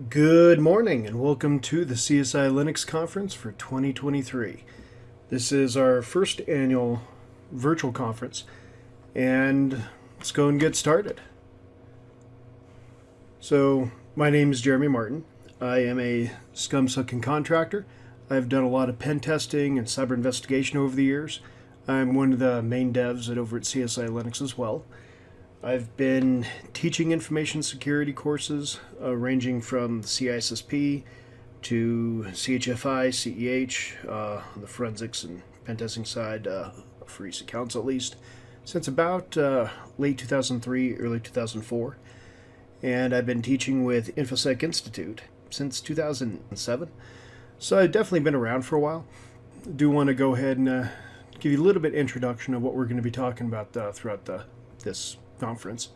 Good morning and welcome to the CSI Linux conference for 2023. This is our first annual virtual conference, and let's go and get started. So, my name is Jeremy Martin. I am a scum-sucking contractor. I've done a lot of pen testing and cyber investigation over the years. I'm one of the main devs over at CSI Linux as well. I've been teaching information security courses ranging from CISSP to CHFI, CEH, on the forensics and pen testing side, for recent accounts at least, since about late 2003, early 2004. And I've been teaching with InfoSec Institute since 2007. So I've definitely been around for a while. I do want to go ahead and give you a little bit of introduction of what we're going to be talking about throughout this conference.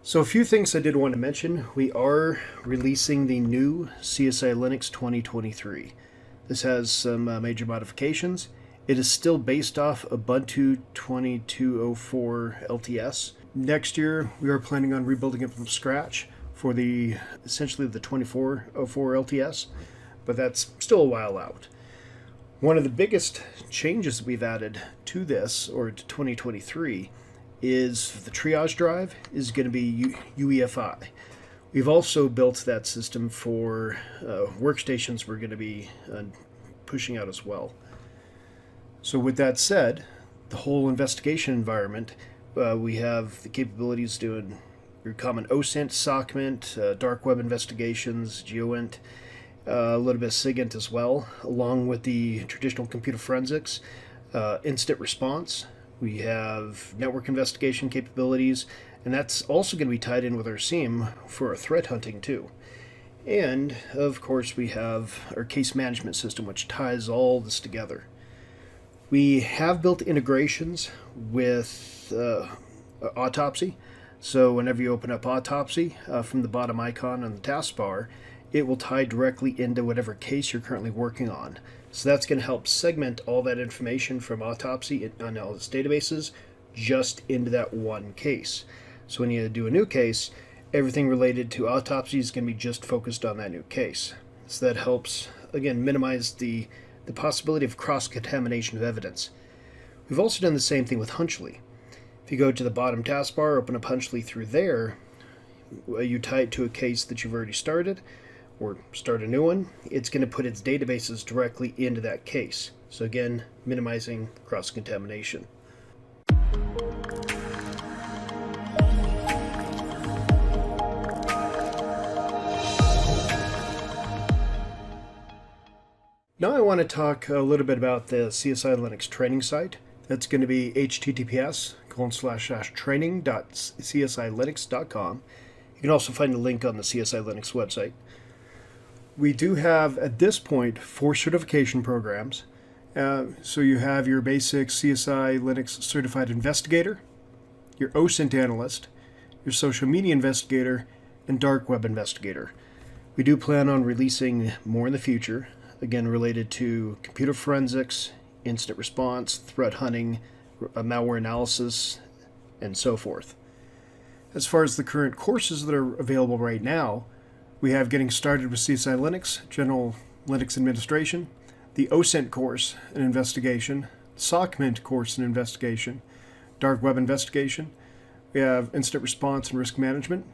So a few things I did want to mention. We are releasing the new CSI Linux 2023. This has some major modifications. It is still based off Ubuntu 2204 LTS. Next year, we are planning on rebuilding it from scratch for essentially the 2404 LTS, but that's still a while out. One of the biggest changes that we've added to this, or to 2023, is the triage drive is going to be UEFI. We've also built that system for workstations we're going to be pushing out as well. So with that said, the whole investigation environment, we have the capabilities doing your common OSINT, SOCMINT, dark web investigations, GeoInt, a little bit of SIGINT as well, along with the traditional computer forensics, instant response. We have network investigation capabilities, and that's also going to be tied in with our SIEM for our threat hunting too. And, of course, we have our case management system, which ties all this together. We have built integrations with Autopsy, so whenever you open up Autopsy, from the bottom icon on the taskbar, it will tie directly into whatever case you're currently working on. So that's going to help segment all that information from Autopsy on all its databases just into that one case. So when you do a new case, everything related to Autopsy is going to be just focused on that new case. So that helps, again, minimize the possibility of cross-contamination of evidence. We've also done the same thing with Hunchly. If you go to the bottom taskbar, open up Hunchly through there, you tie it to a case that you've already started, or start a new one, it's going to put its databases directly into that case. So again, minimizing cross-contamination. Now I want to talk a little bit about the CSI Linux training site. That's going to be https://training.csilinux.com. You can also find a link on the CSI Linux website. We do have, at this point, 4 certification programs. So you have your basic CSI Linux Certified Investigator, your OSINT Analyst, your Social Media Investigator, and Dark Web Investigator. We do plan on releasing more in the future, again related to computer forensics, incident response, threat hunting, malware analysis, and so forth. As far as the current courses that are available right now, we have Getting Started with CSI Linux, General Linux Administration, the OSINT course in Investigation, SOCMINT course in Investigation, Dark Web Investigation. We have Incident Response and Risk Management.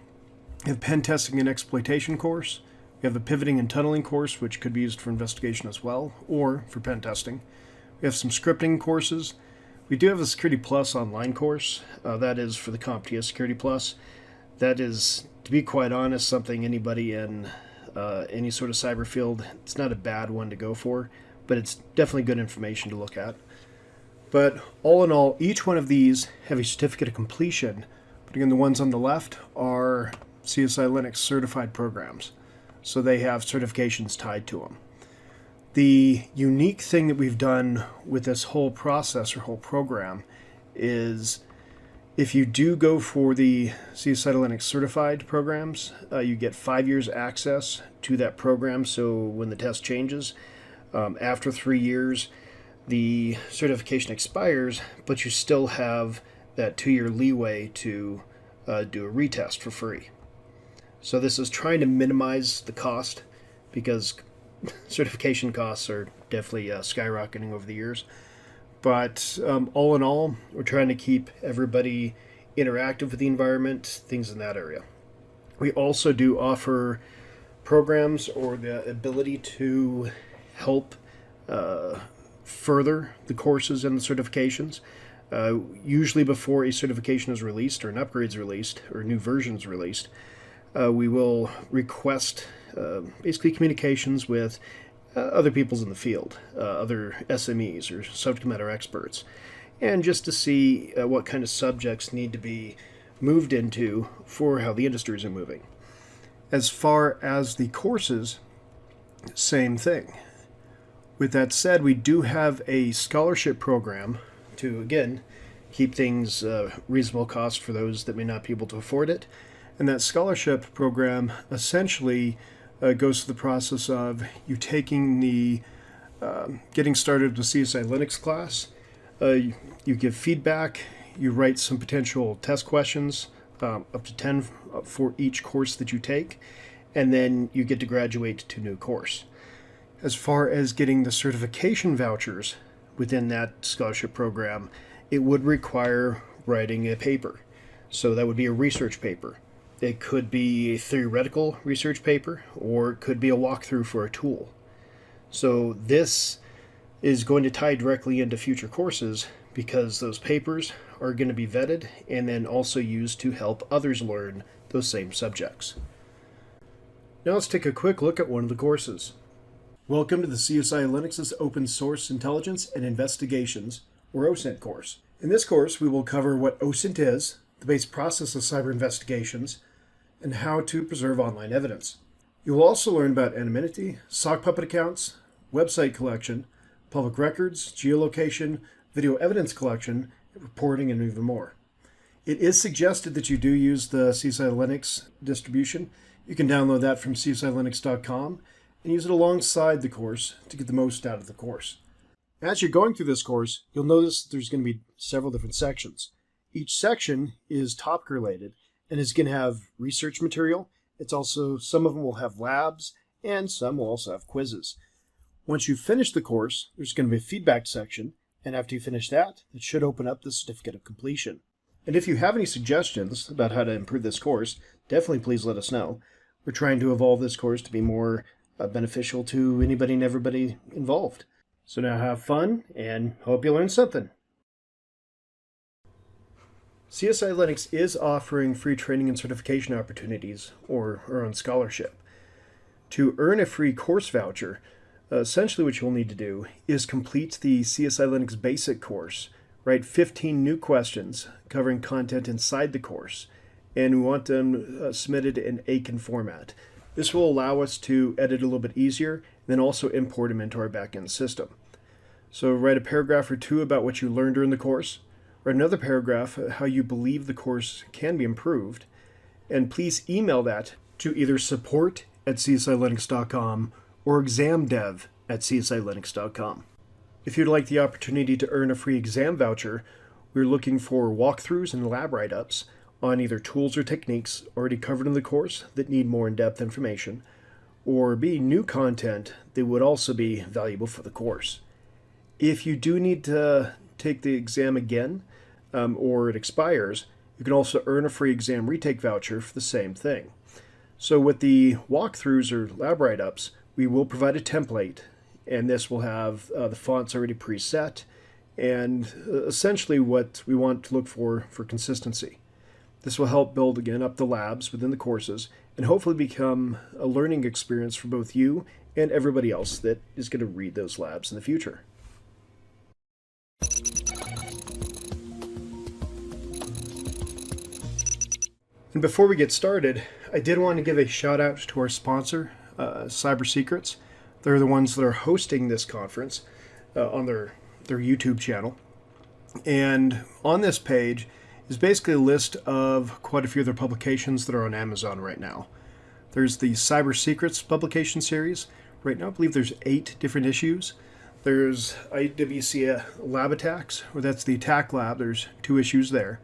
We have Pen Testing and Exploitation course. We have the Pivoting and Tunneling course, which could be used for investigation as well, or for pen testing. We have some scripting courses. We do have a Security Plus online course. That is for the CompTIA Security Plus. That is, to be quite honest, something anybody in any sort of cyber field, it's not a bad one to go for, but it's definitely good information to look at. But all in all, each one of these have a certificate of completion. But again, the ones on the left are CSI Linux certified programs. So they have certifications tied to them. The unique thing that we've done with this whole process or whole program is if you do go for the CSI Linux certified programs, you get 5 years access to that program. So when the test changes, after 3 years, the certification expires, but you still have that 2-year leeway to do a retest for free. So this is trying to minimize the cost because certification costs are definitely skyrocketing over the years. But all in all, we're trying to keep everybody interactive with the environment, things in that area. We also do offer programs or the ability to help further the courses and the certifications. Usually before a certification is released or an upgrade is released or a new version is released, we will request basically communications with other peoples in the field, other SMEs or subject matter experts, and just to see what kind of subjects need to be moved into for how the industries are moving. As far as the courses, same thing. With that said, we do have a scholarship program to, again, keep things reasonable cost for those that may not be able to afford it. And that scholarship program essentially goes through the process of you taking the getting started with CSI Linux class. You give feedback, you write some potential test questions, up to 10 for each course that you take, and then you get to graduate to a new course. As far as getting the certification vouchers within that scholarship program, it would require writing a paper. So that would be a research paper. It could be a theoretical research paper, or it could be a walkthrough for a tool. So this is going to tie directly into future courses because those papers are going to be vetted and then also used to help others learn those same subjects. Now let's take a quick look at one of the courses. Welcome to the CSI Linux's Open Source Intelligence and Investigations, or OSINT course. In this course, we will cover what OSINT is, the basic process of cyber investigations, and how to preserve online evidence. You will also learn about anonymity, sock puppet accounts, website collection, public records, geolocation, video evidence collection, reporting, and even more. It is suggested that you do use the CSI Linux distribution. You can download that from CSILinux.com and use it alongside the course to get the most out of the course. As you're going through this course, you'll notice that there's going to be several different sections. Each section is topic related and is going to have research material. It's also, some of them will have labs and some will also have quizzes. Once you finish the course, there's going to be a feedback section, and after you finish that, it should open up the certificate of completion. And if you have any suggestions about how to improve this course, definitely please let us know. We're trying to evolve this course to be more beneficial to anybody and everybody involved. So now have fun, and hope you learned something. CSI Linux is offering free training and certification opportunities, or on scholarship. To earn a free course voucher, essentially what you'll need to do is complete the CSI Linux Basic course, write 15 new questions covering content inside the course, and we want them submitted in Aiken format. This will allow us to edit a little bit easier, and then also import them into our backend system. So write a paragraph or two about what you learned during the course, write another paragraph how you believe the course can be improved, and please email that to either support@csilinux.com or examdev@csilinux.com. If you'd like the opportunity to earn a free exam voucher, we're looking for walkthroughs and lab write-ups on either tools or techniques already covered in the course that need more in-depth information, or B, new content that would also be valuable for the course. If you do need to take the exam again, or it expires, you can also earn a free exam retake voucher for the same thing. So with the walkthroughs or lab write-ups, we will provide a template, and this will have the fonts already preset, and essentially what we want to look for consistency. This will help build, again, up the labs within the courses, and hopefully become a learning experience for both you and everybody else that is going to read those labs in the future. And before we get started, I did want to give a shout out to our sponsor, Cyber Secrets. They're the ones that are hosting this conference on their YouTube channel. And on this page is basically a list of quite a few of their publications that are on Amazon right now. There's the Cyber Secrets publication series. Right now I believe there's 8 different issues. There's IWC Lab Attacks, or that's the attack lab. There's 2 issues there.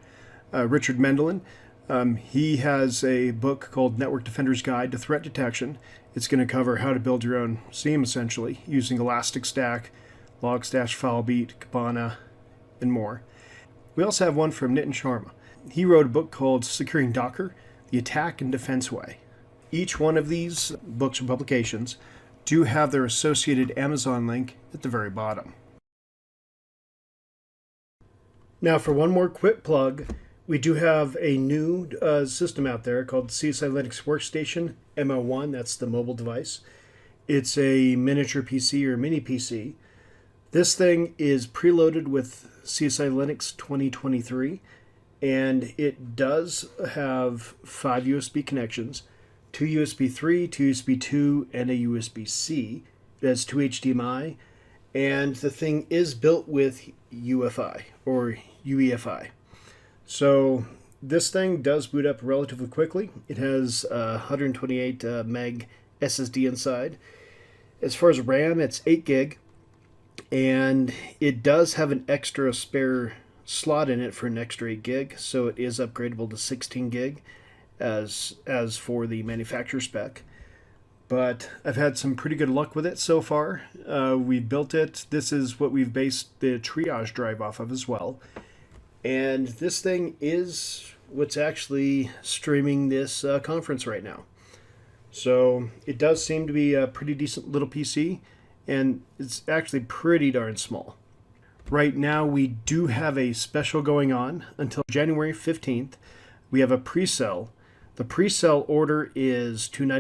Richard Mendelin, He has a book called Network Defender's Guide to Threat Detection. It's going to cover how to build your own SIEM, essentially, using Elastic Logstash, FileBeat, Kibana, and more. We also have one from Nitin Sharma. He wrote a book called Securing Docker, The Attack and Defense Way. Each one of these books and publications do have their associated Amazon link at the very bottom. Now, for one more quick plug, we do have a new system out there called CSI Linux Workstation ML1. That's the mobile device. It's a miniature PC or mini PC. This thing is preloaded with CSI Linux 2023, and it does have 5 USB connections, 2 USB 3, 2 USB 2, and a USB-C. It has 2 HDMI, and the thing is built with UEFI or UEFI. So this thing does boot up relatively quickly. It has 128 meg SSD inside. As far as RAM, it's 8 gig, and it does have an extra spare slot in it for an extra 8 gig, so it is upgradable to 16 gig as for the manufacturer spec. But I've had some pretty good luck with it so far. We built it. This is what we've based the triage drive off of as well. And this thing is what's actually streaming this conference right now. So it does seem to be a pretty decent little PC, and it's actually pretty darn small. Right now we do have a special going on until January 15th. We have a pre-sale. The pre-sale order is $290.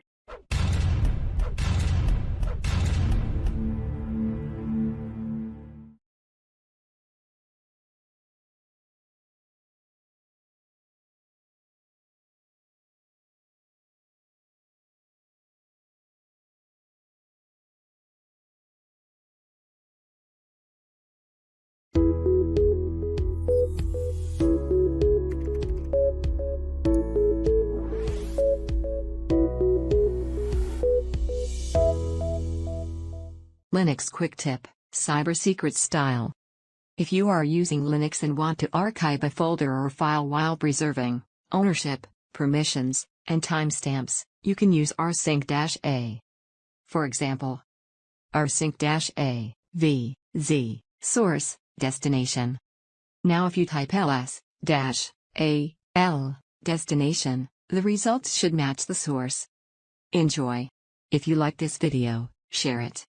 Linux Quick Tip, Cyber Secrets Style. If you are using Linux and want to archive a folder or file while preserving ownership, permissions, and timestamps, you can use rsync-a. For example, rsync-a, v, z, source, destination. Now if you type ls-al, destination, the results should match the source. Enjoy. If you like this video, share it.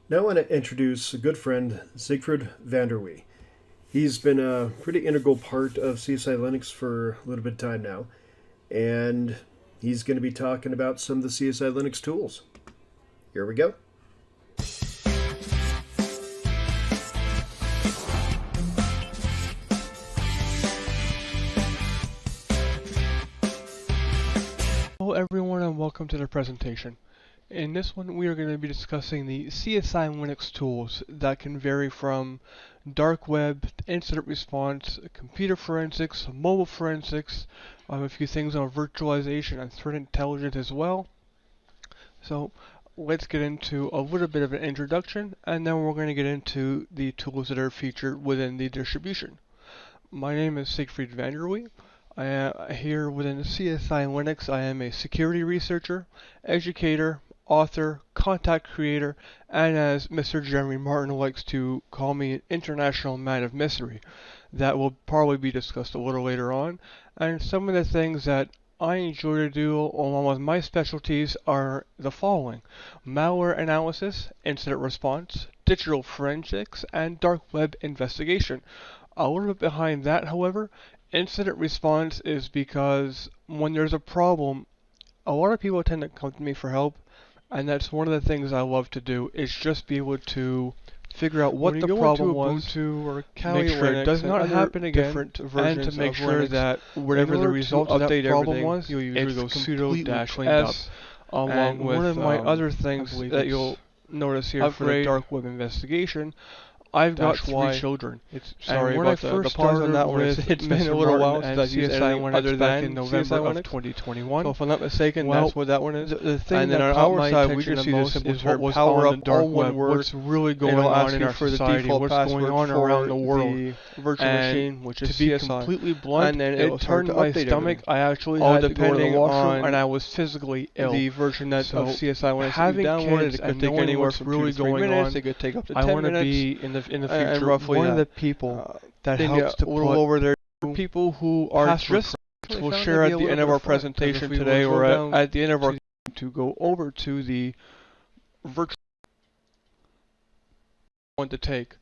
Now I want to introduce a good friend, Siegfried van der Wee. He's been a pretty integral part of CSI Linux for a little bit of time now, and he's going to be talking about some of the CSI Linux tools. Here we go. Hello everyone and welcome to the presentation. In this one we are going to be discussing the CSI Linux tools that can vary from dark web, incident response, computer forensics, mobile forensics, a few things on virtualization and threat intelligence as well. So let's get into a little bit of an introduction, and then we're going to get into the tools that are featured within the distribution. My name is Siegfried van der Wee. Here within CSI Linux, I am a security researcher, educator, author, content creator, and as Mr. Jeremy Martin likes to call me, an international man of mystery. That will probably be discussed a little later on. And some of the things that I enjoy to do along with my specialties are the following: malware analysis, incident response, digital forensics, and dark web investigation. A little bit behind that, however, incident response is because when there's a problem, a lot of people tend to come to me for help, And that's one of the things I love to do, is just be able to figure out what the problem was, or make sure it does not happen again, and to make sure that whatever the result of that problem was, you'll usually go sudo-s along with one of my other things that you'll notice here for the dark web investigation. I've got 3 children. Sorry about the pause on that one. It's been a little while since I've used anything other than in November of 2021. So if I'm not mistaken, that's what that one is. The thing that caught my attention the most is what was power up all one word. What's really going on in our society, what's going on around the world. Virtual machine, which is CSI. To be completely blunt, and then it turned my stomach. I actually had to go to the washroom, and I was physically ill. The version that of CSI when having downloaded, it could take anywhere from really going on. It could take up to 10 minutes. I want to be in the future, and roughly one of the people that helps to put over there, people who are just we'll share at the end of our presentation today, or at the end of our to go over to the virtual one to take.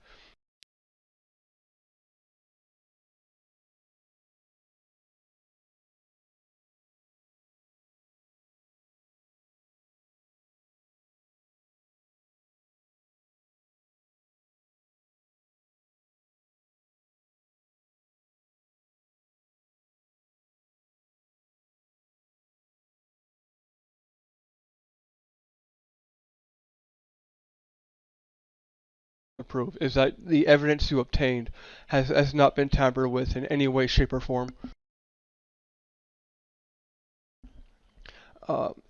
Prove is that the evidence you obtained has not been tampered with in any way, shape, or form.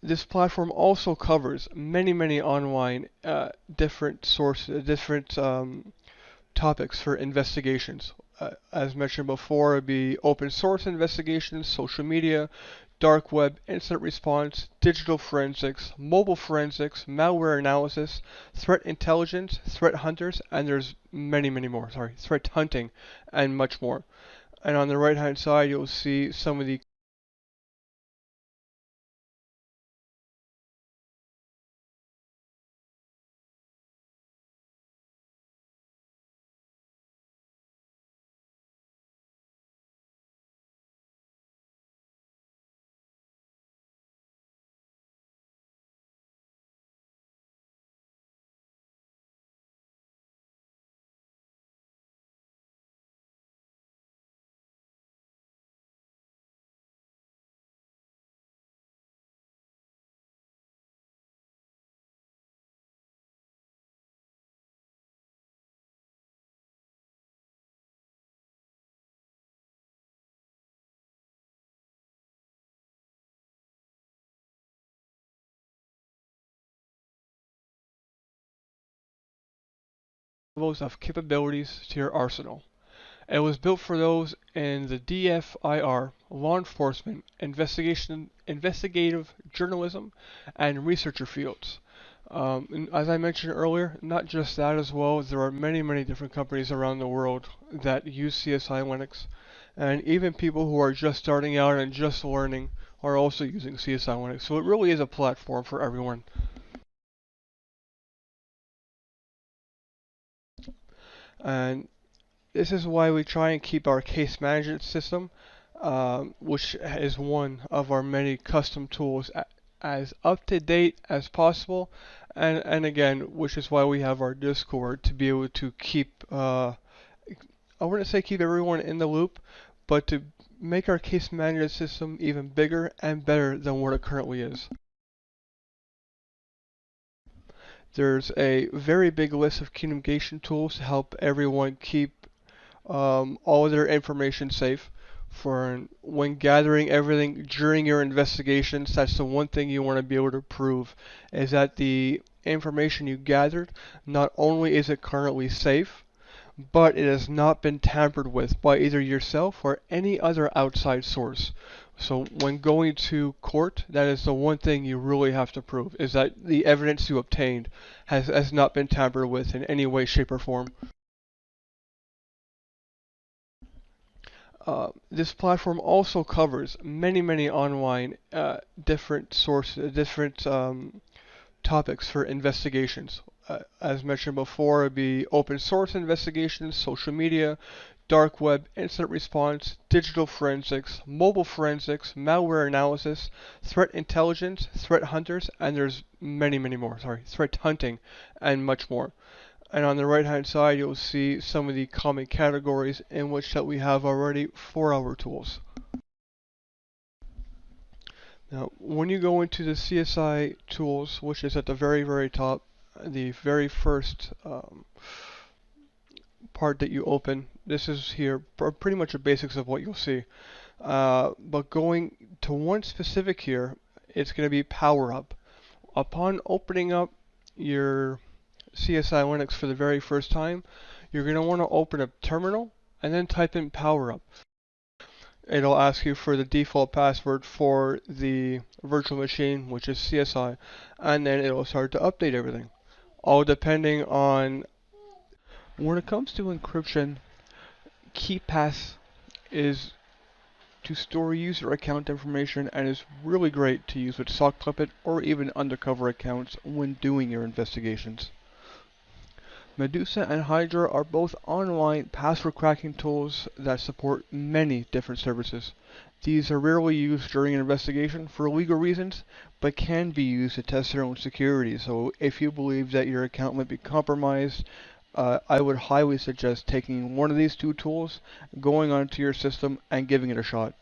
This platform also covers many online different topics for investigations. As mentioned before, it'd be open source investigations, social media, dark web, incident response, digital forensics, mobile forensics, malware analysis, threat intelligence, threat hunters, and there's many more. Threat hunting, and much more. And on the right hand side, you'll see some of the levels of capabilities to your arsenal. It was built for those in the DFIR, law enforcement, investigative journalism, and researcher fields. And as I mentioned earlier, not just that as well, there are many different companies around the world that use CSI Linux, and even people who are just starting out and just learning are also using CSI Linux. So it really is a platform for everyone. And this is why we try and keep our case management system, which is one of our many custom tools, as up to date as possible. And again, which is why we have our Discord to be able to keep, I wouldn't say keep everyone in the loop, but to make our case management system even bigger and better than what it currently is. There's a very big list of communication tools to help everyone keep all their information safe. For when gathering everything during your investigations, that's the one thing you want to be able to prove, is that the information you gathered, not only is it currently safe, but it has not been tampered with by either yourself or any other outside source. So when going to court, that is the one thing you really have to prove, is that the evidence you obtained has not been tampered with in any way, shape, or form. This platform also covers many online different topics for investigations. As mentioned before, it'd be open source investigations, social media, dark web, incident response, digital forensics, mobile forensics, malware analysis, threat intelligence, threat hunters, and there's many, many more. Sorry, threat hunting, and much more. And on the right hand side, you'll see some of the common categories in which that we have already for our tools. Now, when you go into the CSI tools, which is at the very, very top, the very first part that you open, this is here pretty much the basics of what you'll see. But going to one specific here, it's going to be Power Up. Upon opening up your CSI Linux for the very first time, you're going to want to open a terminal and then type in Power Up. It'll ask you for the default password for the virtual machine, which is CSI, and then it'll start to update everything. All depending on, when it comes to encryption, KeePass is to store user account information and is really great to use with SOCMINT or even undercover accounts when doing your investigations. Medusa and Hydra are both online password cracking tools that support many different services. These are rarely used during an investigation for legal reasons, but can be used to test their own security. So if you believe that your account might be compromised, I would highly suggest taking one of these two tools, going onto your system, and giving it a shot.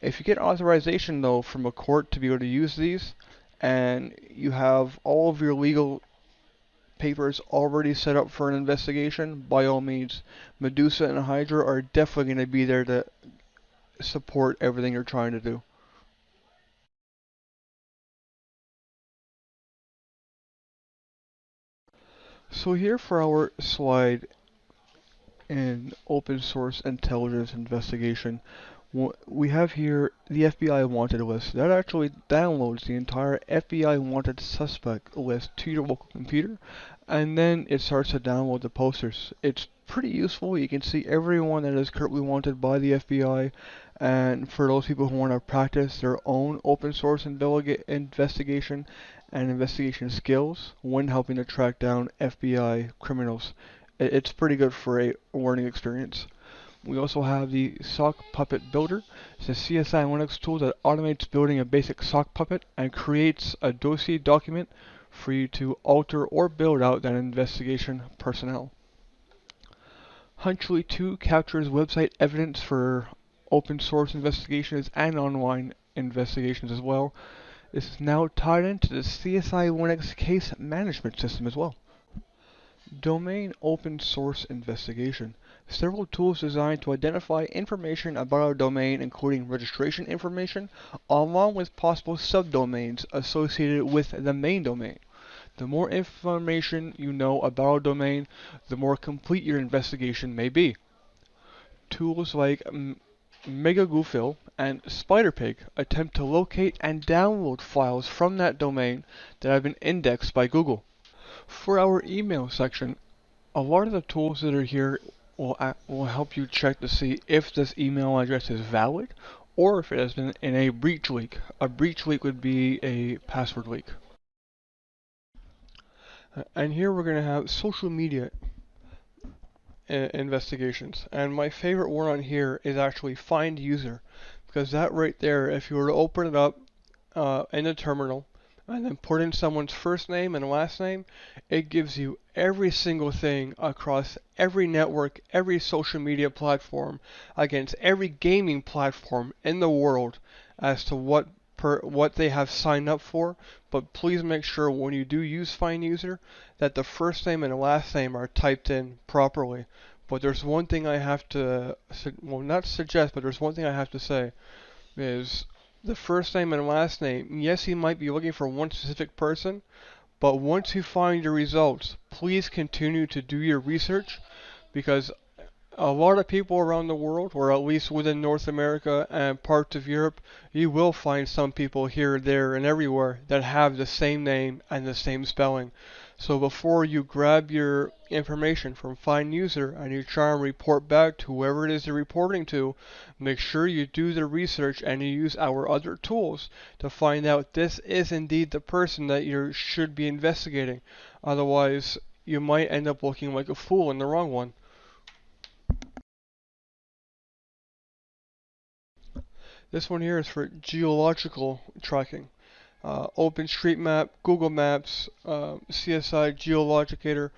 If you get authorization though from a court to be able to use these, and you have all of your legal papers already set up for an investigation, by all means, Medusa and Hydra are definitely going to be there to support everything you're trying to do. So here for our slide in open source intelligence investigation, we have here the FBI wanted list. That actually downloads the entire FBI wanted suspect list to your local computer, and then it starts to download the posters. It's pretty useful. You can see everyone that is currently wanted by the FBI, and for those people who want to practice their own open source investigation and investigation skills when helping to track down FBI criminals, it's pretty good for a learning experience. We also have the Sock Puppet Builder. It's a CSI Linux tool that automates building a basic sock puppet and creates a dossier document for you to alter or build out that investigation personnel. Hunchly 2 captures website evidence for open source investigations and online investigations as well. This is now tied into the CSI Linux case management system as well. Domain open source investigation. Several tools designed to identify information about a domain, including registration information, along with possible subdomains associated with the main domain. The more information you know about a domain, the more complete your investigation may be. Tools like MegaGoofil and SpiderPig attempt to locate and download files from that domain that have been indexed by Google. For our email section, a lot of the tools that are here will help you check to see if this email address is valid or if it has been in a breach leak. A breach leak would be a password leak. And here we're going to have social media investigations. And my favorite one on here is actually find user, because that right there, if you were to open it up in the terminal and then put in someone's first name and last name, it gives you every single thing across every network, every social media platform, against every gaming platform in the world as to what they have signed up for. But please make sure when you do use find user that the first name and the last name are typed in properly. But there's one thing I have to, well, not suggest, but there's one thing I have to say is the first name and last name. Yes, you might be looking for one specific person, but once you find your results, please continue to do your research, because a lot of people around the world, or at least within North America and parts of Europe, you will find some people here, there, and everywhere that have the same name and the same spelling. So before you grab your information from Find User and you try and report back to whoever it is you're reporting to, make sure you do the research and you use our other tools to find out this is indeed the person that you should be investigating. Otherwise, you might end up looking like a fool in the wrong one. This one here is for geological tracking. OpenStreetMap, Google Maps, CSI Geologicator.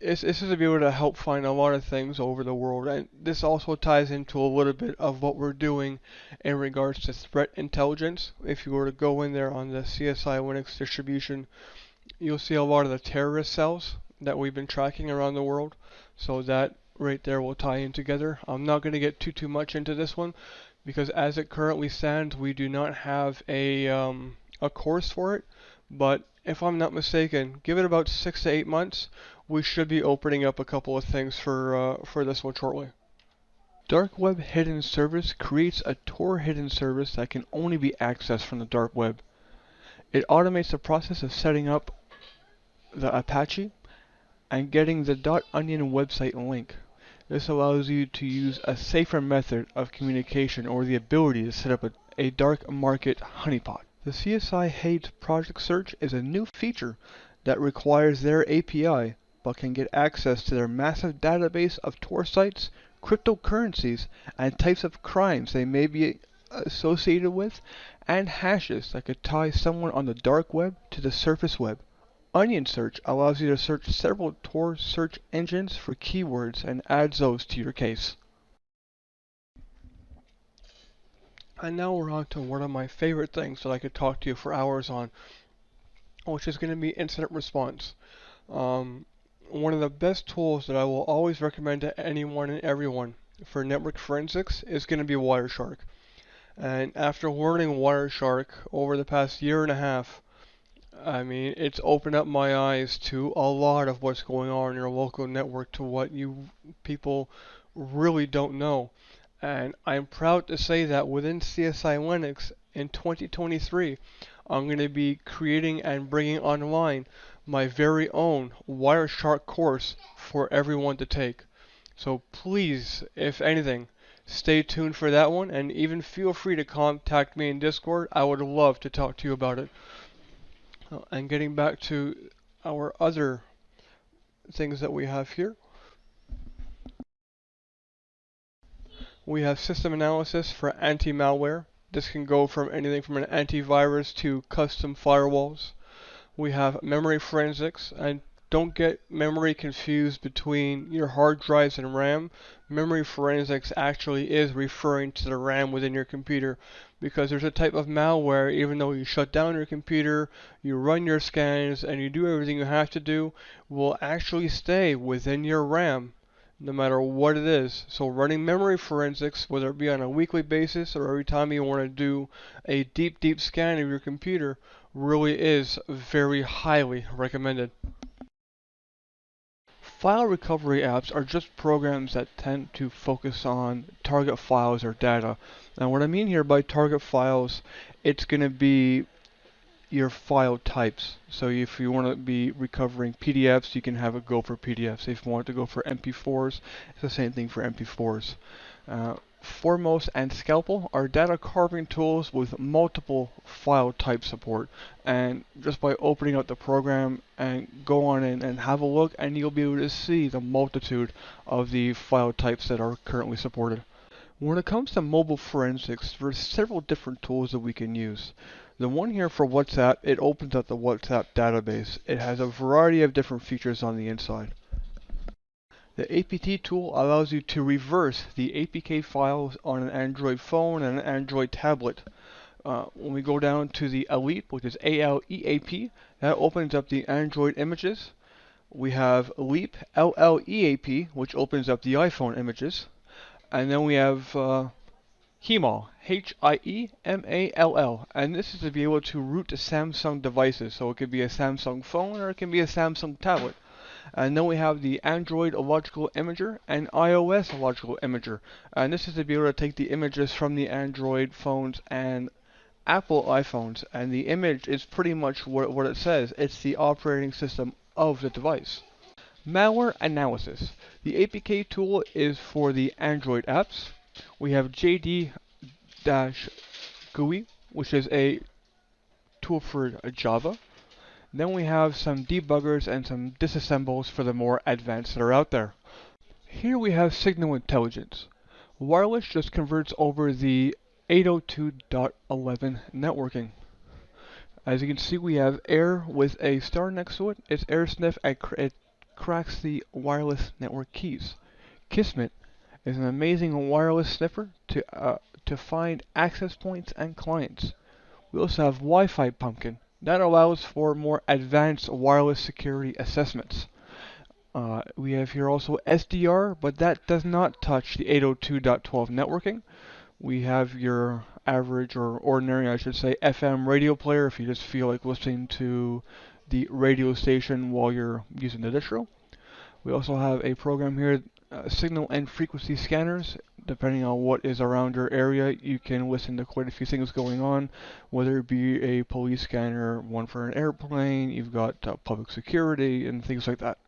This is to be able to help find a lot of things over the world, and this also ties into a little bit of what we're doing in regards to threat intelligence. If you were to go in there on the CSI Linux distribution, you'll see a lot of the terrorist cells that we've been tracking around the world. So that right there will tie in together. I'm not going to get too much into this one because as it currently stands, we do not have a course for it. But if I'm not mistaken, give it about 6 to 8 months, we should be opening up a couple of things for this one shortly. Dark Web Hidden Service creates a Tor hidden service that can only be accessed from the dark web. It automates the process of setting up the Apache and getting the .onion website link. This allows you to use a safer method of communication or the ability to set up a dark market honeypot. The CSI Hate Project Search is a new feature that requires their API but can get access to their massive database of Tor sites, cryptocurrencies, and types of crimes they may be associated with, and hashes that could tie someone on the dark web to the surface web. Onion Search allows you to search several Tor search engines for keywords and adds those to your case. And now we're on to one of my favorite things that I could talk to you for hours on, which is going to be incident response. One of the best tools that I will always recommend to anyone and everyone for network forensics is going to be Wireshark. And after learning Wireshark over the past year and a half, I mean, it's opened up my eyes to a lot of what's going on in your local network, to what you people really don't know. And I'm proud to say that within CSI Linux in 2023, I'm going to be creating and bringing online my very own Wireshark course for everyone to take. So please, if anything, stay tuned for that one, and even feel free to contact me in Discord. I would love to talk to you about it. And getting back to our other things that we have here, we have system analysis for anti-malware. This can go from anything from an antivirus to custom firewalls. We have memory forensics, and don't get memory confused between your hard drives and RAM. Memory forensics actually is referring to the RAM within your computer, because there's a type of malware, even though you shut down your computer, you run your scans, and you do everything you have to do, will actually stay within your RAM, no matter what it is. So running memory forensics, whether it be on a weekly basis or every time you want to do a deep scan of your computer, really is very highly recommended. File recovery apps are just programs that tend to focus on target files or data. Now what I mean here by target files, it's going to be your file types. So if you want to be recovering PDFs, you can have it go for PDFs. If you want to go for MP4s, it's the same thing for MP4s. Foremost and Scalpel are data carving tools with multiple file type support, and just by opening up the program and go on in and have a look, and you'll be able to see the multitude of the file types that are currently supported. When it comes to mobile forensics, there are several different tools that we can use. The one here for WhatsApp, it opens up the WhatsApp database. It has a variety of different features on the inside. The APT tool allows you to reverse the APK files on an Android phone and an Android tablet. When we go down to the Elite, which is ALEAP, that opens up the Android images. We have LEAP, LLEAP, which opens up the iPhone images. And then we have HIEMALL, HIEMALL, and this is to be able to root to Samsung devices. So it could be a Samsung phone or it can be a Samsung tablet. And then we have the Android Logical Imager and iOS Logical Imager. And this is to be able to take the images from the Android phones and Apple iPhones. And the image is pretty much what it says. It's the operating system of the device. Malware Analysis. The APK tool is for the Android apps. We have JD-GUI, which is a tool for Java. Then we have some debuggers and some disassembles for the more advanced that are out there. Here we have Signal Intelligence. Wireless just converts over the 802.11 networking. As you can see, we have air with a star next to it. It's AirSniff. It cracks the wireless network keys. Kismet is an amazing wireless sniffer to find access points and clients. We also have Wi-Fi Pumpkin. That allows for more advanced wireless security assessments. We have here also SDR, but that does not touch the 802.12 networking. We have your average or ordinary, I should say, FM radio player if you just feel like listening to the radio station while you're using the distro. We also have a program here, signal and frequency scanners. Depending on what is around your area, you can listen to quite a few things going on, whether it be a police scanner, one for an airplane, you've got public security, and things like that.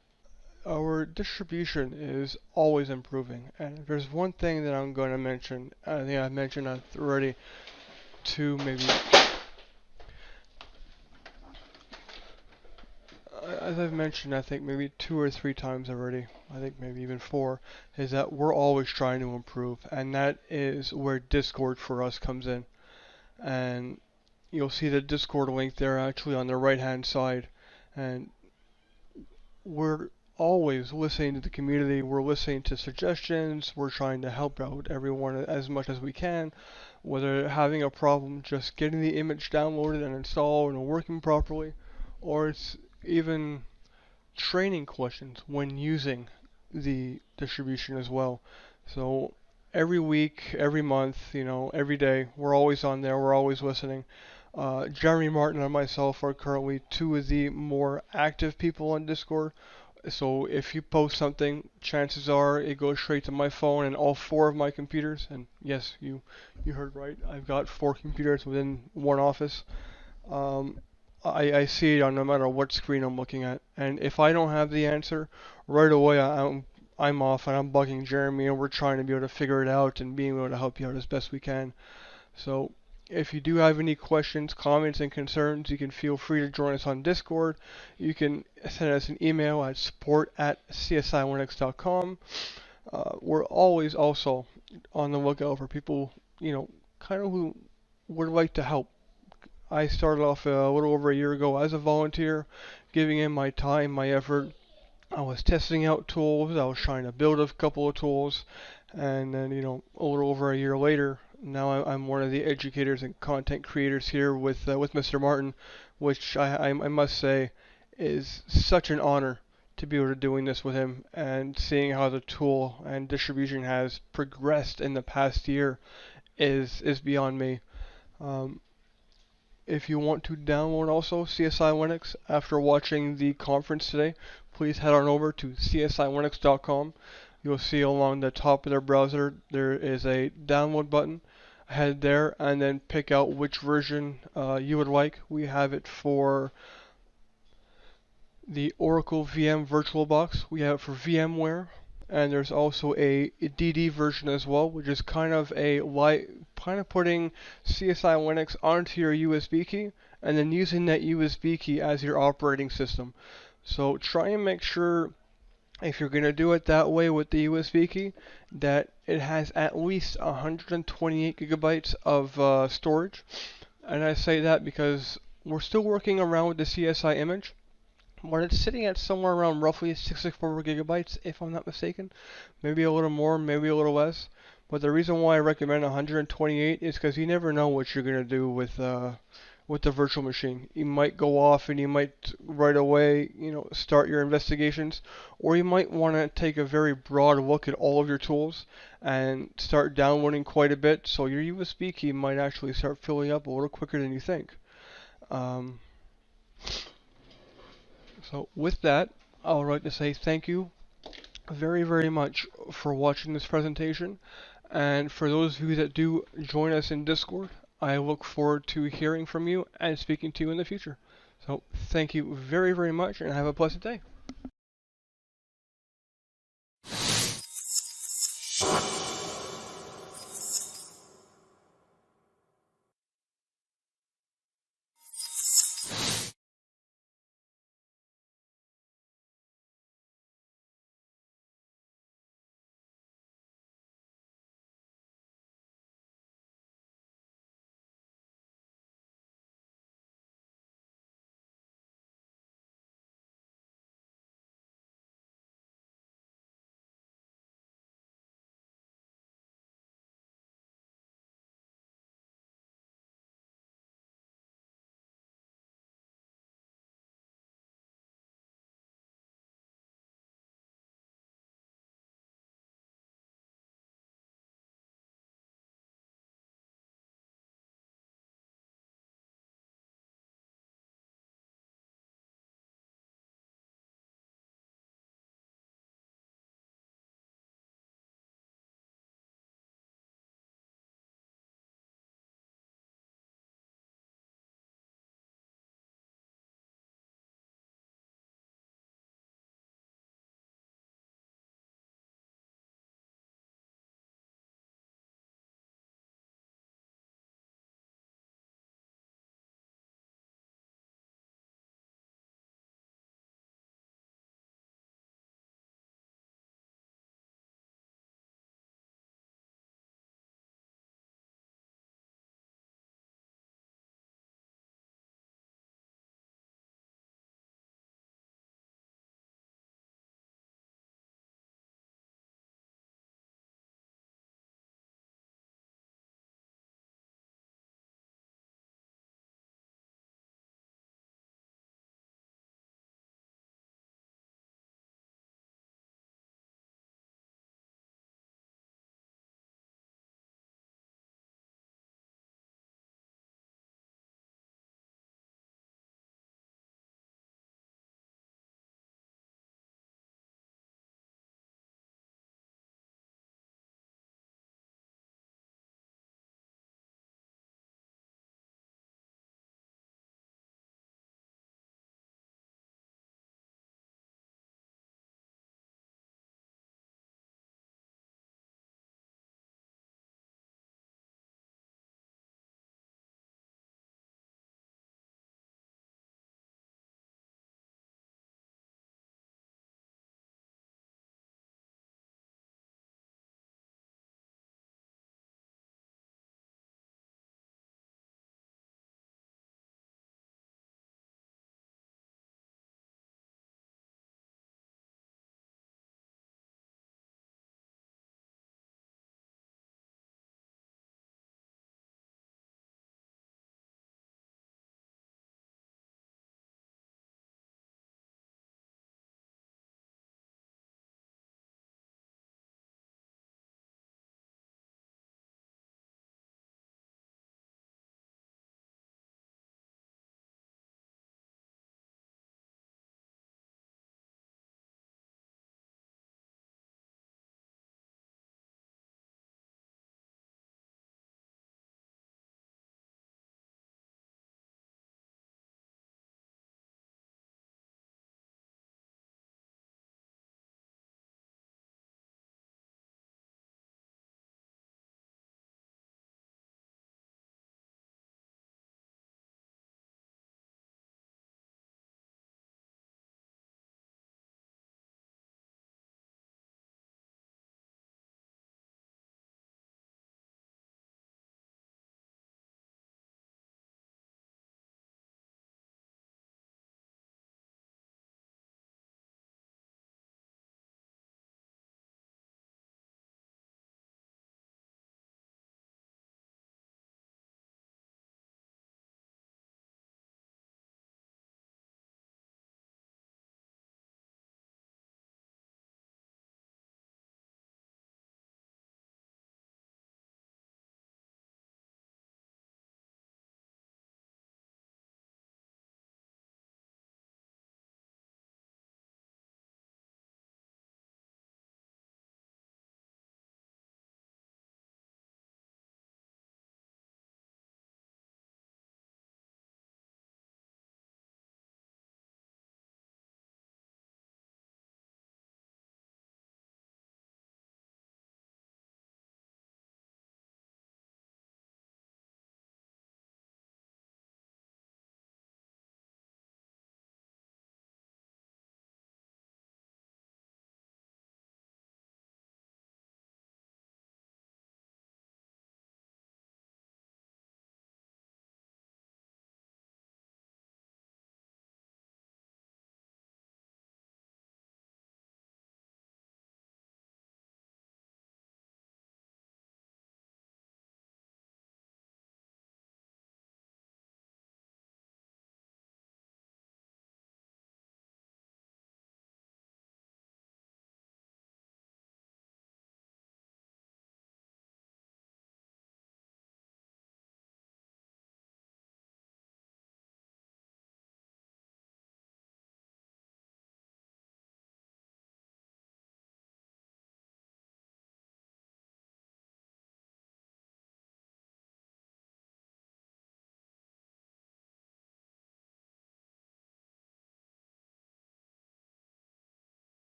Our distribution is always improving, and there's one thing that I'm going to mention. I think I've mentioned that already maybe. As I've mentioned, I think maybe 2 or 3 times already, I think maybe even 4, is that we're always trying to improve, and that is where Discord for us comes in. And you'll see the Discord link there actually on the right hand side, and we're always listening to the community, we're listening to suggestions, we're trying to help out everyone as much as we can, whether having a problem just getting the image downloaded and installed and working properly, or it's even training questions when using the distribution as well. So every week, every month, every day, we're always on there, we're always listening. Jeremy Martin and myself are currently 2 of the more active people on Discord. So if you post something, chances are it goes straight to my phone and all 4 of my computers. And yes, you heard right. I've got 4 computers within one office. I see it on no matter what screen I'm looking at. And if I don't have the answer, right away I'm off and I'm bugging Jeremy, and we're trying to be able to figure it out and being able to help you out as best we can. So if you do have any questions, comments, and concerns, you can feel free to join us on Discord. You can send us an email at support@csilinux.com. We're always also on the lookout for people, kind of who would like to help. I started off a little over a year ago as a volunteer, giving in my time, my effort. I was testing out tools, I was trying to build a couple of tools, and then, a little over a year later, now I'm one of the educators and content creators here with Mr. Martin, which I must say is such an honor to be able to doing this with him, and seeing how the tool and distribution has progressed in the past year is beyond me. If you want to download also CSI Linux after watching the conference today, please head on over to csilinux.com. You'll see along the top of their browser there is a download button. Head there and then pick out which version you would like. We have it for the Oracle VM VirtualBox. We have it for VMware. And there's also a DD version as well, which is kind of putting CSI Linux onto your USB key and then using that USB key as your operating system. So try and make sure, if you're going to do it that way with the USB key, that it has at least 128 gigabytes of storage. And I say that because we're still working around with the CSI image, but it's sitting at somewhere around roughly 64 gigabytes, if I'm not mistaken. Maybe a little more, maybe a little less. But the reason why I recommend 128 is because you never know what you're going to do with the virtual machine. You might go off and you might right away, start your investigations, or you might want to take a very broad look at all of your tools and start downloading quite a bit, so your USB key might actually start filling up a little quicker than you think. So with that, I would like to say thank you very, very much for watching this presentation. And for those of you that do join us in Discord, I look forward to hearing from you and speaking to you in the future. So thank you very, very much, and have a pleasant day.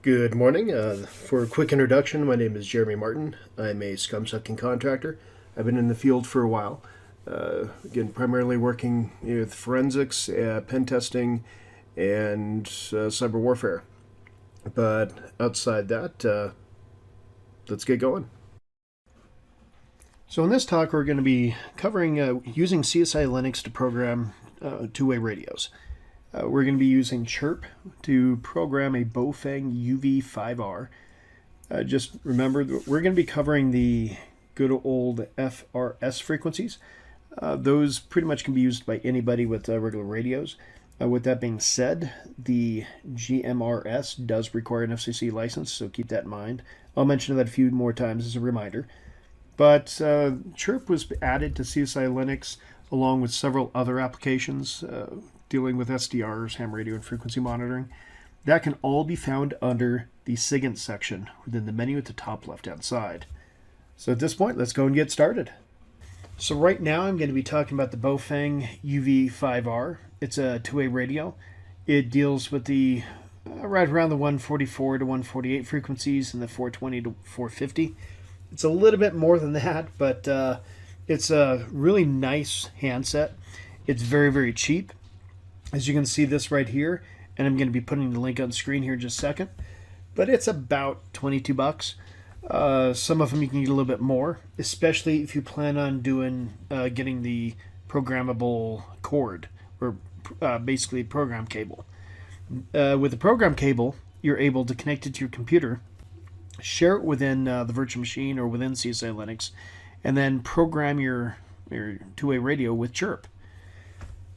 Good morning. For a quick introduction, my name is Jeremy Martin. I'm a scum-sucking contractor. I've been in the field for a while. Again, primarily working with forensics, pen testing, and cyber warfare. But outside that, let's get going. So in this talk, we're going to be covering using CSI Linux to program two-way radios. We're going to be using Chirp to program a Baofeng UV5R. Just remember, we're going to be covering the good old FRS frequencies. Those pretty much can be used by anybody with regular radios. With that being said, the GMRS does require an FCC license, so keep that in mind. I'll mention that a few more times as a reminder. But Chirp was added to CSI Linux along with several other applications dealing with SDRs, ham radio, and frequency monitoring. That can all be found under the SIGINT section within the menu at the top left-hand side. So at this point, let's go and get started. So right now I'm going to be talking about the Baofeng UV5R. It's a two-way radio. It deals with the right around the 144 to 148 frequencies and the 420 to 450. It's a little bit more than that, but it's a really nice handset. It's very, very cheap. As you can see this right here, and I'm going to be putting the link on screen here in just a second, but it's about 22 bucks. Some of them you can get a little bit more, especially if you plan on getting the programmable cord, or basically program cable. With the program cable, you're able to connect it to your computer, share it within the virtual machine or within CSI Linux, and then program your two-way radio with Chirp.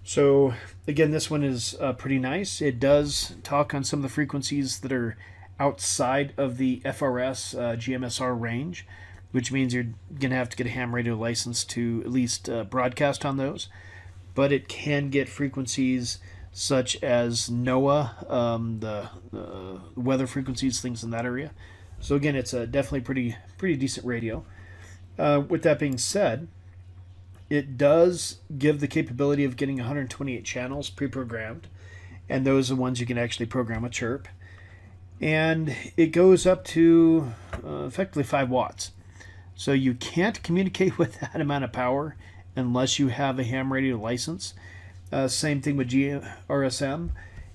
So again, this one is pretty nice. It does talk on some of the frequencies that are outside of the FRS GMSR range, which means you're going to have to get a ham radio license to at least broadcast on those. But it can get frequencies such as NOAA, the weather frequencies, things in that area. So again, it's a definitely pretty decent radio. With that being said, it does give the capability of getting 128 channels pre-programmed, and those are the ones you can actually program with Chirp. And it goes up to effectively 5 watts. So you can't communicate with that amount of power unless you have a ham radio license. Same thing with GRSM.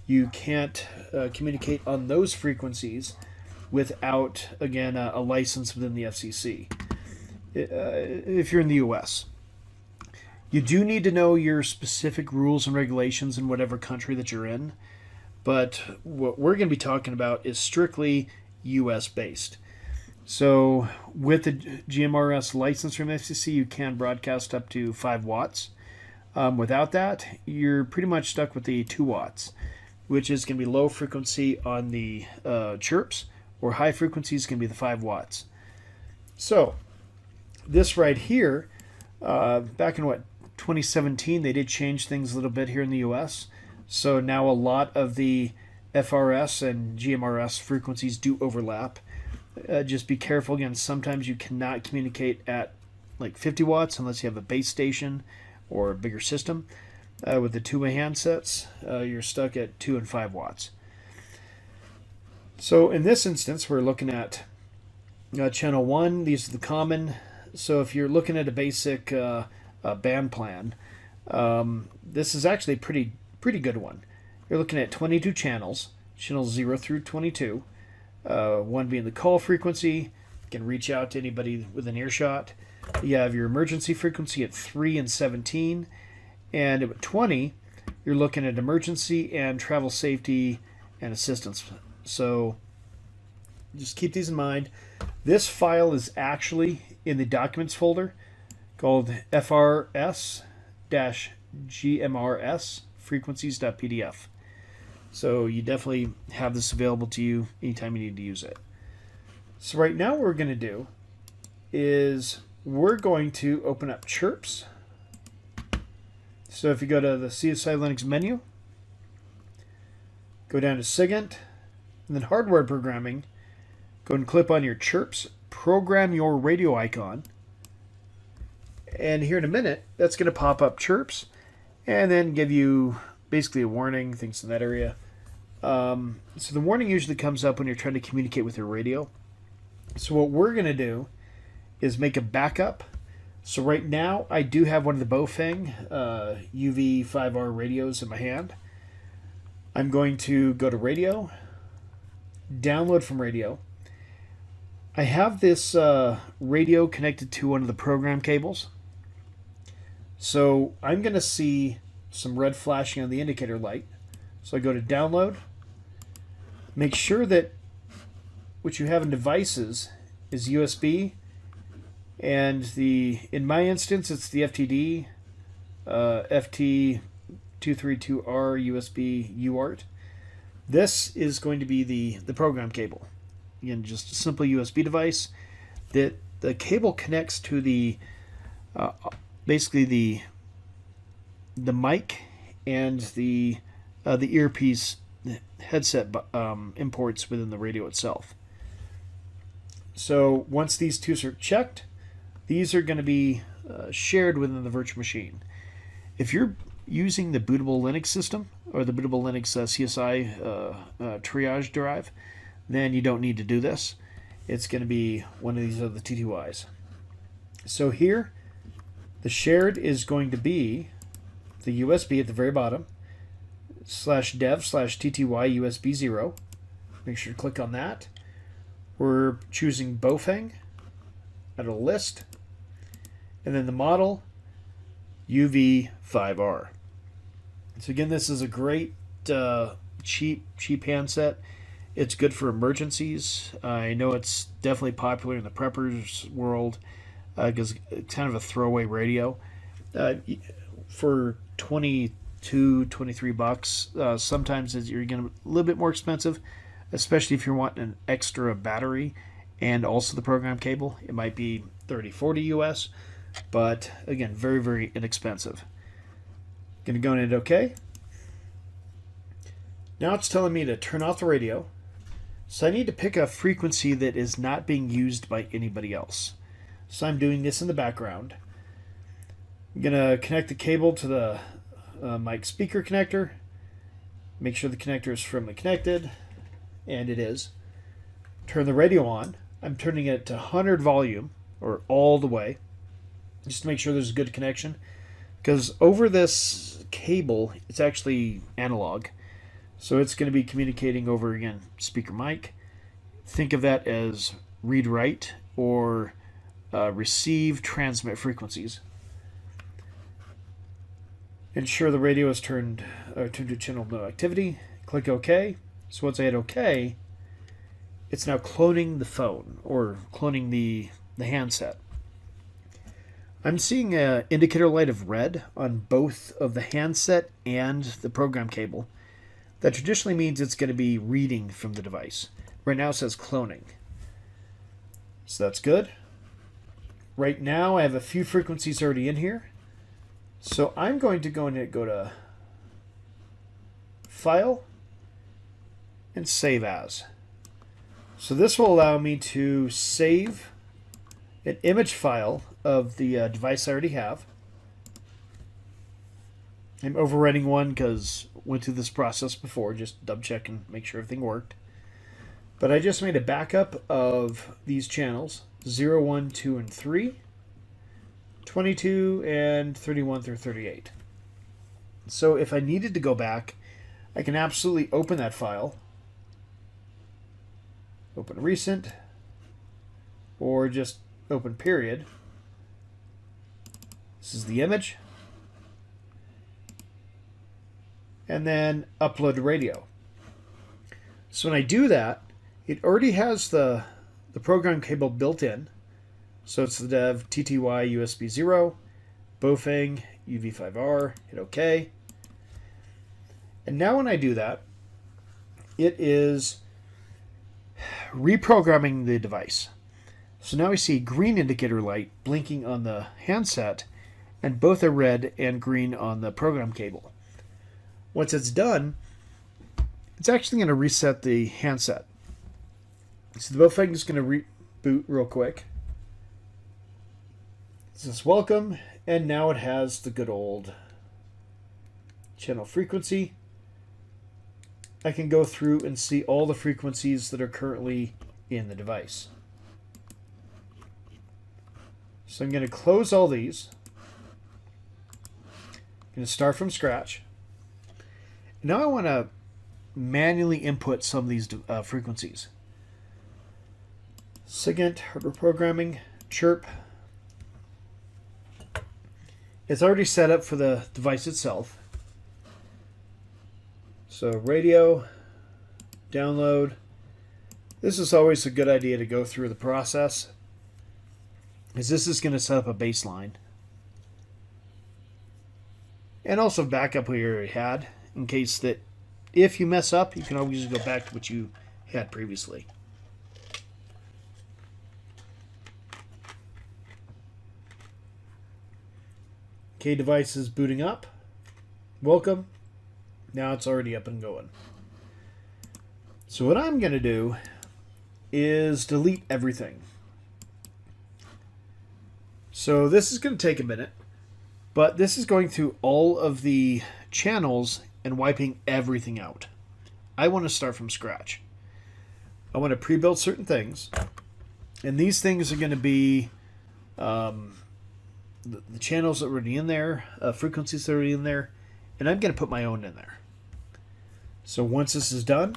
You can't communicate on those frequencies without, again, a license within the FCC. If you're in the US. You do need to know your specific rules and regulations in whatever country that you're in, but what we're going to be talking about is strictly US based. So with the GMRS license from FCC, you can broadcast up to 5 watts. Without that, you're pretty much stuck with the 2 watts, which is going to be low frequency on the chirps, or high frequency is going to be the 5 watts. So this right here, back in 2017, they did change things a little bit here in the US. So now a lot of the FRS and GMRS frequencies do overlap. Just be careful again. Sometimes you cannot communicate at like 50 watts unless you have a base station or a bigger system. With the two-way handsets, you're stuck at 2 and 5 watts. So in this instance, we're looking at channel 1. These are the common. So if you're looking at a basic band plan, this is actually a pretty good one. You're looking at 22 channels, channels 0 through 22, one being the call frequency. You can reach out to anybody with an earshot. You have your emergency frequency at 3 and 17, and at 20 you're looking at emergency and travel safety and assistance. So just keep these in mind. This file is actually in the documents folder called FRS-GMRS frequencies.pdf. So you definitely have this available to you anytime you need to use it. So right now what we're going to do is we're going to open up Chirps. So if you go to the CSI Linux menu, go down to SIGINT, and then hardware programming, go and click on your Chirps, program your radio icon, and here in a minute, that's going to pop up Chirps, and then give you basically a warning, things in that area. So the warning usually comes up when you're trying to communicate with your radio. So what we're going to do is make a backup. So right now I do have one of the Bofeng UV5R radios in my hand. I'm going to go to radio, download from radio. I have this radio connected to one of the program cables. So I'm going to see some red flashing on the indicator light. So I go to download. Make sure that what you have in devices is USB. And in my instance, it's the FTD, FT232R USB UART. This is going to be the program cable. Again, just a simple USB device that the cable connects to the basically the mic and the earpiece headset imports within the radio itself. So once these two are checked, these are going to be shared within the virtual machine. If you're using the bootable Linux system or the bootable Linux CSI triage drive, then you don't need to do this. It's going to be one of these other TTYs. So here, the shared is going to be the USB at the very bottom, /dev/TTY USB 0. Make sure to click on that. We're choosing Bofeng out of a list. And then the model, UV5R. So again, this is a great cheap handset. It's good for emergencies. I know it's definitely popular in the preppers world because it's kind of a throwaway radio. For 22, 23 bucks, sometimes you're going to a little bit more expensive, especially if you're wanting an extra battery and also the program cable. It might be 30, 40 US, but again, very, very inexpensive. Going to go in and hit OK. Now it's telling me to turn off the radio. So I need to pick a frequency that is not being used by anybody else. So I'm doing this in the background. I'm going to connect the cable to the mic speaker connector. Make sure the connector is firmly connected, and it is. Turn the radio on. I'm turning it to 100 volume, or all the way, just to make sure there's a good connection. Because over this cable, it's actually analog. So it's going to be communicating over, again, speaker mic. Think of that as read-write or receive-transmit frequencies. Ensure the radio is turned to channel no activity. Click OK. So once I hit OK, it's now cloning the phone or cloning the handset. I'm seeing an indicator light of red on both of the handset and the program cable. That traditionally means it's going to be reading from the device. Right now it says cloning. So that's good. Right now I have a few frequencies already in here. So I'm going to go to File and Save As. So this will allow me to save an image file of the device I already have. I'm overwriting one because I went through this process before, just double check and make sure everything worked. But I just made a backup of these channels, 0, 1, 2, and 3, 22, and 31 through 38. So if I needed to go back, I can absolutely open that file, open recent, or just open period. This is the image. And then upload to radio. So when I do that, it already has the program cable built in. So it's the dev TTY USB 0, Bofeng UV5R, hit OK. And now when I do that, it is reprogramming the device. So now we see green indicator light blinking on the handset, and both are red and green on the program cable. Once it's done, it's actually going to reset the handset. So the Bofeng is going to reboot real quick. It says welcome, and now it has the good old channel frequency. I can go through and see all the frequencies that are currently in the device. So I'm going to close all these. I'm going to start from scratch. Now I want to manually input some of these frequencies. SIGINT, hardware programming, chirp. It's already set up for the device itself. So radio, download. This is always a good idea to go through the process, because this is going to set up a baseline. And also back up what you already had, in case that if you mess up, you can always go back to what you had previously. Okay, device is booting up. Welcome. Now it's already up and going. So what I'm going to do is delete everything. So this is going to take a minute, but this is going through all of the channels and wiping everything out. I want to start from scratch. I want to pre-build certain things, and these things are going to be the channels that are already in there, frequencies that are already in there, and I'm going to put my own in there. So once this is done,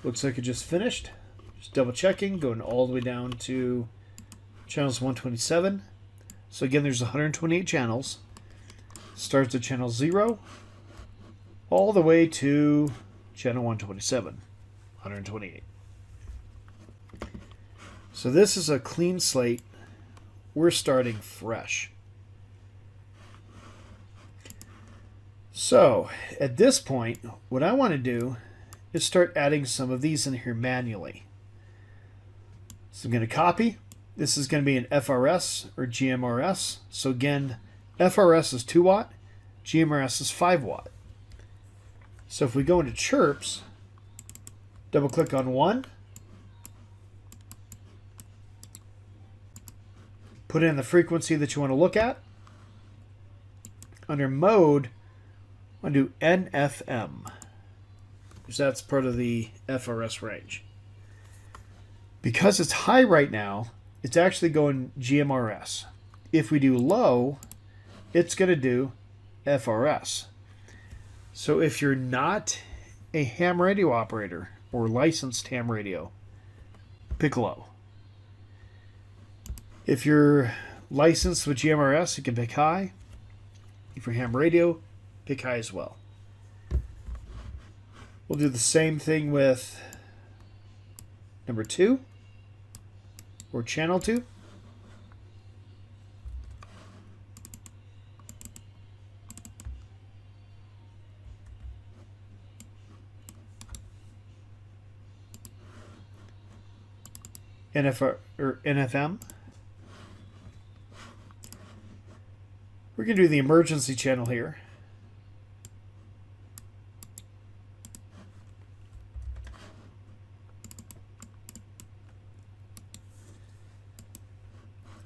looks like it just finished. Just double checking, going all the way down to channels 127. So again, there's 128 channels. Starts at channel 0 all the way to channel 127, 128. So this is a clean slate. We're starting fresh. So at this point, what I want to do is start adding some of these in here manually. So I'm going to copy. This is going to be an FRS or GMRS. So again, FRS is 2 watt, GMRS is 5 watt. So if we go into chirps, double click on one, put in the frequency that you want to look at. Under mode, I want to do NFM, because that's part of the FRS range. Because it's high right now, it's actually going GMRS. If we do low, it's going to do FRS. So if you're not a ham radio operator or licensed ham radio, pick low. If you're licensed with GMRS, you can pick high. If you're ham radio, pick high as well. We'll do the same thing with number 2 or channel 2. NFR or NFM. We're going to do the emergency channel here.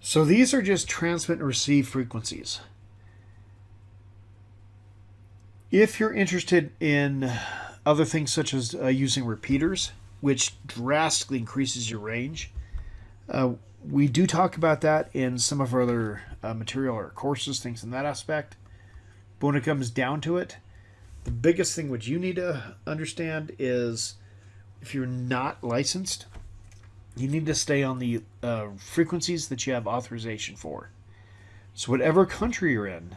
So these are just transmit and receive frequencies. If you're interested in other things such as using repeaters, which drastically increases your range, we do talk about that in some of our other material or courses, things in that aspect. But when it comes down to it, the biggest thing which you need to understand is if you're not licensed, you need to stay on the frequencies that you have authorization for. So whatever country you're in,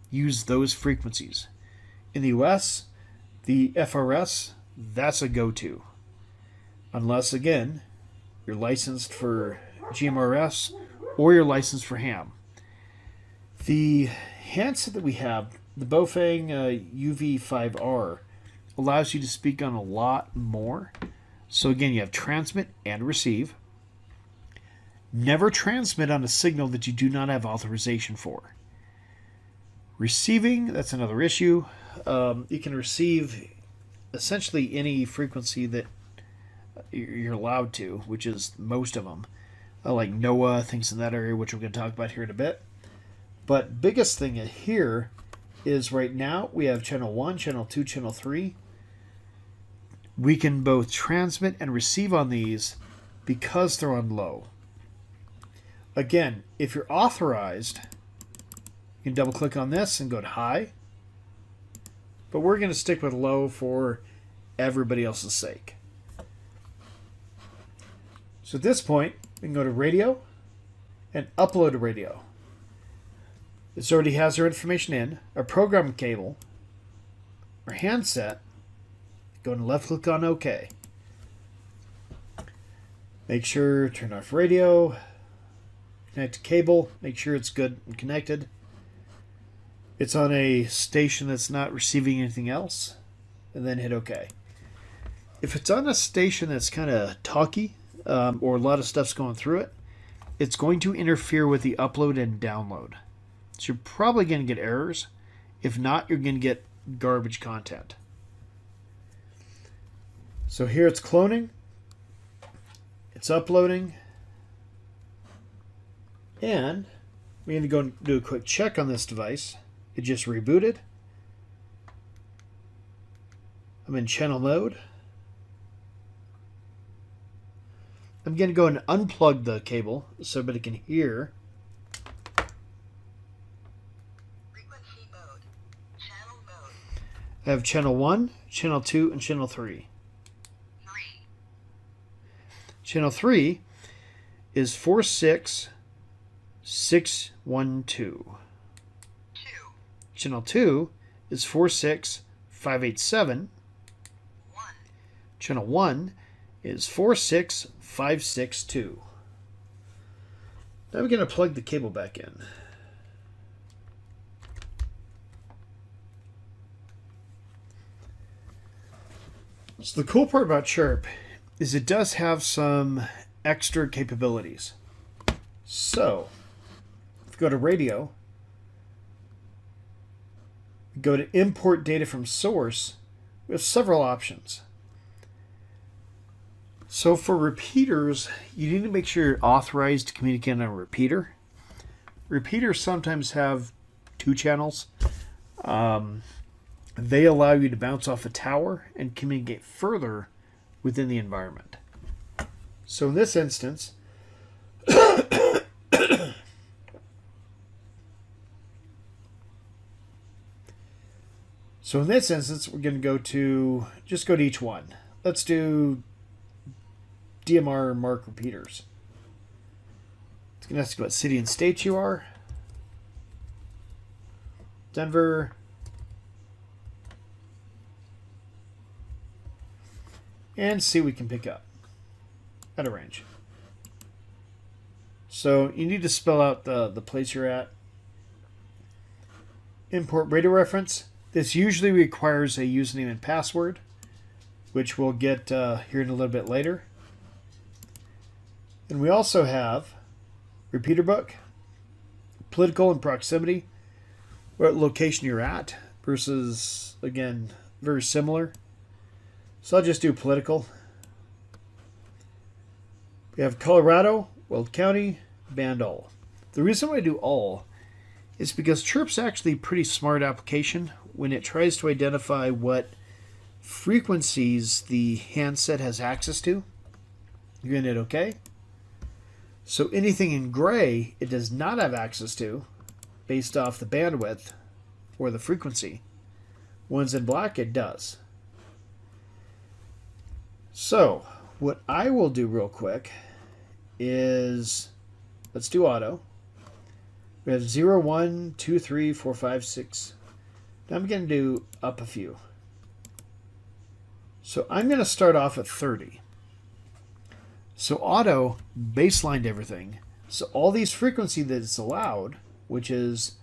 use those frequencies. In the US, the FRS, that's a go-to. Unless, again, you're licensed for GMRS or you're licensed for ham. The handset that we have, the Bofang UV5R, allows you to speak on a lot more. So again, you have transmit and receive. Never transmit on a signal that you do not have authorization for. Receiving, that's another issue. You can receive essentially any frequency that you're allowed to, which is most of them. Like NOAA, things in that area, which we're going to talk about here in a bit. But biggest thing here is right now we have channel 1, channel 2, channel 3. we can both transmit and receive on these because they're on low. Again, if you're authorized, you can double click on this and go to high. But we're going to stick with low for everybody else's sake. So at this point, we can go to radio and upload a radio. This already has our information in, our program cable, our handset. Go and left click on OK. Make sure turn off radio, connect to cable, make sure it's good and connected. It's on a station that's not receiving anything else, and then hit OK. If it's on a station that's kind of talky, or a lot of stuff's going through it, it's going to interfere with the upload and download. So you're probably going to get errors. If not, you're going to get garbage content. So here it's cloning, it's uploading, and we're going to go and do a quick check on this device. It just rebooted. I'm in channel mode. I'm going to go and unplug the cable so everybody can hear. Frequency mode. Channel mode. I have channel 1, channel 2, and channel 3. 3. Channel 3 is 46612. 2. Channel 2 is 46587. 1. Channel 1 is 46562. Now we're going to plug the cable back in. So the cool part about Chirp is it does have some extra capabilities. So if we go to radio, go to import data from source, we have several options. So for repeaters, you need to make sure you're authorized to communicate on a repeater. Repeaters sometimes have 2 channels. They allow you to bounce off a tower and communicate further within the environment. So in this instance, we're going to go to each one. Let's do DMR mark repeaters. It's going to ask you what city and state you are. Denver. And see what we can pick up at a range. So you need to spell out the place you're at. Import radio reference. This usually requires a username and password, which we'll get here in a little bit later. And we also have repeater book, political and proximity, what location you're at versus, again, very similar. So I'll just do political. We have Colorado, Weld County, band all. The reason why I do all is because Chirp's actually a pretty smart application when it tries to identify what frequencies the handset has access to. You're going to hit OK. So anything in gray it does not have access to based off the bandwidth or the frequency. Ones in black it does. So what I will do real quick is, let's do auto. We have 0, 1, 2, 3, 4, 5, 6. Now I'm going to do up a few. So I'm going to start off at 30. So auto baselined everything. So all these frequencies that it's allowed, which is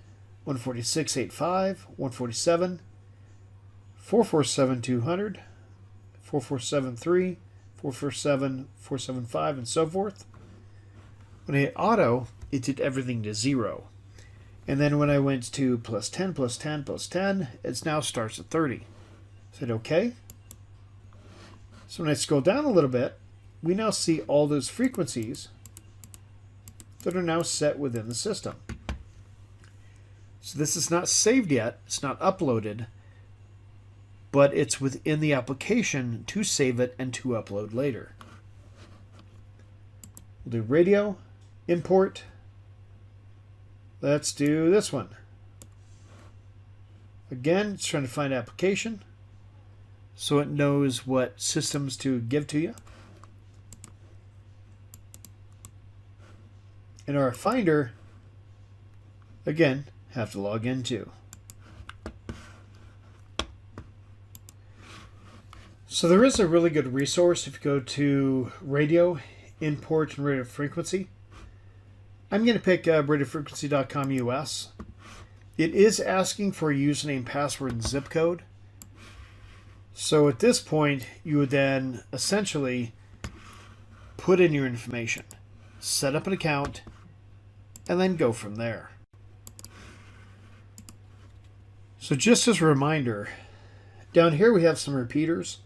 146.85, 147, 447, 200, 4473, 447, 475, and so forth. When I hit auto, it did everything to 0. And then when I went to plus 10, plus 10, plus 10, it now starts at 30. I said OK. So when I scroll down a little bit, we now see all those frequencies that are now set within the system. So this is not saved yet. It's not uploaded. but it's within the application to save it and to upload later. We'll do radio, import. Let's do this one. Again, it's trying to find application, so it knows what systems to give to you. In our Finder, again, have to log in too. So there is a really good resource if you go to radio, import, and radio frequency. I'm going to pick radiofrequency.com US. It is asking for a username, password, and zip code. So at this point, you would then essentially put in your information, set up an account, and then go from there. So just as a reminder, down here we have some repeaters.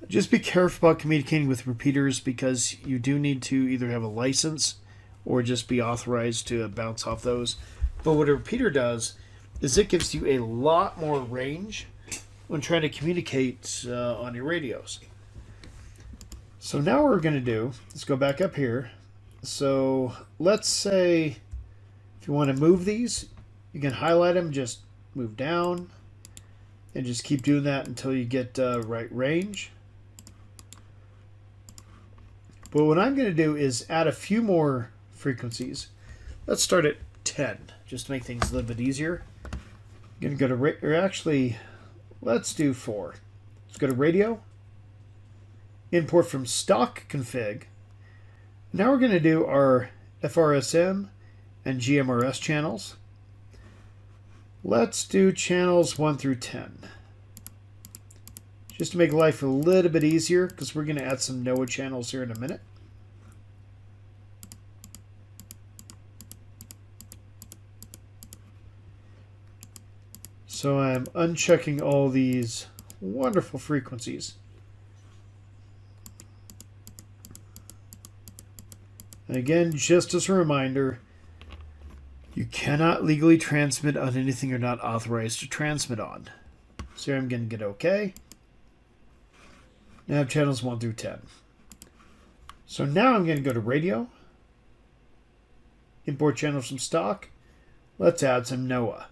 Just be careful about communicating with repeaters because you do need to either have a license or just be authorized to bounce off those. But what a repeater does is it gives you a lot more range when trying to communicate on your radios. So now what we're going to do, let's go back up here. So let's say if you want to move these, you can highlight them, just move down, and just keep doing that until you get right range. But what I'm going to do is add a few more frequencies. Let's start at 10, just to make things a little bit easier. I'm going to go to, or actually, let's do 4. Let's go to radio, import from stock config. Now we're going to do our FRSM and GMRS channels. Let's do channels 1 through 10. Just to make life a little bit easier, because we're going to add some NOAA channels here in a minute. So I'm unchecking all these wonderful frequencies. And again, just as a reminder, you cannot legally transmit on anything you're not authorized to transmit on. So here I'm going to get OK. Now I have channels 1 through 10. So now I'm going to go to radio, import channels from stock. Let's add some NOAA.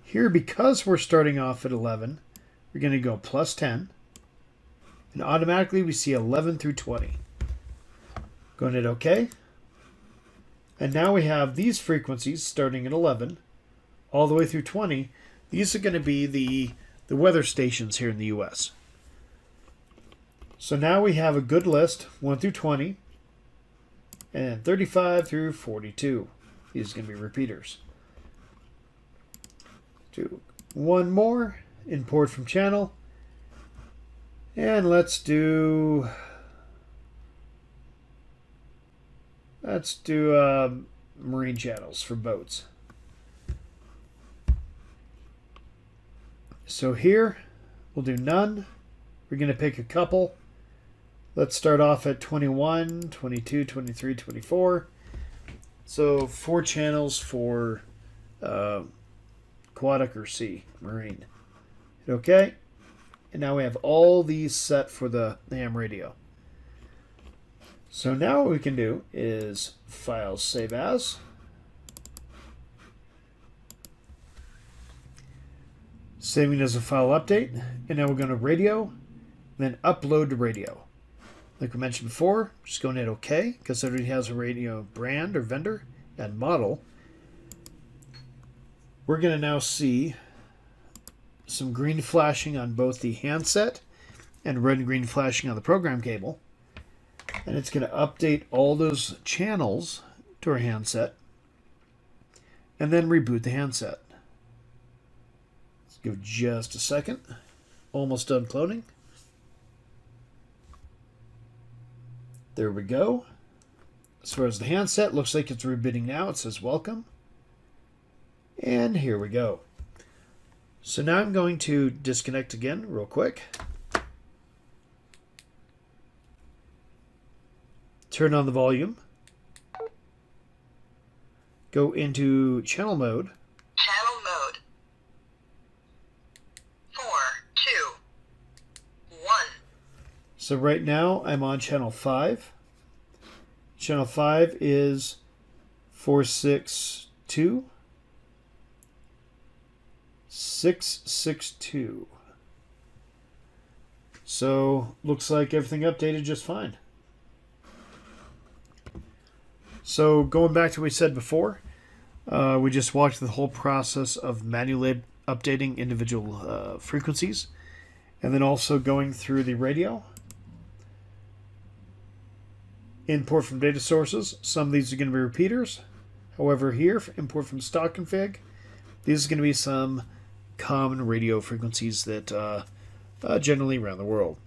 Here, because we're starting off at 11, we're going to go plus 10. And automatically we see 11 through 20. Go and hit OK. And now we have these frequencies starting at 11 all the way through 20. These are going to be the weather stations here in the US. So now we have a good list, 1 through 20, and 35 through 42. These are going to be repeaters. Do one more, import from channel, and let's do marine channels for boats. So here, we'll do none. We're going to pick a couple. Let's start off at 21, 22, 23, 24. So 4 channels for aquatic or sea, marine. Hit OK. And now we have all these set for the ham radio. So now what we can do is file save as. Saving as a file update, and now we're going to radio, then upload to radio. Like we mentioned before, just go and hit OK, because it already has a radio brand or vendor and model. We're going to now see some green flashing on both the handset and red and green flashing on the program cable. And it's going to update all those channels to our handset and then reboot the handset. Give just a second. Almost done cloning. There we go. As far as the handset, looks like it's rebooting now. It says welcome. And here we go. So now I'm going to disconnect again real quick. Turn on the volume. Go into channel mode. Channel mode. So right now I'm on channel 5. Channel 5 is 462. 662. So looks like everything updated just fine. So going back to what we said before, we just walked through the whole process of manually updating individual frequencies, and then also going through the radio. Import from data sources. Some of these are going to be repeaters. However, here, for import from stock config, these are going to be some common radio frequencies that generally around the world.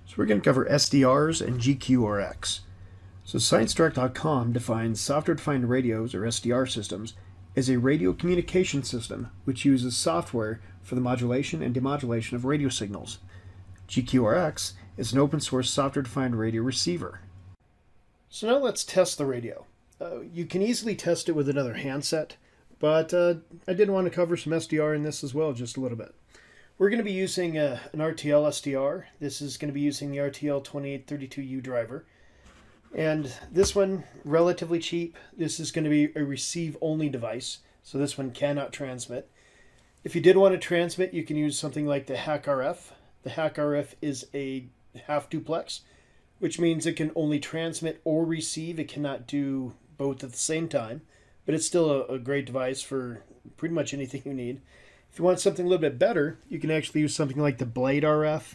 So we're going to cover SDRs and GQRX. So ScienceDirect.com defines software-defined radios, or SDR systems, as a radio communication system which uses software for the modulation and demodulation of radio signals. GQRX is an open-source software-defined radio receiver. So now let's test the radio. You can easily test it with another handset, but I did want to cover some SDR in this as well, just a little bit. We're going to be using an RTL SDR. This is going to be using the RTL 2832U driver. And this one, relatively cheap. This is going to be a receive-only device, so this one cannot transmit. If you did want to transmit, you can use something like the HackRF. The HackRF is a half duplex, which means it can only transmit or receive. It cannot do both at the same time, but it's still a great device for pretty much anything you need. If you want something a little bit better, you can actually use something like the Blade RF.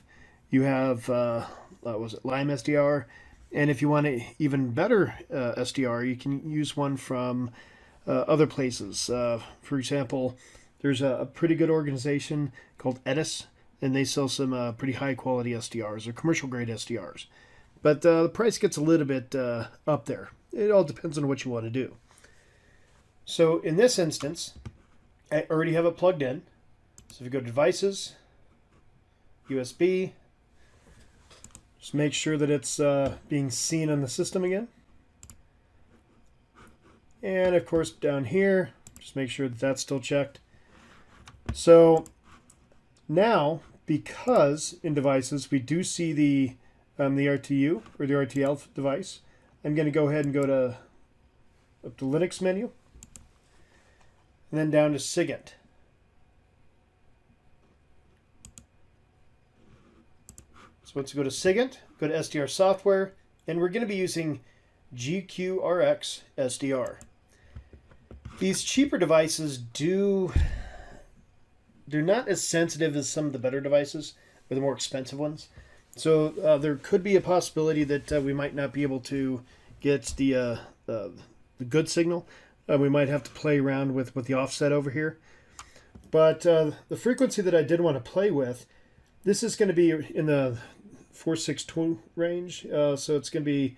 You have, Lime SDR. And if you want an even better SDR, you can use one from other places. For example, there's a pretty good organization called Edis, and they sell some pretty high-quality SDRs, or commercial-grade SDRs. But the price gets a little bit up there. It all depends on what you want to do. So in this instance, I already have it plugged in. So if you go to Devices, USB, just make sure that it's being seen on the system again. And of course down here, just make sure that that's still checked. So now, because in Devices we do see the RTU, or the RTL device, I'm going to go ahead and go to up to Linux menu, and then down to SIGINT. So once you go to SIGINT, go to SDR software, and we're going to be using GQRX SDR. These cheaper devices they're not as sensitive as some of the better devices, or the more expensive ones. So there could be a possibility that we might not be able to get the good signal. We might have to play around with the offset over here. But the frequency that I did want to play with, this is going to be in the 462 range. So it's going to be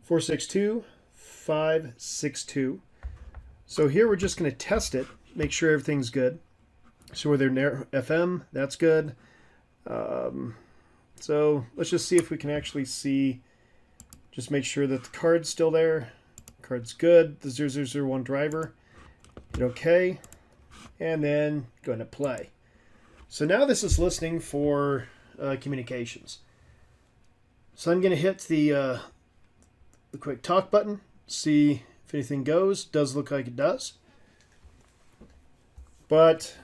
462, 562. So here we're just going to test it, make sure everything's good. So we're there near FM, that's good. So let's just see if we can actually see, just make sure that the card's still there. Card's good. The 0001 driver. Hit OK. And then go into play. So now this is listening for communications. So I'm going to hit the quick talk button, see if anything goes. Does look like it does. But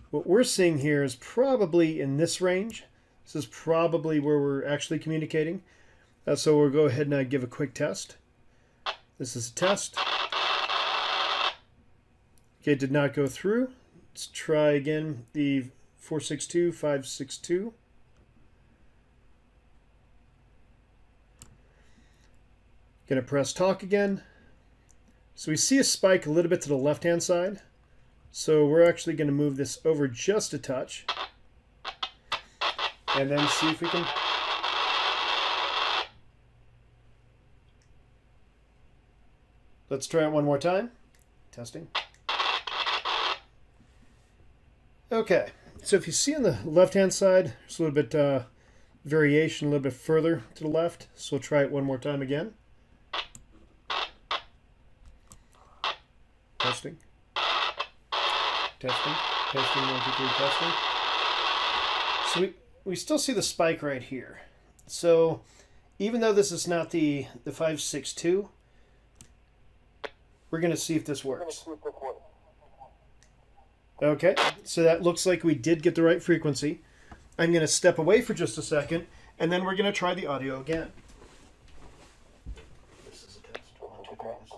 what we're seeing here is probably in this range. This is probably where we're actually communicating. So we'll go ahead and give a quick test. This is a test. Okay, it did not go through. Let's try again the 462, 562. Gonna press talk again. So we see a spike a little bit to the left-hand side. So we're actually going to move this over just a touch. And then see if we can... Let's try it one more time. Testing. Okay, so if you see on the left-hand side, there's a little bit variation, a little bit further to the left. So we'll try it one more time again. Testing. Testing. Testing, 1, 2, 3, testing. So we still see the spike right here. So even though this is not the 562, we're going to see if this works. Okay, so that looks like we did get the right frequency. I'm going to step away for just a second, and then we're going to try the audio again. This is a test. 1, 2, 3. This is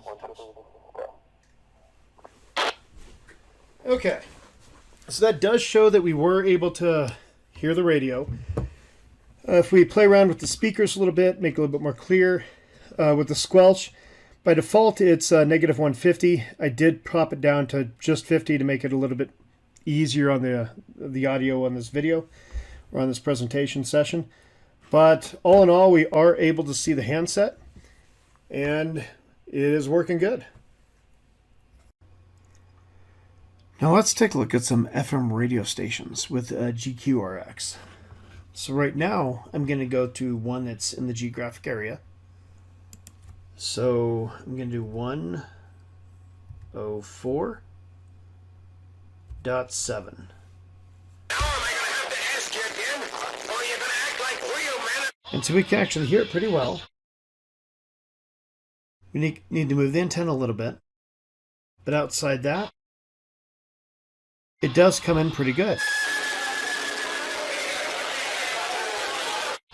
a test. Okay, so that does show that we were able to hear the radio. If we play around with the speakers a little bit, make it a little bit more clear, with the squelch, by default it's negative 150. I did pop it down to just 50 to make it a little bit easier on the audio on this video or on this presentation session. But all in all, we are able to see the handset, and it is working good. Now let's take a look at some FM radio stations with GQRX. So right now, I'm going to go to one that's in the geographic area. So I'm going to do 104.7. And so we can actually hear it pretty well. We need to move the antenna a little bit. But outside that, it does come in pretty good.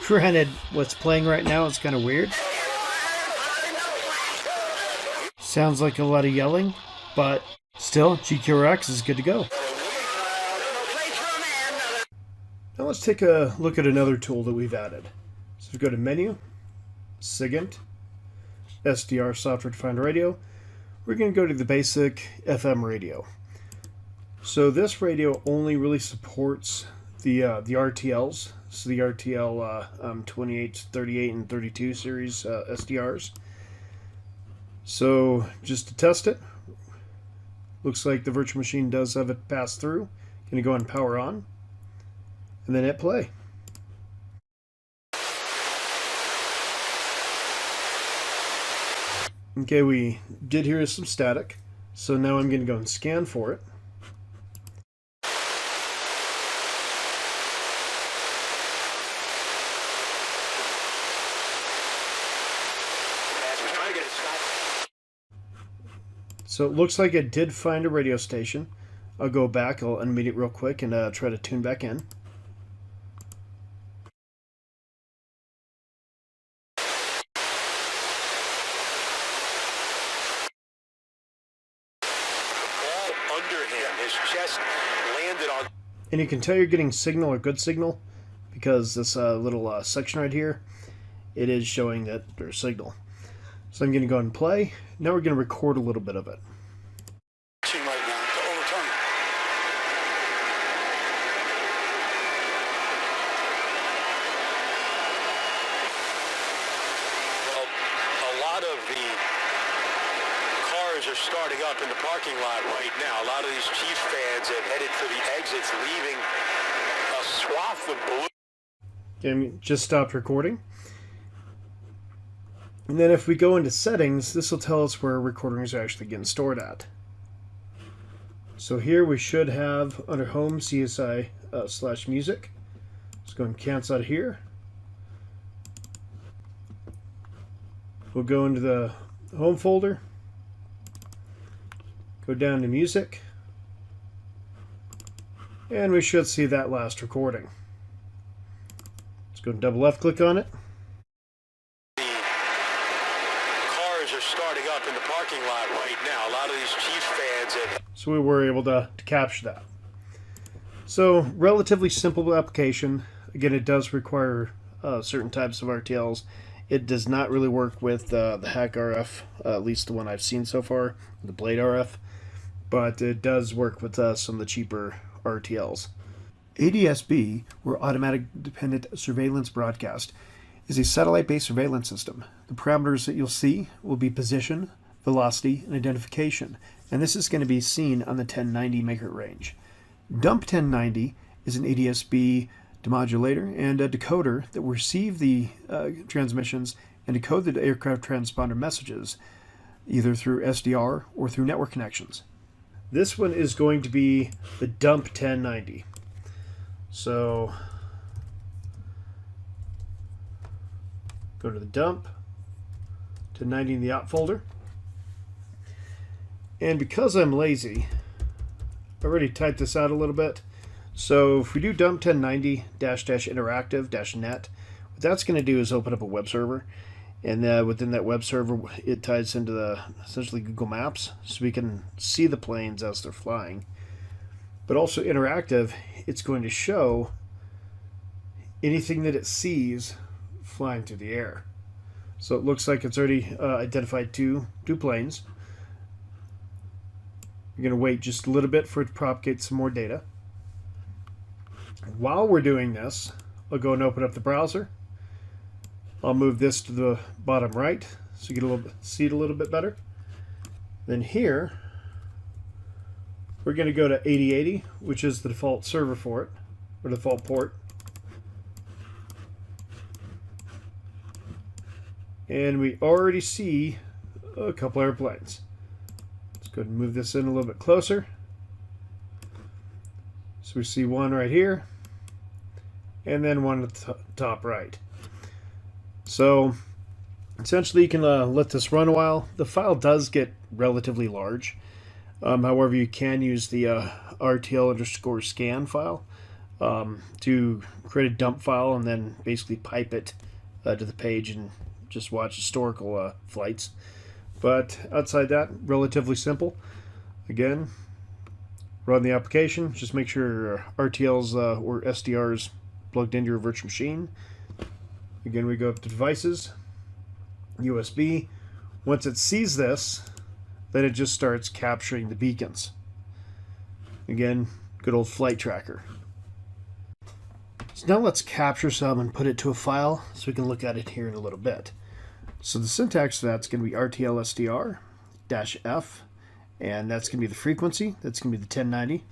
Granted, what's playing right now is kind of weird. Sounds like a lot of yelling, but still, GQRX is good to go. Now let's take a look at another tool that we've added. So we go to Menu, SIGINT, SDR Software Defined Radio. We're going to go to the basic FM radio. So this radio only really supports the RTLs. So the RTL 28, 38, and 32 series SDRs. So just to test it, looks like the virtual machine does have it pass through. Going to go and power on, and then hit play. Okay, we did hear some static, so now I'm going to go and scan for it. So it looks like it did find a radio station. I'll go back, I'll unmute it real quick and try to tune back in. And you can tell you're getting signal or good signal because this little section right here, it is showing that there's signal. So I'm going to go ahead and play. Now we're going to record a little bit of it. Right now to overturn it. Well, a lot of the cars are starting up in the parking lot right now. A lot of these Chiefs fans have headed for the exits, leaving a swath of blue. Okay, just stopped recording. And then if we go into settings, this will tell us where recordings are actually getting stored at. So here we should have under home CSI /music. Let's go and cancel out here. We'll go into the home folder. Go down to music. And we should see that last recording. Let's go and double left click on it. Starting up in the parking lot right now. A lot of these Chiefs fans have... So we were able to capture that. So relatively simple application. Again, it does require certain types of RTLs. It does not really work with the Hack RF, at least the one I've seen so far, the Blade RF, but it does work with some of the cheaper RTLs. ADS-B, or Automatic Dependent Surveillance Broadcast, is a satellite-based surveillance system. The parameters that you'll see will be position, velocity, and identification, and this is going to be seen on the 1090 megahertz range. Dump 1090 is an ADS-B demodulator and a decoder that will receive the transmissions and decode the aircraft transponder messages, either through SDR or through network connections. This one is going to be the Dump 1090. So Go to the dump, 1090 in the app folder. And because I'm lazy, I already typed this out a little bit. So if we do dump 1090 -interactive-net, what that's going to do is open up a web server. And within that web server, it ties into the essentially Google Maps, so we can see the planes as they're flying. But also interactive, it's going to show anything that it sees flying through the air. So it looks like it's already identified two planes. You're going to wait just a little bit for it to propagate some more data. While we're doing this, I'll go and open up the browser. I'll move this to the bottom right so you get see it a little bit better. Then here, we're going to go to 8080, which is the default server for it, or default port. And we already see a couple airplanes. Let's go ahead and move this in a little bit closer. So we see one right here, and then one at the top right. So essentially you can let this run a while. The file does get relatively large. However, you can use the RTL_scan file to create a dump file and then basically pipe it to the page and just watch historical flights. But outside that, relatively simple. Again, run the application. Just make sure RTLs or SDRs plugged into your virtual machine. Again, we go up to devices, USB. Once it sees this, then it just starts capturing the beacons. Again, good old flight tracker. So now let's capture some and put it to a file so we can look at it here in a little bit. So the syntax for that's going to be RTL_SDR-F, and that's going to be the frequency. That's going to be the 1090.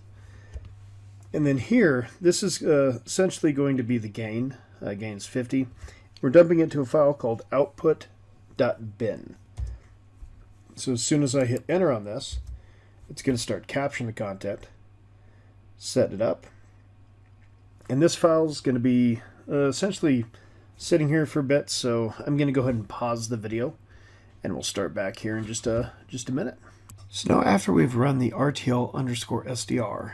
And then here, this is essentially going to be the gain. Gain is 50. We're dumping it to a file called output.bin. So as soon as I hit enter on this, it's going to start capturing the content, set it up. And this file is going to be essentially sitting here for a bit, so I'm going to go ahead and pause the video, and we'll start back here in just a minute. So now after we've run the RTL_SDR,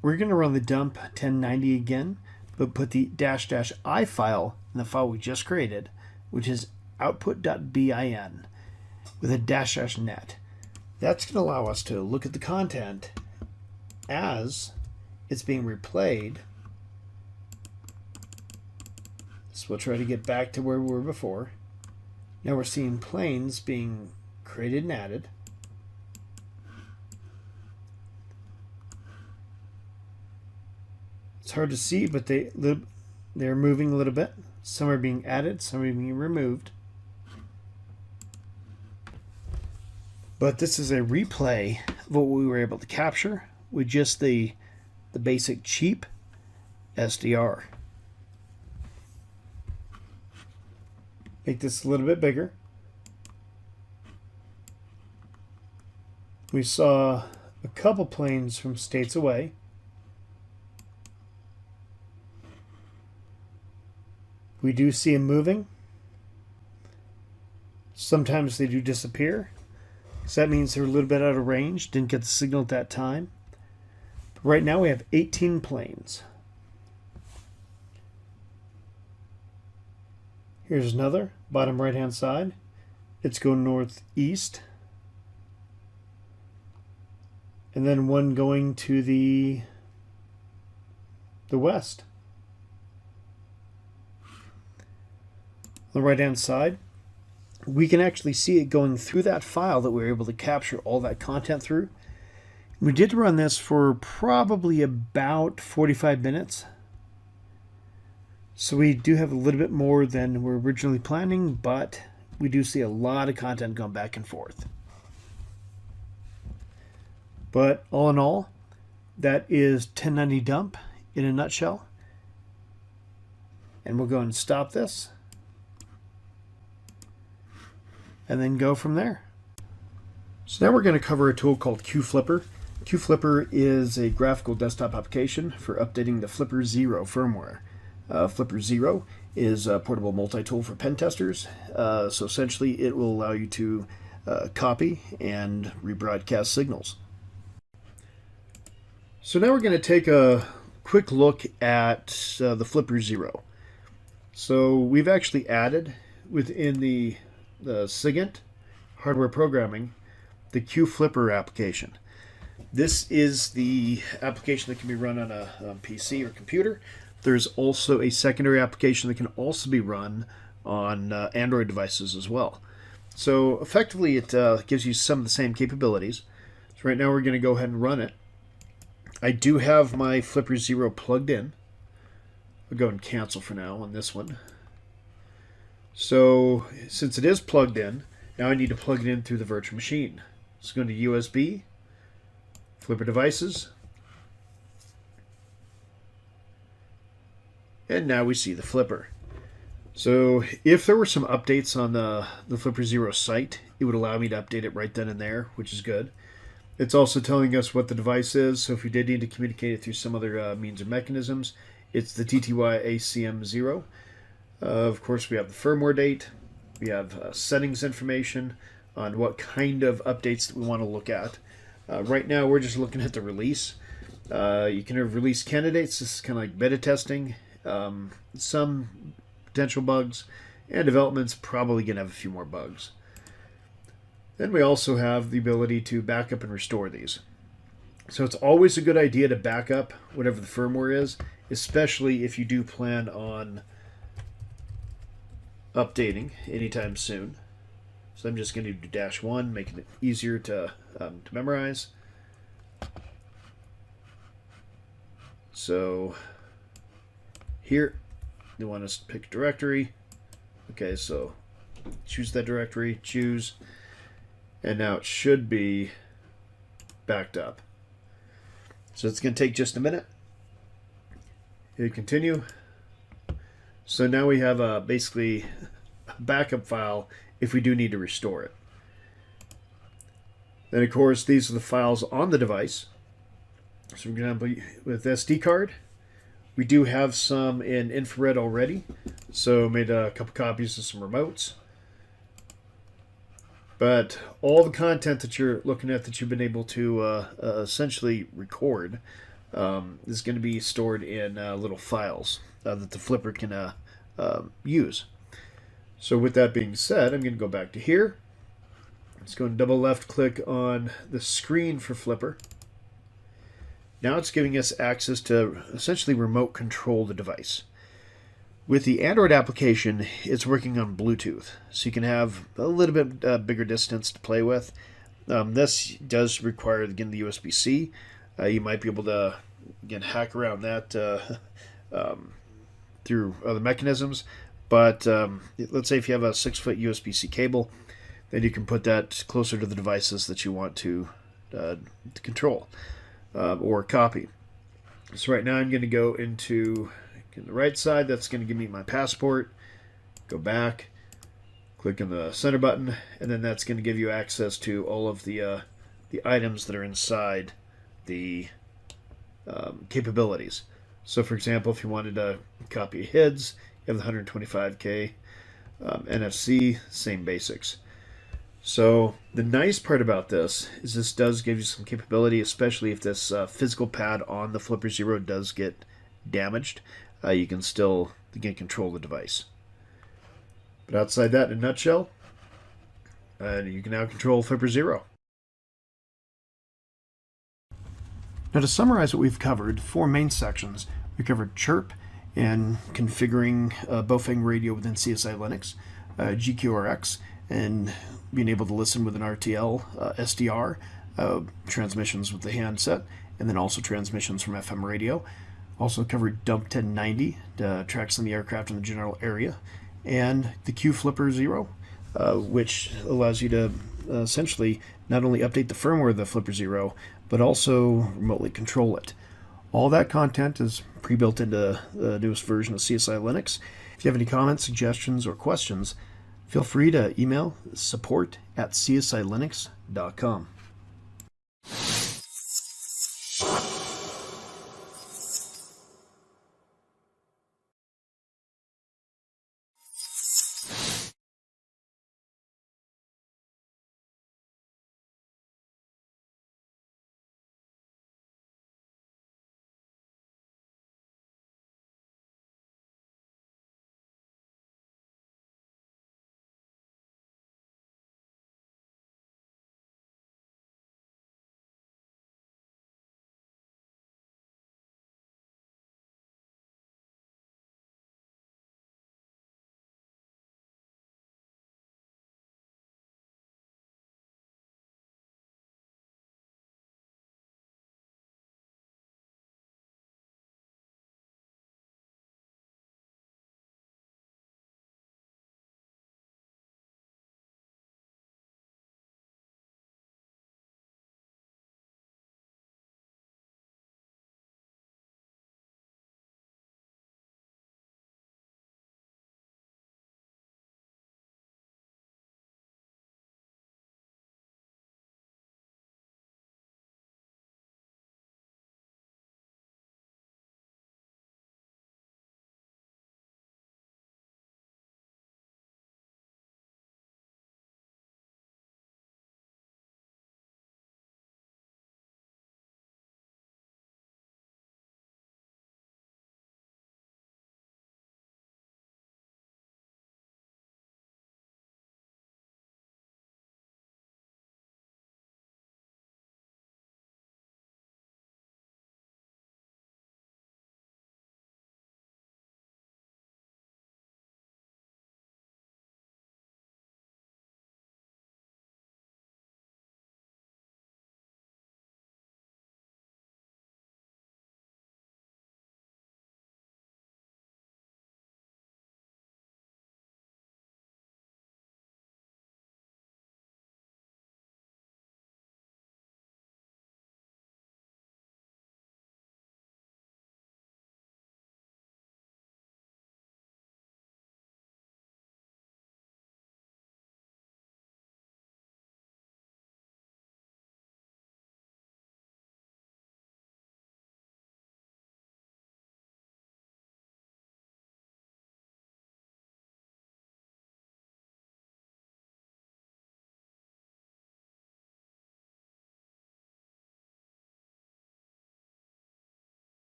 we're going to run the dump 1090 again, but put the --i file in the file we just created, which is output.bin with a --net. That's going to allow us to look at the content as it's being replayed. So we'll try to get back to where we were before. Now we're seeing planes being created and added. It's hard to see, but they're moving a little bit. Some are being added, some are being removed. But this is a replay of what we were able to capture with just the basic cheap SDR. Make this a little bit bigger. We saw a couple planes from states away. We do see them moving. Sometimes they do disappear. So that means they're a little bit out of range, didn't get the signal at that time. But right now we have 18 planes. Here's another, bottom right hand side. It's going northeast. And then one going to the west. On the right hand side, we can actually see it going through that file that we were able to capture all that content through. We did run this for probably about 45 minutes. So we do have a little bit more than we're originally planning, but we do see a lot of content going back and forth. But all in all, that is 1090 dump in a nutshell. And we'll go and stop this. And then go from there. So now we're going to cover a tool called QFlipper. QFlipper is a graphical desktop application for updating the Flipper Zero firmware. Flipper Zero is a portable multi-tool for pen testers. So essentially it will allow you to copy and rebroadcast signals. So now we're going to take a quick look at the Flipper Zero. So we've actually added within the SOCMINT hardware programming the QFlipper application. This is the application that can be run on a PC or computer. There's also a secondary application that can also be run on Android devices as well. So effectively it gives you some of the same capabilities. So right now we're going to go ahead and run it. I do have my Flipper Zero plugged in. I'll go and cancel for now on this one. So since it is plugged in, now I need to plug it in through the virtual machine. So go to USB, Flipper devices, and now we see the Flipper. So if there were some updates on the Flipper Zero site, it would allow me to update it right then and there, which is good. It's also telling us what the device is, so if you did need to communicate it through some other means or mechanisms, it's the TTY ACM0. Of course, we have the firmware date. We have settings information on what kind of updates that we want to look at. Right now, we're just looking at the release. You can have release candidates. This is kind of like beta testing. Some potential bugs, and development's probably going to have a few more bugs. Then we also have the ability to back up and restore these. So it's always a good idea to back up whatever the firmware is, especially if you do plan on updating anytime soon. So I'm just going to do -1, making it easier to memorize. So here, you want to pick a directory. Okay, so choose that directory, choose, and now it should be backed up. So it's going to take just a minute. Hit continue. So now we have basically a backup file if we do need to restore it. Then of course these are the files on the device. So for example, with SD card, we do have some in infrared already. So made a couple copies of some remotes. But all the content that you're looking at that you've been able to essentially record is going to be stored in little files that the Flipper can use. So with that being said, I'm going to go back to here. Let's go and double left click on the screen for Flipper. Now it's giving us access to essentially remote control the device. With the Android application, it's working on Bluetooth, so you can have a little bit bigger distance to play with. This does require, again, the USB-C. You might be able to, again, hack around that through other mechanisms. But let's say if you have a 6-foot USB-C cable, then you can put that closer to the devices that you want to control or copy. So right now I'm going to go into the right side. That's going to give me my passport. Go back, click on the center button, and then that's going to give you access to all of the items that are inside the capabilities. So for example, if you wanted to copy HIDs, you have the 125K NFC, same basics. So the nice part about this is this does give you some capability, especially if this physical pad on the Flipper Zero does get damaged. You can still, again, control the device. But outside that, in a nutshell, you can now control Flipper Zero. Now to summarize what we've covered, 4 main sections. We covered chirp and configuring Bofang radio within CSI Linux, GQRX, and being able to listen with an RTL, SDR, transmissions with the handset, and then also transmissions from FM radio. Also covered Dump 1090, tracks in the aircraft in the general area, and the QFlipper Zero, which allows you to essentially not only update the firmware of the Flipper Zero, but also remotely control it. All that content is pre-built into the newest version of CSI Linux. If you have any comments, suggestions, or questions, feel free to email support@csilinux.com.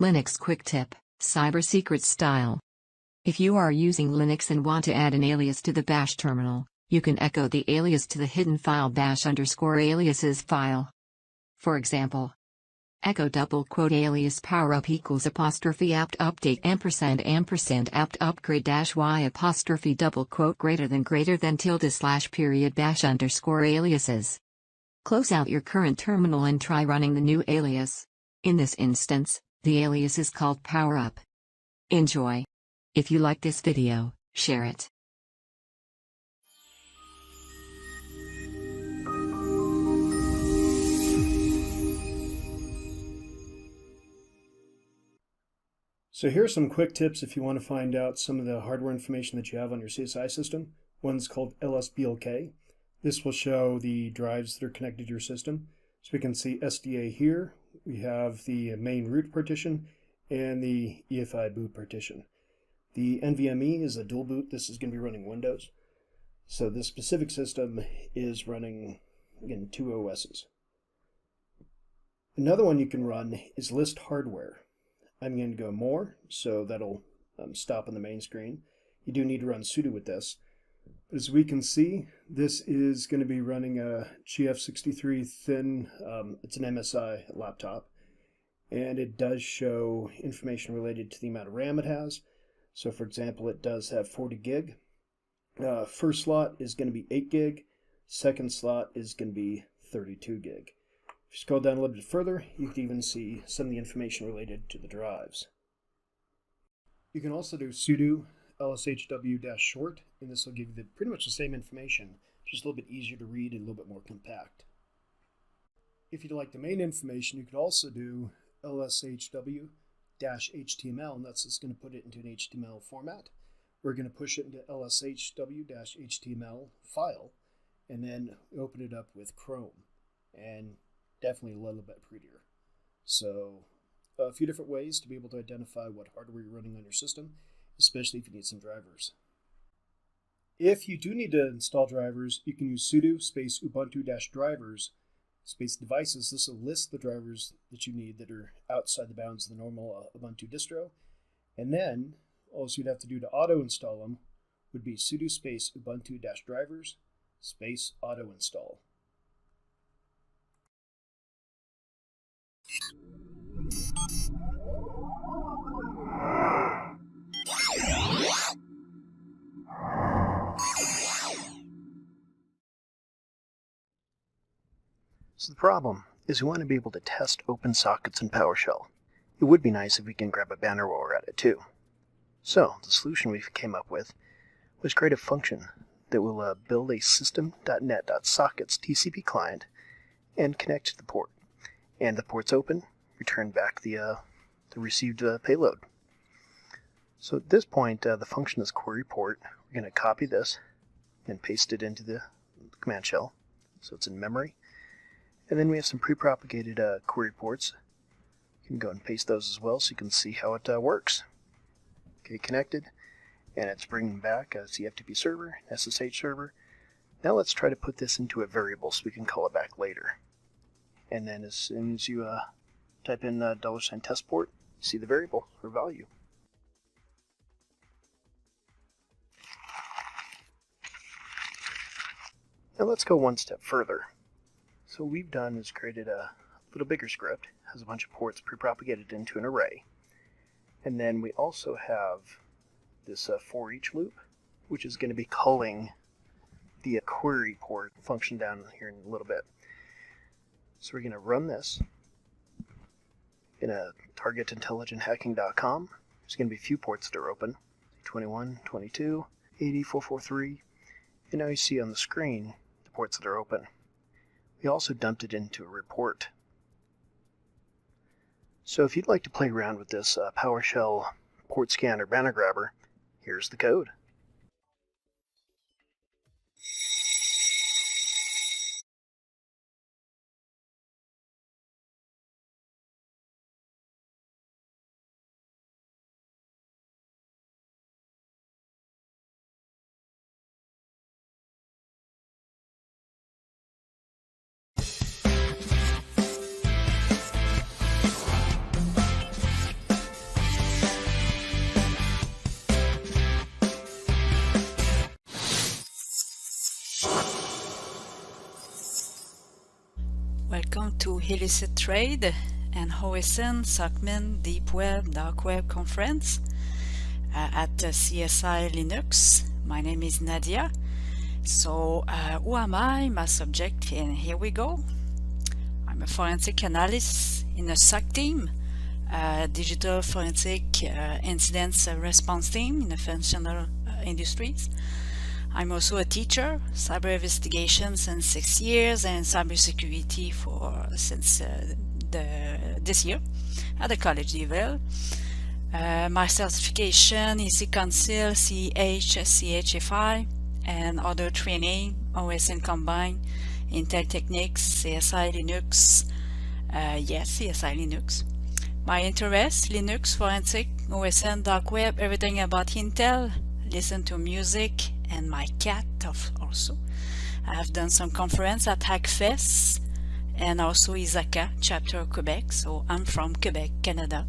Linux Quick Tip, Cyber Secret Style. If you are using Linux and want to add an alias to the bash terminal, you can echo the alias to the hidden file bash_aliases file. For example, echo !alias powerup equals *apt update &apt upgrade -y greater than ~/ bash_aliases. Close out your current terminal and try running the new alias. In this instance, the alias is called powerup. Enjoy. If you like this video, share it. So here are some quick tips if you want to find out some of the hardware information that you have on your CSI system. One's called LSBLK. This will show the drives that are connected to your system. So we can see SDA here. We have the main root partition and the EFI boot partition. The NVMe is a dual boot. This is going to be running Windows. So this specific system is running, again, 2 OSs. Another one you can run is list hardware. I'm going to go more, so that'll stop on the main screen. You do need to run sudo with this. But as we can see, this is going to be running a GF63 thin, it's an MSI laptop, and it does show information related to the amount of RAM it has. So for example, it does have 40 gig. First slot is going to be 8 gig. Second slot is going to be 32 gig. If you scroll down a little bit further, you can even see some of the information related to the drives. You can also do sudo lshw-short, and this will give you pretty much the same information, just a little bit easier to read and a little bit more compact. If you'd like the main information, you could also do lshw-html, and that's just going to put it into an HTML format. We're going to push it into lshw-html file, and then open it up with Chrome, and definitely a little bit prettier. So a few different ways to be able to identify what hardware you're running on your system, especially if you need some drivers. If you do need to install drivers, you can use sudo space ubuntu-drivers space devices. This will list the drivers that you need that are outside the bounds of the normal Ubuntu distro. And then all you'd have to do to auto install them would be sudo space ubuntu-drivers space auto install. So the problem is we want to be able to test open sockets in PowerShell. It would be nice if we can grab a banner while we're at it too. So the solution we came up with was create a function that will build a system.net.sockets TCP client and connect to the port. And the port's open, return back the received payload. So at this point, the function is query port. We're going to copy this and paste it into the command shell, so it's in memory. And then we have some pre-propagated query ports. You can go and paste those as well so you can see how it works. Okay, connected, and it's bringing back a CFTP server, SSH server. Now let's try to put this into a variable so we can call it back later. And then as soon as you type in $test port, you see the variable or value. Now let's go one step further. So what we've done is created a little bigger script. It has a bunch of ports pre-propagated into an array. And then we also have this for each loop, which is going to be calling the query port function down here in a little bit. So we're going to run this in a targetintelligenthacking.com. There's going to be a few ports that are open. 21, 22, 80, 443. And now you see on the screen the ports that are open. We also dumped it into a report. So if you'd like to play around with this PowerShell port scan or banner grabber, here's the code. Welcome to Illicit Trade and OSINT, SOCMINT, Deepweb, Dark Web conference at CSI Linux. My name is Nadia. So who am I? My subject, and here we go. I'm a forensic analyst in a SOC team, digital forensic incidents response team in the functional industries. I'm also a teacher, cyber investigation since 6 years and cybersecurity since this year at the college level. My certification is Council, CHFI, and other training, OSINT Combined, Intel Techniques, CSI Linux, yes, CSI Linux. My interest, Linux, forensic, OSINT, dark web, everything about Intel, listen to music, and my cat also. I have done some conference at Hackfest and also Isaka chapter Quebec, so I'm from Quebec, Canada.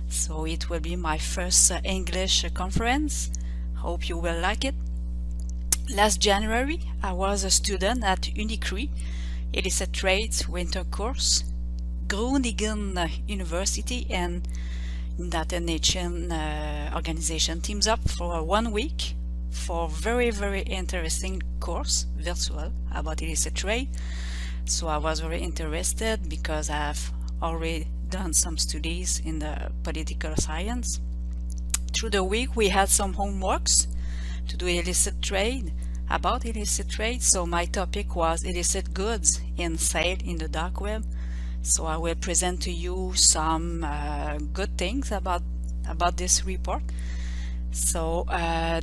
So it will be my first English conference. Hope you will like it. Last January, I was a student at Unicre, Illicit Trades winter course, Groningen University, and Data Nation organization teams up for 1 week for very interesting course, virtual, about illicit trade. So I was very interested because I've already done some studies in the political science. Through the week we had some homeworks to do illicit trade, about illicit trade. So my topic was illicit goods in sale in the dark web. So I will present to you some good things about this report. So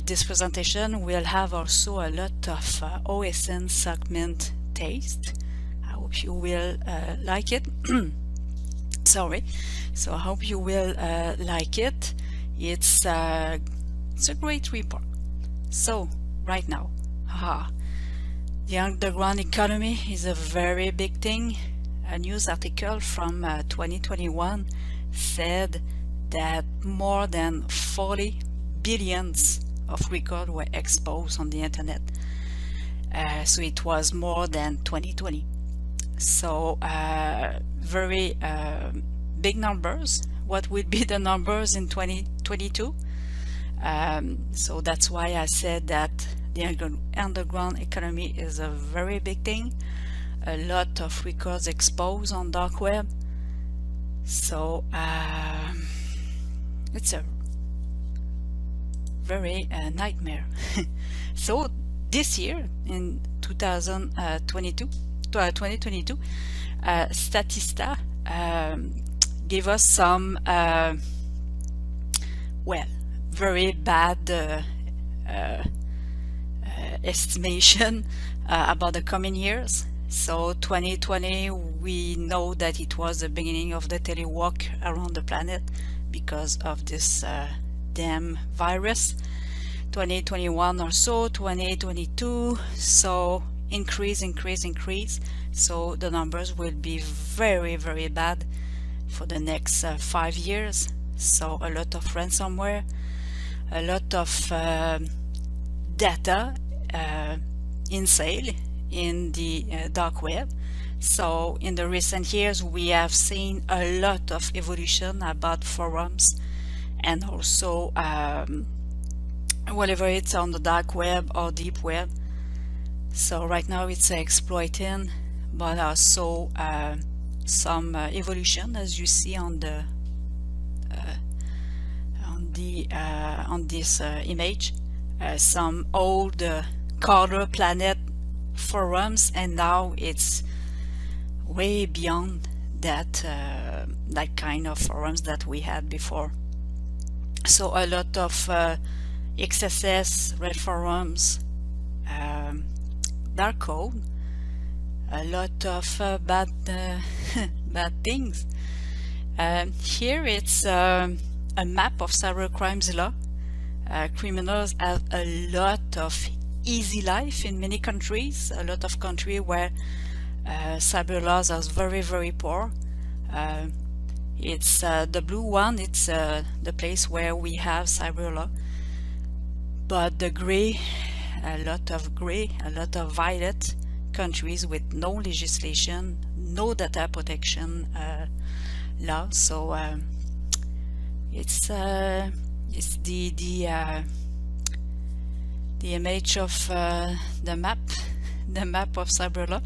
this presentation will have also a lot of OSINT SOCMINT taste. I hope you will like it. Sorry. So I hope you will like it. It's a great report. So right now, the underground economy is a very big thing. A news article from 2021 said that more than 40 billions of records were exposed on the internet. So it was more than 2020. So very big numbers. What will be the numbers in 2022? So that's why I said that the underground economy is a very big thing. A lot of records exposed on dark web. So it's a very nightmare. So this year in 2022, Statista gave us some very bad estimation about the coming years. So 2020, we know that it was the beginning of the telewalk around the planet because of this damn virus. 2021 or so, 2022, so increase. So the numbers will be very bad for the next 5 years. So a lot of ransomware, a lot of data in sale in the dark web. So in the recent years we have seen a lot of evolution about forums and also whatever it's on the dark web or deep web. So right now it's exploiting, but also some evolution, as you see on this image. Some old Carter Planet forums, and now it's way beyond that kind of forums that we had before. So a lot of XSS, red forums, dark code, a lot of bad things. Here it's a map of cybercrimes law. Criminals have a lot of easy life in many countries, a lot of countries where cyber laws are very poor. It's the blue one, it's the place where we have cyber law, but the gray, a lot of violet countries with no legislation, no data protection law. So it's the image of the map of cyber law.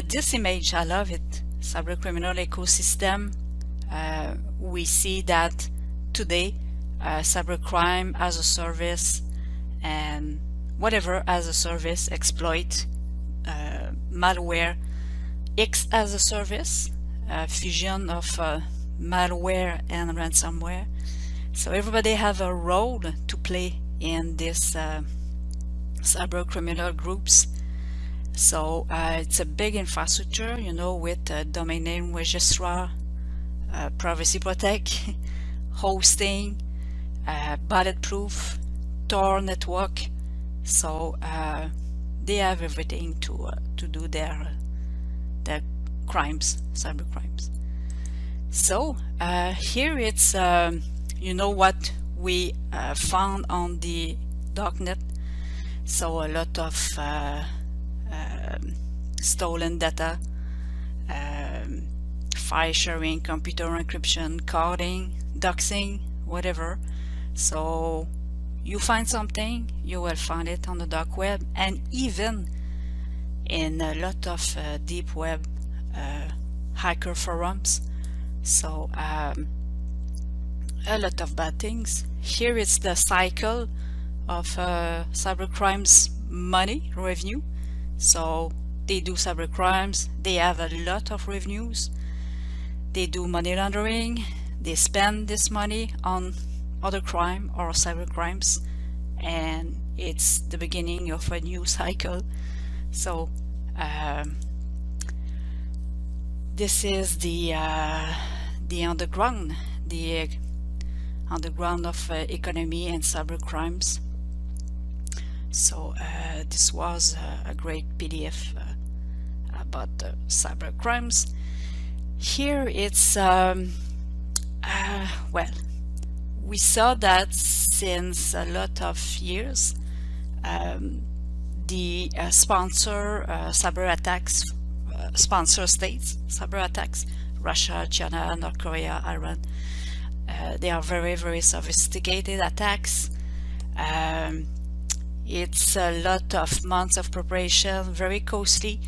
This image, I love it. Cybercriminal ecosystem. We see that today cybercrime as a service and whatever as a service exploit, malware, X as a service, fusion of malware and ransomware. So everybody have a role to play in this cyber criminal groups. So it's a big infrastructure, you know, with domain name registrar, privacy protect, hosting, bulletproof, Tor network. So they have everything to do their crimes, cyber crimes. So here it's you know what we found on the darknet. So a lot of stolen data, file sharing, computer encryption, coding, doxing, whatever. So you find something, you will find it on the dark web, and even in a lot of deep web hacker forums. So a lot of bad things. Here it's the cycle of cybercrimes money revenue. So they do cybercrimes, they have a lot of revenues, they do money laundering, they spend this money on other crime or cybercrimes, and it's the beginning of a new cycle. So this is the underground, of economy and cybercrimes. So this was a great PDF about cyber crimes. Here it's well, we saw that since a lot of years the sponsor cyber attacks, sponsor states cyber attacks, Russia, China, North Korea, Iran, they are very, very sophisticated attacks. It's a lot of months of preparation, very costly.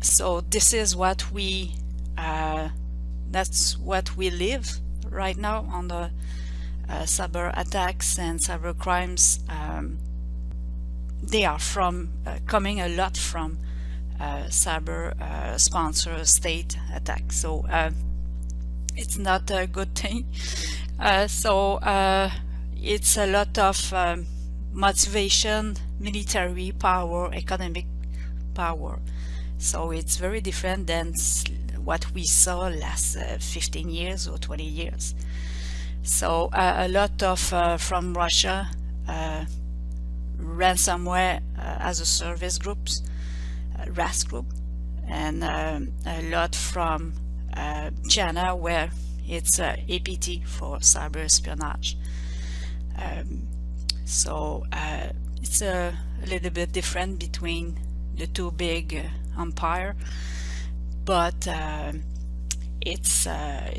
So this is what we that's what we live right now on the cyber attacks and cyber crimes. They are from coming a lot from cyber sponsor state attacks. So it's not a good thing. So it's a lot of motivation, military power, economic power. So it's very different than what we saw last 15 years or 20 years. So a lot of from Russia, ransomware as a service groups, RAS group, and a lot from China, where it's APT for cyber espionage. So it's a little bit different between the two big empire, but it's a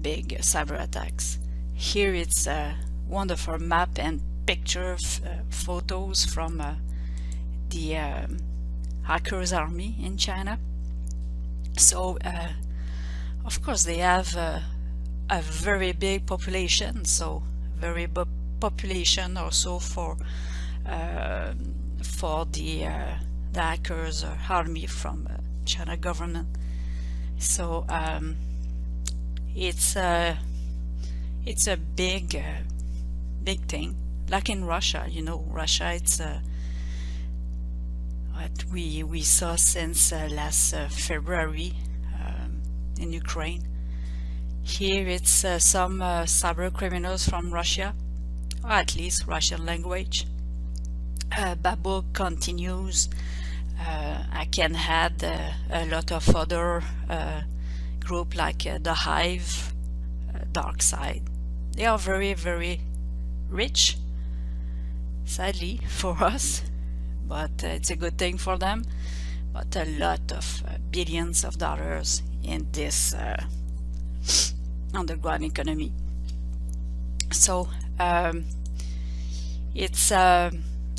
big cyber attacks. Here it's a wonderful map and picture photos from the hackers army in China. So of course they have a very big population, so very big population also for the hackers or army from China government. So it's a big thing, like in Russia. You know, Russia, it's what we saw since last February in Ukraine. Here it's some cyber criminals from Russia, or at least Russian language. Babel continues. I can add a lot of other group like the Hive, Dark Side. They are very, very rich, sadly for us, but it's a good thing for them. But a lot of billions of dollars in this underground economy. So it's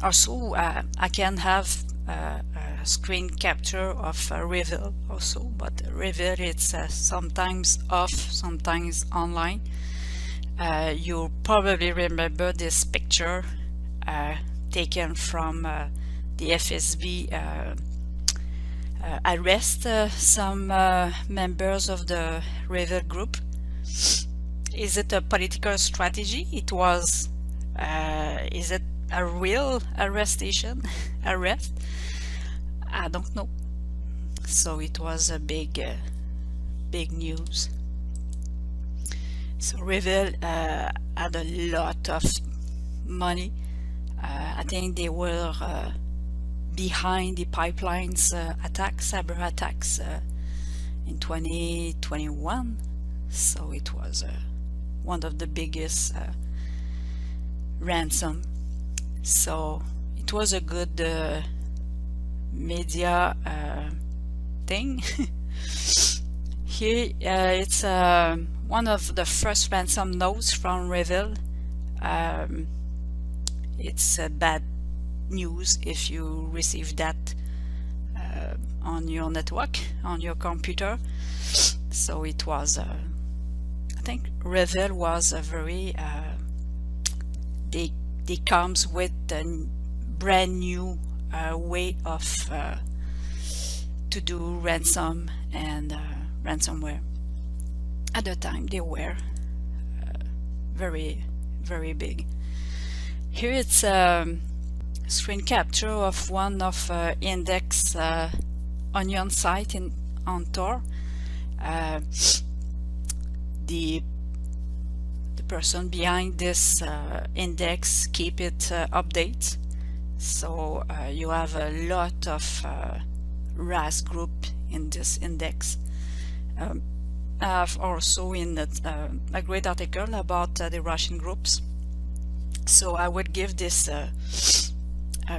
also I can have a screen capture of Reveal also, but Reveal it's sometimes off, sometimes online. You probably remember this picture taken from the FSB arrest some members of the Reveal group. Is it a political strategy? It was. Is it a real arrest? I don't know. So it was a big news. So Reveal had a lot of money. I think they were behind the pipelines attacks, cyber attacks in 2021. So it was one of the biggest ransom. So it was a good media thing. Here it's one of the first ransom notes from Reveal. It's bad news if you receive that on your network, on your computer. So it was I think Reveal was a very they comes with a brand new way of to do ransom and ransomware. At the time they were very big. Here it's screen capture of one of index onion site on Tor. The person behind this index keep it update. So you have a lot of RAS group in this index. I have also in a great article about the Russian groups. So I would give this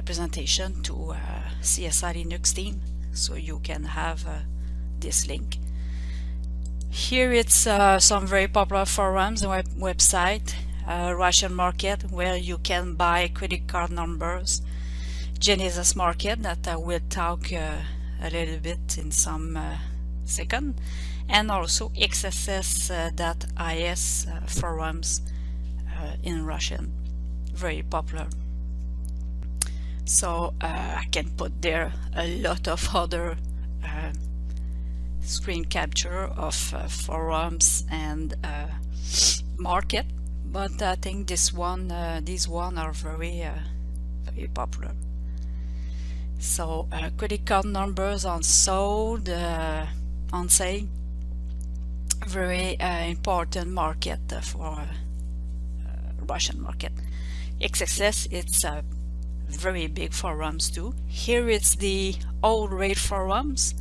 presentation to CSI Linux team, so you can have this link. Here it's some very popular forums and website, Russian market where you can buy credit card numbers, Genesis market that I will talk a little bit in some second, and also XSS.is forums in Russian, very popular. So I can put there a lot of other screen capture of forums and market, but I think these one are very popular. So credit card numbers on sold, on sale, very important market for Russian market. XSS, it's very big forums too. Here it's the old raid forums.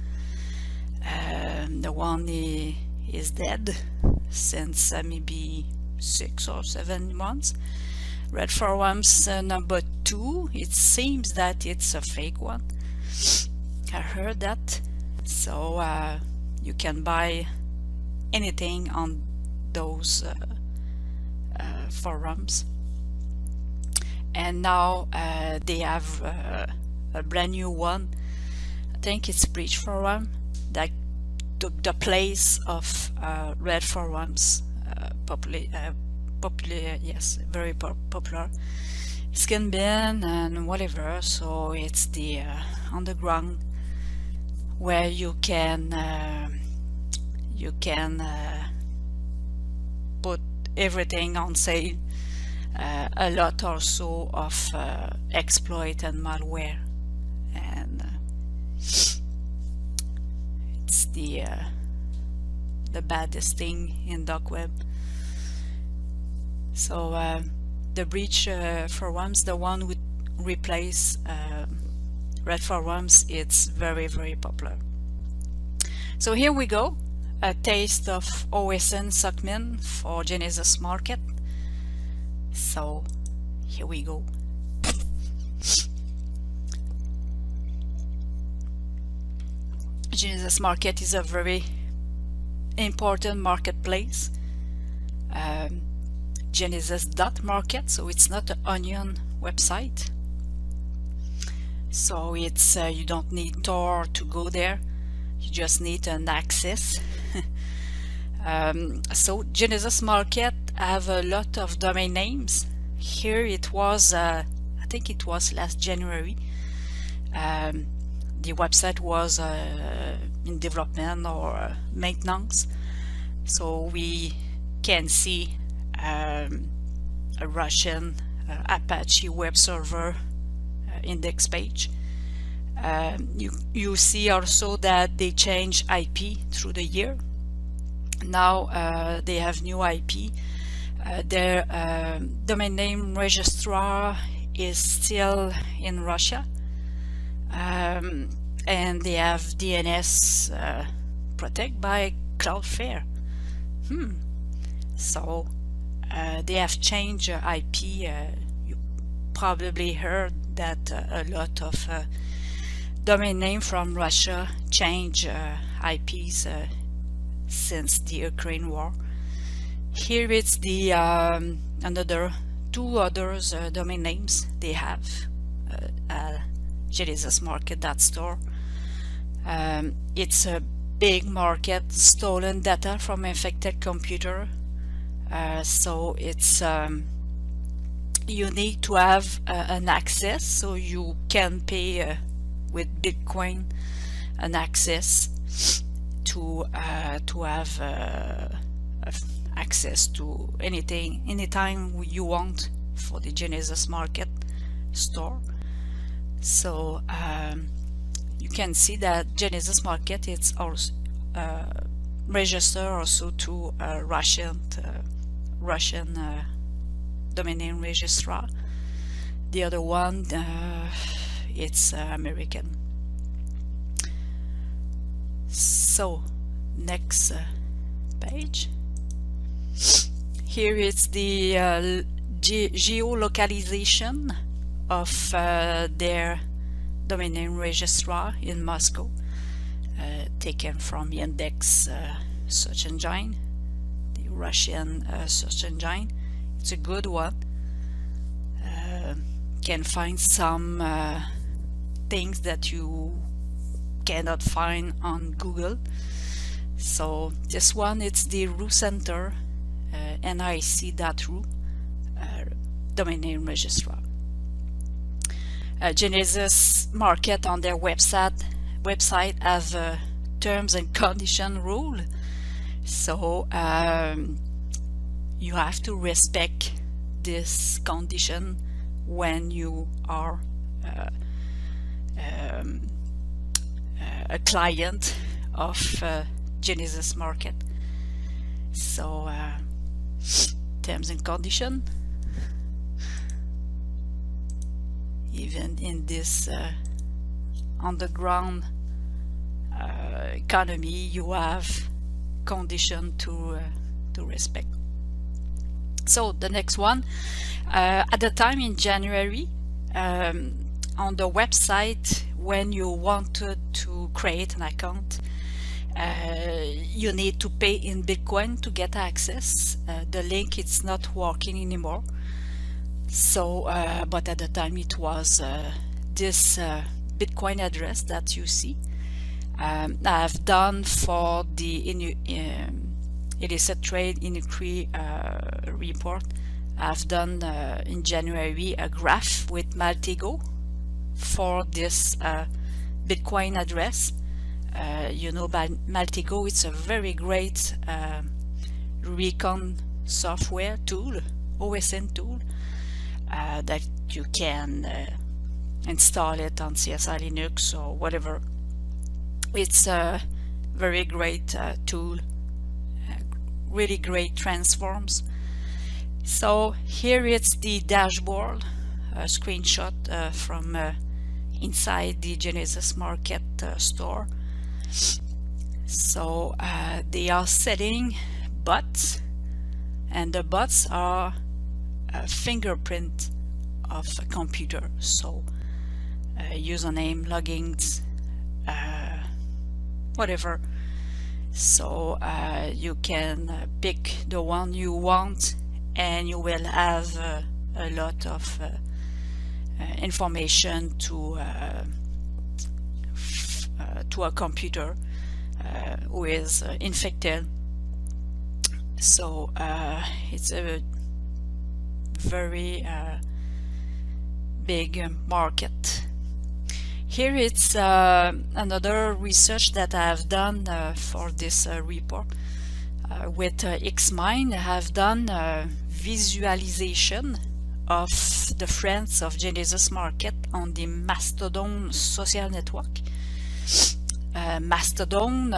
The one is dead since maybe 6 or 7 months. Red forums number 2, it seems that it's a fake one. I heard that. So you can buy anything on those forums. And now they have a brand new one. I think it's Breach Forum that took the place of Red Forums. Yes, very popular. Skin bin and whatever. So it's the underground where you can put everything on sale. A lot also of exploit and malware, and it's the baddest thing in dark web. So the breach forums, the one would replace red forums, it's very popular. So here we go, a taste of OSINT SOCMINT for Genesis market. So here we go. Genesis Market is a very important marketplace. Genesis.market, so it's not an Onion website. So it's you don't need Tor to go there. You just need an access. So Genesis Market have a lot of domain names. Here it was, I think it was last January. The website was in development or maintenance. So we can see a Russian Apache web server index page. You see also that they change IP through the year. Now they have new IP. Their domain name registrar is still in Russia, and they have DNS protected by Cloudflare. So they have changed IP. You probably heard that a lot of domain name from Russia change IPs since the Ukraine war. Here it's the two others domain names they have. GenesisMarket.store. It's a big market, stolen data from infected computer. So it's you need to have an access, so you can pay with Bitcoin an access to have access to anytime you want for the Genesis Market store. So you can see that Genesis Market it's also registered also to Russian domain name registrar. The other one it's American. So next page. Here it's the geolocalization of their domain name registrar in Moscow, taken from Yandex search engine, the Russian search engine. It's a good one. Can find some things that you cannot find on Google. So this one, it's the RU Center, NIC.ru domain name registrar. Genesis Market on their website have a terms and condition rule. So you have to respect this condition when you are a client of Genesis Market. So terms and condition, even in this underground economy, you have condition to respect. So the next one, at the time in January, on the website, when you wanted to create an account, you need to pay in Bitcoin to get access. The link it's not working anymore. So, but at the time it was this Bitcoin address that you see. I've done for the illicit trade inquiry report. I've done in January a graph with Maltego for this Bitcoin address. You know, by Maltego, it's a very great recon software tool, OSINT tool, that you can install it on CSI Linux or whatever. It's a very great tool, really great transforms. So here it's the dashboard, a screenshot from inside the Genesis Market store. So they are setting bots, and the bots are a fingerprint of a computer. So username, logins, whatever. So you can pick the one you want, and you will have a lot of information to a computer who is infected. So it's a very big market. Here it's another research that I have done for this report with Xmind. I have done visualization of the friends of Genesis Market on the Mastodon social network. Mastodon,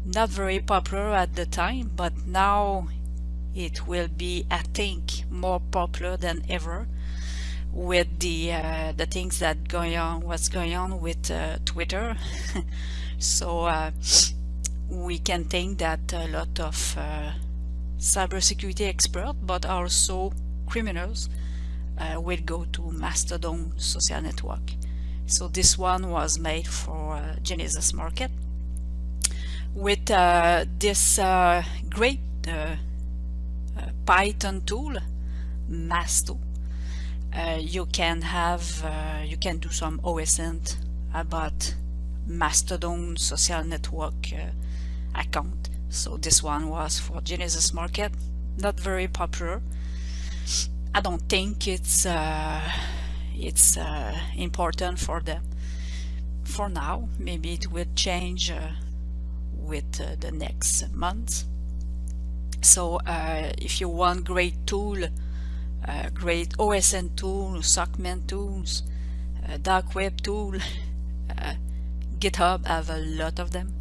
not very popular at the time, but now it will be, I think, more popular than ever with the things that what's going on with Twitter. So we can think that a lot of cybersecurity experts, but also criminals, will go to Mastodon social network. So this one was made for Genesis Market with this great Python tool, Masto. You can do some OSINT about Mastodon social network account. So this one was for Genesis Market, not very popular. I don't think it's important for them for now. Maybe it will change with the next month. So if you want great tool, great OSINT tool, SOCMINT tools, dark web tool, GitHub have a lot of them.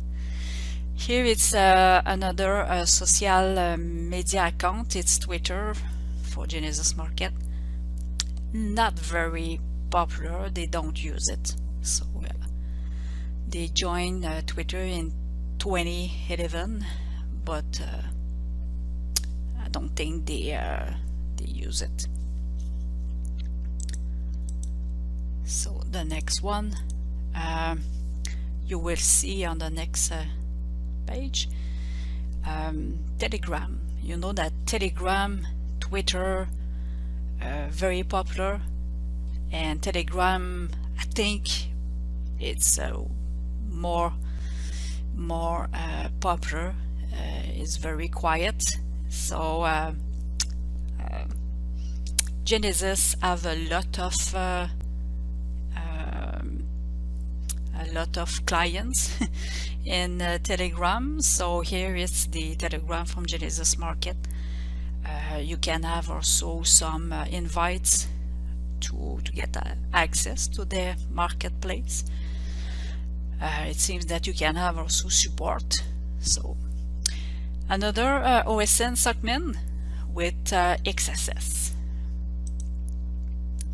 Here it's another social media account. It's Twitter for Genesis Market. Not very popular. They don't use it. So they joined Twitter in 2011, but I don't think they use it. So the next one, you will see on the next page, Telegram. You know that Telegram, Twitter, very popular, and Telegram, I think it's more popular. It's very quiet. So Genesis have a lot of clients in Telegram. So here is the Telegram from Genesis Market. You can have also some invites to get access to their marketplace. It seems that you can have also support. So another OSINT SOCMINT with XSS.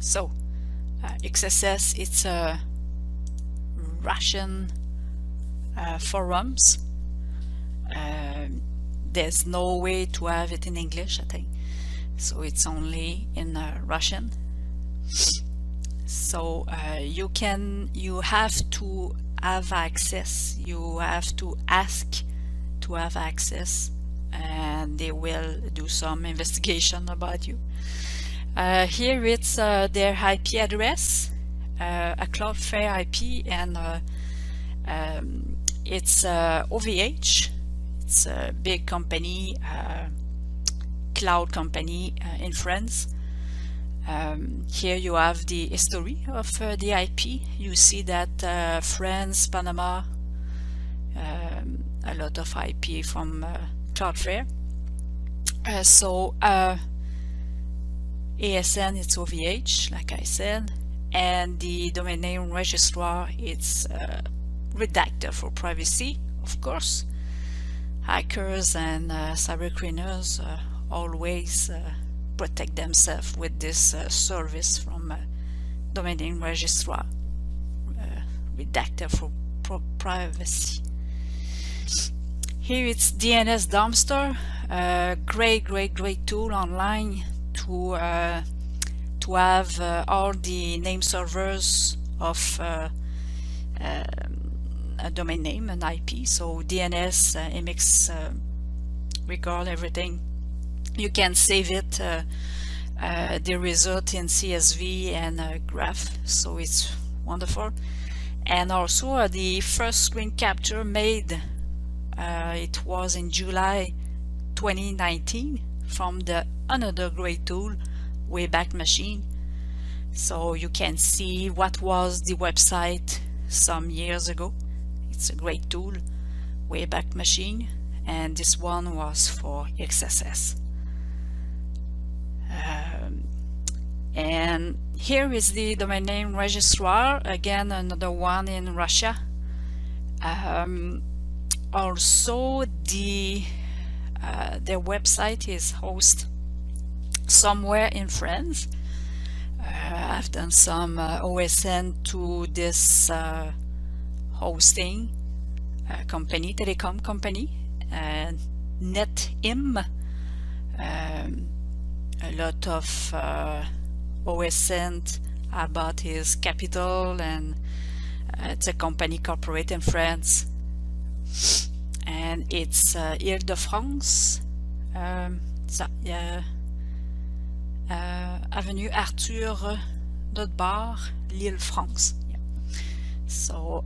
So XSS, it's a Russian forums. There's no way to have it in English, I think. So it's only in Russian. So you have to have access. You have to ask to have access, and they will do some investigation about you. Here it's their IP address, a Cloudflare IP, and it's OVH. It's a big company, cloud company in France. Here you have the history of the IP. You see that France, Panama, a lot of IP from Cloudflare. So ASN, it's OVH, like I said, and the domain name registrar, it's redacted for privacy, of course. Hackers and cyber criminals always protect themselves with this service from domain name registrar, redacted for privacy. Here it's DNS Dumpster, great tool online to have all the name servers of a domain name, an IP, so DNS, MX record, everything. You can save it, the result in CSV and graph, so it's wonderful. And also the first screen capture made, it was in July 2019 from the another great tool, Wayback Machine. So you can see what was the website some years ago. It's a great tool, Wayback Machine, and this one was for XSS. And here is the domain name registrar, again another one in Russia. Also their website is hosted somewhere in France. I've done some OSINT to this hosting company, telecom company, NetIM, a lot of OSINT about his capital, and it's a company corporate in France, and it's Île-de-France, Avenue Arthur Notbar, L'Île-France. Yeah. So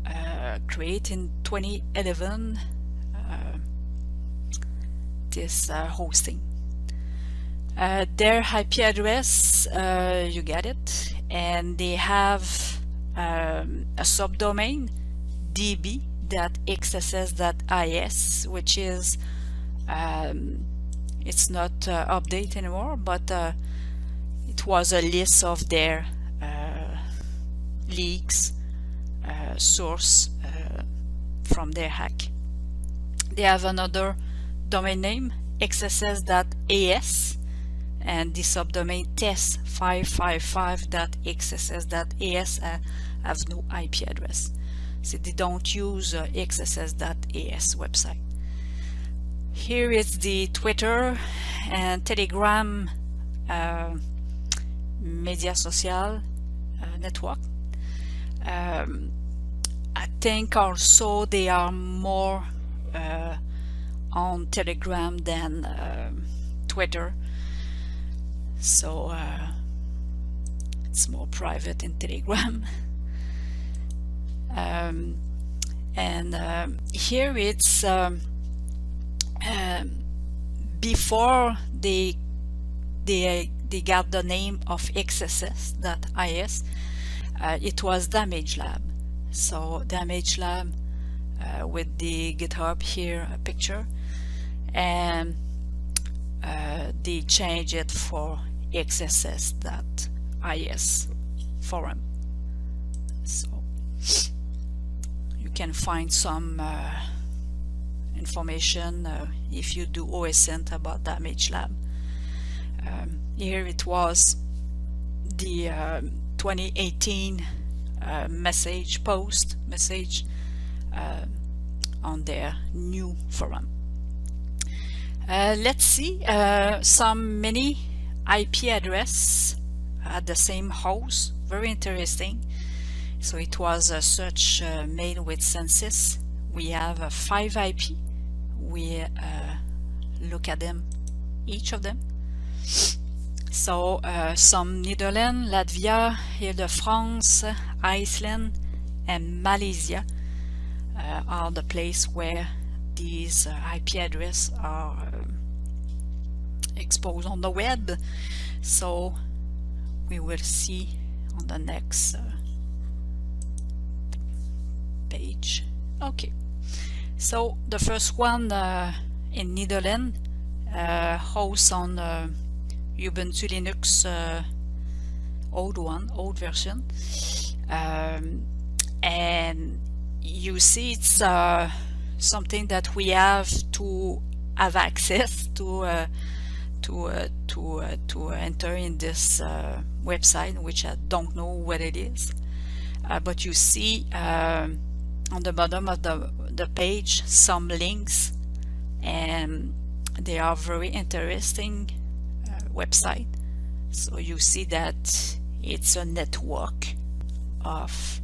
created in 2011, this hosting. Their IP address, you get it, and they have a subdomain db.xss.is, which is it's not update anymore, but it was a list of their leaks, source from their hack. They have another domain name, xss.as, and the subdomain test555.xss.as have no IP address, so they don't use xss.as website. Here is the Twitter and Telegram media social network. I think also they are more on Telegram than Twitter, so it's more private in Telegram. And here it's before they got the name of xss.is, it was Damage Lab. So Damage Lab with the GitHub here, a picture, and they changed it for xss.is forum. So you can find some information if you do OSINT about Damage Lab. Here it was the 2018 message on their new forum. Let's see some many IP address at the same host. Very interesting. So it was a search made with Census. We have 5 IP. We look at them, each of them. So some Netherlands, Latvia, Île-de-France, Iceland, and Malaysia are the place where these IP addresses are exposed on the web. So we will see on the next page. Okay, so the first one in Netherlands hosts on Ubuntu Linux old version, and you see it's something that we have to have access to enter in this website, which I don't know what it is, but you see on the bottom of the page some links, and they are very interesting website. So you see that it's a network of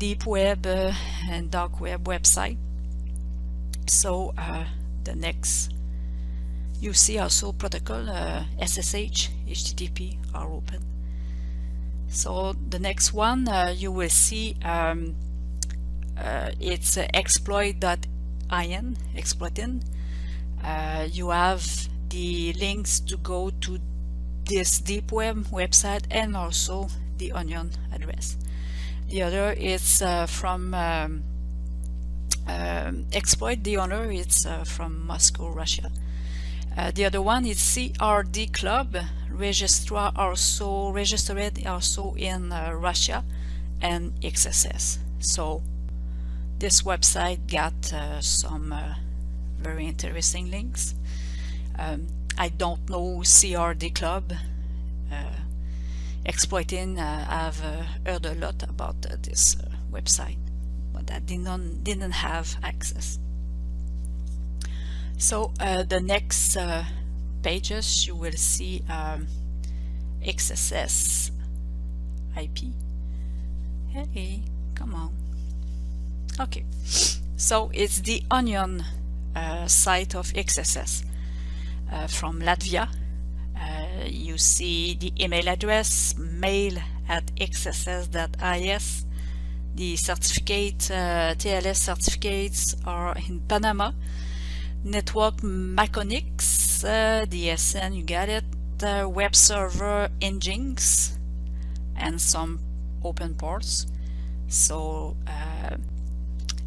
deep web and dark web website. So the next, you see also protocol SSH, HTTP are open. So the next one you will see it's exploit.in, exploitin. You have the links to go to this deep web website and also the onion address. The other is from exploit the owner, it's from Moscow, Russia. The other one is CRD Club, registered also in Russia, and XSS. So this website got some very interesting links. I don't know CRD Club. Exploiting, I've heard a lot about this website, but I didn't have access. So the next pages you will see XSS IP. Hey, come on. Okay, so it's the onion site of XSS from Latvia. You see the email address, mail@xss.is. The certificate, TLS certificates are in Panama. Network Maconix, DSN, you got it. Web server engines and some open ports. So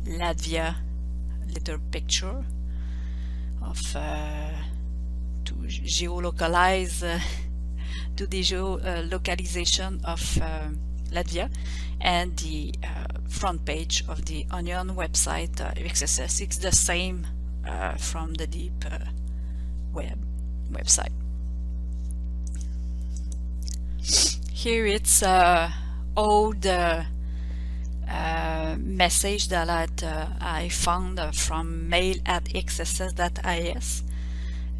Latvia, little picture of to geolocalize to the geolocalization of Latvia, and the front page of the onion website XSS. It's the same from the deep web website. Here it's old message that I found from mail@xss.is.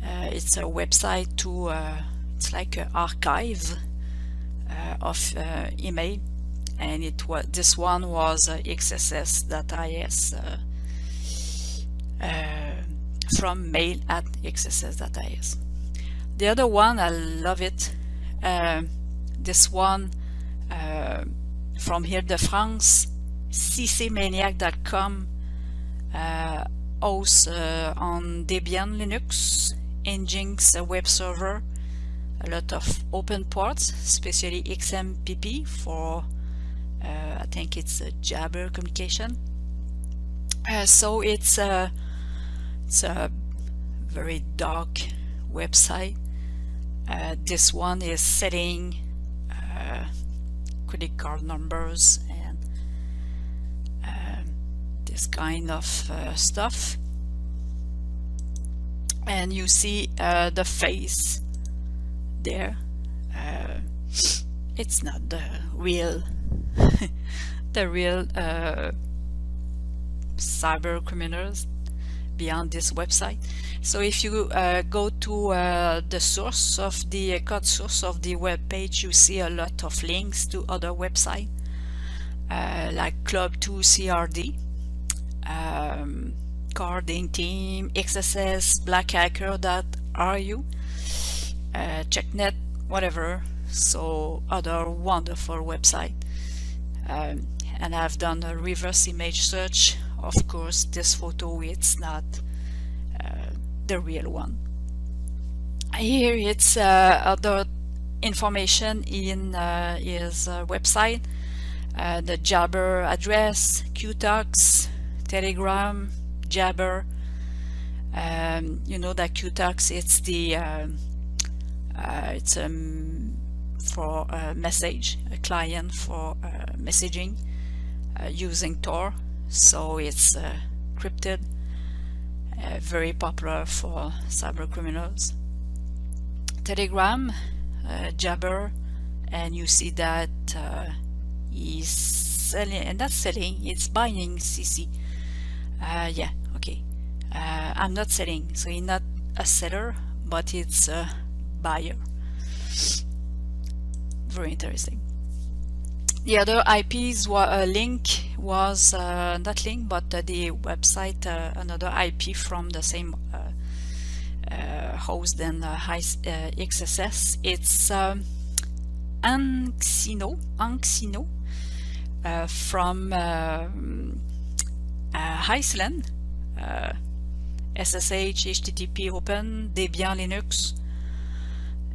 It's a website to it's like an archive of email, and this one was xss.is from mail@xss.is. The other one, I love it. This one from here de France, ccmaniac.com, hosts on Debian Linux, Nginx web server, a lot of open ports, especially XMPP for I think it's a Jabber communication. So it's a very dark website. This one is setting credit card numbers and this kind of stuff. And you see the face there. It's not the real cyber criminals beyond this website. So if you go to the source of the code source of the web page, you see a lot of links to other websites like Club2 CRD, Carding Team, XSS, blackhacker.ru, checknet, whatever. So other wonderful website. And I've done a reverse image search. Of course, this photo, it's not the real one. Here it's other information in his website, the Jabber address, QTalks, Telegram, Jabber. You know that QTalks, it's the it's for message, a client for messaging using Tor. So it's encrypted, very popular for cyber criminals. Telegram, Jabber, and you see that he's selling, and not selling, it's buying CC. Yeah, okay. I'm not selling, so he's not a seller, but it's a buyer. Very interesting. The other IPs link was not link, but the website, another IP from the same host than XSS. It's Anxino from Iceland. SSH, HTTP open, Debian Linux,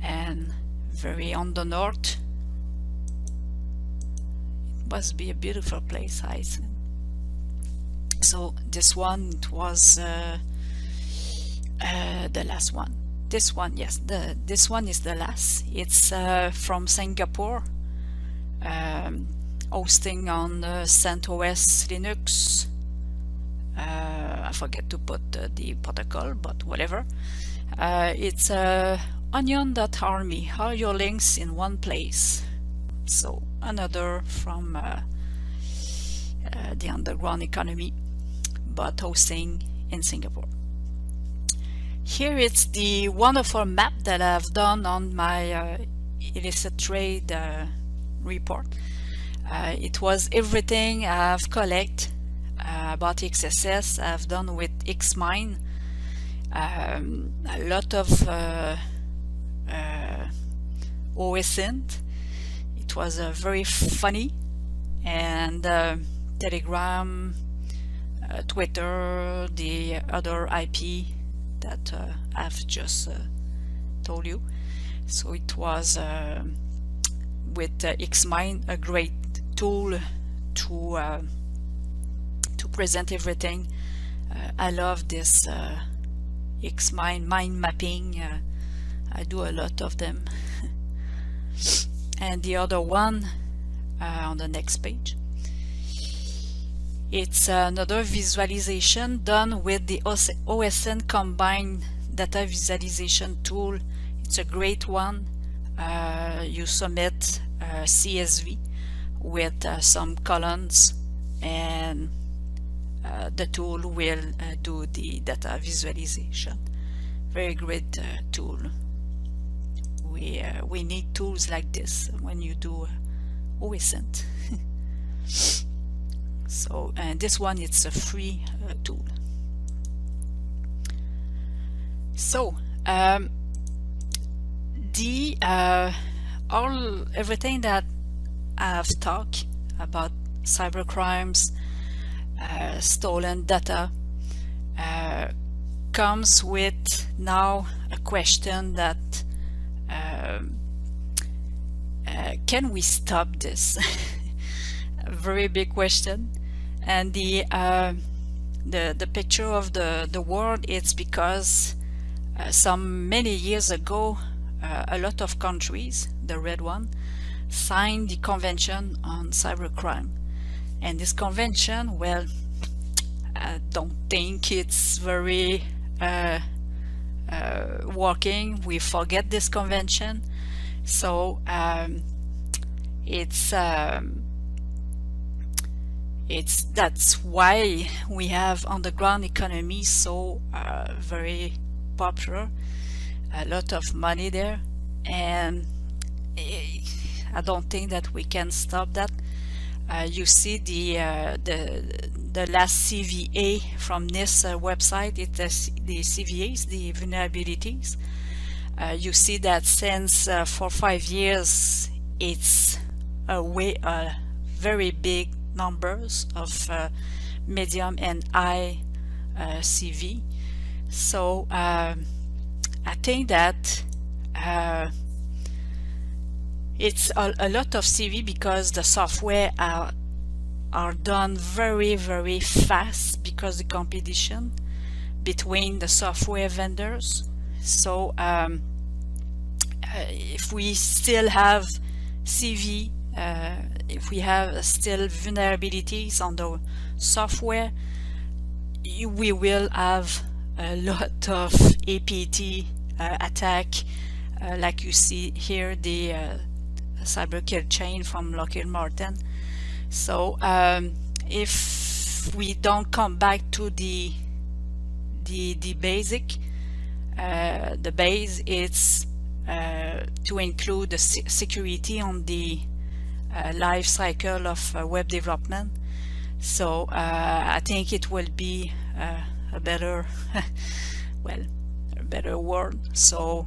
and very on the north. It must be a beautiful place, Iceland. So this one, it was the last one. This one, yes, this one is the last. It's from Singapore, hosting on CentOS Linux. I forget to put the protocol, but whatever. It's onion.army, all your links in one place. So another from the underground economy, but hosting in Singapore. Here it's the wonderful map that I've done on my illicit trade report. It was everything I've collected about XSS. I've done with Xmine, a lot of OSINT. It was very funny, and Telegram, Twitter, the other IP that I've just told you. So it was with Xmine a great tool to present everything. I love this Xmine mind mapping. I do a lot of them. And the other one on the next page, it's another visualization done with the OSINT combined data visualization tool. It's a great one. You submit CSV with some columns, and the tool will do the data visualization. Very great tool. We need tools like this when you do OSINT. So, and this one, it's a free tool. So everything that I've talked about, cybercrimes, stolen data, comes with now a question that can we stop this? A very big question. And the picture of the world, it's because many years ago, a lot of countries, the red one, signed the Convention on Cybercrime. And this convention, well, I don't think it's very working. We forget this convention. So that's why we have underground economy so very popular, a lot of money there, and I don't think that we can stop that. You see the last CVA from this website, it's the CVAs, the vulnerabilities. You see that since 4 or 5 years, it's very big numbers of medium and high CV. So I think that it's a lot of CV because the software are done very, very fast because the competition between the software vendors. So if we still have CV, if we have still vulnerabilities on the software, we will have a lot of APT attack, like you see here, the cyber kill chain from Lockheed Martin. So if we don't come back to the basic, the base, it's to include the security on the life cycle of web development. So I think it will be a better, well, a better world. So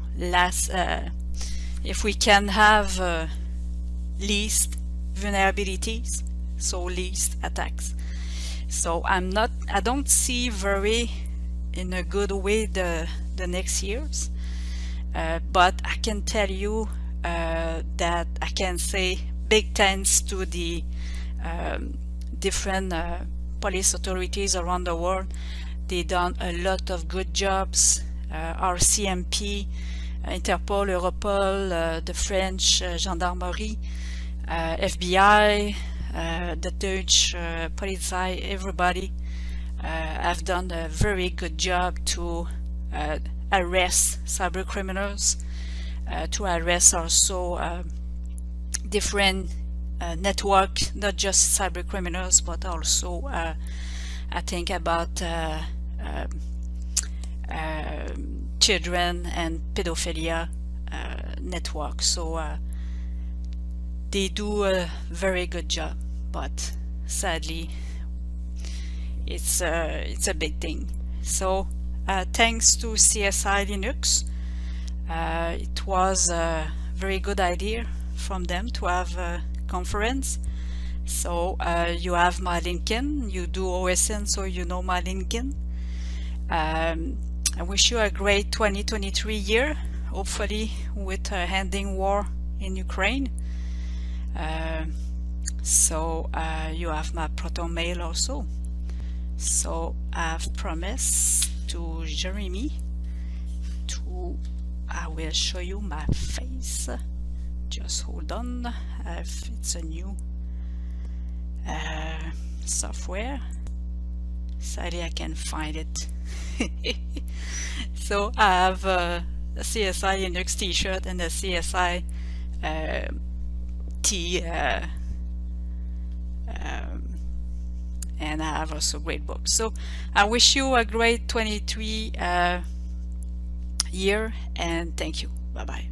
if we can have least vulnerabilities, so least attacks. So I don't see very in a good way the next years, but I can tell you that I can say big thanks to the different police authorities around the world. They done a lot of good jobs. Our CMP, Interpol, Europol, the French Gendarmerie, FBI, the Dutch Polizei, everybody have done a very good job to arrest cyber criminals, to arrest also different network, not just cyber criminals, but also I think about children and pedophilia network. So they do a very good job, but sadly it's a big thing. So thanks to CSI Linux, it was a very good idea from them to have a conference. So you have my LinkedIn, you do OSINT, so you know my LinkedIn. I wish you a great 2023 year, hopefully with a ending war in Ukraine. So you have my Proton mail also. So I've promised to Jeremy I will show you my face. Just hold on, it's a new software. Sadly I can't find it. So I have a CSI Linux t-shirt and a CSI and I have also great books. So I wish you a great 23 year, and thank you. Bye bye.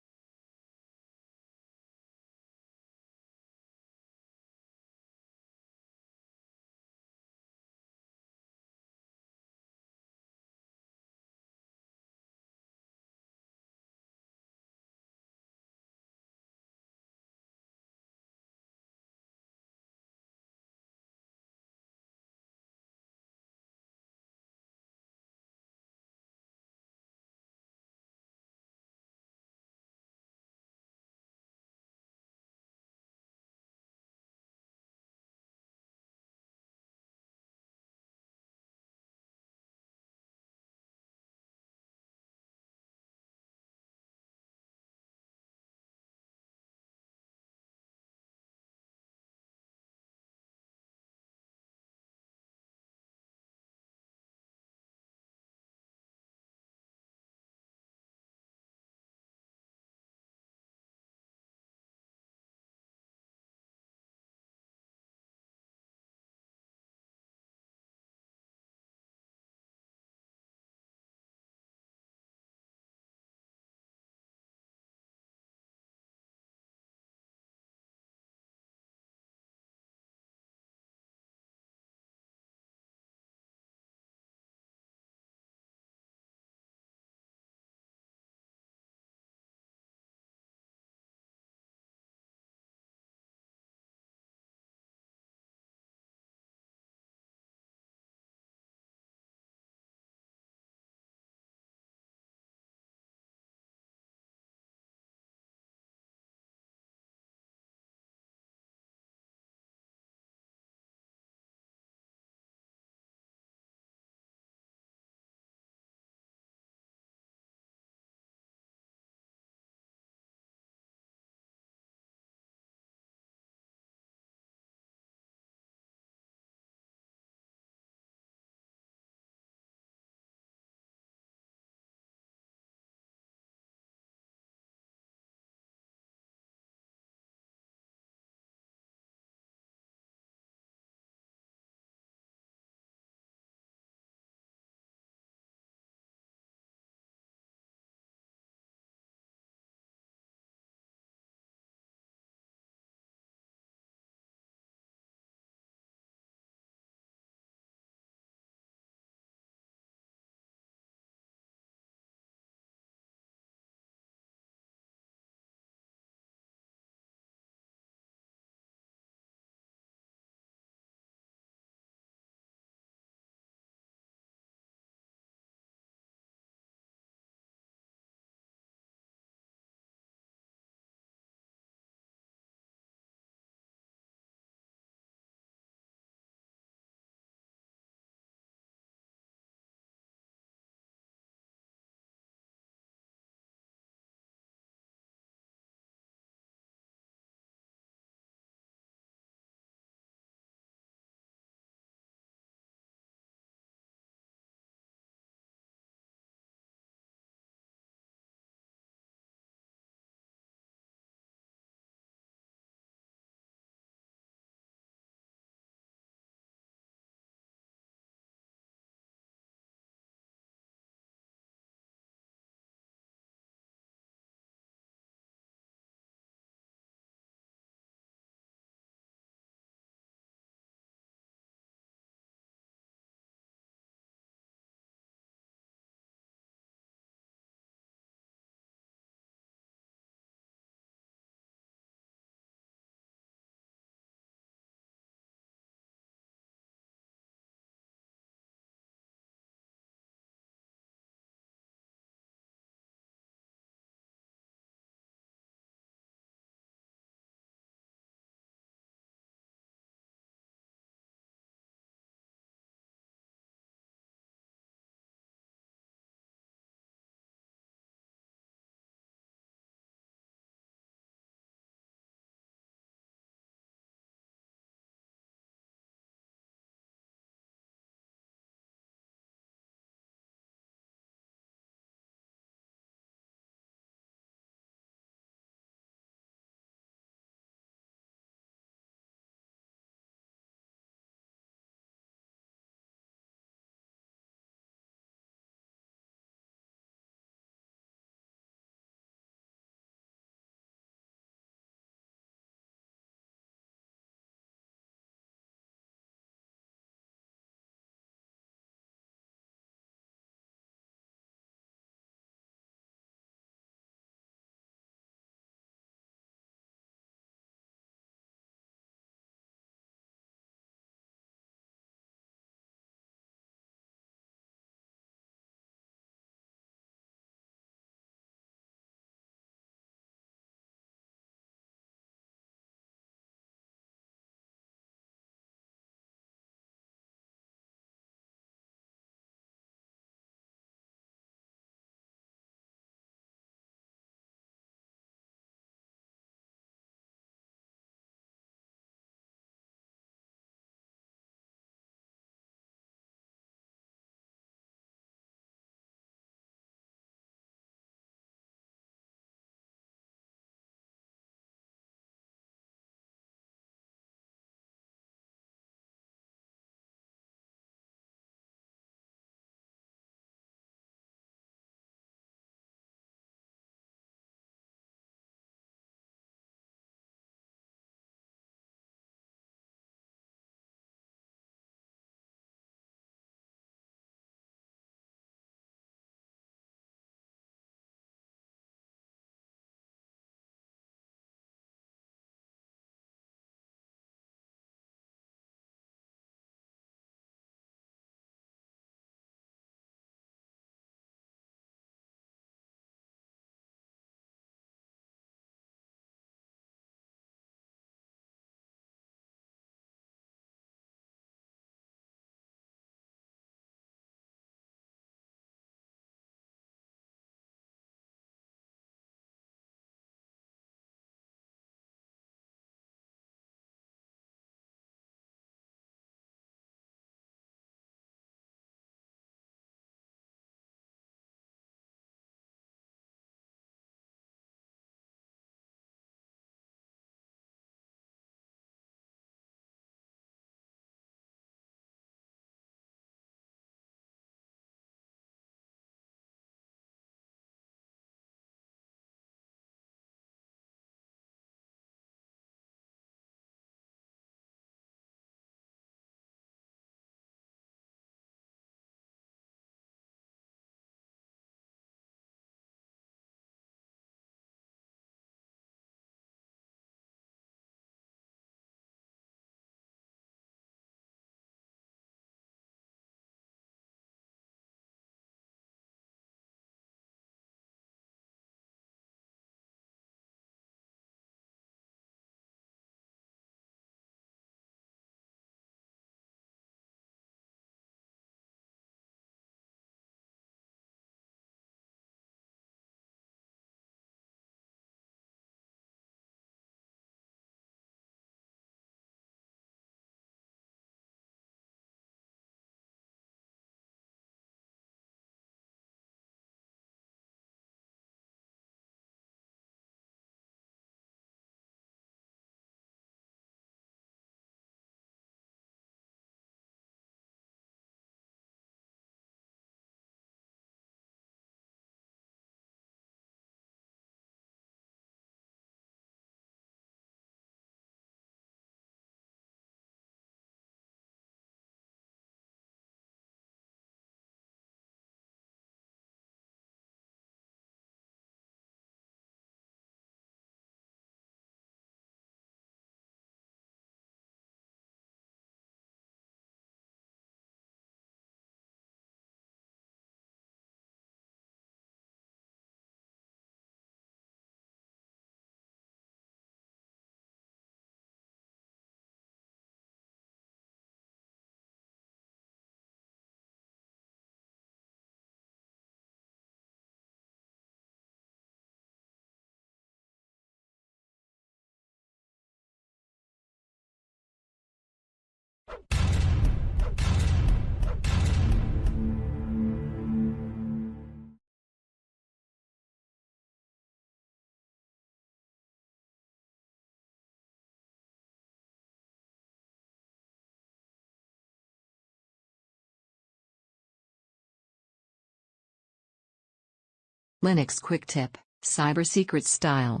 Linux Quick Tip, Cyber Secret Style.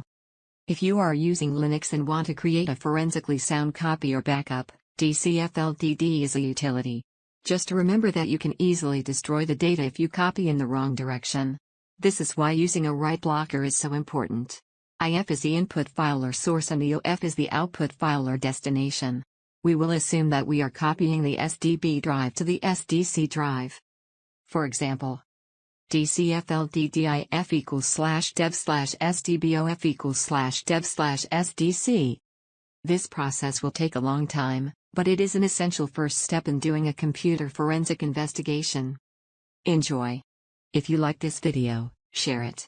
If you are using Linux and want to create a forensically sound copy or backup, DCFLDD is a utility. Just remember that you can easily destroy the data if you copy in the wrong direction. This is why using a write blocker is so important. IF is the input file or source and EOF is the output file or destination. We will assume that we are copying the SDB drive to the SDC drive. For example, DCFLDDIF equals /dev/SDBOF equals /dev/SDC. This process will take a long time, but it is an essential first step in doing a computer forensic investigation. Enjoy. If you like this video, share it.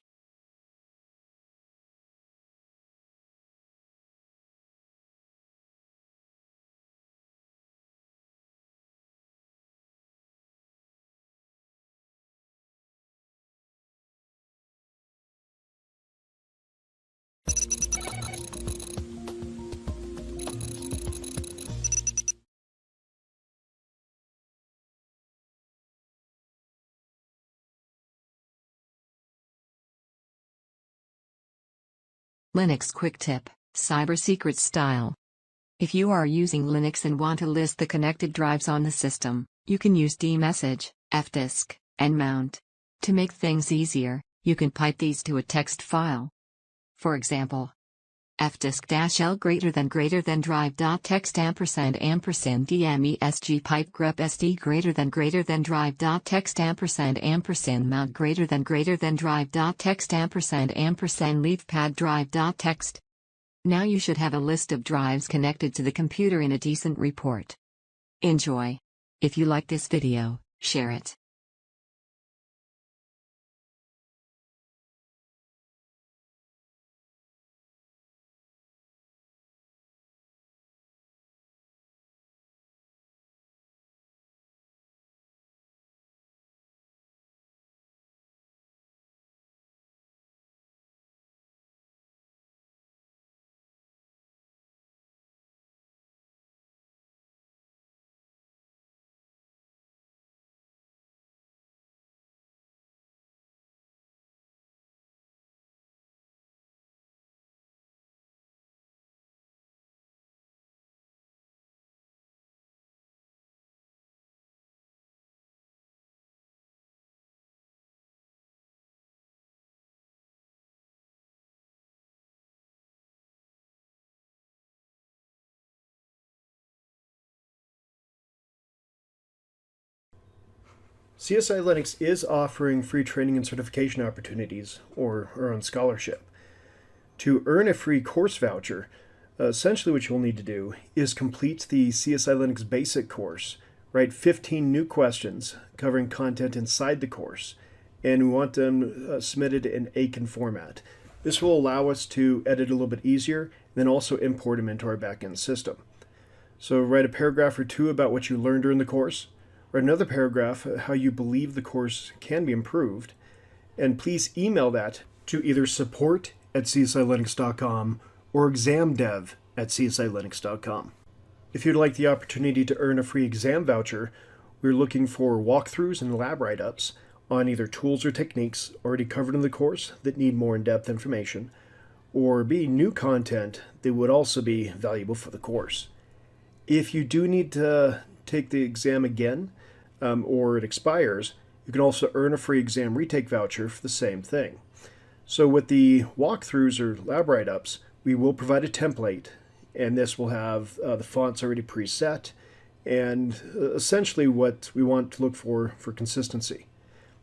Linux Quick Tip, Cyber Secret Style. If you are using Linux and want to list the connected drives on the system, you can use dmesg, fdisk, and mount. To make things easier, you can pipe these to a text file. For example, fdisk-l drive.text &dmesg pipe grep sd drive.text &mount drive.text leave pad drive.text. Now you should have a list of drives connected to the computer in a decent report. Enjoy. If you like this video, share it. CSI Linux is offering free training and certification opportunities, or on scholarship. To earn a free course voucher, essentially what you'll need to do is complete the CSI Linux Basic course, write 15 new questions covering content inside the course, and we want them submitted in ACAN format. This will allow us to edit a little bit easier, and then also import them into our backend system. So write a paragraph or two about what you learned during the course, write another paragraph how you believe the course can be improved, and please email that to either support@csilinux.com or examdev@csilinux.com. If you'd like the opportunity to earn a free exam voucher, we're looking for walkthroughs and lab write-ups on either tools or techniques already covered in the course that need more in-depth information, or B, new content that would also be valuable for the course. If you do need to take the exam again, or it expires, you can also earn a free exam retake voucher for the same thing. So with the walkthroughs or lab write-ups, we will provide a template, and this will have the fonts already preset, and essentially what we want to look for consistency.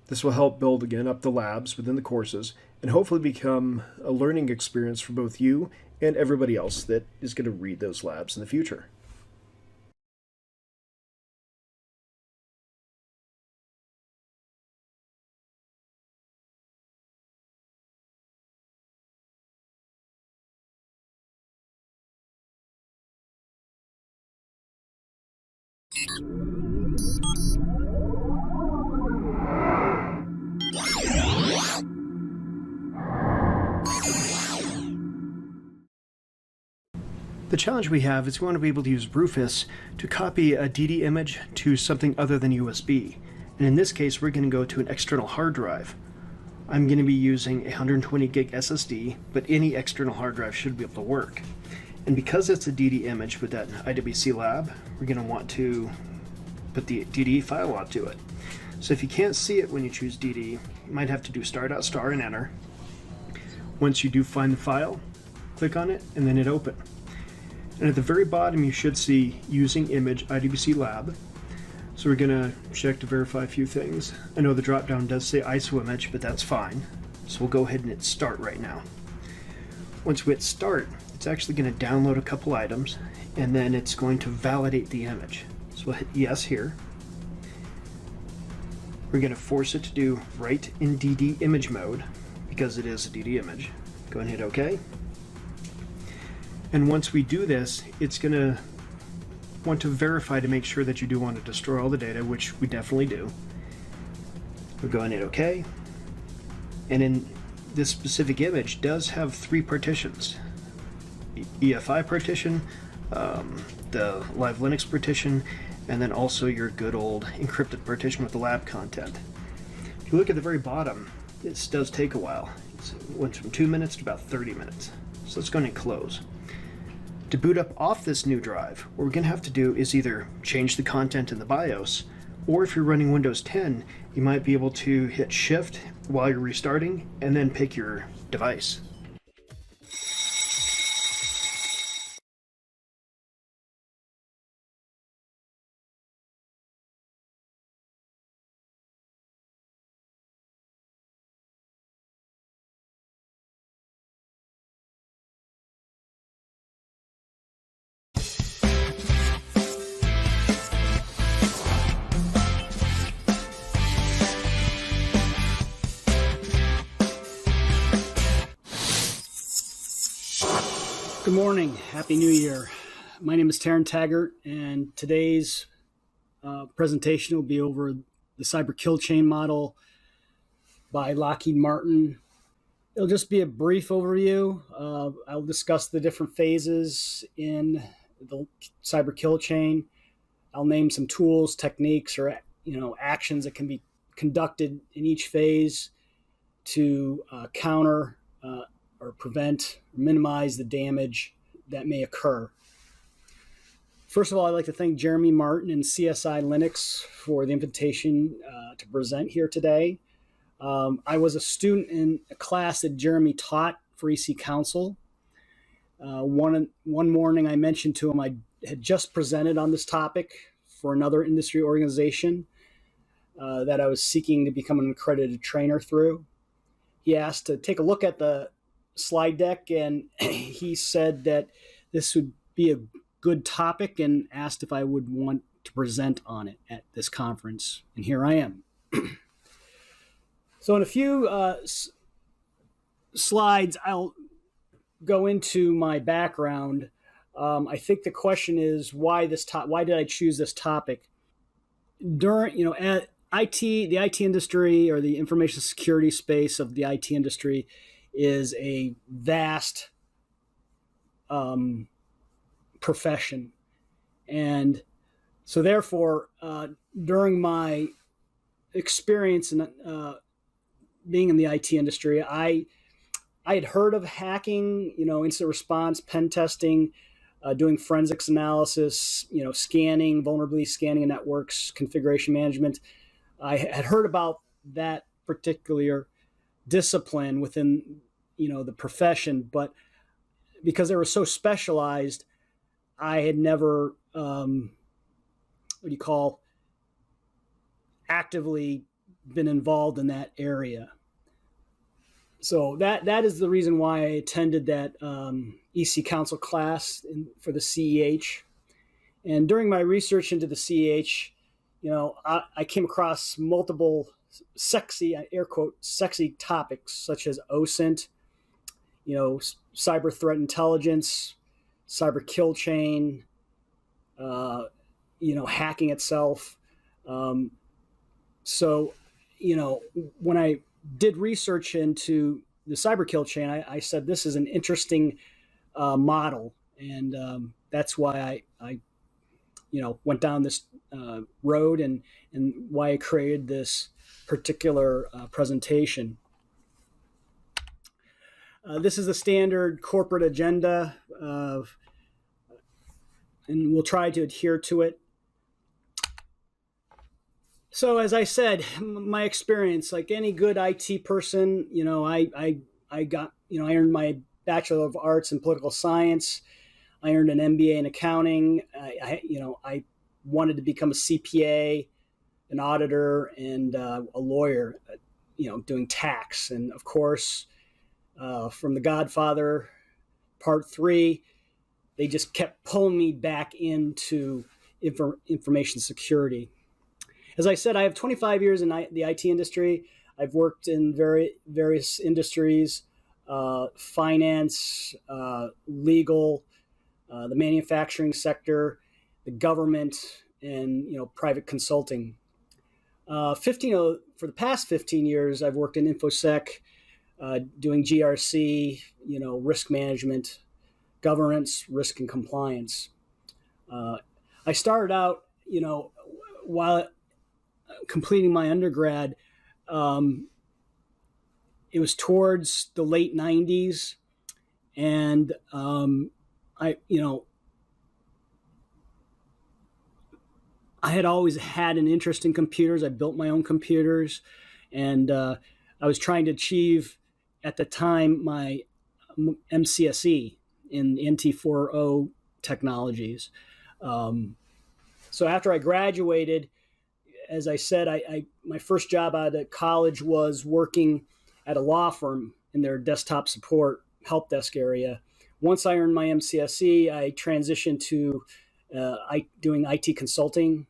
This will help build, again, up the labs within the courses, and hopefully become a learning experience for both you and everybody else that is going to read those labs in the future. The challenge we have is we want to be able to use Rufus to copy a DD image to something other than USB. And in this case, we're going to go to an external hard drive. I'm going to be using a 120 gig SSD, but any external hard drive should be able to work. And because it's a DD image with that IWC lab, we're going to want to put the DD file onto it. So if you can't see it when you choose DD, you might have to do star.star and enter. Once you do find the file, click on it and then hit open. And at the very bottom you should see using image IWC lab. So we're going to check to verify a few things. I know the drop down does say ISO image, but that's fine. So we'll go ahead and hit start right now. Once we hit start, it's actually going to download a couple items and then it's going to validate the image. So we'll hit yes here. We're going to force it to do write in DD image mode because it is a DD image. Go ahead and hit OK. And once we do this, it's going to want to verify to make sure that you do want to destroy all the data, which we definitely do. We'll go ahead and hit OK. And in this specific image does have 3 partitions. EFI partition, the live Linux partition, and then also your good old encrypted partition with the lab content. If you look at the very bottom, this does take a while. It went from 2 minutes to about 30 minutes. So let's go ahead and close. To boot up off this new drive, what we're going to have to do is either change the content in the BIOS, or if you're running Windows 10, you might be able to hit Shift while you're restarting and then pick your device. Good morning. Happy New Year. My name is Teran Taggart, and today's presentation will be over the cyber kill chain model by Lockheed Martin. It'll just be a brief overview. I'll discuss the different phases in the cyber kill chain. I'll name some tools, techniques, or actions that can be conducted in each phase to counter or prevent or minimize the damage that may occur. First of all, I'd like to thank Jeremy Martin and CSI Linux for the invitation to present here today. I was a student in a class that Jeremy taught for EC Council. One morning I mentioned to him I had just presented on this topic for another industry organization that I was seeking to become an accredited trainer through. He asked to take a look at the slide deck, and he said that this would be a good topic and asked if I would want to present on it at this conference. And here I am. So in a few slides, I'll go into my background. I think the question is why did I choose this topic? During, at the IT industry, or the information security space of the IT industry, is a vast profession. And so therefore, during my experience in being in the IT industry, I had heard of hacking, incident response, pen testing, doing forensics analysis, scanning, vulnerability scanning of networks, configuration management. I had heard about that particular discipline within the profession, but because they were so specialized, I had never actively been involved in that area. So that is the reason why I attended that EC Council class for the CEH. And during my research into the CEH, I came across multiple sexy, air quote, sexy topics such as OSINT, cyber threat intelligence, cyber kill chain, hacking itself. So, when I did research into the cyber kill chain, I said this is an interesting model, and that's why I went down this road and why I created this particular presentation. This is the standard corporate agenda, and we'll try to adhere to it. So as I said, my experience, like any good IT person, I got, I earned my Bachelor of Arts in Political Science. I earned an MBA in accounting. I wanted to become a CPA, an auditor, and a lawyer, doing tax. And of course, from The Godfather Part 3, they just kept pulling me back into information security. As I said, I have 25 years in the IT industry. I've worked in various industries, finance, legal, the manufacturing sector, the government, and private consulting. For the past 15 years, I've worked in InfoSec, doing GRC, risk management, governance, risk and compliance. I started out, while completing my undergrad, it was towards the late 90s, and I had always had an interest in computers. I built my own computers, and I was trying to achieve, at the time, my MCSE in NT4.0 technologies. So after I graduated, as I said, my first job out of college was working at a law firm in their desktop support help desk area. Once I earned my MCSE, I transitioned to doing IT consulting.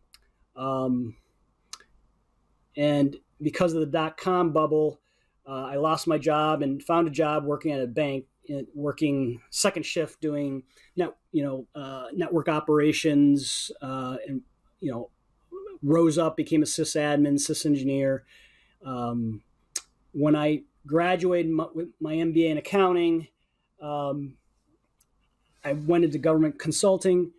And because of the dot-com bubble, I lost my job and found a job working at a bank, working second shift, doing network operations, and rose up, became a sysadmin, sysengineer. When I graduated with my MBA in accounting, I went into government consulting,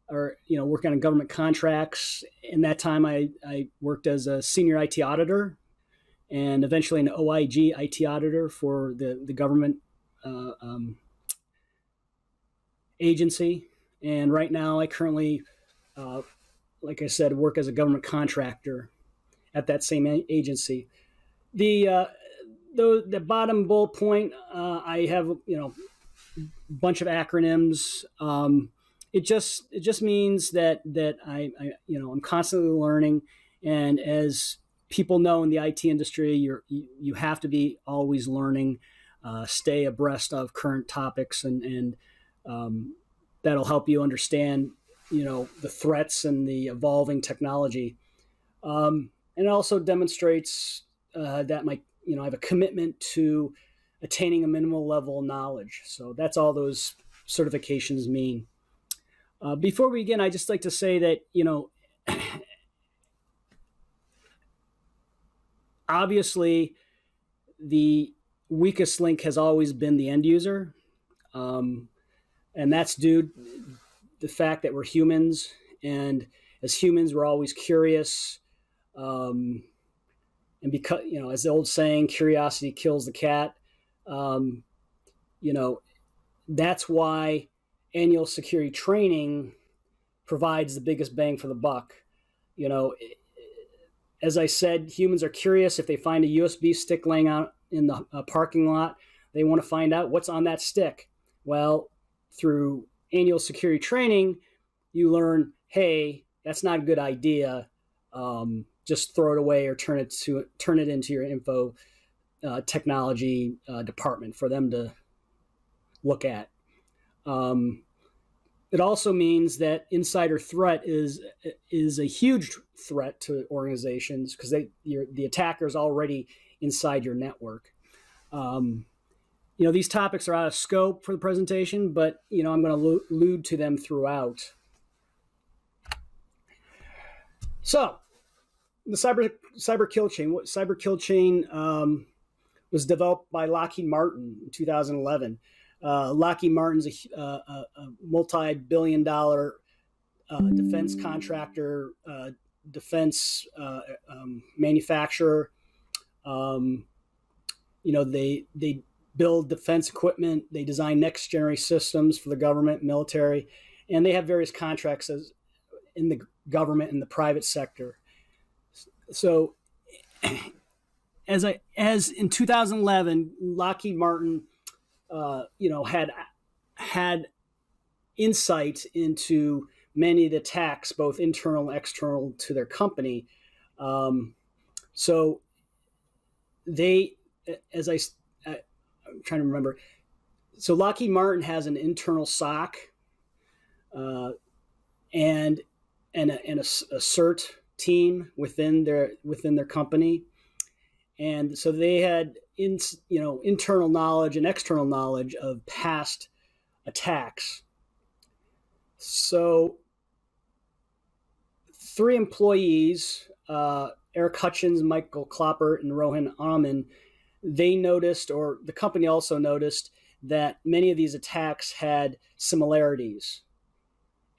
or working on government contracts. In that time, I worked as a senior IT auditor, and eventually an OIG IT auditor for the government agency. And right now, I currently, like I said, work as a government contractor at that same agency. The bottom bullet point, I have a bunch of acronyms. It just means that I'm constantly learning, and as people know in the IT industry, you have to be always learning, stay abreast of current topics, and that'll help you understand the threats and the evolving technology. And it also demonstrates that I have a commitment to attaining a minimal level of knowledge. So that's all those certifications mean. Before we begin, I'd just like to say that, obviously the weakest link has always been the end user. And that's due to the fact that we're humans, and as humans, we're always curious. And because, as the old saying, curiosity kills the cat, that's why annual security training provides the biggest bang for the buck. As I said, humans are curious. If they find a USB stick laying out in the parking lot, they want to find out what's on that stick. Well, through annual security training, you learn, hey, that's not a good idea. Just throw it away or turn it into your info technology department for them to look at. It also means that insider threat is a huge threat to organizations, because the attacker is already inside your network. These topics are out of scope for the presentation, but I'm going to allude to them throughout. So, the cyber kill chain. What cyber kill chain was developed by Lockheed Martin in 2011. Lockheed Martin's a multi-billion-dollar defense contractor, defense manufacturer. They build defense equipment. They design next generation systems for the government, military, and they have various contracts in the government and the private sector. So as in 2011, Lockheed Martin, had insight into many of the attacks, both internal and external to their company. So they, I'm trying to remember. So Lockheed Martin has an internal SOC and a CERT team within their company, and so they had internal knowledge and external knowledge of past attacks. So 3 employees, Eric Hutchins, Michael Kloppert, and Rohan Aman, they noticed, or the company also noticed, that many of these attacks had similarities.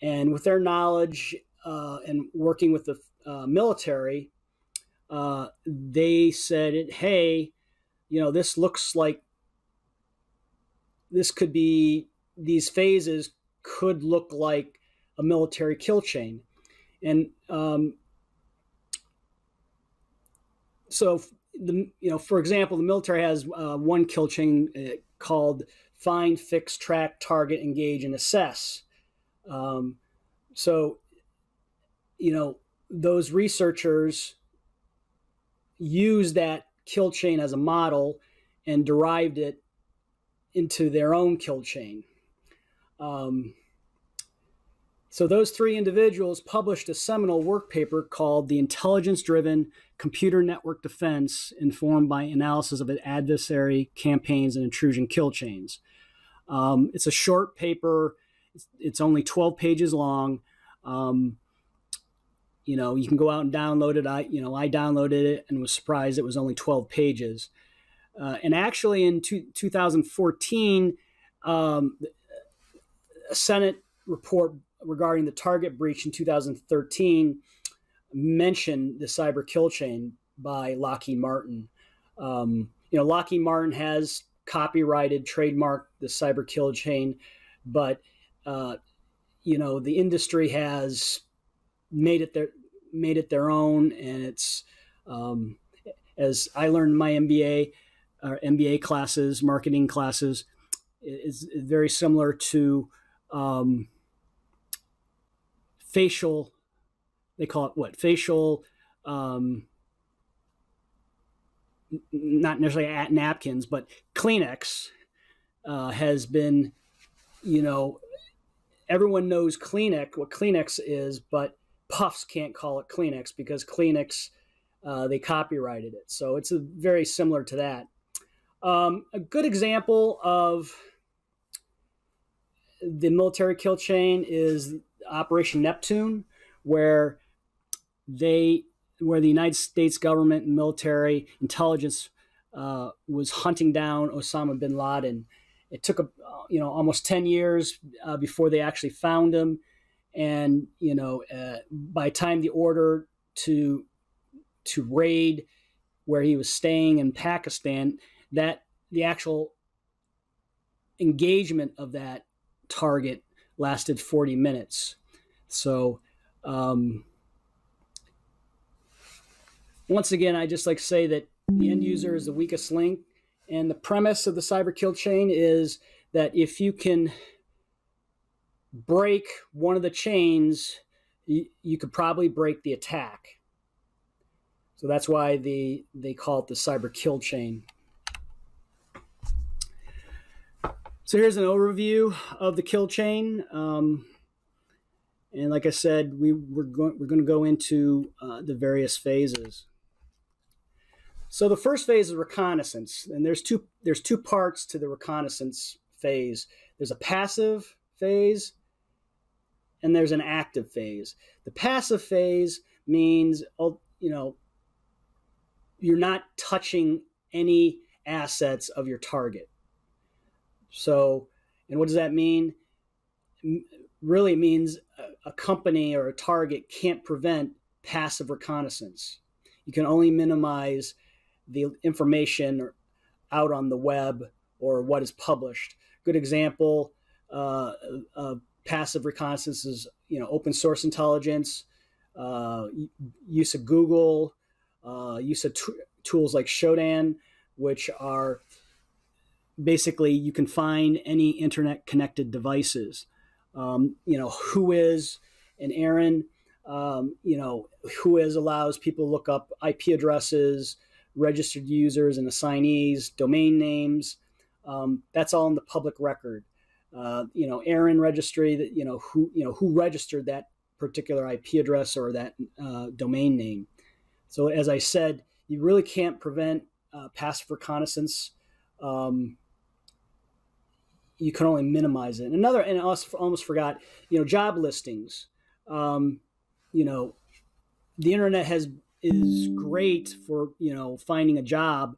And with their knowledge and working with the military, they said, hey, this looks like these phases could look like a military kill chain. And so, for example, the military has one kill chain called find, fix, track, target, engage, and assess. Those researchers used that kill chain as a model and derived it into their own kill chain. So those 3 individuals published a seminal work paper called The Intelligence-Driven Computer Network Defense Informed by Analysis of Adversary Campaigns and Intrusion Kill Chains. It's a short paper. It's only 12 pages long. You can go out and download it. I downloaded it and was surprised it was only 12 pages. And actually in 2014, a Senate report regarding the Target breach in 2013 mentioned the cyber kill chain by Lockheed Martin. Lockheed Martin has copyrighted, trademarked the cyber kill chain, but the industry has made it their own, and it's as I learned in my MBA classes, marketing classes, is very similar to facial. They call it what? Facial, not necessarily at napkins, but Kleenex has been, everyone knows Kleenex, what Kleenex is, but Puffs can't call it Kleenex because Kleenex, they copyrighted it. So it's very similar to that. A good example of the military kill chain is Operation Neptune, where the United States government and military intelligence was hunting down Osama bin Laden. It took almost 10 years before they actually found him, and by the time the order to raid where he was staying in Pakistan, that the actual engagement of that target lasted 40 minutes. So once again, I just like to say that the end user is the weakest link, and the premise of the cyber kill chain is that if you can break one of the chains, you could probably break the attack. So that's why they call it the cyber kill chain. So here's an overview of the kill chain. And like I said, we're going to go into the various phases. So the first phase is reconnaissance, and there's two parts to the reconnaissance phase. There's a passive phase, and there's an active phase. The passive phase means you're not touching any assets of your target. So, and what does that mean? Really means a company or a target can't prevent passive reconnaissance. You can only minimize the information out on the web or what is published. Good example of passive reconnaissance is open source intelligence, use of Google, use of tools like Shodan, which are basically you can find any internet connected devices. Whois and Aaron, Whois allows people to look up IP addresses, registered users and assignees, domain names. That's all in the public record. Aaron registry that who registered that particular IP address or that domain name. So as I said, you really can't prevent passive reconnaissance. You can only minimize it. And I almost forgot, job listings. The internet is great for finding a job.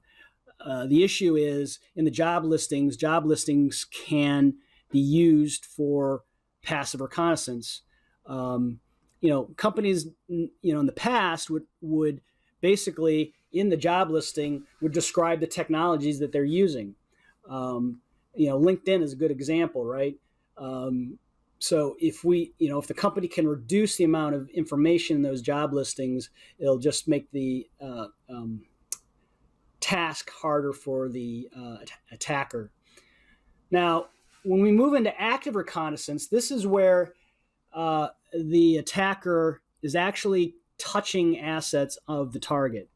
The issue is in the job listings can be used for passive reconnaissance. Companies in the past would basically in the job listing would describe the technologies that they're using. LinkedIn is a good example, right? So if the company can reduce the amount of information in those job listings, it'll just make the task harder for the attacker. Now, when we move into active reconnaissance, this is where the attacker is actually touching assets of the target.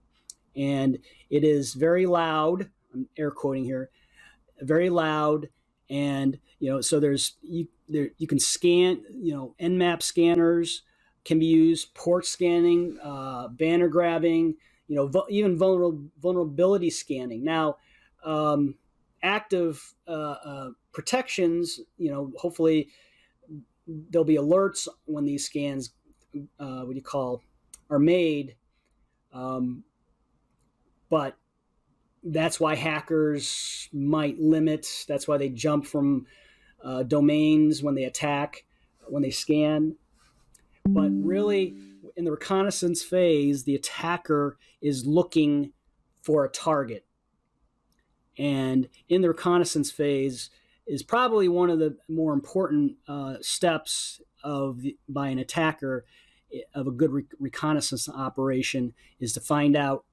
And it is very loud, I'm air quoting here, very loud, and so there's you can scan, Nmap scanners can be used, port scanning, banner grabbing, even vulnerability scanning. Now, active protections, hopefully there'll be alerts when these scans are made, but that's why hackers might limit. That's why they jump from domains when they attack, when they scan. But really, in the reconnaissance phase, the attacker is looking for a target. And in the reconnaissance phase is probably one of the more important steps by an attacker of a good reconnaissance operation is to find out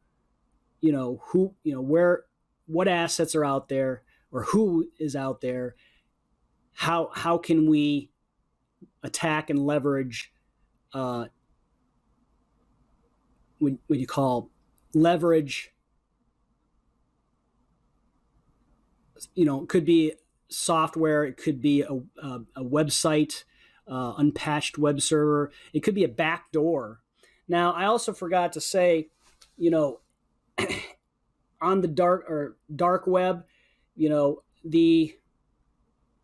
what assets are out there or who is out there. How can we attack and leverage leverage? It could be software, it could be a website, unpatched web server, it could be a backdoor. Now, I also forgot to say, on the dark web, the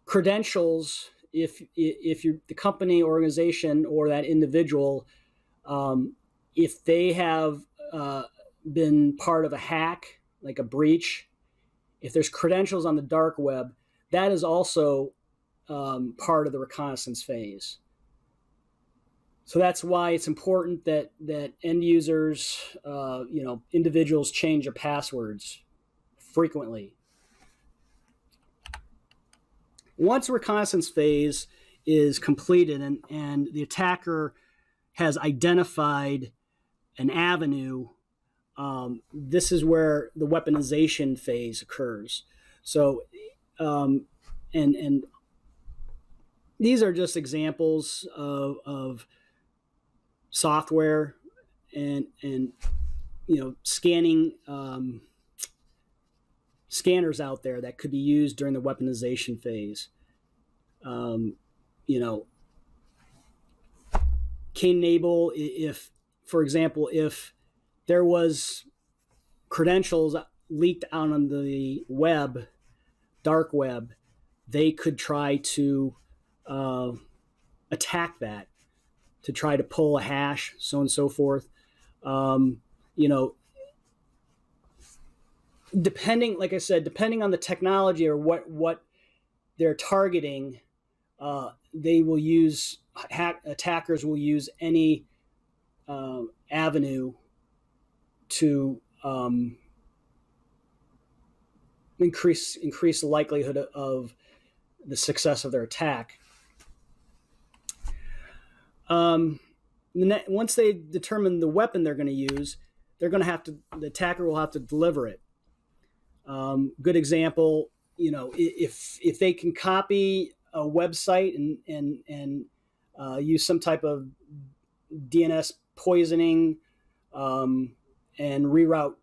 credentials, if you're the company, organization, or that individual, if they have been part of a hack, like a breach, if there's credentials on the dark web, that is also part of the reconnaissance phase. So that's why it's important that end users, individuals change their passwords frequently. Once the reconnaissance phase is completed and the attacker has identified an avenue, this is where the weaponization phase occurs. So, and these are just examples of software and scanning scanners out there that could be used during the weaponization phase. Can enable, if, for example, if there was credentials leaked out on the web, dark web, they could try to attack that, to try to pull a hash, so on and so forth. Depending, like I said, depending on the technology or what they're targeting, they will use, attackers will use any avenue to increase the likelihood of the success of their attack. Once they determine the weapon they're going to use, the attacker will have to deliver it. Good example, if they can copy a website and use some type of DNS poisoning and reroute,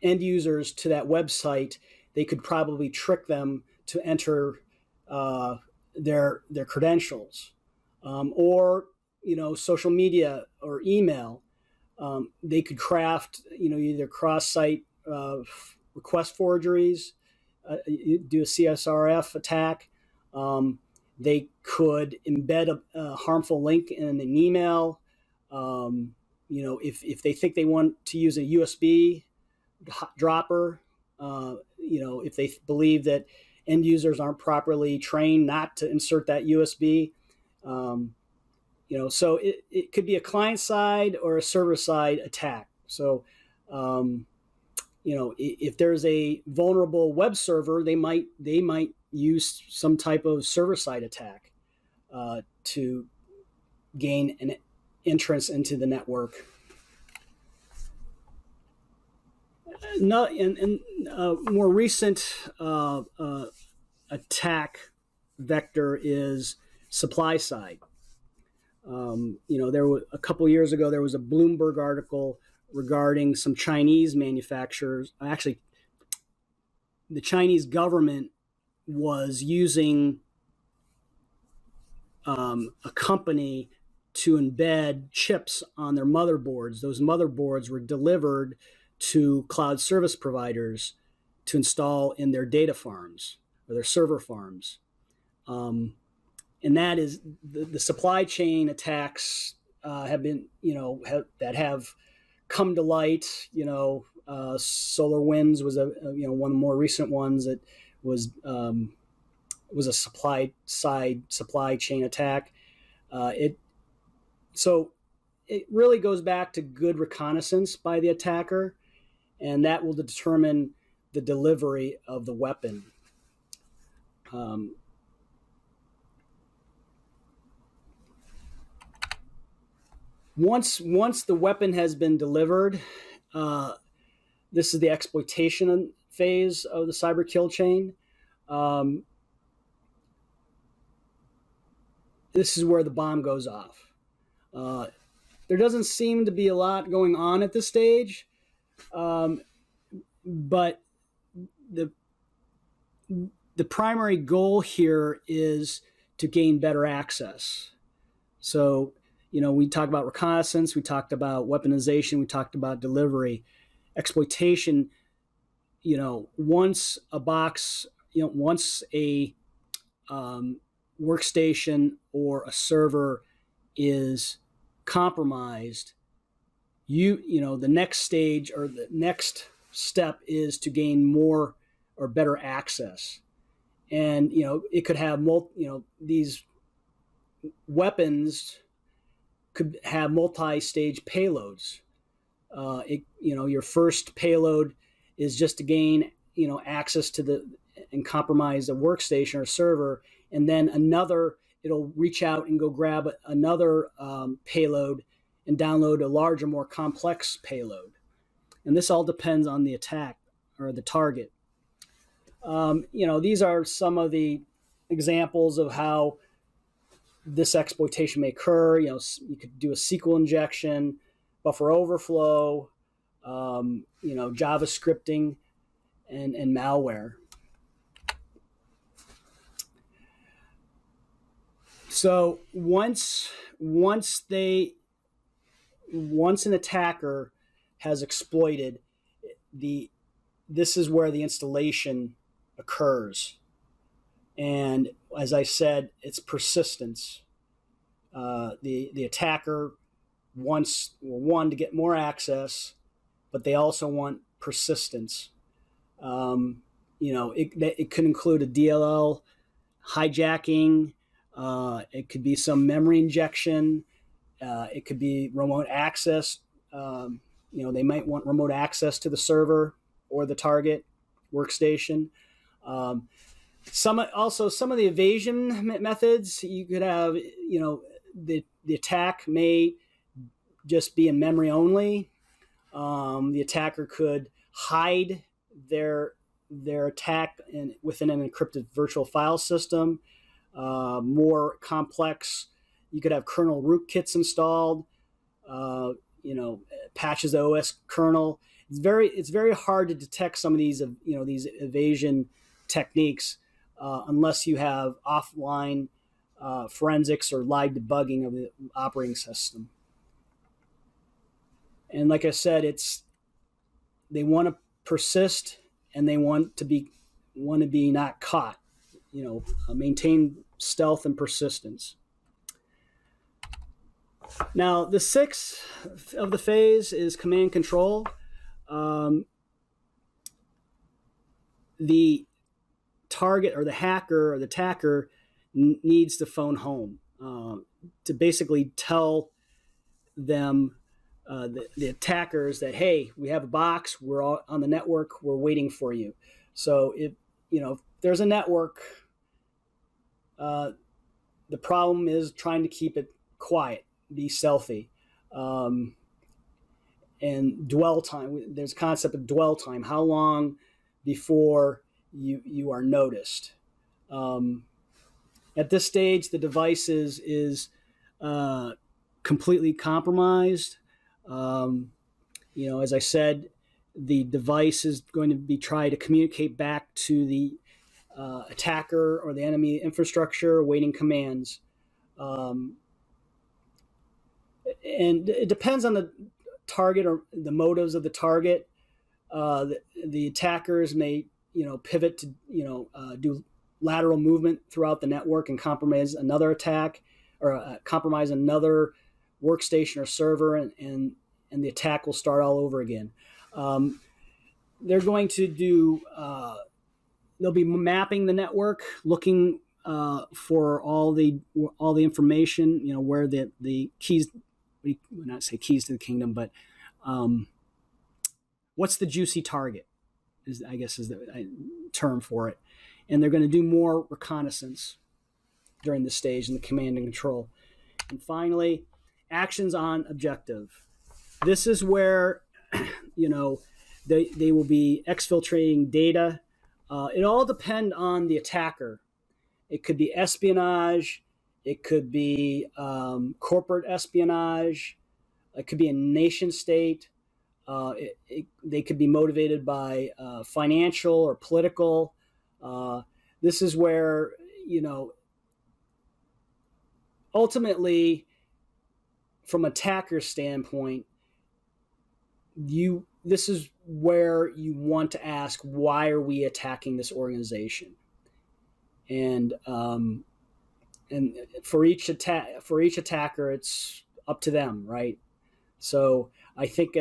end users to that website, they could probably trick them to enter their credentials, or social media or email. They could craft either cross-site request forgeries, do a CSRF attack. They could embed a harmful link in an email. If they think they want to use a USB dropper, if they believe that end users aren't properly trained not to insert that USB, so it could be a client side or a server side attack. So, if there's a vulnerable web server, they might use some type of server side attack to gain an entrance into the network. More recent attack vector is supply side. There was a couple years ago, there was a Bloomberg article regarding some Chinese manufacturers. Actually, the Chinese government was using a company to embed chips on their motherboards. Those motherboards were delivered to cloud service providers to install in their data farms or their server farms. And that is the supply chain attacks have been, that have come to light. SolarWinds was one of the more recent ones that was a supply chain attack. So it really goes back to good reconnaissance by the attacker, and that will determine the delivery of the weapon. Once the weapon has been delivered, this is the exploitation phase of the cyber kill chain. This is where the bomb goes off. There doesn't seem to be a lot going on at this stage, but the primary goal here is to gain better access. So, we talked about reconnaissance, we talked about weaponization, we talked about delivery. Exploitation, once a box, once a workstation or a server is compromised, the next stage or the next step is to gain more or better access. And, it could have, these weapons could have multi-stage payloads. Your first payload is just to gain, access to and compromise a workstation or server. And then it'll reach out and go grab another payload and download a larger, more complex payload. And this all depends on the attack or the target. These are some of the examples of how this exploitation may occur. You could do a SQL injection, buffer overflow, JavaScripting, and malware. So once an attacker has exploited, this is where the installation occurs. And as I said, it's persistence. The attacker wants, to get more access, but they also want persistence. It could include a DLL hijacking. It could be some memory injection. It could be remote access. They might want remote access to the server or the target workstation. Some of the evasion methods, you could have, the attack may just be in memory only. The attacker could hide their attack within an encrypted virtual file system. More complex, you could have kernel rootkits installed. Patches the OS kernel. It's very hard to detect some of these these evasion techniques unless you have offline forensics or live debugging of the operating system. And like I said, they want to persist and they want to be not caught. Maintain stealth and persistence. Now, the sixth of the phase is command control. The target or the hacker or the attacker needs to phone home to basically tell them, the attackers, that, hey, we have a box, we're all on the network, we're waiting for you. So if there's a network, the problem is trying to keep it quiet, be stealthy. And dwell time, there's a concept of dwell time. How long before you are noticed? At this stage, the device is completely compromised. As I said, the device is going to be trying to communicate back to the attacker or the enemy infrastructure, waiting commands. And it depends on the target or the motives of the target. The attackers may, pivot to, do lateral movement throughout the network and compromise another attack, or compromise another workstation or server, and the attack will start all over again. They're going to do, they'll be mapping the network, looking for all the information, where the keys, not say keys to the kingdom, but what's the juicy target is the term for it. And they're going to do more reconnaissance during this stage in the command and control. And finally, actions on objective. This is where, they will be exfiltrating data. It all depends on the attacker. It could be espionage. It could be corporate espionage. It could be a nation state. They could be motivated by financial or political. This is where, ultimately, from attacker's standpoint, this is where you want to ask, why are we attacking this organization? And for each attacker, it's up to them, right? So I think,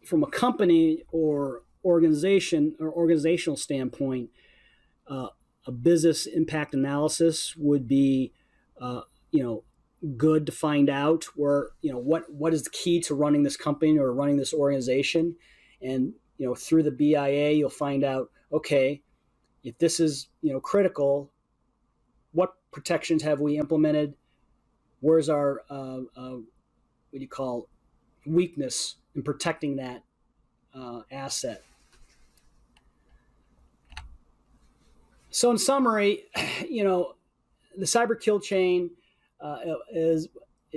from a company or organization or organizational standpoint, a business impact analysis would be, good to find out where, what is the key to running this company or running this organization. And, through the BIA, you'll find out, okay, if this is, critical, what protections have we implemented? Where's our, weakness in protecting that asset? So in summary, the cyber kill chain is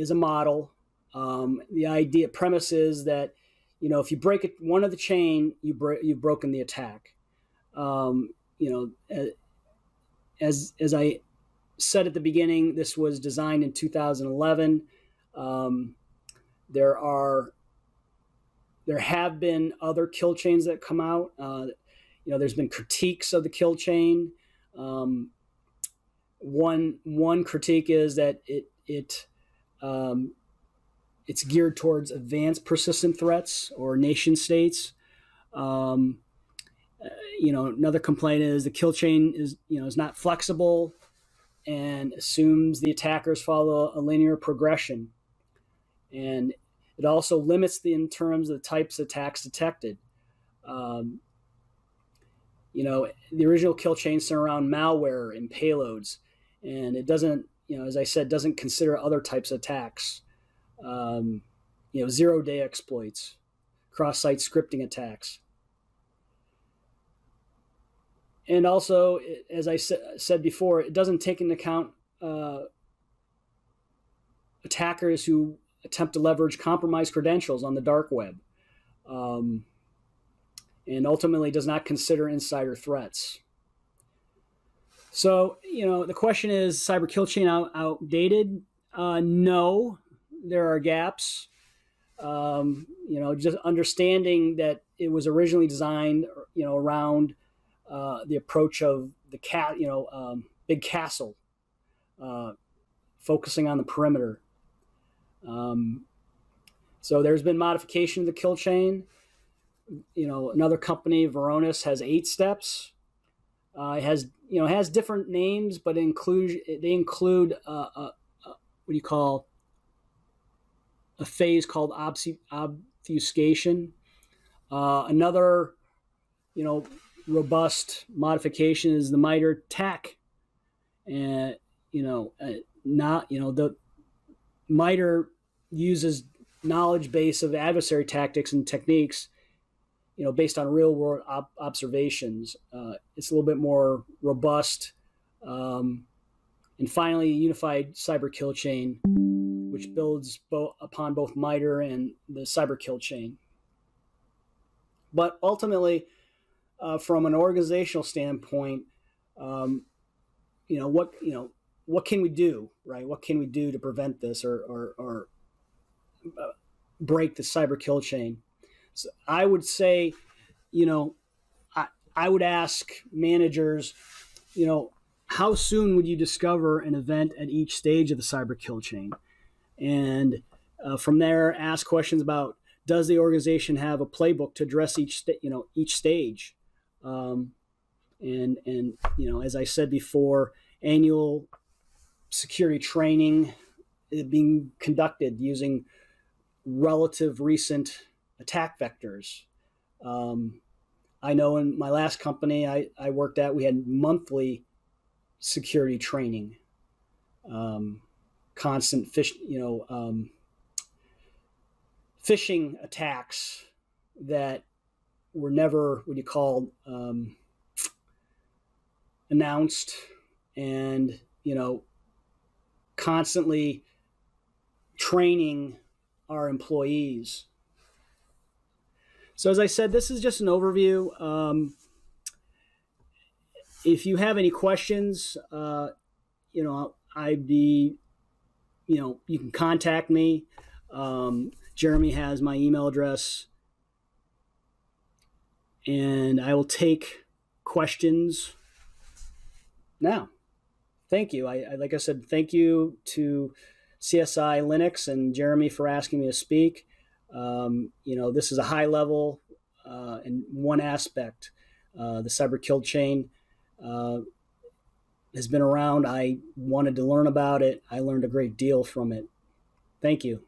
a model. The premise is that, if you break one of the chain, you've broken the attack. As I said at the beginning, this was designed in 2011. There have been other kill chains that come out. There's been critiques of the kill chain. One critique is that it's geared towards advanced persistent threats or nation states. Another complaint is the kill chain is not flexible and assumes the attackers follow a linear progression, and it also limits in terms of the types of attacks detected. Um, the original kill chain centered around malware and payloads, and it doesn't, as I said, doesn't consider other types of attacks. Zero-day exploits, cross-site scripting attacks. And also, as I said before, it doesn't take into account attackers who attempt to leverage compromised credentials on the dark web, and ultimately does not consider insider threats. So, the question is, cyber kill chain outdated? No, there are gaps. Just understanding that it was originally designed, around the approach of the big castle, focusing on the perimeter. So there's been modification of the kill chain. Another company, Varonis, has 8 steps. It has different names, but they include what do you call a phase called obfuscation. Another, robust modification is the MITRE TAC, and the MITRE uses knowledge base of adversary tactics and techniques, based on real world observations. It's a little bit more robust. And finally, unified cyber kill chain, which builds upon both MITRE and the cyber kill chain. But ultimately, from an organizational standpoint, what can we do, right? What can we do to prevent this or break the cyber kill chain? So I would say, I would ask managers, how soon would you discover an event at each stage of the cyber kill chain? And from there, ask questions about, does the organization have a playbook to address each stage? And as I said before, annual security training is being conducted using relative recent attack vectors. I know in my last company I worked at, we had monthly security training, constant phishing attacks that were never announced, and constantly training our employees. So as I said, this is just an overview. If you have any questions, I'd be, you can contact me. Jeremy has my email address, and I will take questions now. Thank you. Like I said, thank you to CSI Linux and Jeremy for asking me to speak. This is a high level in one aspect. The cyber kill chain has been around. I wanted to learn about it. I learned a great deal from it. Thank you.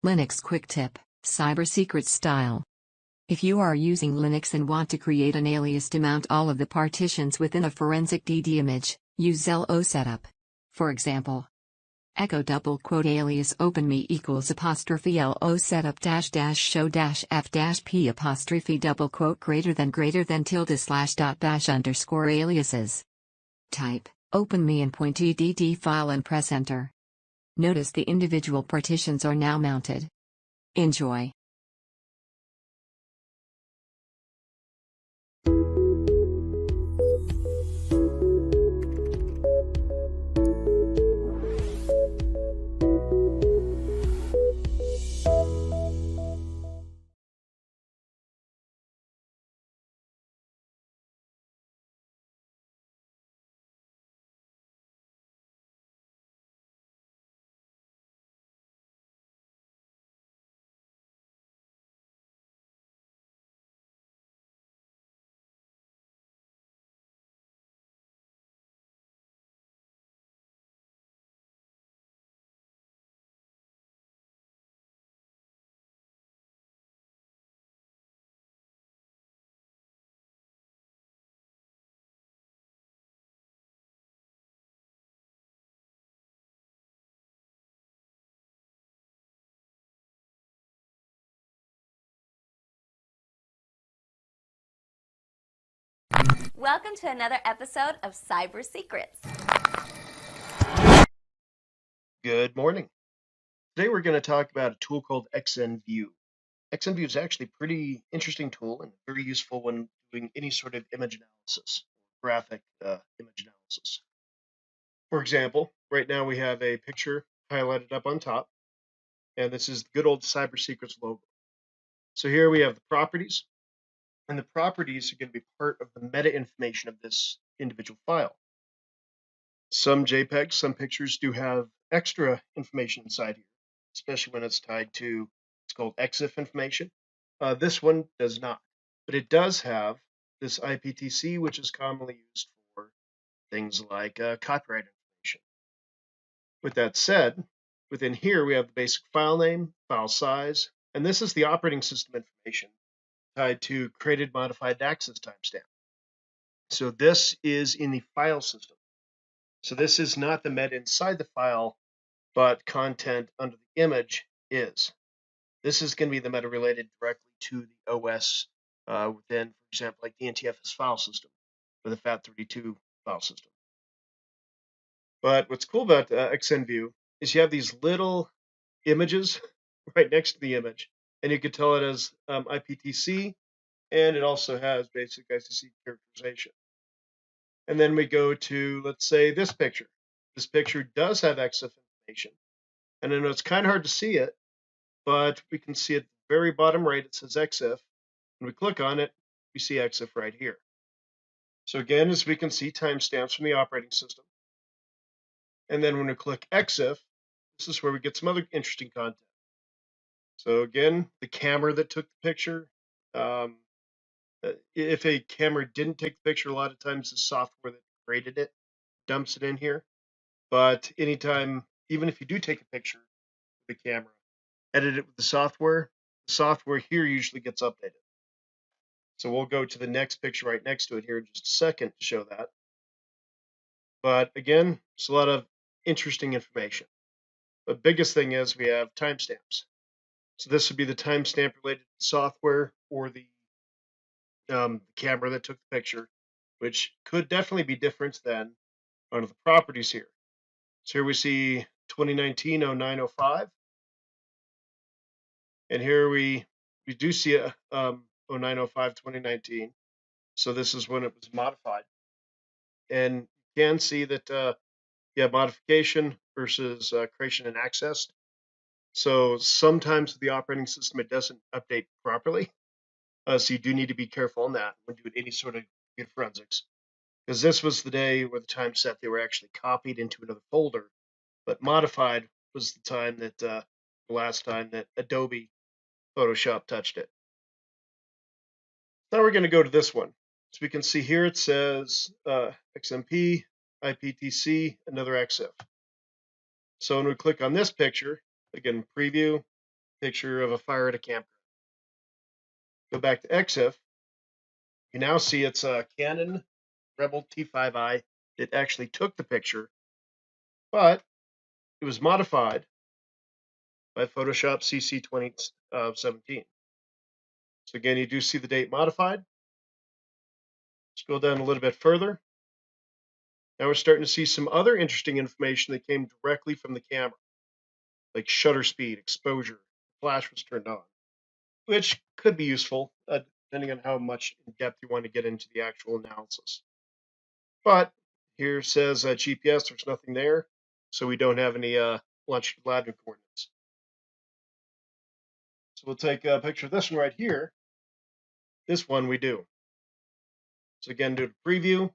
Linux Quick Tip, Cyber Secrets Style. If you are using Linux and want to create an alias to mount all of the partitions within a forensic DD image, use ZEL-O setup. For example, echo double quote alias openme equals apostrophe LO setup dash dash show dash F dash P apostrophe double quote greater than tilde slash dot bash underscore aliases. Type openme and point EDD file and press enter. Notice the individual partitions are now mounted. Enjoy. Welcome to another episode of Cyber Secrets. Good morning. Today we're going to talk about a tool called XNView. XNView is actually a pretty interesting tool and very useful when doing any sort of image analysis, graphic image analysis. For example, right now we have a picture highlighted up on top, and this is the good old Cyber Secrets logo. So here we have the properties, and the properties are going to be part of the meta information of this individual file. Some JPEGs, some pictures do have extra information inside here, especially when it's tied to, it's called EXIF information. This one does not, but it does have this IPTC, which is commonly used for things like copyright information. With that said, within here we have the basic file name, file size, and this is the operating system information tied to created, modified, and access timestamp. So this is in the file system. So this is not the meta inside the file, but content under the image is. This is going to be the meta related directly to the OS within, for example, like the NTFS file system or the FAT32 file system. But what's cool about XNView is you have these little images right next to the image, and you can tell it as IPTC, and it also has basic ICC characterization. And then we go to, let's say, this picture. This picture does have EXIF information. And I know it's kind of hard to see it, but we can see at the very bottom right, it says EXIF. When we click on it, we see EXIF right here. So again, as we can see, timestamps from the operating system. And then when we click EXIF, this is where we get some other interesting content. So again, the camera that took the picture. If a camera didn't take the picture, a lot of times the software that created it dumps it in here. But anytime, even if you do take a picture with the camera, edit it with the software here usually gets updated. So we'll go to the next picture right next to it here in just a second to show that. But again, it's a lot of interesting information. The biggest thing is we have timestamps. So this would be the timestamp related to the software or the camera that took the picture, which could definitely be different than under the properties here. So here we see 2019-09-05. And here we do see a 09-05-2019. So this is when it was modified. And you can see that you have modification versus creation and access. So sometimes with the operating system, it doesn't update properly. So you do need to be careful on that when doing any sort of computer forensics. Because this was the day where the time set they were actually copied into another folder, but modified was the time that the last time that Adobe Photoshop touched it. Now we're going to go to this one. So we can see here it says XMP, IPTC, another EXIF. So when we click on this picture, again, preview, picture of a fire at a campground. Go back to EXIF. You now see it's a Canon Rebel T5i that actually took the picture, but it was modified by Photoshop CC 2017. So again, you do see the date modified. Scroll down a little bit further. Now we're starting to see some other interesting information that came directly from the camera, like shutter speed, exposure, flash was turned on, which could be useful depending on how much in depth you want to get into the actual analysis. But here says GPS, there's nothing there, so we don't have any launch latitude coordinates. So we'll take a picture of this one right here. This one we do. So again, do a preview.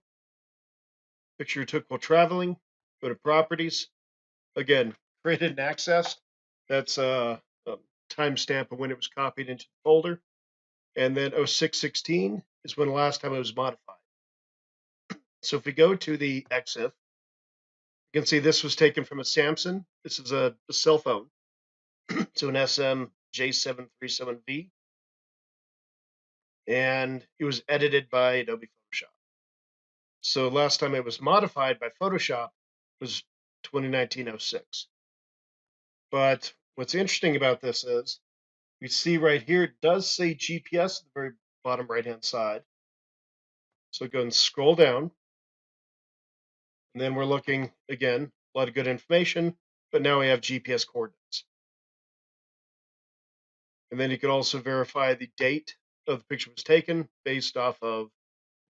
Picture you took while traveling. Go to properties. Again, created and accessed. That's a timestamp of when it was copied into the folder. And then 0616 is when the last time it was modified. So if we go to the EXIF, you can see this was taken from a Samsung. This is a cell phone. So an SM J737V. And it was edited by Adobe Photoshop. So last time it was modified by Photoshop was 2019-06. But what's interesting about this is we see right here, it does say GPS at the very bottom right-hand side. So go and scroll down. And then we're looking, again, a lot of good information, but now we have GPS coordinates. And then you can also verify the date of the picture was taken based off of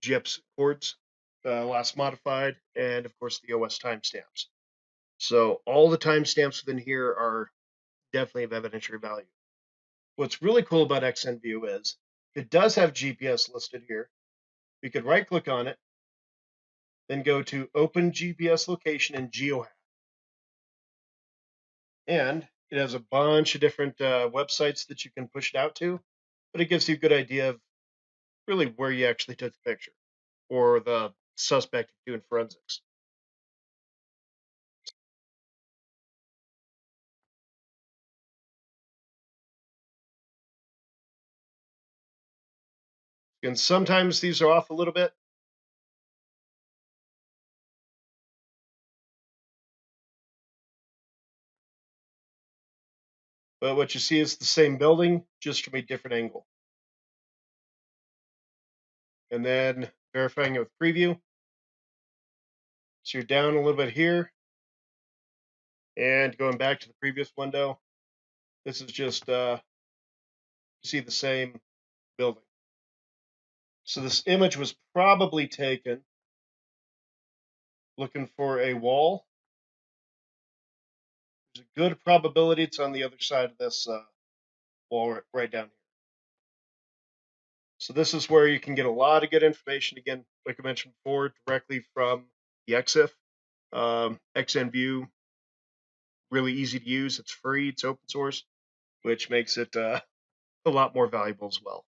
GPS coords, last modified, and of course the OS timestamps. So all the timestamps within here are definitely of evidentiary value. What's really cool about XNView is it does have GPS listed here. We could right click on it, then go to Open GPS Location in GeoHack. And it has a bunch of different websites that you can push it out to, but it gives you a good idea of really where you actually took the picture or the suspect doing forensics. And sometimes these are off a little bit. But what you see is the same building, just from a different angle. And then verifying it with preview. So you're down a little bit here. And going back to the previous window, this is just, you see the same building. So this image was probably taken looking for a wall. There's a good probability it's on the other side of this wall right down here. So this is where you can get a lot of good information, again, like I mentioned before, directly from the EXIF. XNView, really easy to use. It's free. It's open source, which makes it a lot more valuable as well.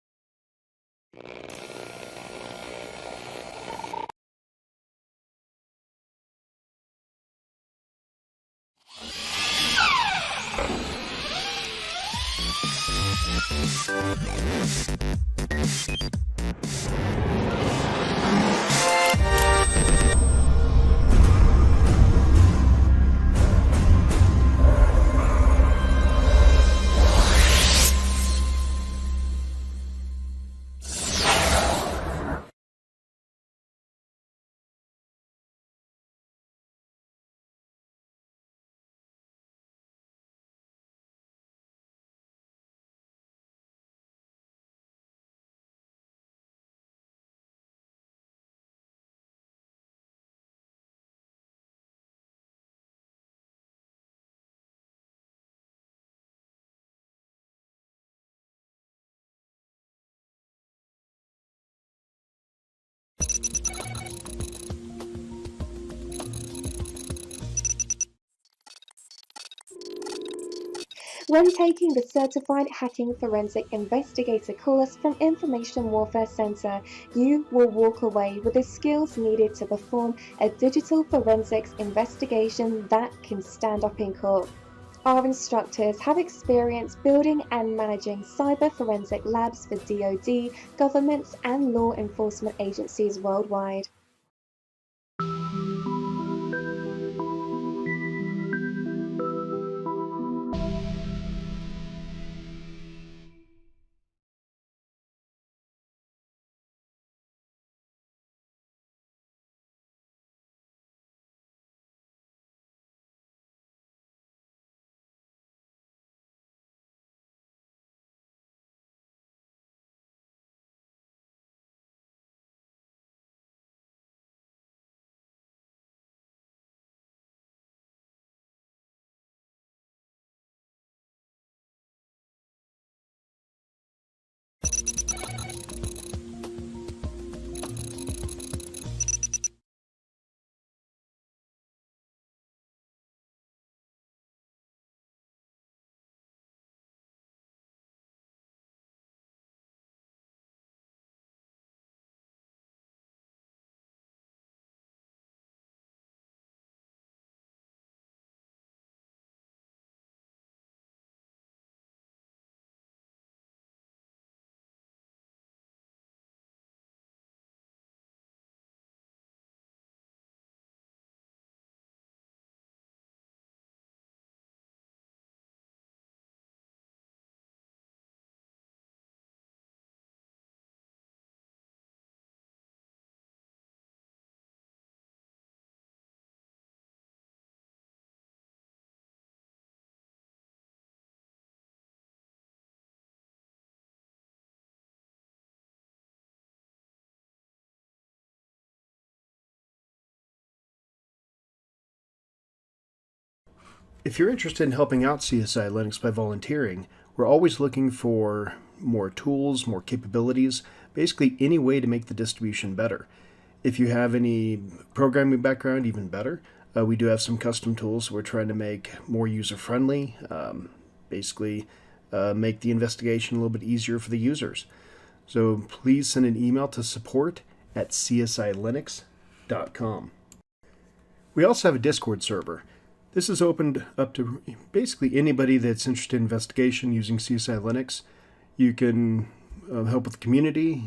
When taking the Certified Hacking Forensic Investigator course from Information Warfare Center, you will walk away with the skills needed to perform a digital forensics investigation that can stand up in court. Our instructors have experience building and managing cyber forensic labs for DoD, governments, and law enforcement agencies worldwide. If you're interested in helping out CSI Linux by volunteering, we're always looking for more tools, more capabilities, basically any way to make the distribution better. If you have any programming background, even better. We do have some custom tools we're trying to make more user-friendly, basically make the investigation a little bit easier for the users. So please send an email to support@csilinux.com. We also have a Discord server. This is opened up to basically anybody that's interested in investigation using CSI Linux. You can help with the community,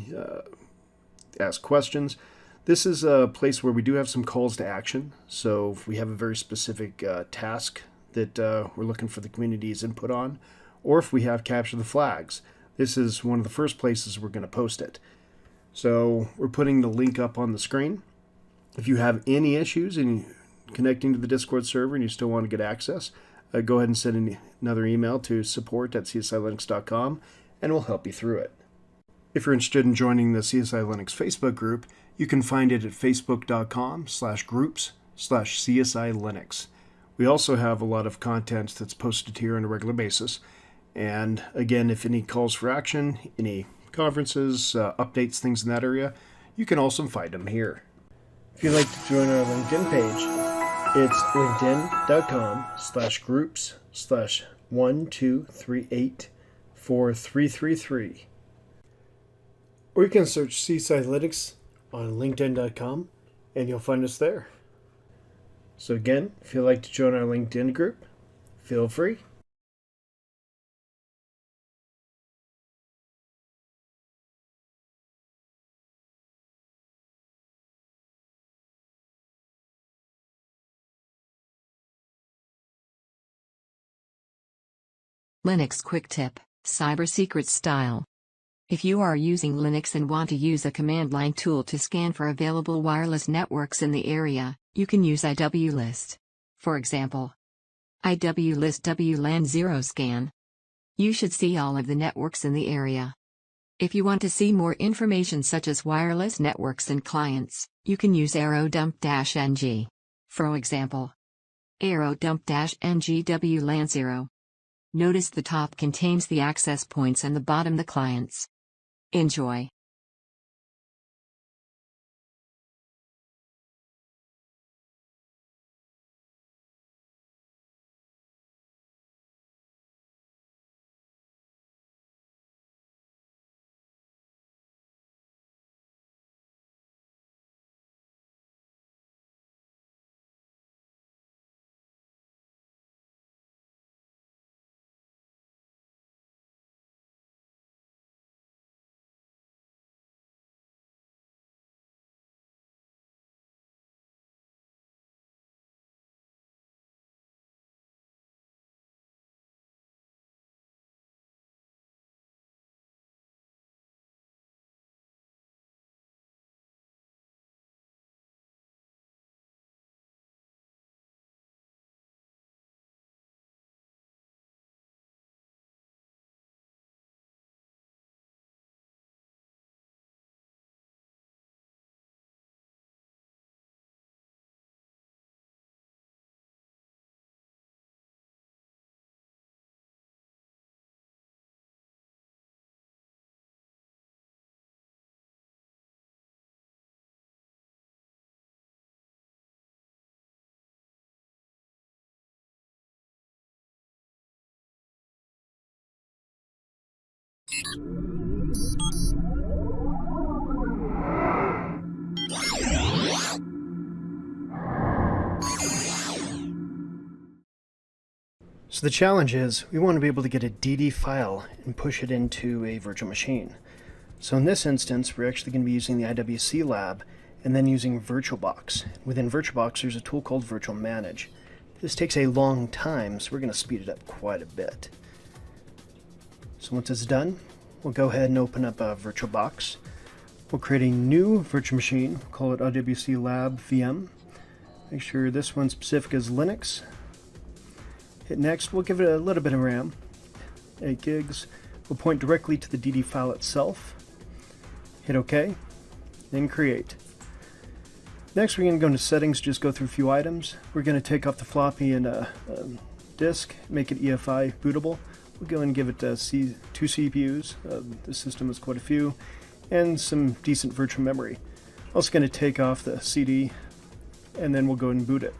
ask questions. This is a place where we do have some calls to action. So if we have a very specific task that we're looking for the community's input on, or if we have capture the flags, this is one of the first places we're going to post it. So we're putting the link up on the screen. If you have any issues in connecting to the Discord server and you still want to get access, go ahead and send another email to support@csilinux.com and we'll help you through it. If you're interested in joining the CSI Linux Facebook group, you can find it at facebook.com/groups/CSI Linux. We also have a lot of content that's posted here on a regular basis. And again, if any calls for action, any conferences, updates, things in that area, you can also find them here. If you'd like to join our LinkedIn page, it's linkedin.com/groups/12384333. Or you can search CSI Linux on linkedin.com and you'll find us there. So again, if you'd like to join our LinkedIn group, feel free. Linux Quick Tip, Cyber Secrets Style. If you are using Linux and want to use a command line tool to scan for available wireless networks in the area, you can use IWList. For example, IWList WLAN 0 scan. You should see all of the networks in the area. If you want to see more information such as wireless networks and clients, you can use arrow-dump-ng. For example, arrow-dump-ng WLAN 0. Notice the top contains the access points and the bottom the clients. Enjoy. So the challenge is we want to be able to get a DD file and push it into a virtual machine. So in this instance, we're actually going to be using the IWC lab and then using VirtualBox. Within VirtualBox, there's a tool called Virtual Manage. This takes a long time, so we're going to speed it up quite a bit. So once it's done, we'll go ahead and open up VirtualBox. We'll create a new virtual machine, call it IWC Lab VM. Make sure this one specific is Linux. Hit next, we'll give it a little bit of RAM, 8 gigs. We'll point directly to the DD file itself. Hit OK, then create. Next we're going to go into settings, just go through a few items. We're going to take off the floppy and disk, make it EFI bootable. We'll go and give it 2 CPUs, the system has quite a few, and some decent virtual memory. Also going to take off the CD, and then we'll go and boot it.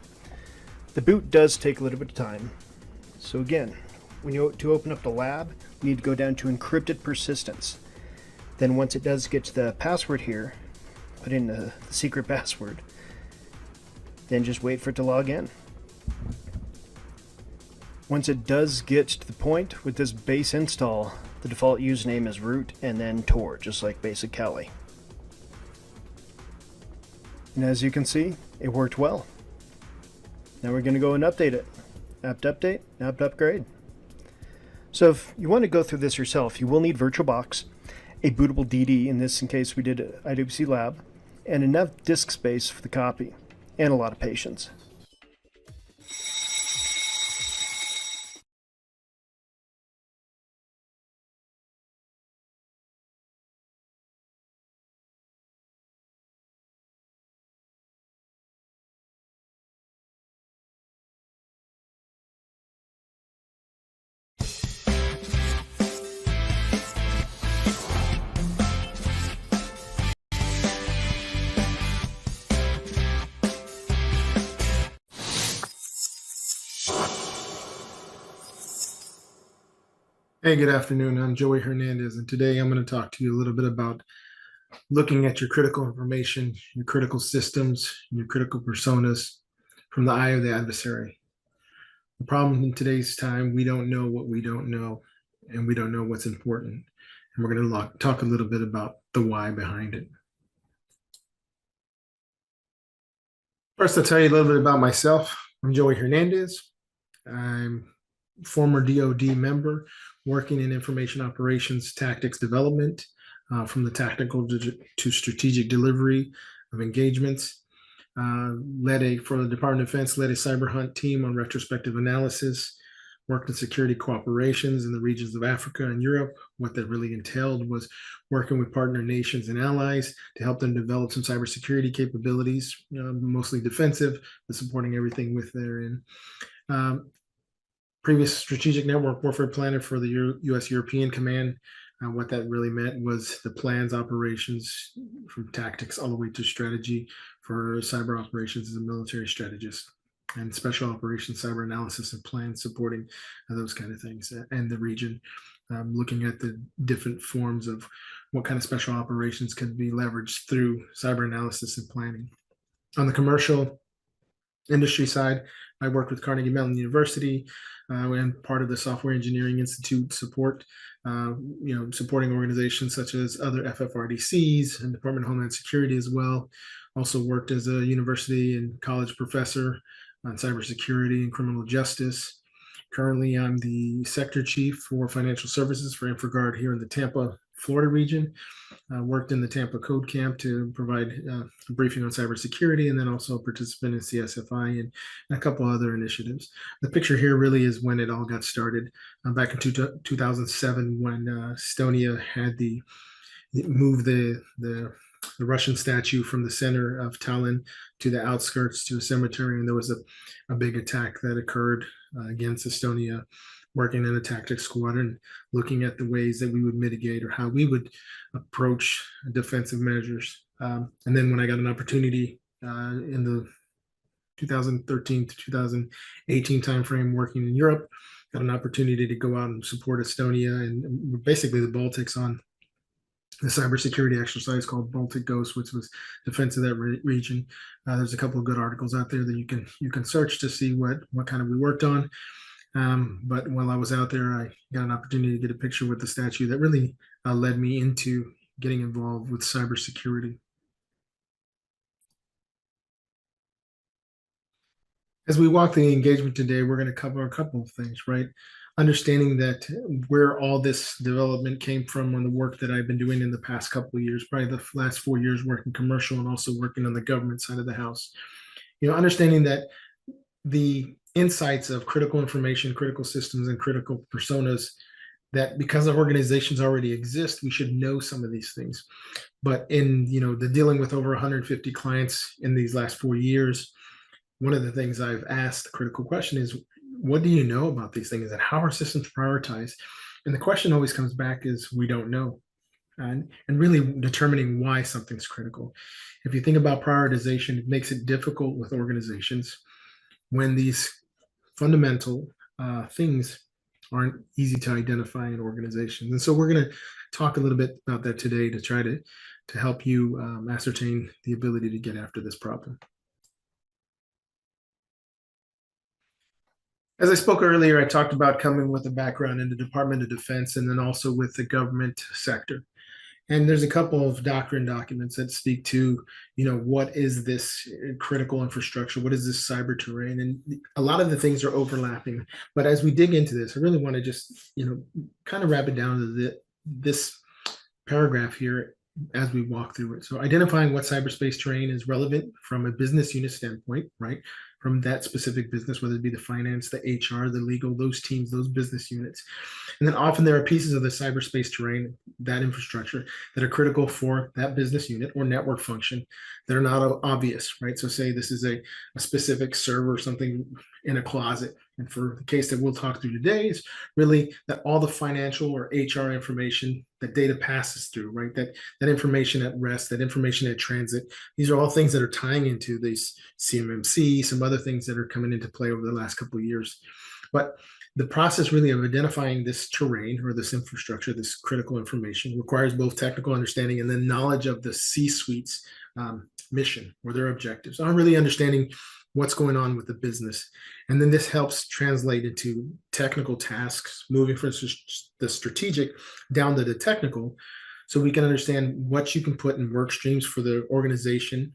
The boot does take a little bit of time. So again, to open up the lab, we need to go down to encrypted persistence. Then once it does get to the password here, put in the secret password, then just wait for it to log in. Once it does get to the point with this base install, the default username is root and then Tor, just like basic Kali. And as you can see, it worked well. Now we're going to go and update it. Apt update, apt upgrade. So if you want to go through this yourself, you will need VirtualBox, a bootable DD, in this in case we did IWC Lab, and enough disk space for the copy, and a lot of patience. Hey, good afternoon. I'm Joey Hernandez, and today I'm going to talk to you a little bit about looking at your critical information, your critical systems, and your critical personas from the eye of the adversary. The problem in today's time, we don't know what we don't know, and we don't know what's important. And we're going to talk a little bit about the why behind it. First, I'll tell you a little bit about myself. I'm Joey Hernandez. I'm former DoD member working in information operations tactics development, from the tactical to strategic delivery of engagements. For the Department of Defense, led a cyber hunt team on retrospective analysis, worked in security cooperations in the regions of Africa and Europe. What that really entailed was working with partner nations and allies to help them develop some cybersecurity capabilities, mostly defensive, but supporting everything with therein. Previous strategic network warfare planner for the U.S. European Command. What that really meant was the plans, operations, from tactics all the way to strategy for cyber operations as a military strategist, and special operations, cyber analysis and plans supporting those kind of things, and the region, looking at the different forms of what kind of special operations could be leveraged through cyber analysis and planning. On the commercial industry side, I worked with Carnegie Mellon University and part of the Software Engineering Institute support, supporting organizations such as other FFRDCs and Department of Homeland Security as well. Also worked as a university and college professor on cybersecurity and criminal justice. Currently, I'm the sector chief for financial services for InfraGard here in the Tampa, Florida region. Worked in the Tampa Code Camp to provide a briefing on cybersecurity, and then also a participant in CSFI and a couple other initiatives. The picture here really is when it all got started back in 2007, when Estonia had moved the Russian statue from the center of Tallinn to the outskirts to a cemetery, and there was a big attack that occurred against Estonia. Working in a tactics squadron, looking at the ways that we would mitigate or how we would approach defensive measures. And then when I got an opportunity in the 2013 to 2018 timeframe working in Europe, got an opportunity to go out and support Estonia and basically the Baltics on the cybersecurity exercise called Baltic Ghost, which was defense of that region. There's a couple of good articles out there that you can search to see what kind of we worked on. But while I was out there, I got an opportunity to get a picture with the statue that really led me into getting involved with cybersecurity. As we walk the engagement today, we're going to cover a couple of things, right? Understanding that where all this development came from on the work that I've been doing in the past couple of years, probably the last 4 years working commercial and also working on the government side of the house. Understanding that the insights of critical information, critical systems, and critical personas, that because our organizations already exist, we should know some of these things. But in the dealing with over 150 clients in these last 4 years, one of the things I've asked the critical question is, what do you know about these things and how are systems prioritized? And the question always comes back is, we don't know. And really determining why something's critical. If you think about prioritization, it makes it difficult with organizations when these fundamental things aren't easy to identify in organizations. And so we're going to talk a little bit about that today to try to help you ascertain the ability to get after this problem. As I spoke earlier, I talked about coming with a background in the Department of Defense and then also with the government sector. And there's a couple of doctrine documents that speak to, what is this critical infrastructure? What is this cyber terrain? And a lot of the things are overlapping. But as we dig into this, I really want to just, kind of wrap it down to this paragraph here as we walk through it. So identifying what cyberspace terrain is relevant from a business unit standpoint, right? From that specific business, whether it be the finance, the HR, the legal, those teams, those business units. And then often there are pieces of the cyberspace terrain, that infrastructure, that are critical for that business unit or network function that are not obvious, right? So say this is a specific server or something in a closet. And for the case that we'll talk through today is really that all the financial or HR information that data passes through, right? That information at rest, that information at transit, these are all things that are tying into these CMMC, some other things that are coming into play over the last couple of years. But the process really of identifying this terrain or this infrastructure, this critical information, requires both technical understanding and then knowledge of the C-suite's mission or their objectives. I'm really understanding what's going on with the business. And then this helps translate into technical tasks, moving from the strategic down to the technical, so we can understand what you can put in work streams for the organization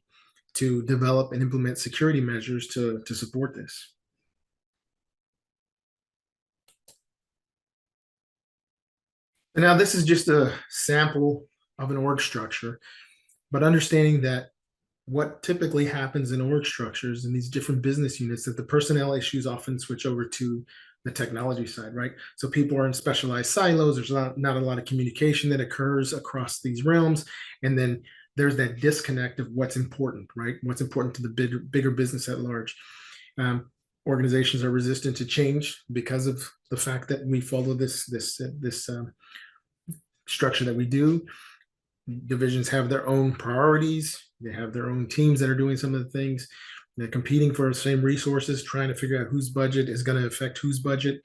to develop and implement security measures to support this. And now this is just a sample of an org structure, but understanding that what typically happens in org structures in these different business units, that the personnel issues often switch over to the technology side, right? So people are in specialized silos. There's not a lot of communication that occurs across these realms. And then there's that disconnect of what's important, right? What's important to the bigger business at large. Organizations are resistant to change because of the fact that we follow this structure that we do. Divisions have their own priorities. They have their own teams that are doing some of the things. They're competing for the same resources, trying to figure out whose budget is going to affect whose budget,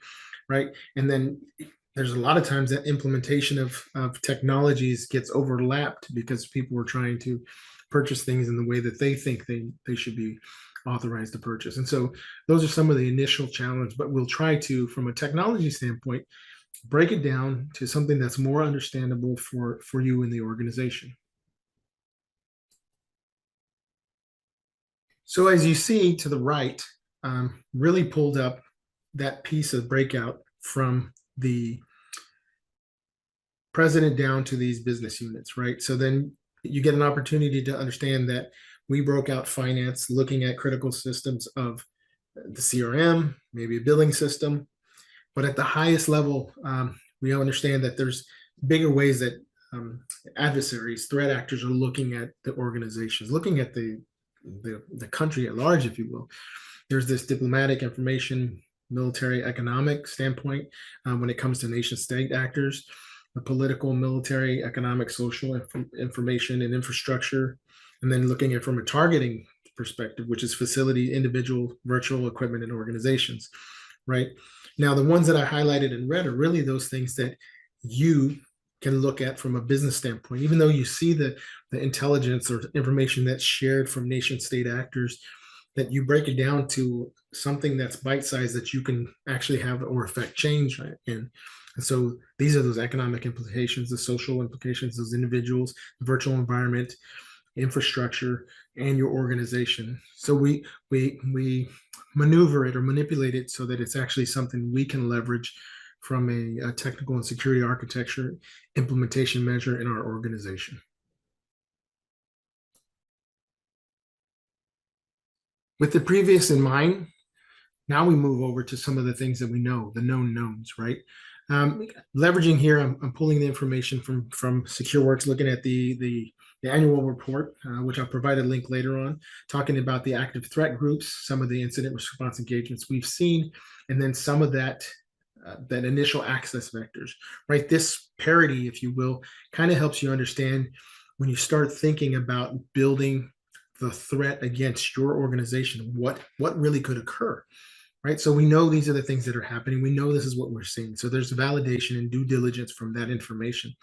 right? And then there's a lot of times that implementation of technologies gets overlapped because people are trying to purchase things in the way that they think they should be authorized to purchase. And so those are some of the initial challenges, but we'll try to, from a technology standpoint, break it down to something that's more understandable for you in the organization. So as you see to the right, really pulled up that piece of breakout from the president down to these business units, right? So then you get an opportunity to understand that we broke out finance, looking at critical systems of the CRM, maybe a billing system. But at the highest level, we understand that there's bigger ways that adversaries, threat actors are looking at the organizations, looking at the country at large, if you will. There's this diplomatic, information, military, economic standpoint when it comes to nation state actors, the political, military, economic, social information and infrastructure, and then looking at from a targeting perspective, which is facility, individual, virtual equipment, and organizations. right? Now, the ones that I highlighted in red are really those things that you can look at from a business standpoint. Even though you see the intelligence or information that's shared from nation state actors, that you break it down to something that's bite-sized that you can actually have or affect change in. And so these are those economic implications, the social implications, those individuals, the virtual environment, infrastructure, and your organization. So we maneuver it or manipulate it so that it's actually something we can leverage from a technical and security architecture implementation measure in our organization. With the previous in mind, now we move over to some of the things that we know, the known knowns, right? Leveraging here, I'm pulling the information from SecureWorks, looking at the annual report, which I'll provide a link later on, talking about the active threat groups, some of the incident response engagements we've seen, and then some of that initial access vectors, right? This parity, if you will, kind of helps you understand when you start thinking about building the threat against your organization, what really could occur, right? So we know these are the things that are happening. We know this is what we're seeing. So there's validation and due diligence from that information.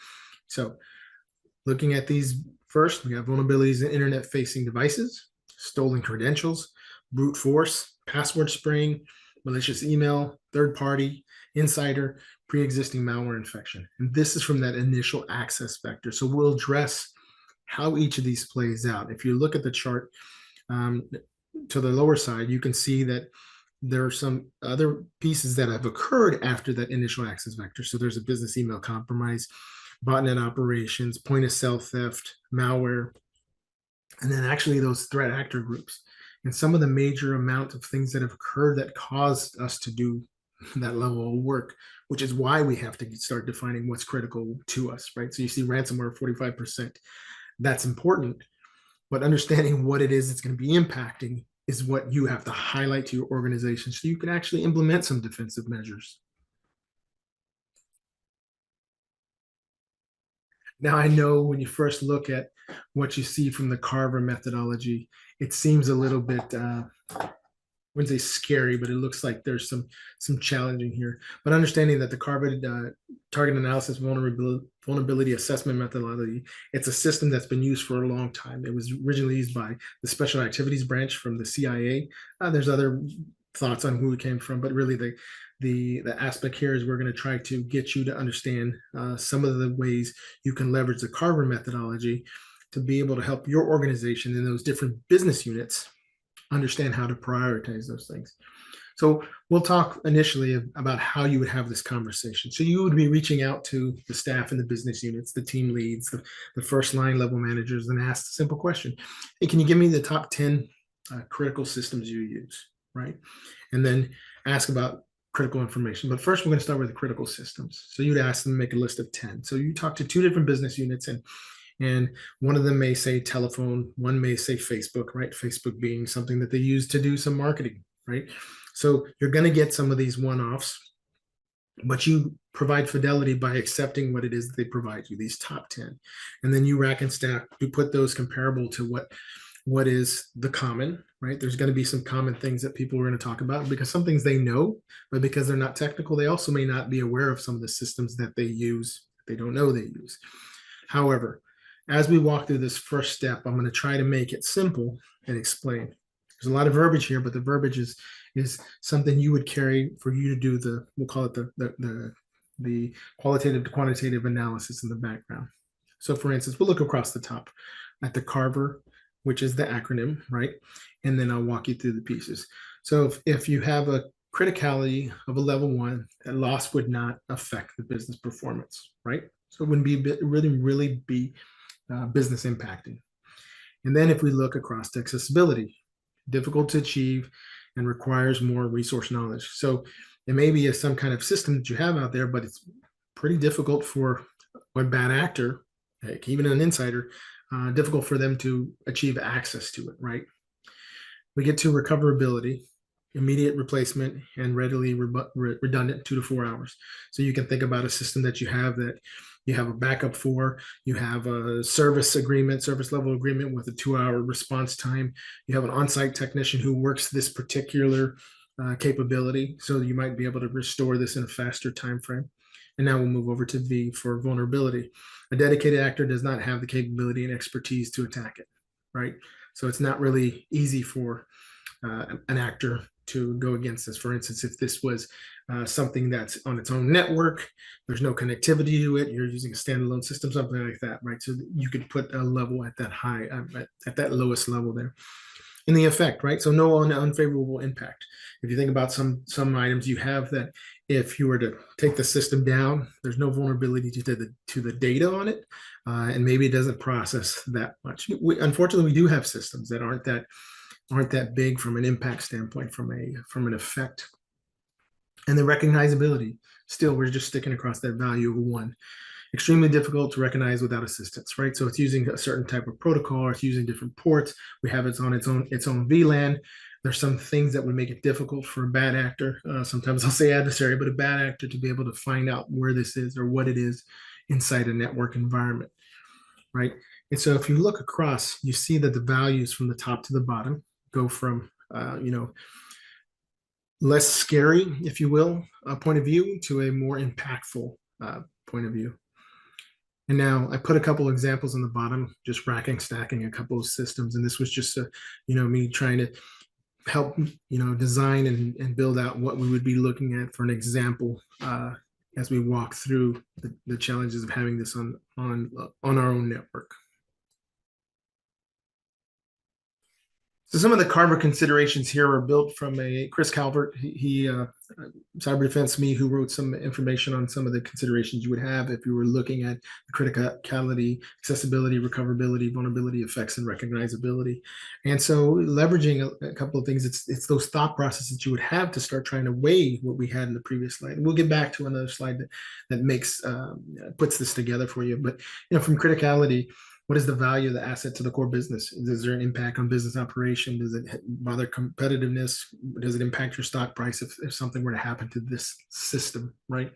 So looking at these first, we have vulnerabilities in internet-facing devices, stolen credentials, brute force, password spraying, malicious email, third-party, insider, pre-existing malware infection. And this is from that initial access vector. So we'll address how each of these plays out. If you look at the chart to the lower side, you can see that there are some other pieces that have occurred after that initial access vector. So there's a business email compromise, botnet operations, point of sale theft, malware, and then actually those threat actor groups. And some of the major amount of things that have occurred that caused us to do that level of work, which is why we have to start defining what's critical to us, right? So you see ransomware 45%. That's important, but understanding what it is that's going to be impacting is what you have to highlight to your organization so you can actually implement some defensive measures. Now, I know when you first look at what you see from the Carver methodology, it seems a little bit, I wouldn't say scary, but it looks like there's some challenging here. But understanding that the Carver target analysis vulnerability assessment methodology, it's a system that's been used for a long time. It was originally used by the Special Activities Branch from the CIA. There's other thoughts on who it came from, but really the aspect here is we're going to try to get you to understand some of the ways you can leverage the Carver methodology to be able to help your organization in those different business units understand how to prioritize those things. So we'll talk initially about how you would have this conversation. So you would be reaching out to the staff in the business units, the team leads, the first line level managers, and ask the simple question: hey, can you give me the top 10 critical systems you use, right? And then ask about critical information. But first, we're going to start with the critical systems. So you'd ask them to make a list of 10. So you talk to 2 different business units, and one of them may say telephone, one may say Facebook, right? Facebook being something that they use to do some marketing, right? So you're going to get some of these one-offs, but you provide fidelity by accepting what it is that they provide you, these top 10. And then you rack and stack, you put those comparable to what is the common, right? There's going to be some common things that people are going to talk about because some things they know, but because they're not technical, they also may not be aware of some of the systems that they use, they don't know they use. However, as we walk through this first step, I'm going to try to make it simple and explain. There's a lot of verbiage here, but the verbiage is something you would carry for you to do we'll call it the qualitative to quantitative analysis in the background. So for instance, we'll look across the top at the Carver, which is the acronym, right? And then I'll walk you through the pieces. So if you have a criticality of a level 1, that loss would not affect the business performance, right? So it wouldn't be really be business impacting. And then if we look across to accessibility, difficult to achieve and requires more resource knowledge. So it may be some kind of system that you have out there, but it's pretty difficult for a bad actor, like even an insider, difficult for them to achieve access to it, right? We get to recoverability, immediate replacement, and readily redundant 2 to 4 hours. So you can think about a system that you have a backup for, you have a service level agreement with a 2-hour response time. You have an on-site technician who works this particular capability. So you might be able to restore this in a faster time frame. And now we'll move over to V for vulnerability. A dedicated actor does not have the capability and expertise to attack it, right? So it's not really easy for an actor to go against this. For instance, if this was something that's on its own network, there's no connectivity to it, you're using a standalone system, something like that, right? So you could put a level at that high, at that lowest level there. In the effect, right? So no unfavorable impact. If you think about some items you have that if you were to take the system down, there's no vulnerability to the data on it, and maybe it doesn't process that much. Unfortunately, we do have systems that aren't that big from an impact standpoint, from an effect. And the recognizability, still, we're just sticking across that value of 1. Extremely difficult to recognize without assistance, right? So it's using a certain type of protocol, or it's using different ports. We have it on its own VLAN. There's some things that would make it difficult for a bad actor. Sometimes I'll say adversary, but a bad actor to be able to find out where this is or what it is inside a network environment, right? And so if you look across, you see that the values from the top to the bottom go from, less scary, if you will, point of view to a more impactful point of view. And now I put a couple examples on the bottom, just racking, stacking a couple of systems. And this was just, me trying to help, design and build out what we would be looking at for an example as we walk through the challenges of having this on our own network. So some of the Carver considerations here are built from Chris Calvert. He Cyber Defense Me, who wrote some information on some of the considerations you would have if you were looking at the criticality, accessibility, recoverability, vulnerability, effects, and recognizability. And so leveraging a couple of things, it's those thought processes that you would have to start trying to weigh what we had in the previous slide. And we'll get back to another slide that makes puts this together for you. But from criticality, what is the value of the asset to the core business? Is there an impact on business operation? Does it bother competitiveness? Does it impact your stock price if something were to happen to this system, right?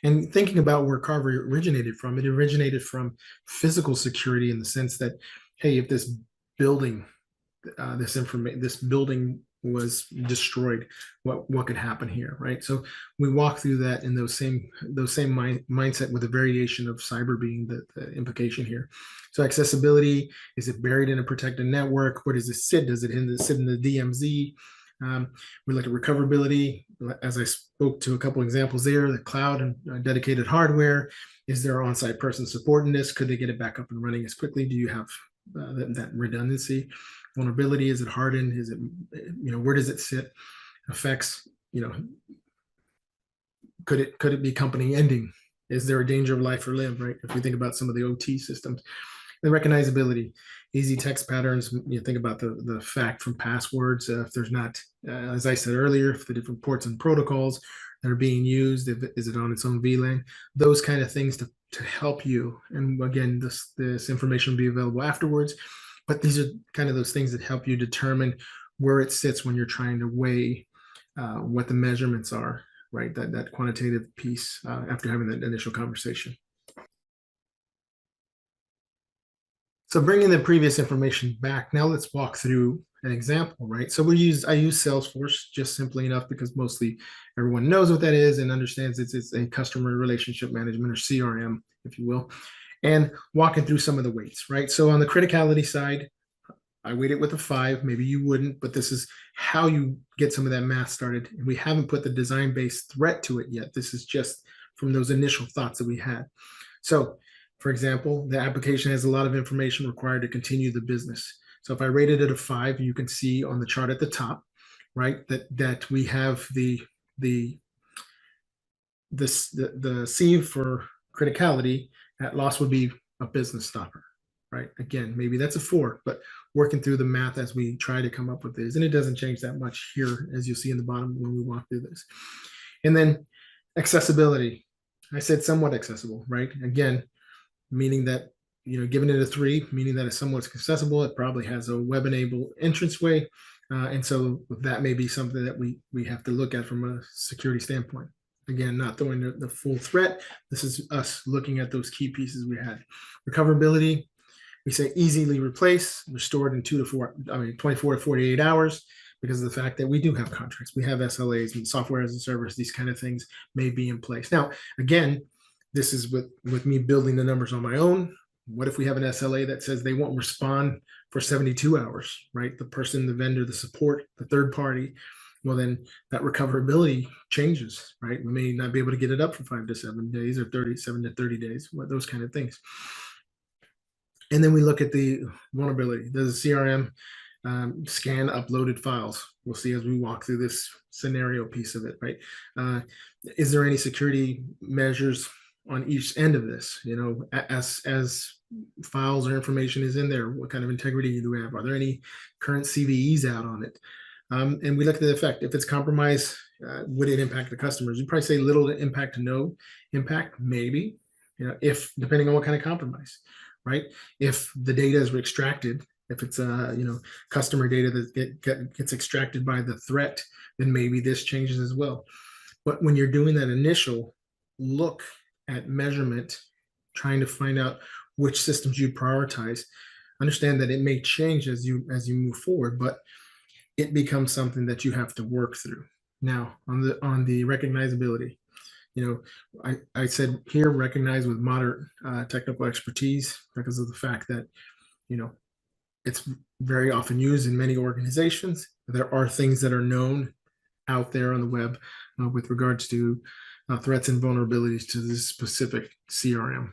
And thinking about where Carver originated from, it originated from physical security in the sense that, hey, if this building, this building was destroyed, what could happen here, right? So we walk through that in those same mindset with a variation of cyber being the implication here. So accessibility, is it buried in a protected network? Where does it sit? Does it sit in the DMZ? We look at recoverability, as I spoke to a couple examples there, the cloud and dedicated hardware. Is there on-site person supporting this? Could they get it back up and running as quickly? Do you have that redundancy? Vulnerability, is it hardened? Is it, where does it sit? Effects, could it be company ending? Is there a danger of life or limb, right? If we think about some of the OT systems. The recognizability, easy text patterns, think about the fact from passwords. If there's not, as I said earlier, if the different ports and protocols that are being used, is it on its own VLAN? Those kind of things to help you. And again, this information will be available afterwards. But these are kind of those things that help you determine where it sits when you're trying to weigh what the measurements are, right? That quantitative piece after having that initial conversation. So bringing the previous information back, now let's walk through an example, right? So I use Salesforce just simply enough because mostly everyone knows what that is and understands it's a customer relationship management, or CRM, if you will. And walking through some of the weights, right? So on the criticality side, I weight it with a 5. Maybe you wouldn't, but this is how you get some of that math started. And we haven't put the design-based threat to it yet. This is just from those initial thoughts that we had. So, for example, the application has a lot of information required to continue the business. So if I rated it a 5, you can see on the chart at the top, right, that we have the C for criticality. That loss would be a business stopper, right? Again, maybe that's a 4, but working through the math as we try to come up with this, and it doesn't change that much here, as you'll see in the bottom when we walk through this. And then accessibility, I said somewhat accessible, right? Again, meaning that, giving it a 3, meaning that it's somewhat accessible. It probably has a web-enabled entranceway, and so that may be something that we have to look at from a security standpoint. Again, not throwing the full threat. This is us looking at those key pieces we had. Recoverability, we say easily replace, restored in 24 to 48 hours. because of the fact that we do have contracts, we have SLAs and software as a service, these kind of things may be in place. Now, again, this is with me building the numbers on my own. What if we have an SLA that says they won't respond for 72 hours, right? The person, the vendor, the support, the third party, well, then that recoverability changes, right? We may not be able to get it up for 5 to 7 days or 37 to 30 days, those kind of things. And then we look at the vulnerability. Does the CRM scan uploaded files? We'll see as we walk through this scenario piece of it, right? Is there any security measures on each end of this? You know, as files or information is in there, what kind of integrity do we have? Are there any current CVEs out on it? And we look at the effect. If it's compromised, would it impact the customers? You'd probably say little to impact to no impact, maybe, you know, if depending on what kind of compromise, right? If the data is extracted, if it's you know, customer data that gets extracted by the threat, then maybe this changes as well. But when you're doing that initial look at measurement, trying to find out which systems you prioritize, understand that it may change as you move forward, but it becomes something that you have to work through. Now, on the recognizability, you know, I said here, recognize with moderate technical expertise, because of the fact that, you know, it's very often used in many organizations. There are things that are known out there on the web with regards to threats and vulnerabilities to this specific CRM.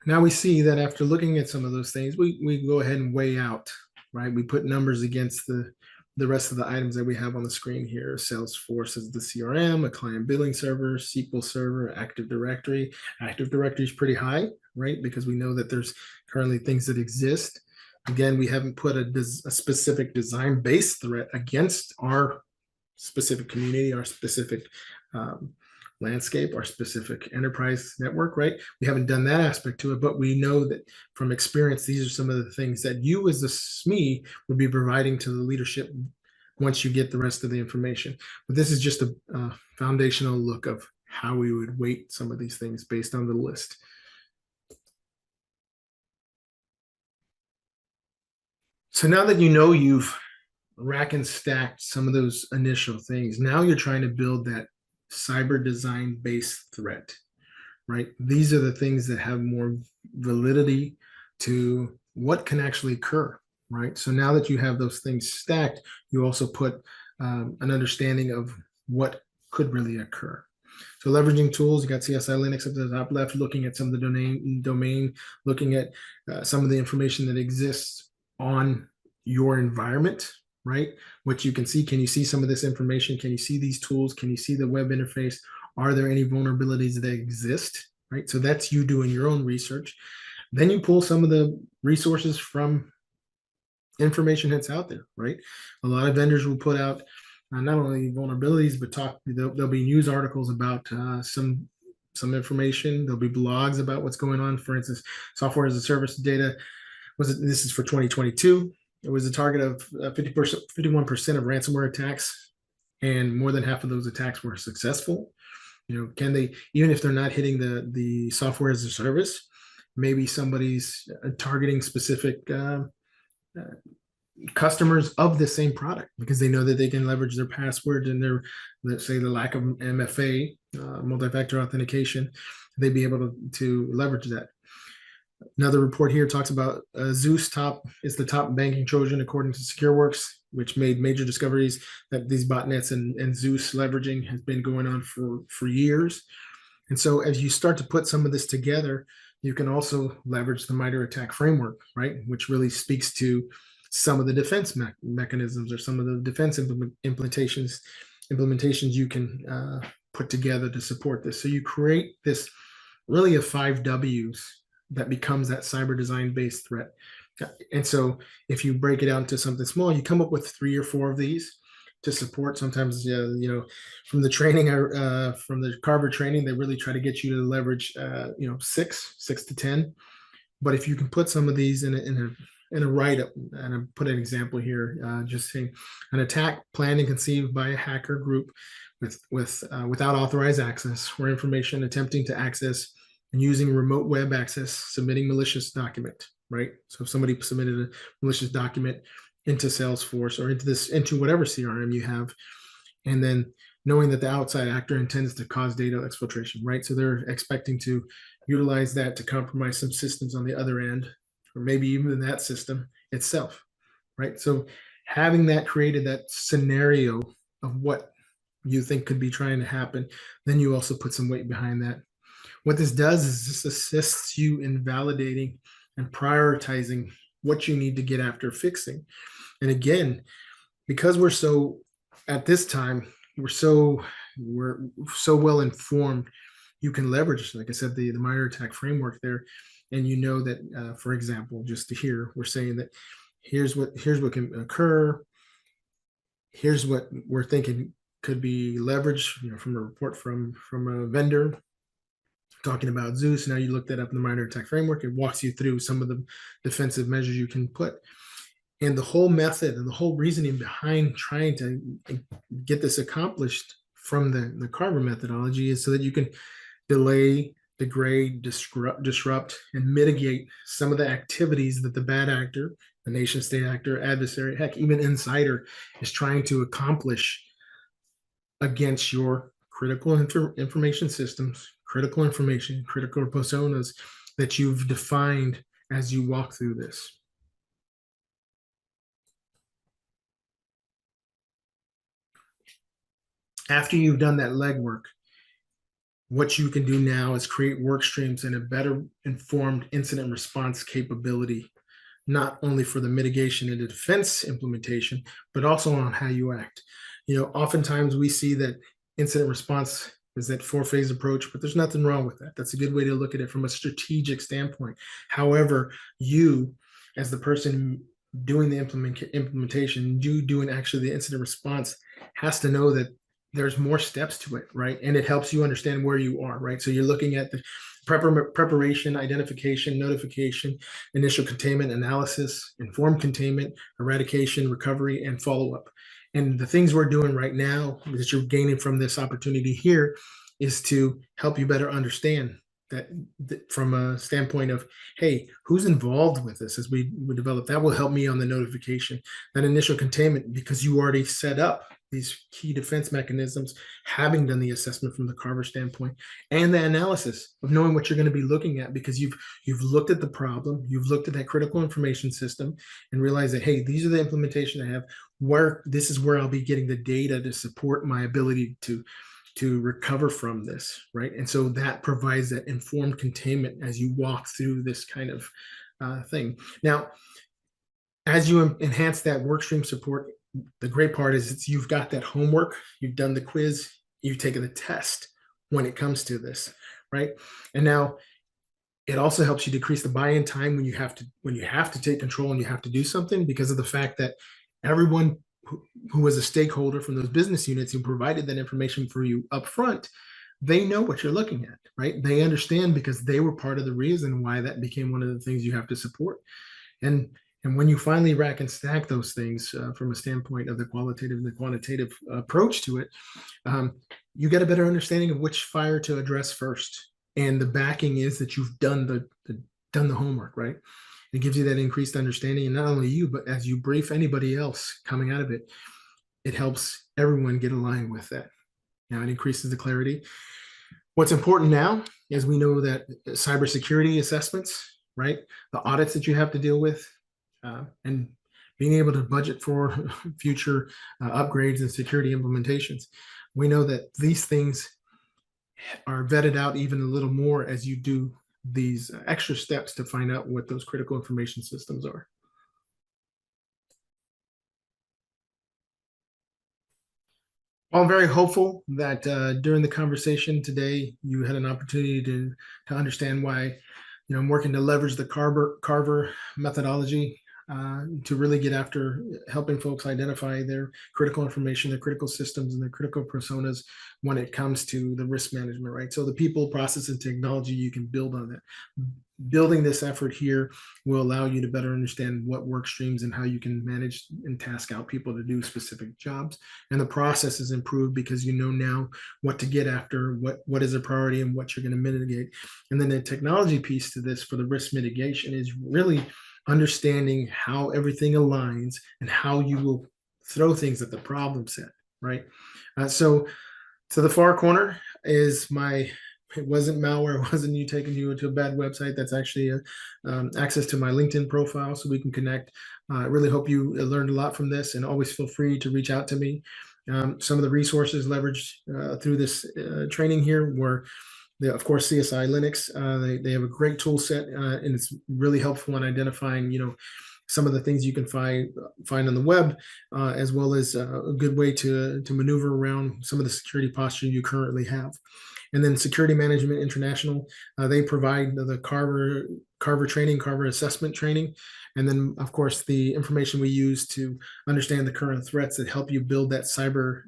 Now we see that after looking at some of those things, we go ahead and weigh out, right? We put numbers against the rest of the items that we have on the screen here. Salesforce is the CRM, a client billing server, SQL Server, Active Directory. Active Directory is pretty high, right? Because we know that there's currently things that exist. Again, we haven't put a specific design-based threat against our specific community, our specific landscape, our specific enterprise network, right? We haven't done that aspect to it, but we know that from experience, these are some of the things that you as the SME would be providing to the leadership once you get the rest of the information. But this is just a foundational look of how we would weight some of these things based on the list. So now that you know you've rack and stacked some of those initial things, now you're trying to build that cyber design based threat, right? These are the things that have more validity to what can actually occur, right? So now that you have those things stacked, you also put an understanding of what could really occur. So leveraging tools, you got CSI Linux up at the top left, looking at some of the domain, looking at some of the information that exists on your environment, right? What you can see, can you see some of this information? Can you see these tools? Can you see the web interface? Are there any vulnerabilities that exist, right? So that's you doing your own research. Then you pull some of the resources from information that's out there, right? A lot of vendors will put out not only vulnerabilities, but there'll be news articles about some information. There'll be blogs about what's going on. For instance, software as a service data, this is for 2022. It was a target of 51% of ransomware attacks, and more than half of those attacks were successful. You know, can they, even if they're not hitting the software as a service, maybe somebody's targeting specific customers of the same product because they know that they can leverage their password and their, let's say, the lack of MFA, multi-factor authentication, they'd be able to leverage that. Another report here talks about Zeus is the top banking Trojan according to SecureWorks, which made major discoveries that these botnets and Zeus leveraging has been going on for years. And so as you start to put some of this together, you can also leverage the MITRE ATT&CK framework, right? Which really speaks to some of the defense mechanisms or some of the defense implementations you can put together to support this. So you create this really of 5 W's that becomes that cyber design based threat. And so if you break it out into something small, you come up with 3 or 4 of these to support. Sometimes, you know, from the training, from the Carver training, they really try to get you to leverage, you know, 6 to 10. But if you can put some of these in a write-up, and I put an example here, just saying an attack planned and conceived by a hacker group without authorized access or information attempting to access and using remote web access, submitting malicious document, right? So if somebody submitted a malicious document into Salesforce or into whatever CRM you have, and then knowing that the outside actor intends to cause data exfiltration, right? So they're expecting to utilize that to compromise some systems on the other end, or maybe even in that system itself, right? So having that created, that scenario of what you think could be trying to happen, then you also put some weight behind that. What this does is this assists you in validating and prioritizing what you need to get after fixing. And again, because we're so, at this time, we're so well informed, you can leverage, like I said, the minor attack framework there. And you know that, for example, just to hear, we're saying that here's what can occur. Here's what we're thinking could be leveraged, from a report from a vendor talking about Zeus. Now you look that up in the minor attack framework. It walks you through some of the defensive measures you can put. And the whole method and the whole reasoning behind trying to get this accomplished from the Carver methodology is so that you can delay, degrade, disrupt, and mitigate some of the activities that the bad actor, the nation state actor, adversary, heck, even insider is trying to accomplish against your critical information systems, critical information, critical personas that you've defined as you walk through this. After you've done that legwork, what you can do now is create work streams and a better informed incident response capability, not only for the mitigation and the defense implementation, but also on how you act. Oftentimes we see that incident response is that 4-phase approach, but there's nothing wrong with that. That's a good way to look at it from a strategic standpoint. However, you, as the person doing the implementation, you doing actually the incident response, has to know that there's more steps to it, right? And it helps you understand where you are, right? So you're looking at the preparation, identification, notification, initial containment, analysis, informed containment, eradication, recovery, and follow-up. And the things we're doing right now that you're gaining from this opportunity here is to help you better understand that from a standpoint of, hey, who's involved with this as we develop. That will help me on the notification, that initial containment, because you already set up these key defense mechanisms, having done the assessment from the Carver standpoint, and the analysis of knowing what you're going to be looking at, because you've looked at the problem, you've looked at that critical information system, and realized that, hey, these are the implementation I have. This is where I'll be getting the data to support my ability to recover from this, right? And so that provides that informed containment as you walk through this kind of thing. Now, as you enhance that workstream support, the great part is you've got that homework, you've done the quiz, you've taken the test when it comes to this, right? And now it also helps you decrease the buy-in time when you have to take control and you have to do something, because of the fact that everyone who was a stakeholder from those business units who provided that information for you up front, they know what you're looking at, right? They understand, because they were part of the reason why that became one of the things you have to support. And when you finally rack and stack those things from a standpoint of the qualitative and the quantitative approach to it, you get a better understanding of which fire to address first. And the backing is that you've done the homework, right? It gives you that increased understanding, and not only you, but as you brief anybody else coming out of it, it helps everyone get aligned with that. Now it increases the clarity. What's important now is we know that cybersecurity assessments, right? The audits that you have to deal with, and being able to budget for future upgrades and security implementations. We know that these things are vetted out even a little more as you do these extra steps to find out what those critical information systems are. Well, I'm very hopeful that during the conversation today, you had an opportunity to understand why I'm working to leverage the Carver methodology to really get after helping folks identify their critical information, their critical systems, and their critical personas when it comes to the risk management, right? So the people, process, and technology, you can build on that. building this effort here will allow you to better understand what work streams and how you can manage and task out people to do specific jobs. And the process is improved because you know now what to get after, what is a priority and what you're going to mitigate. And then the technology piece to this for the risk mitigation is really understanding how everything aligns and how you will throw things at the problem set, right? So to the far corner is it wasn't malware, it wasn't you taking you to a bad website. That's actually access to my LinkedIn profile so we can connect. I really hope you learned a lot from this, and always feel free to reach out to me. Some of the resources leveraged through this training here were, of course, CSI Linux. They have a great tool set, and it's really helpful in identifying, some of the things you can find on the web, as well as a good way to maneuver around some of the security posture you currently have. And then Security Management International, they provide the Carver training, Carver assessment training. And then, of course, the information we use to understand the current threats that help you build that cyber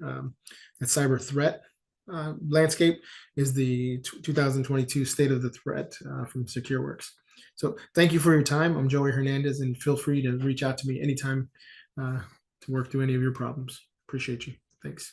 threat landscape is the 2022 State of the Threat from SecureWorks. So thank you for your time. I'm Joey Hernandez, and feel free to reach out to me anytime to work through any of your problems. Appreciate you. Thanks.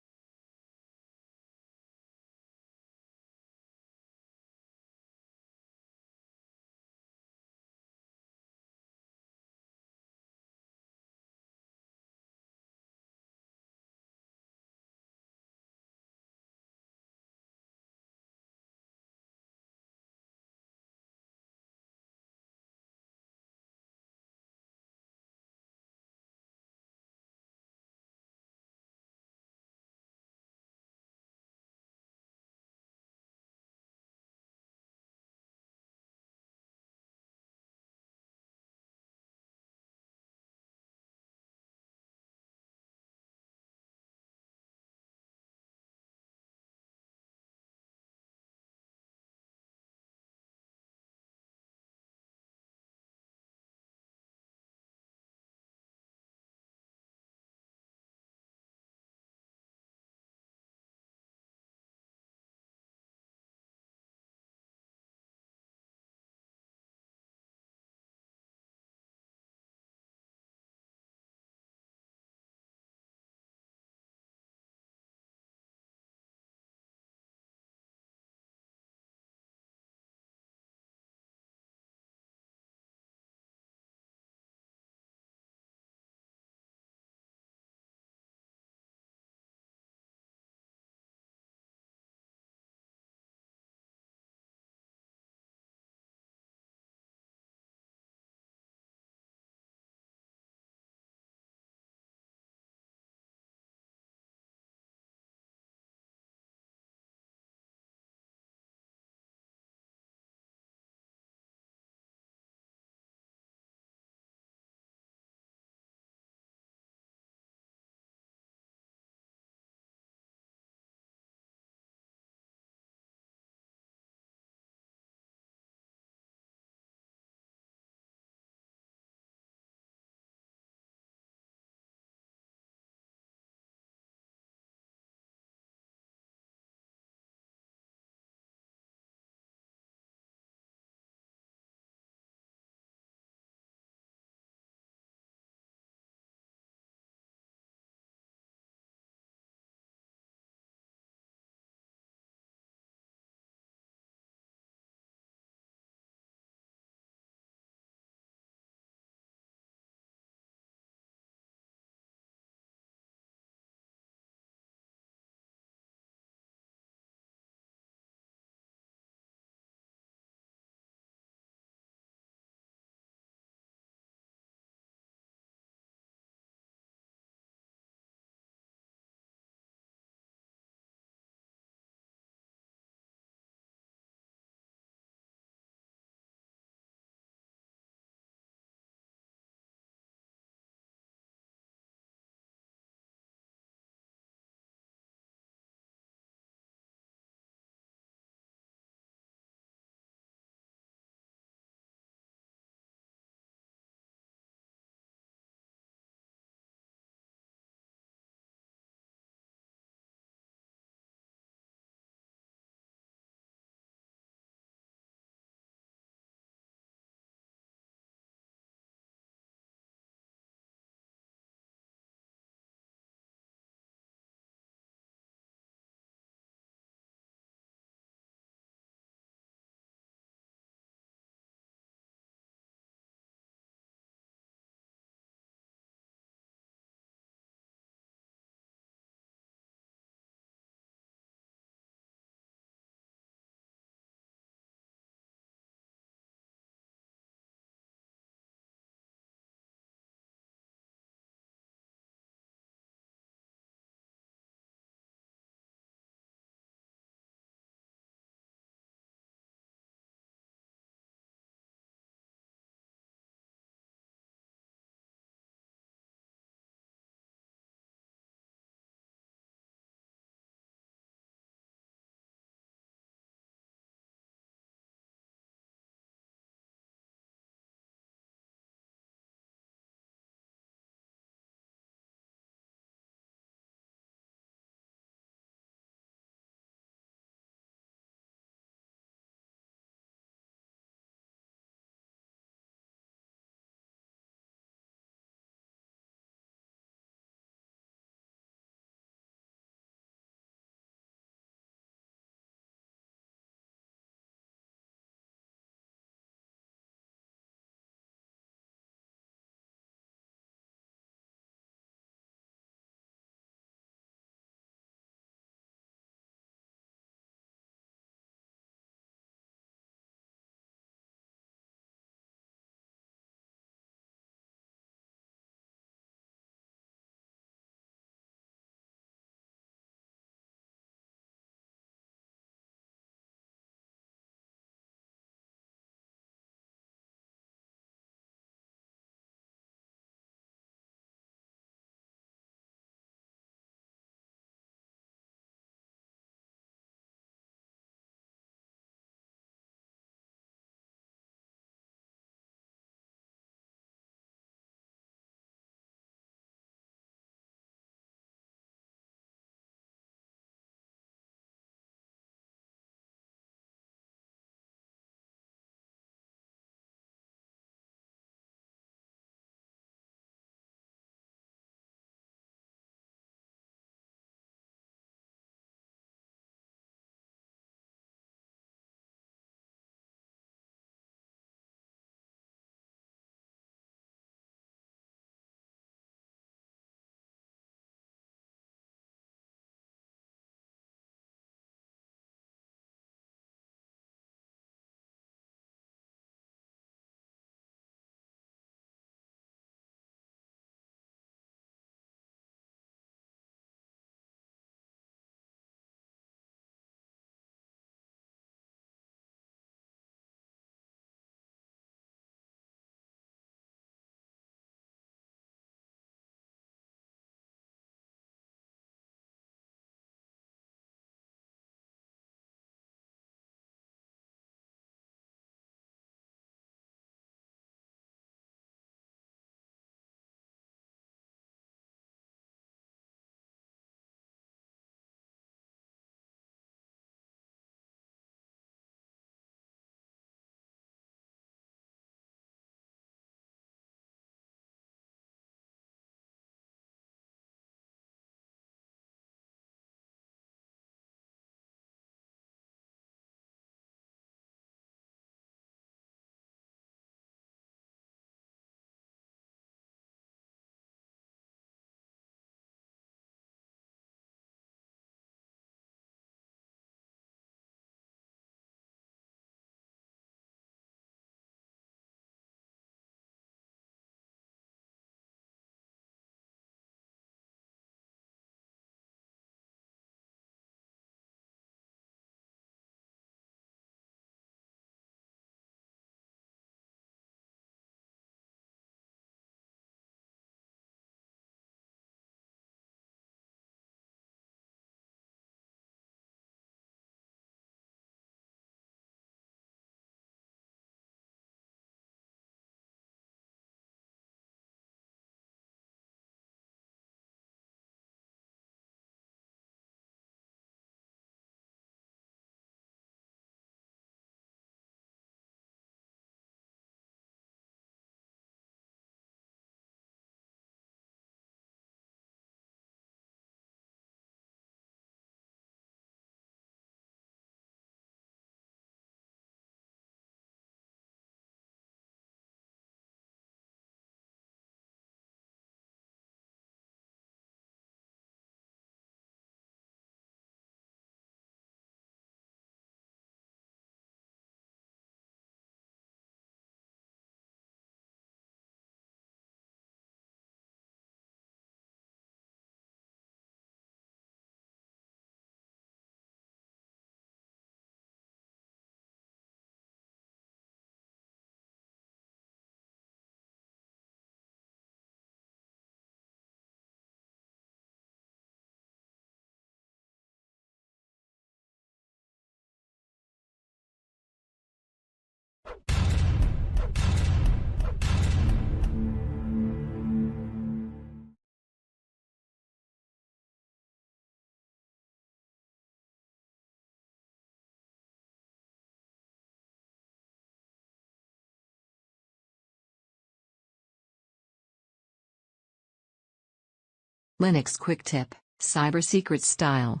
Linux Quick Tip, Cyber Secret Style.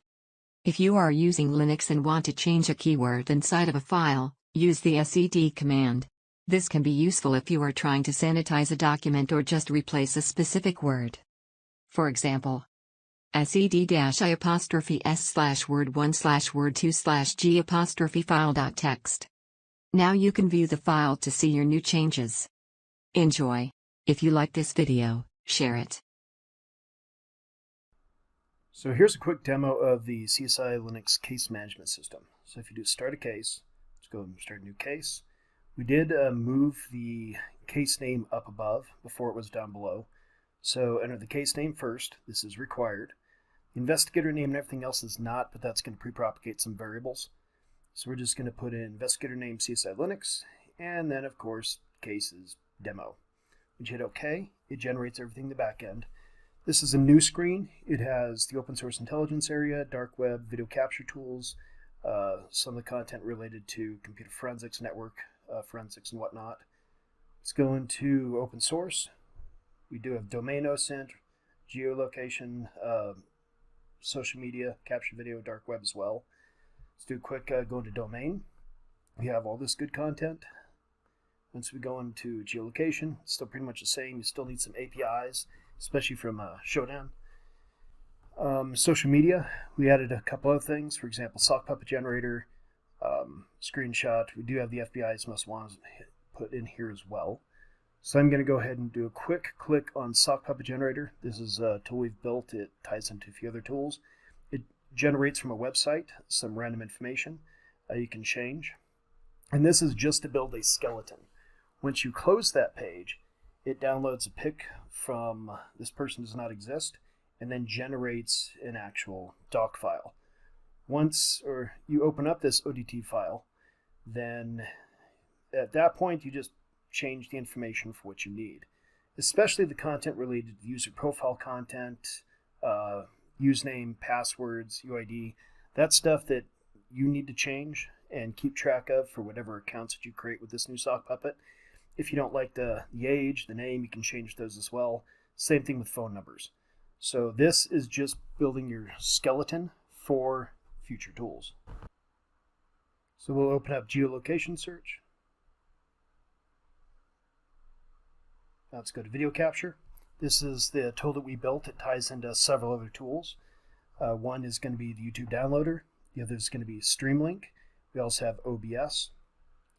If you are using Linux and want to change a keyword inside of a file, use the sed command. This can be useful if you are trying to sanitize a document or just replace a specific word. For example, sed-i'/word1/word2/g''file.txt. Now you can view the file to see your new changes. Enjoy. If you like this video, share it. So here's a quick demo of the CSI Linux case management system. So if you do start a case, let's go and start a new case. We did move the case name up above before it was down below. So enter the case name first. This is required. The investigator name and everything else is not, but that's going to pre-propagate some variables. So we're just going to put in investigator name CSI Linux, and then of course case is demo. When you hit OK, it generates everything in the back end. This is a new screen. It has the open source intelligence area, dark web, video capture tools, some of the content related to computer forensics, network forensics, and whatnot. Let's go into open source. We do have domain OSINT, geolocation, social media, capture video, dark web as well. Let's do a quick go into domain. We have all this good content. Once we go into geolocation, it's still pretty much the same. You still need some APIs, especially from Showdown. Social media, we added a couple other things. For example, sock puppet generator, screenshot. We do have the FBI's must want put in here as well. So I'm going to go ahead and do a quick click on sock puppet generator. This is a tool we've built. It ties into a few other tools. It generates from a website some random information you can change. And this is just to build a skeleton. Once you close that page, it downloads a pic from this person does not exist, and then generates an actual doc file. Once you open up this ODT file, then at that point you just change the information for what you need, especially the content related to user profile content, username, passwords, UID, that stuff that you need to change and keep track of for whatever accounts that you create with this new sock puppet. If you don't like the age, the name, you can change those as well. Same thing with phone numbers. So this is just building your skeleton for future tools. So we'll open up geolocation search. Now let's go to video capture. This is the tool that we built. It ties into several other tools. One is going to be the YouTube downloader. The other is going to be Streamlink. We also have OBS.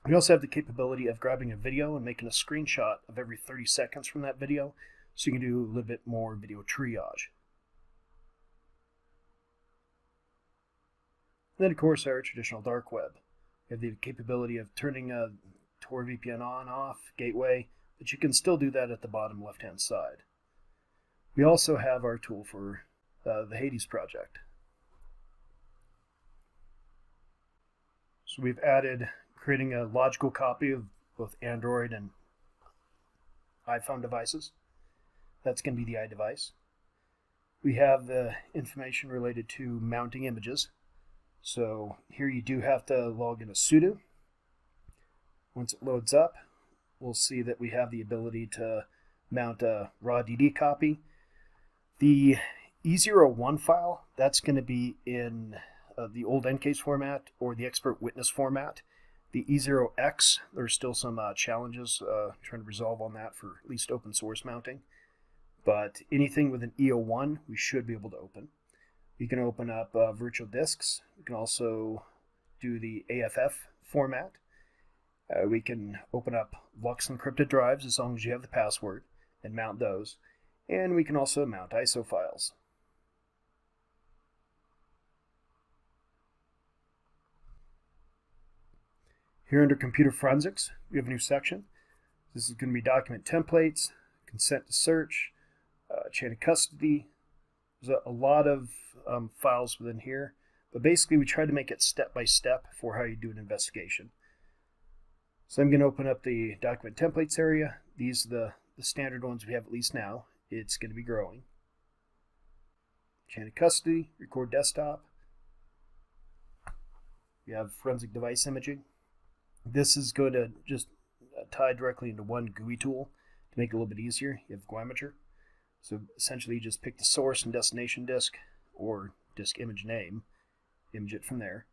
We also have the capability of grabbing a video and making a screenshot of every 30 seconds from that video, so you can do a little bit more video triage. And then, of course, our traditional dark web. We have the capability of turning a Tor VPN on, off, gateway, but you can still do that at the bottom left-hand side. We also have our tool for the Hades project. So we've added creating a logical copy of both Android and iPhone devices. That's going to be the iDevice. We have the information related to mounting images. So here you do have to log in a sudo. Once it loads up, we'll see that we have the ability to mount a raw DD copy. The E01 file, that's going to be in the old EnCase format or the expert witness format. The E0X, there's still some challenges trying to resolve on that for at least open source mounting. But anything with an E01, we should be able to open. We can open up virtual disks. We can also do the AFF format. We can open up Lux encrypted drives as long as you have the password and mount those. And we can also mount ISO files. Here under Computer Forensics, we have a new section. This is going to be document templates, consent to search, chain of custody. There's a lot of files within here, but basically we try to make it step by step for how you do an investigation. So I'm going to open up the document templates area. These are the standard ones we have at least now. It's going to be growing. Chain of custody, record desktop. We have forensic device imaging. This is going to just tie directly into one GUI tool to make it a little bit easier. You have Guimager. So essentially you just pick the source and destination disk, or disk image name, image it from there.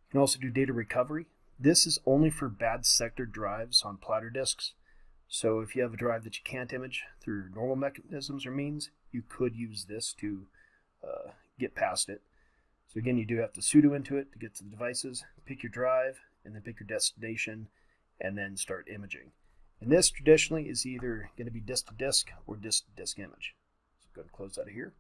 You can also do data recovery. This is only for bad sector drives on platter disks. So if you have a drive that you can't image through normal mechanisms or means, you could use this to get past it. So again, you do have to sudo into it to get to the devices, pick your drive, and then pick your destination, and then start imaging. And this traditionally is either going to be disk to disk or disk to disk image. So go ahead and close out of here.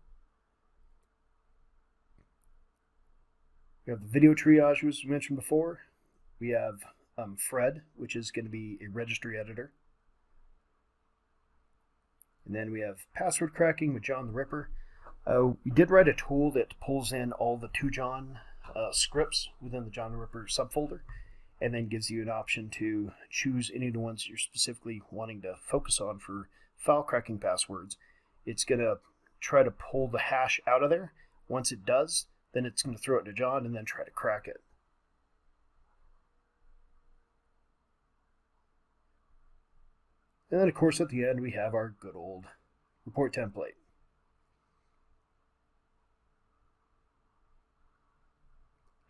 We have the video triage, as we mentioned before. We have Fred, which is going to be a registry editor. And then we have password cracking with John the Ripper. We did write a tool that pulls in all the 2John scripts within the John the Ripper subfolder, and then gives you an option to choose any of the ones you're specifically wanting to focus on for file cracking passwords. It's going to try to pull the hash out of there. Once it does, then it's going to throw it to John and then try to crack it. And then, of course, at the end, we have our good old report template.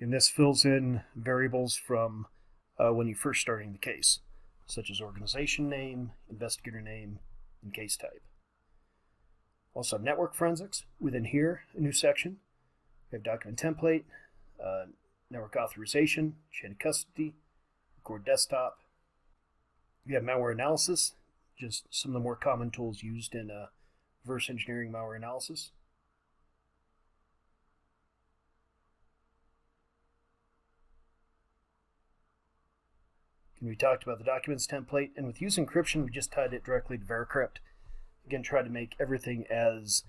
And this fills in variables from when you're first starting the case, such as organization name, investigator name, and case type. Also, network forensics. Within here, a new section. We have document template, network authorization, chain of custody, record desktop. We have malware analysis, just some of the more common tools used in reverse engineering malware analysis. And we talked about the documents template, and with use encryption, we just tied it directly to Veracrypt. Again, try to make everything as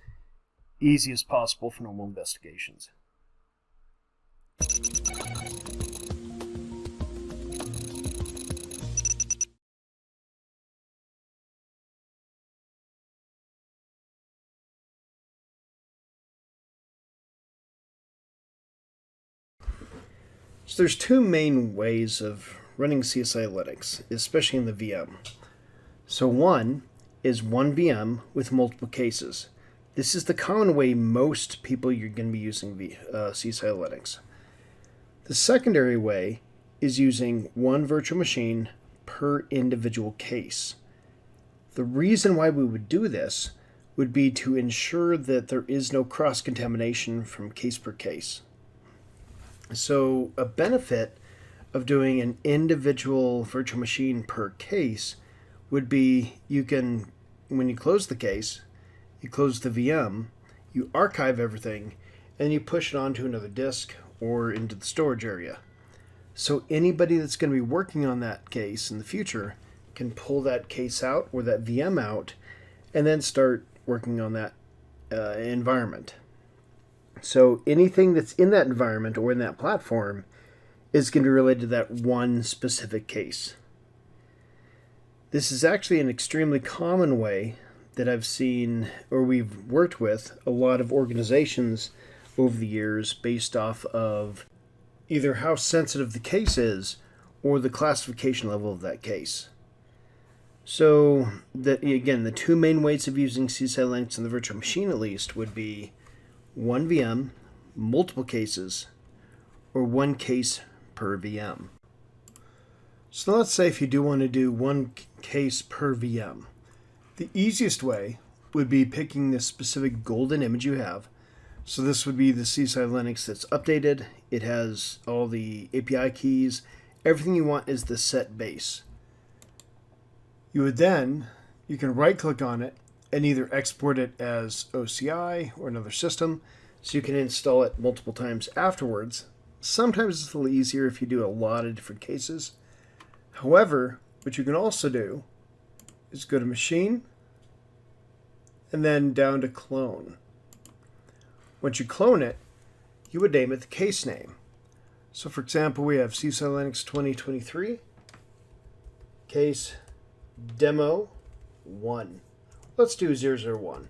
easy as possible for normal investigations. So there's two main ways of running CSI Linux, especially in the VM. So one is one VM with multiple cases. This is the common way most people you're going to be using CSI Linux. The secondary way is using one virtual machine per individual case. The reason why we would do this would be to ensure that there is no cross-contamination from case per case. So a benefit of doing an individual virtual machine per case would be you can, when you close the case, you close the VM, you archive everything, and you push it onto another disk or into the storage area. So anybody that's going to be working on that case in the future can pull that case out or that VM out and then start working on that environment. So anything that's in that environment or in that platform is going to be related to that one specific case. This is actually an extremely common way that I've seen, or we've worked with a lot of organizations over the years based off of either how sensitive the case is or the classification level of that case. So that, again, the two main ways of using CSI Linux in the virtual machine at least would be one VM, multiple cases, or one case per VM. So let's say if you do want to do one case per VM, the easiest way would be picking this specific golden image you have. So this would be the CSI Linux that's updated. It has all the API keys. Everything you want is the set base. You can right click on it and either export it as OCI or another system, so you can install it multiple times afterwards. Sometimes it's a little easier if you do a lot of different cases. However, what you can also do is go to Machine, and then down to Clone. Once you clone it, you would name it the case name. So for example, we have CSI Linux 2023, case demo 1. Let's do 001.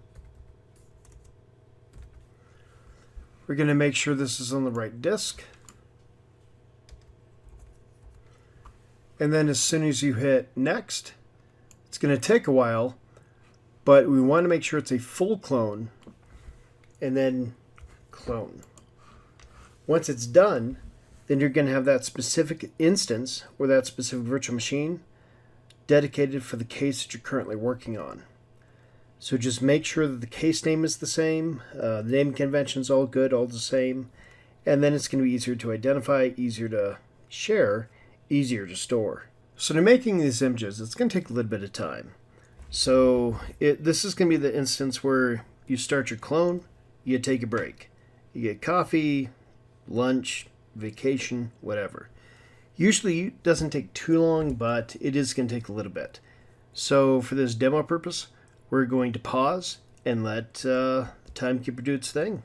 We're going to make sure this is on the right disk. And then as soon as you hit next, it's going to take a while, but we want to make sure it's a full clone and then clone. Once it's done, then you're going to have that specific instance or that specific virtual machine dedicated for the case that you're currently working on. So just make sure that the case name is the same, the name convention is all good, all the same, and then it's going to be easier to identify, easier to share, easier to store. So to making these images, it's going to take a little bit of time. So this is going to be the instance where you start your clone, you take a break. You get coffee, lunch, vacation, whatever. Usually it doesn't take too long, but it is going to take a little bit. So for this demo purpose, we're going to pause and let the timekeeper do its thing.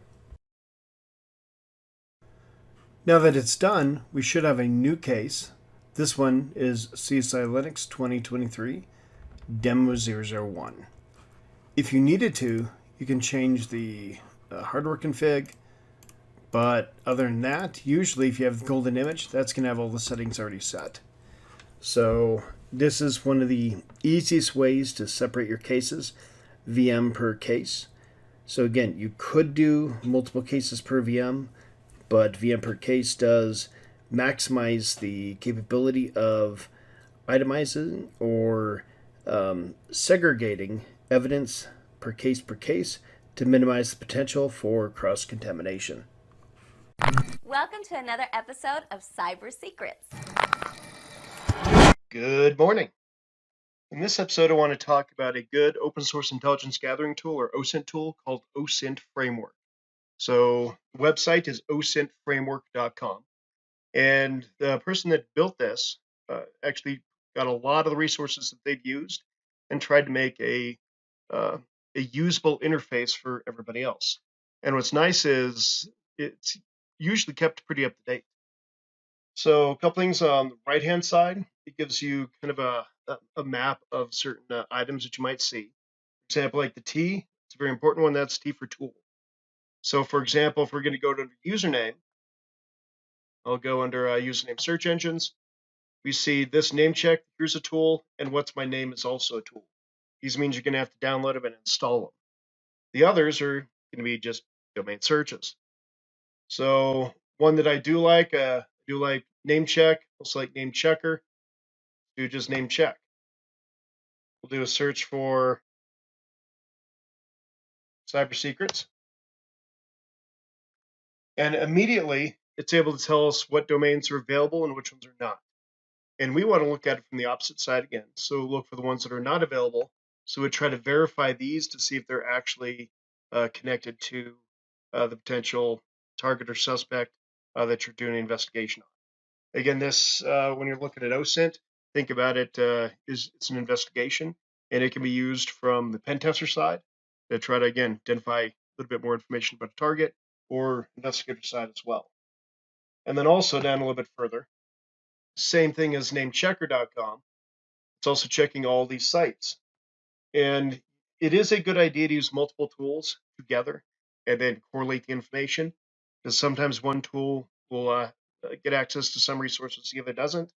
Now that it's done, we should have a new case. This one is CSI Linux 2023 Demo 001. If you needed to, you can change the hardware config, but other than that, usually if you have the golden image, that's going to have all the settings already set. So this is one of the easiest ways to separate your cases, VM per case. So again, you could do multiple cases per VM, but VM per case does maximize the capability of itemizing or segregating evidence per case to minimize the potential for cross-contamination. Welcome to another episode of Cyber Secrets. Good morning. In this episode, I want to talk about a good open source intelligence gathering tool, or OSINT tool, called OSINT Framework. So the website is osintframework.com. And the person that built this actually got a lot of the resources that they've used and tried to make a usable interface for everybody else. And what's nice is it's usually kept pretty up to date. So a couple things on the right-hand side, it gives you kind of a map of certain items that you might see. For example, like the T, it's a very important one. That's T for tool. So for example, if we're going to go to username, I'll go under username search engines. We see this name check, here's a tool, and what's my name is also a tool. These means you're going to have to download them and install them. The others are going to be just domain searches. So one that I do like name check. We'll select name checker. Do just name check. We'll do a search for cyber secrets. And immediately it's able to tell us what domains are available and which ones are not. And we want to look at it from the opposite side again. So look for the ones that are not available. So we try to verify these to see if they're actually connected to the potential target or suspect that you're doing an investigation on. Again, this, when you're looking at OSINT, think about it, it's an investigation, and it can be used from the pen tester side to try to, again, identify a little bit more information about a target, or investigator side as well. And then also down a little bit further, same thing as namechecker.com. It's also checking all these sites. And it is a good idea to use multiple tools together and then correlate the information, because sometimes one tool will get access to some resources, the other doesn't.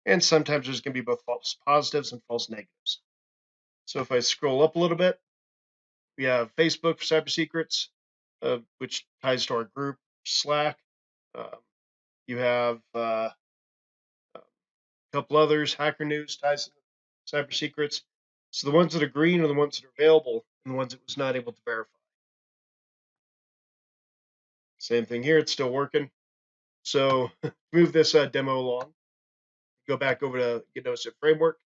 And sometimes there's going to be both false positives and false negatives. So if I scroll up a little bit, we have Facebook for cyber secrets, which ties to our group, Slack. You have a couple others, Hacker News ties to cyber secrets. So the ones that are green are the ones that are available, and the ones it was not able to verify. Same thing here, it's still working. So move this demo along. Go back over to get OSINT Framework.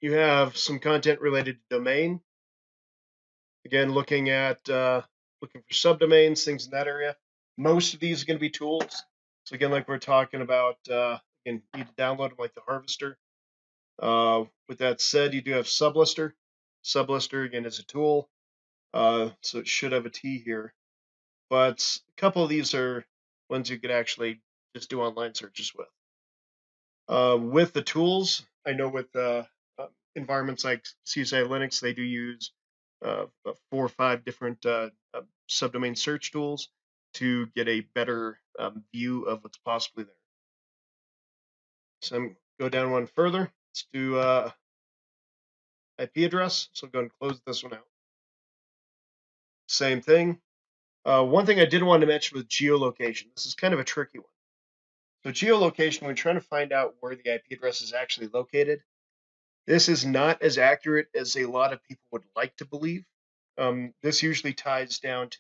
You have some content related to domain. Again, looking for subdomains, things in that area. Most of these are going to be tools. So again, like we're talking about, again, you need to download them like the Harvester. With that said, you do have Sublister. Sublister, again, is a tool. So it should have a T here. But a couple of these are ones you could actually just do online searches with. With the tools, I know with environments like CSI Linux, they do use 4 or 5 different subdomain search tools to get a better view of what's possibly there. So I'm go down one further. Let's do IP address. So go and close this one out. Same thing. One thing I did want to mention with geolocation. This is kind of a tricky one. So geolocation, when trying to find out where the IP address is actually located, this is not as accurate as a lot of people would like to believe. This usually ties down to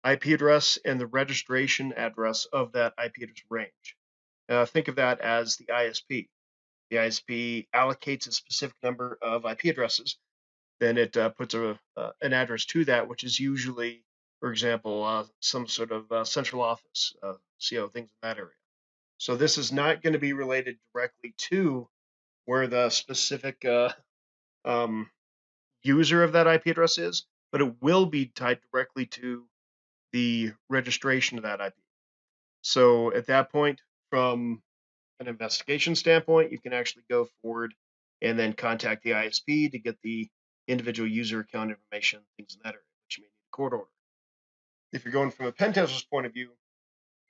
the IP address and the registration address of that IP address range. Think of that as the ISP. The ISP allocates a specific number of IP addresses, then it puts an address to that, which is usually, for example, some sort of central office, CO, things in that area. So this is not going to be related directly to where the specific user of that IP address is, but it will be tied directly to the registration of that IP. So at that point, from an investigation standpoint, you can actually go forward and then contact the ISP to get the individual user account information, things in that area, which you may need a court order. If you're going from a pen tester's point of view,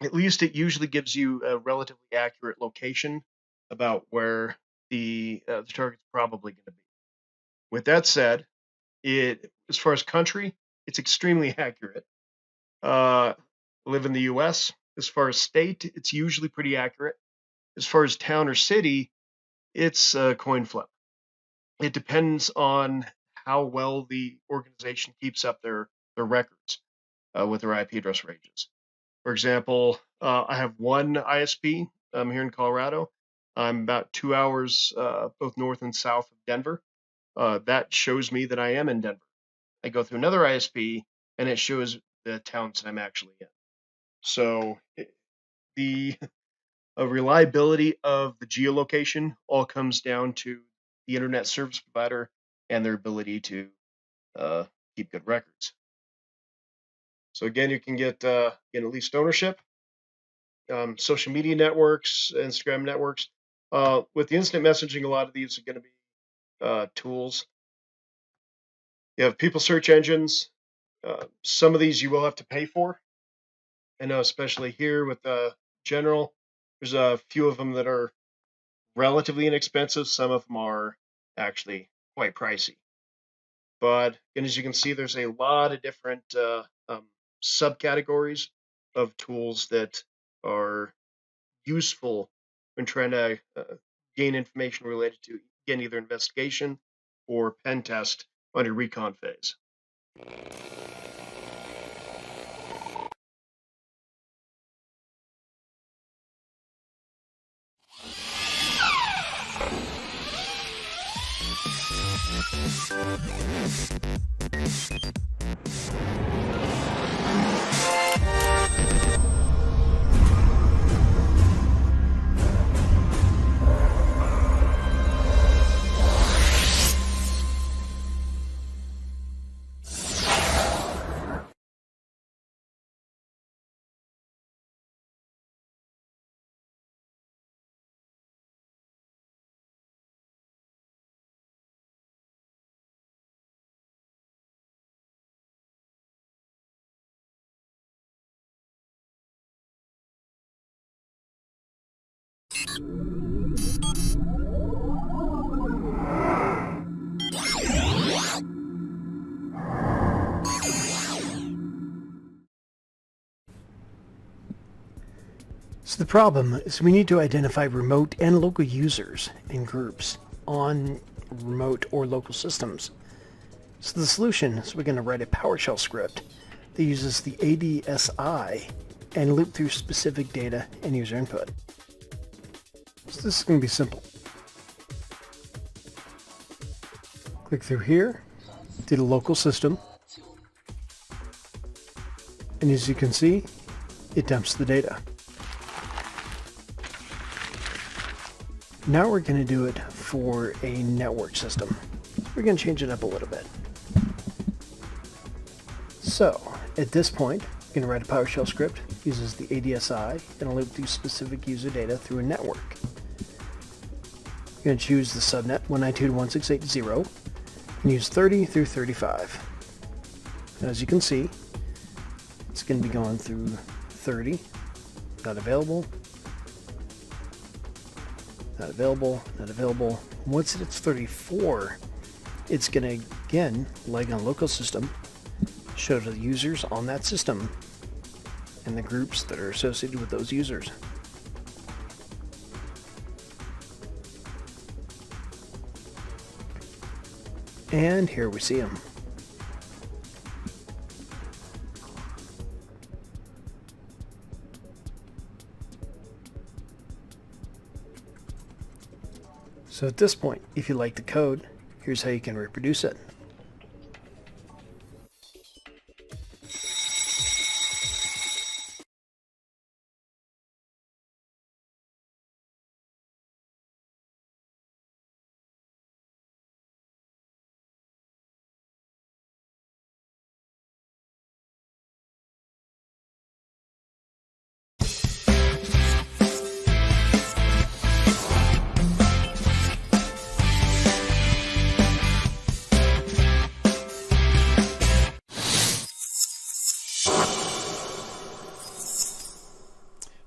at least it usually gives you a relatively accurate location about where the target's probably going to be. With that said, as far as country, it's extremely accurate. Live in the U.S. As far as state, it's usually pretty accurate. As far as town or city, it's a coin flip. It depends on how well the organization keeps up their records with their IP address ranges. For example, I have one ISP here in Colorado. I'm about 2 hours both north and south of Denver. That shows me that I am in Denver. I go through another ISP, and it shows the towns that I'm actually in. So the reliability of the geolocation all comes down to the internet service provider and their ability to keep good records. So again, you can get at least ownership, social media networks, Instagram networks. With the instant messaging, a lot of these are going to be tools. You have people search engines. Some of these you will have to pay for. I know, especially here with General, there's a few of them that are relatively inexpensive. Some of them are actually quite pricey. But and as you can see, there's a lot of different subcategories of tools that are useful when trying to gain information related to, again, either investigation or pen test on your recon phase. So the problem is we need to identify remote and local users and groups on remote or local systems. So the solution is we're going to write a PowerShell script that uses the ADSI and loop through specific data and user input. So this is going to be simple. Click through here to the local system, and as you can see, it dumps the data. Now we're going to do it for a network system. We're going to change it up a little bit. So at this point, we're going to write a PowerShell script, uses the ADSI, and loop through specific user data through a network. We're going to choose the subnet 192.168.0 and use 30 through 35. As you can see, it's going to be going through 30, not available, not available, not available. Once it's 34, It's going to, again, like on a local system, show the users on that system and the groups that are associated with those users. And here we see them. So at this point, if you like the code, here's how you can reproduce it.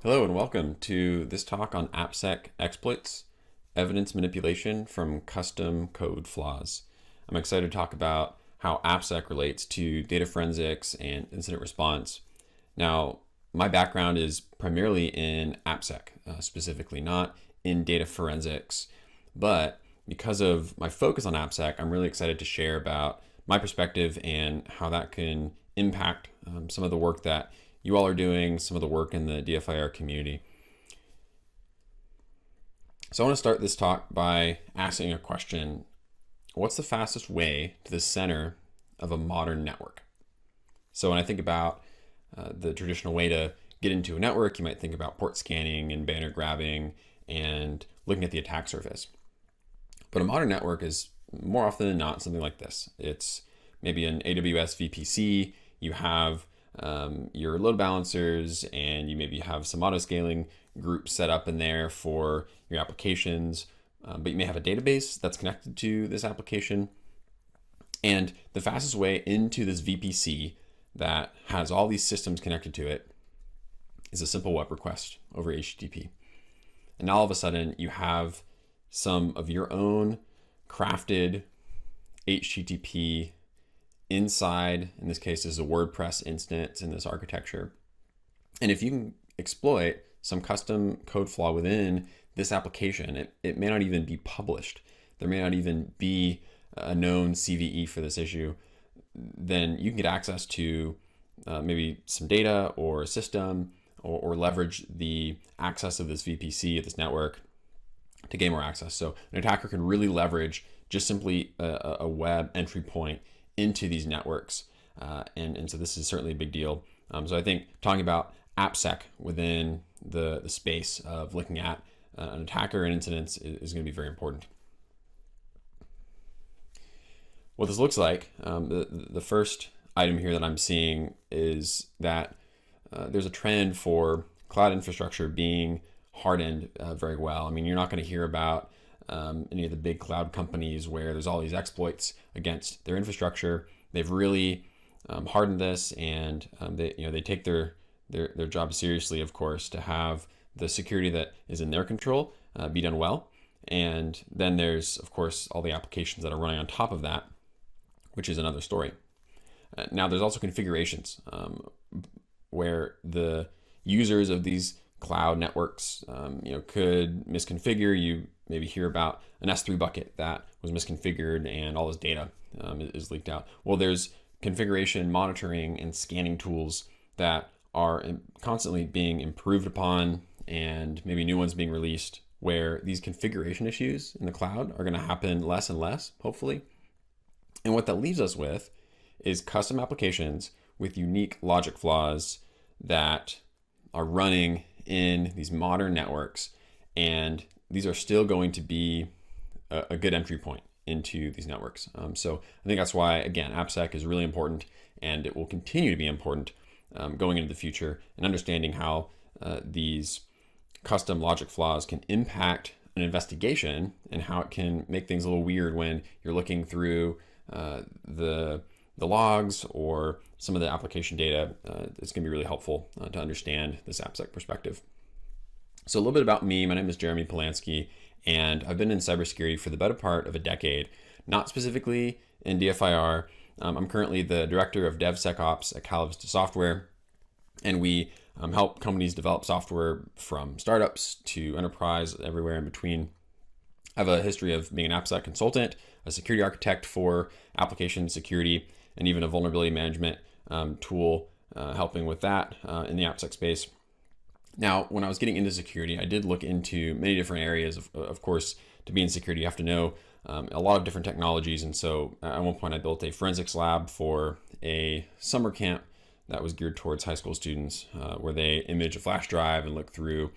Hello and welcome to this talk on AppSec exploits, evidence manipulation from custom code flaws. I'm excited to talk about how AppSec relates to data forensics and incident response. Now, my background is primarily in AppSec, specifically, not in data forensics, but because of my focus on AppSec, I'm really excited to share about my perspective and how that can impact some of the work that you all are doing, some of the work in the DFIR community. So I want to start this talk by asking a question. What's the fastest way to the center of a modern network? So when I think about the traditional way to get into a network, you might think about port scanning and banner grabbing and looking at the attack surface. But a modern network is more often than not something like this. It's maybe an AWS VPC. You have your load balancers, and you maybe have some auto scaling groups set up in there for your applications, but you may have a database that's connected to this application. And the fastest way into this VPC that has all these systems connected to it is a simple web request over HTTP. And now all of a sudden you have some of your own crafted HTTP inside, in this case, is a WordPress instance in this architecture. And if you can exploit some custom code flaw within this application, it may not even be published. There may not even be a known CVE for this issue. Then you can get access to maybe some data or a system, or leverage the access of this VPC of this network to gain more access. So an attacker can really leverage just simply a web entry point into these networks. And so this is certainly a big deal. So I think talking about AppSec within the space of looking at an attacker and incidents is going to be very important. What this looks like, the first item here that I'm seeing is that there's a trend for cloud infrastructure being hardened very well. I mean, you're not going to hear about any of the big cloud companies where there's all these exploits against their infrastructure. They've really hardened this, and they take their job seriously, of course, to have the security that is in their control be done well. And then there's, of course, all the applications that are running on top of that, which is another story. Now, there's also configurations where the users of these cloud networks could misconfigure. You maybe hear about an S3 bucket that was misconfigured and all this data is leaked out. Well, there's configuration monitoring and scanning tools that are constantly being improved upon, and maybe new ones being released, where these configuration issues in the cloud are going to happen less and less, hopefully. And what that leaves us with is custom applications with unique logic flaws that are running in these modern networks, and these are still going to be a good entry point into these networks. So I think that's why, again, AppSec is really important, and it will continue to be important going into the future, and understanding how these custom logic flaws can impact an investigation, and how it can make things a little weird when you're looking through the logs or some of the application data. It's going to be really helpful to understand this AppSec perspective. So a little bit about me. My name is Jeremy Polansky, and I've been in cybersecurity for the better part of a decade. not specifically in DFIR. I'm currently the director of DevSecOps at Calavista Software, and we help companies develop software from startups to enterprise, everywhere in between. I have a history of being an AppSec consultant, a security architect for application security, and even a vulnerability management tool, helping with that in the AppSec space. Now, when I was getting into security, I did look into many different areas. Of course, to be in security, you have to know a lot of different technologies. And so at one point, I built a forensics lab for a summer camp that was geared towards high school students, where they image a flash drive and look through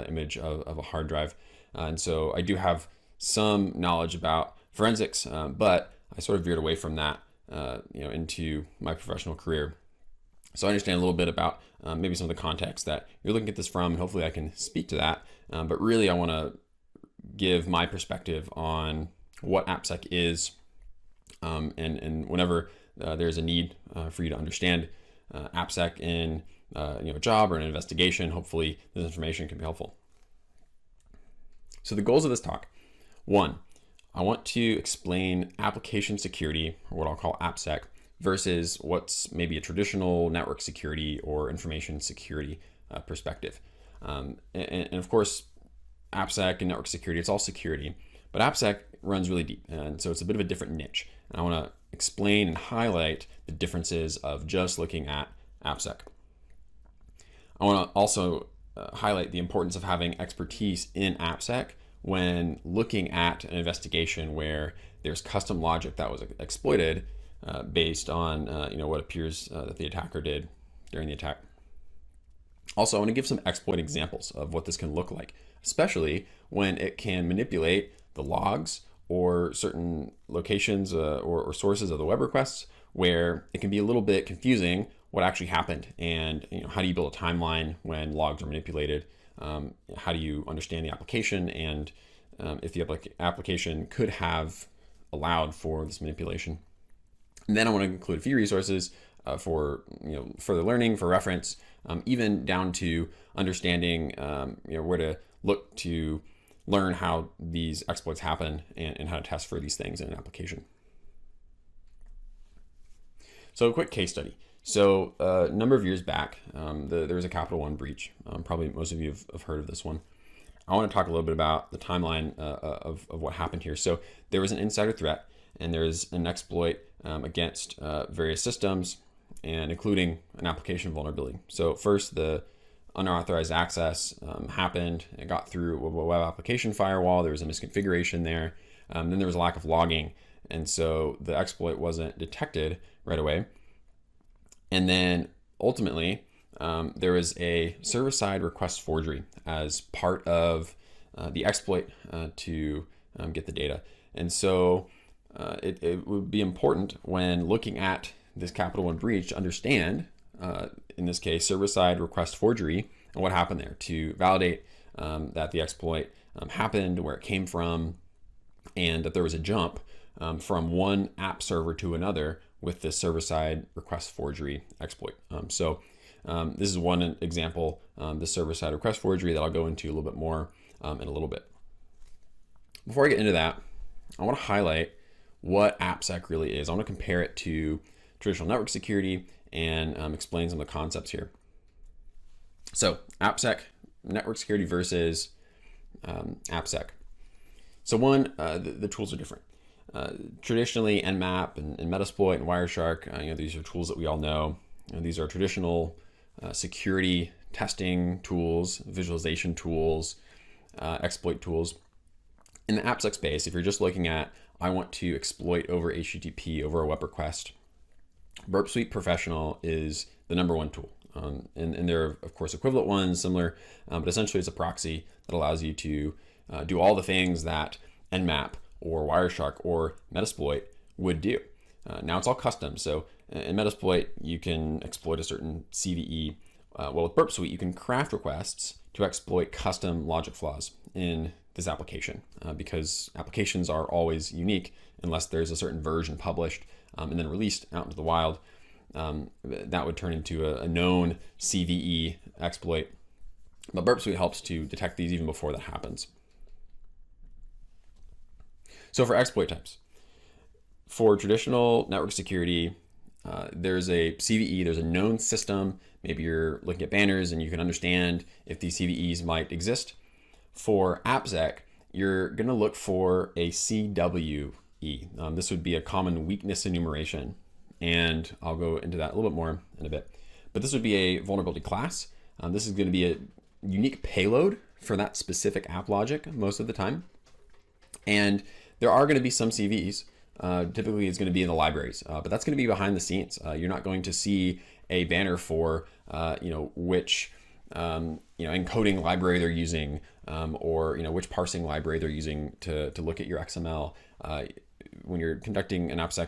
image of a hard drive. And so I do have some knowledge about forensics, but I sort of veered away from that, into my professional career. So I understand a little bit about maybe some of the context that you're looking at this from, and hopefully I can speak to that. But really, I want to give my perspective on what AppSec is, and whenever there's a need for you to understand AppSec in a job or an investigation, hopefully this information can be helpful. So the goals of this talk: 1, I want to explain application security, or what I'll call AppSec, versus what's maybe a traditional network security or information security perspective. And of course, AppSec and network security, it's all security, but AppSec runs really deep. And so it's a bit of a different niche. And I want to explain and highlight the differences of just looking at AppSec. I want to also highlight the importance of having expertise in AppSec when looking at an investigation where there's custom logic that was exploited based on what appears that the attacker did during the attack. Also, I want to give some exploit examples of what this can look like, especially when it can manipulate the logs or certain locations or sources of the web requests, where it can be a little bit confusing what actually happened, and how do you build a timeline when logs are manipulated? How do you understand the application, and if the application could have allowed for this manipulation? And then I want to include a few resources for further learning, for reference, even down to understanding where to look to learn how these exploits happen and how to test for these things in an application. So a quick case study. So a number of years back, there was a Capital One breach. Probably most of you have heard of this one. I want to talk a little bit about the timeline of what happened here. So there was an insider threat, and there's an exploit against various systems, and including an application vulnerability. So first, the unauthorized access happened. It got through a web application firewall. There was a misconfiguration there. Then there was a lack of logging, and so the exploit wasn't detected right away. And then ultimately, there was a server-side request forgery as part of the exploit to get the data. And so it would be important when looking at this Capital One breach to understand, in this case, server-side request forgery and what happened there, to validate that the exploit happened, where it came from, and that there was a jump from one app server to another with this server-side request forgery exploit. So this is one example, the server-side request forgery, that I'll go into a little bit more in a little bit. Before I get into that, I want to highlight what AppSec really is. I want to compare it to traditional network security and explain some of the concepts here. So AppSec, network security versus AppSec. So one, the tools are different. Traditionally, Nmap and Metasploit and Wireshark, these are tools that we all know. These are traditional security testing tools, visualization tools, exploit tools. In the AppSec space, if you're just looking at, I want to exploit over HTTP, over a web request, Burp Suite Professional is the #1 tool. And there are, of course, equivalent ones, similar, but essentially it's a proxy that allows you to do all the things that Nmap or Wireshark or Metasploit would do. Now it's all custom. So in Metasploit, you can exploit a certain CVE. Well, with Burp Suite, you can craft requests to exploit custom logic flaws in this application, because applications are always unique unless there's a certain version published and then released out into the wild. That would turn into a known CVE exploit. But Burp Suite helps to detect these even before that happens. So for exploit types, for traditional network security, there's a CVE, there's a known system. Maybe you're looking at banners and you can understand if these CVEs might exist. For AppSec, you're going to look for a CWE. This would be a common weakness enumeration. And I'll go into that a little bit more in a bit. But this would be a vulnerability class. This is going to be a unique payload for that specific app logic most of the time. And there are going to be some CVEs. Typically it's going to be in the libraries, but that's going to be behind the scenes. You're not going to see a banner for which encoding library they're using, or which parsing library they're using to look at your XML. When you're conducting an AppSec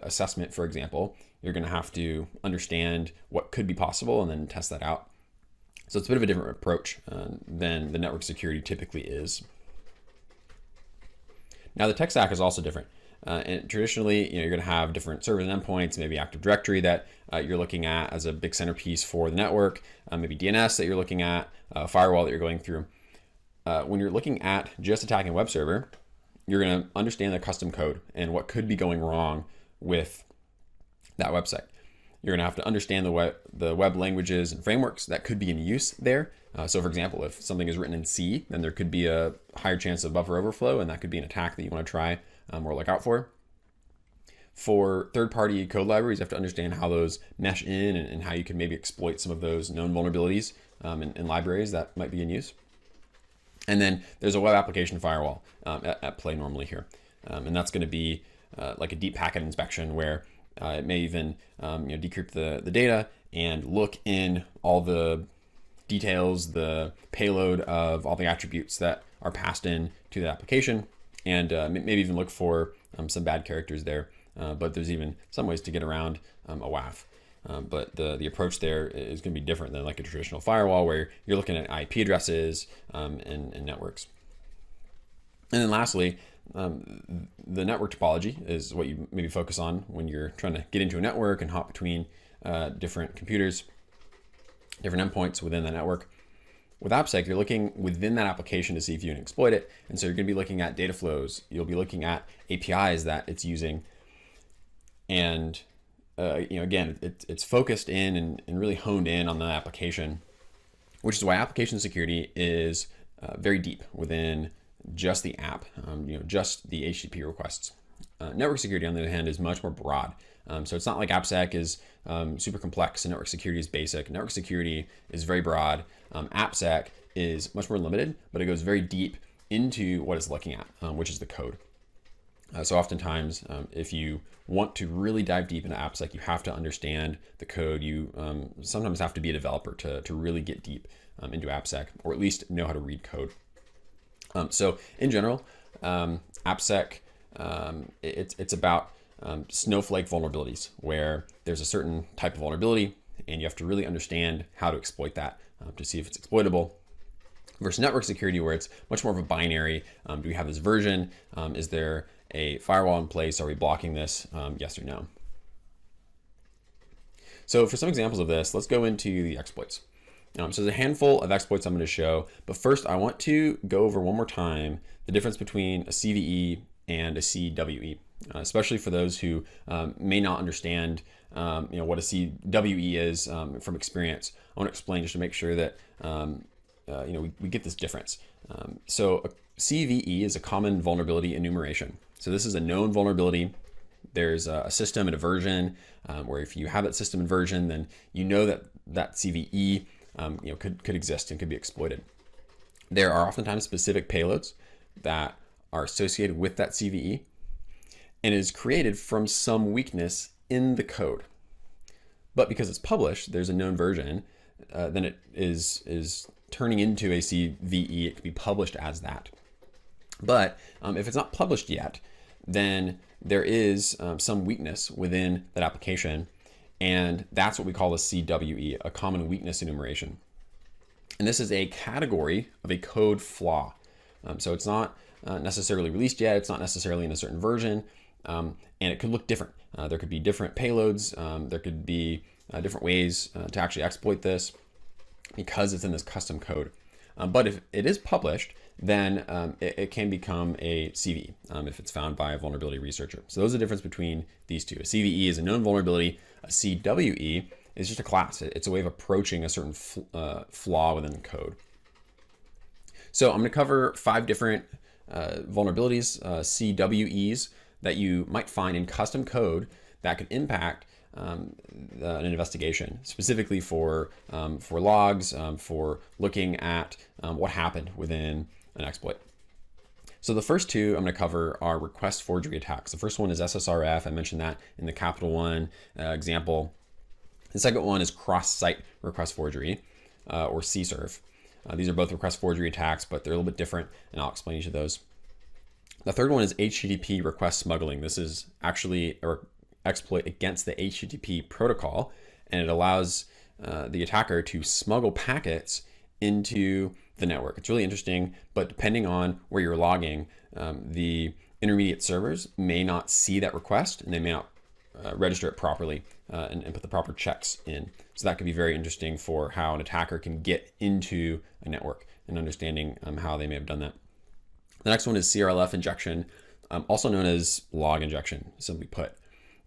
assessment, for example, you're going to have to understand what could be possible and then test that out. So it's a bit of a different approach than the network security typically is. Now the tech stack is also different. And traditionally, you're going to have different servers and endpoints, maybe Active Directory that you're looking at as a big centerpiece for the network, maybe DNS that you're looking at, firewall that you're going through. When you're looking at just attacking a web server, you're going to understand the custom code and what could be going wrong with that website. You're going to have to understand the web languages and frameworks that could be in use there. So for example, if something is written in C, then there could be a higher chance of buffer overflow, and that could be an attack that you want to try or look out for. For third-party code libraries, you have to understand how those mesh in and how you can maybe exploit some of those known vulnerabilities in libraries that might be in use. And then there's a web application firewall at play normally here. And that's going to be like a deep packet inspection where it may even decrypt the data and look in all the details, the payload of all the attributes that are passed in to the application, and maybe even look for some bad characters there. But there's even some ways to get around a WAF. But the approach there is going to be different than like a traditional firewall where you're looking at IP addresses and networks. And then lastly, the network topology is what you maybe focus on when you're trying to get into a network and hop between different computers, different endpoints within the network. With AppSec, you're looking within that application to see if you can exploit it. And so you're going to be looking at data flows. You'll be looking at APIs that it's using. And again, it's focused in and really honed in on the application, which is why application security is very deep within just the app, just the HTTP requests. Network security, on the other hand, is much more broad. So it's not like AppSec is super complex and network security is basic. Network security is very broad. AppSec is much more limited, but it goes very deep into what it's looking at, which is the code. So oftentimes, if you want to really dive deep into AppSec, you have to understand the code. You sometimes have to be a developer to really get deep into AppSec, or at least know how to read code. So in general, AppSec, it's about snowflake vulnerabilities, where there's a certain type of vulnerability, and you have to really understand how to exploit that to see if it's exploitable. Versus network security, where it's much more of a binary. Do we have this version? Is there a firewall in place? Are we blocking this? Yes or no? So for some examples of this, let's go into the exploits. So there's a handful of exploits I'm going to show, but first I want to go over one more time the difference between a CVE and a CWE, especially for those who may not understand what a CWE is from experience. I want to explain just to make sure that we get this difference. So a CVE is a common vulnerability enumeration. So this is a known vulnerability. There's a system and a version where if you have that system and version, then you know that CVE could exist and could be exploited. There are oftentimes specific payloads that are associated with that CVE, and it is created from some weakness in the code. But because it's published, there's a known version, then it is turning into a CVE. It can be published as that. But if it's not published yet, then there is some weakness within that application, and that's what we call a CWE, a common weakness enumeration. And this is a category of a code flaw. So it's not necessarily released yet, it's not necessarily in a certain version, and it could look different. There could be different payloads, there could be different ways to actually exploit this because it's in this custom code. But if it is published, then it can become a CVE if it's found by a vulnerability researcher. So those are the difference between these two. A CVE is a known vulnerability. A CWE is just a class. It's a way of approaching a certain flaw within the code. So I'm going to cover 5 different vulnerabilities, CWEs, that you might find in custom code that could impact an investigation, specifically for logs, for looking at what happened within an exploit. So the first 2 I'm going to cover are request forgery attacks. The first one is SSRF. I mentioned that in the Capital One example. The second one is cross-site request forgery, or CSRF. These are both request forgery attacks, but they're a little bit different, and I'll explain each of those. The third one is HTTP request smuggling. This is actually an exploit against the HTTP protocol, and it allows the attacker to smuggle packets into the network. It's really interesting, but depending on where you're logging, the intermediate servers may not see that request, and they may not register it properly and put the proper checks in. So that could be very interesting for how an attacker can get into a network and understanding how they may have done that. The next one is CRLF injection, also known as log injection, simply put.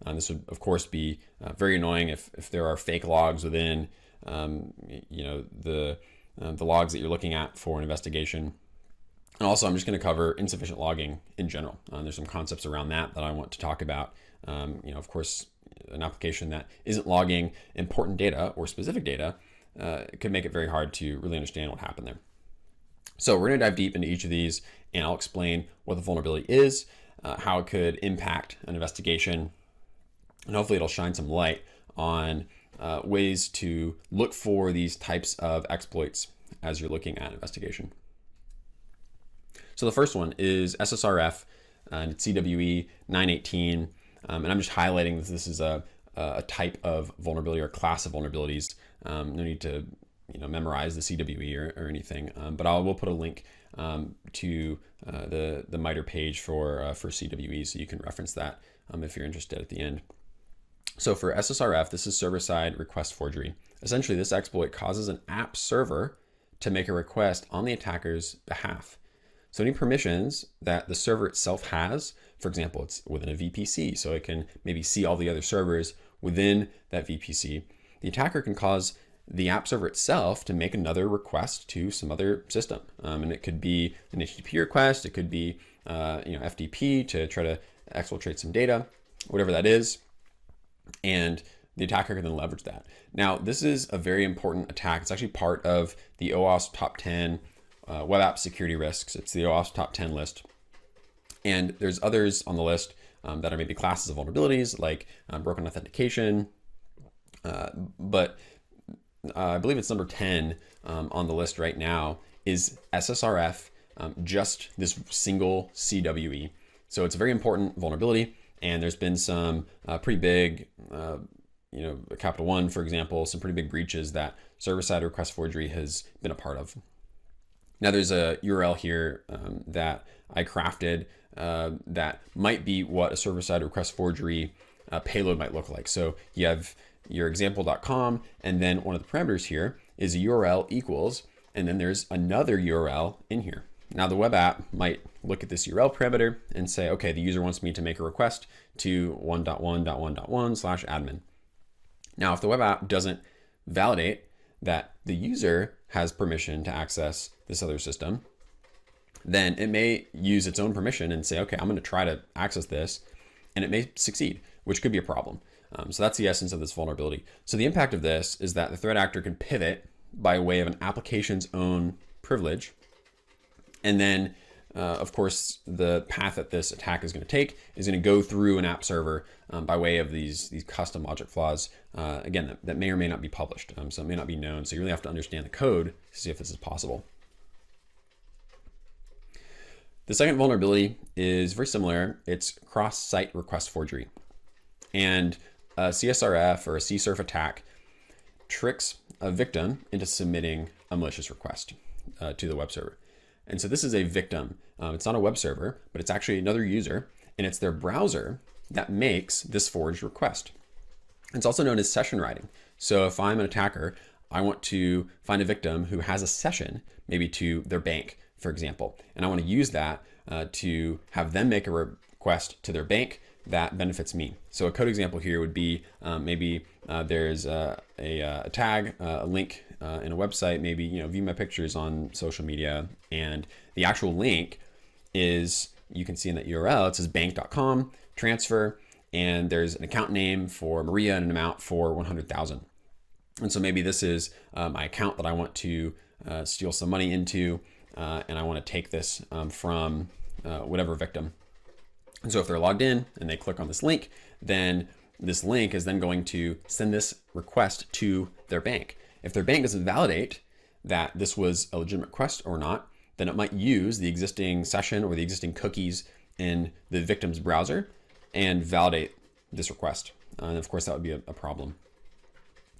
This would, of course, be very annoying if there are fake logs within the logs that you're looking at for an investigation. And also, I'm just going to cover insufficient logging in general. There's some concepts around that I want to talk about. Of course, an application that isn't logging important data or specific data could make it very hard to really understand what happened there. So we're going to dive deep into each of these, and I'll explain what the vulnerability is, how it could impact an investigation, and hopefully it'll shine some light on ways to look for these types of exploits as you're looking at an investigation. So the first one is SSRF and CWE 918. And I'm just highlighting that this is a type of vulnerability or class of vulnerabilities. No need to memorize the CWE or anything, but we'll put a link to the MITRE page for CWE, so you can reference that if you're interested at the end. So for SSRF, this is server-side request forgery. Essentially, this exploit causes an app server to make a request on the attacker's behalf. So any permissions that the server itself has, for example, it's within a VPC, so it can maybe see all the other servers within that VPC. The attacker can cause the app server itself to make another request to some other system. And it could be an HTTP request, it could be FTP to try to exfiltrate some data, whatever that is. And the attacker can then leverage that. Now, this is a very important attack. It's actually part of the OWASP top 10 web app security risks. It's the OWASP top 10 list. And there's others on the list that are maybe classes of vulnerabilities like broken authentication. But I believe it's number 10 on the list right now is SSRF, just this single CWE. So it's a very important vulnerability. And there's been some pretty big, Capital One, for example, some pretty big breaches that server-side request forgery has been a part of. Now there's a URL here that I crafted that might be what a server-side request forgery payload might look like. So you have your example.com, and then one of the parameters here is a URL equals, and then there's another URL in here. Now the web app might look at this URL parameter and say, okay, the user wants me to make a request to 1.1.1.1/admin. Now, if the web app doesn't validate that the user has permission to access this other system, then it may use its own permission and say, okay, I'm going to try to access this, and it may succeed, which could be a problem. So that's the essence of this vulnerability. So the impact of this is that the threat actor can pivot by way of an application's own privilege. And then, of course, the path that this attack is going to take is going to go through an app server by way of these custom logic flaws, again, that may or may not be published. So it may not be known. So you really have to understand the code to see if this is possible. The second vulnerability is very similar. It's cross-site request forgery. And a CSRF or a CSRF attack tricks a victim into submitting a malicious request to the web server. And so this is a victim. It's not a web server, but it's actually another user, and it's their browser that makes this forged request. It's also known as session writing. So if I'm an attacker, I want to find a victim who has a session, maybe to their bank, for example, and I want to use that to have them make a request to their bank that benefits me. So a code example here would be maybe there's a tag, a link in a website, maybe view my pictures on social media, and the actual link is, you can see in that URL, it says bank.com, transfer, and there's an account name for Maria and an amount for 100,000. And so maybe this is my account that I want to steal some money into, and I want to take this from whatever victim. And so if they're logged in and they click on this link, then this link is then going to send this request to their bank. If their bank doesn't validate that this was a legitimate request or not, then it might use the existing session or the existing cookies in the victim's browser and validate this request. And of course, that would be a problem.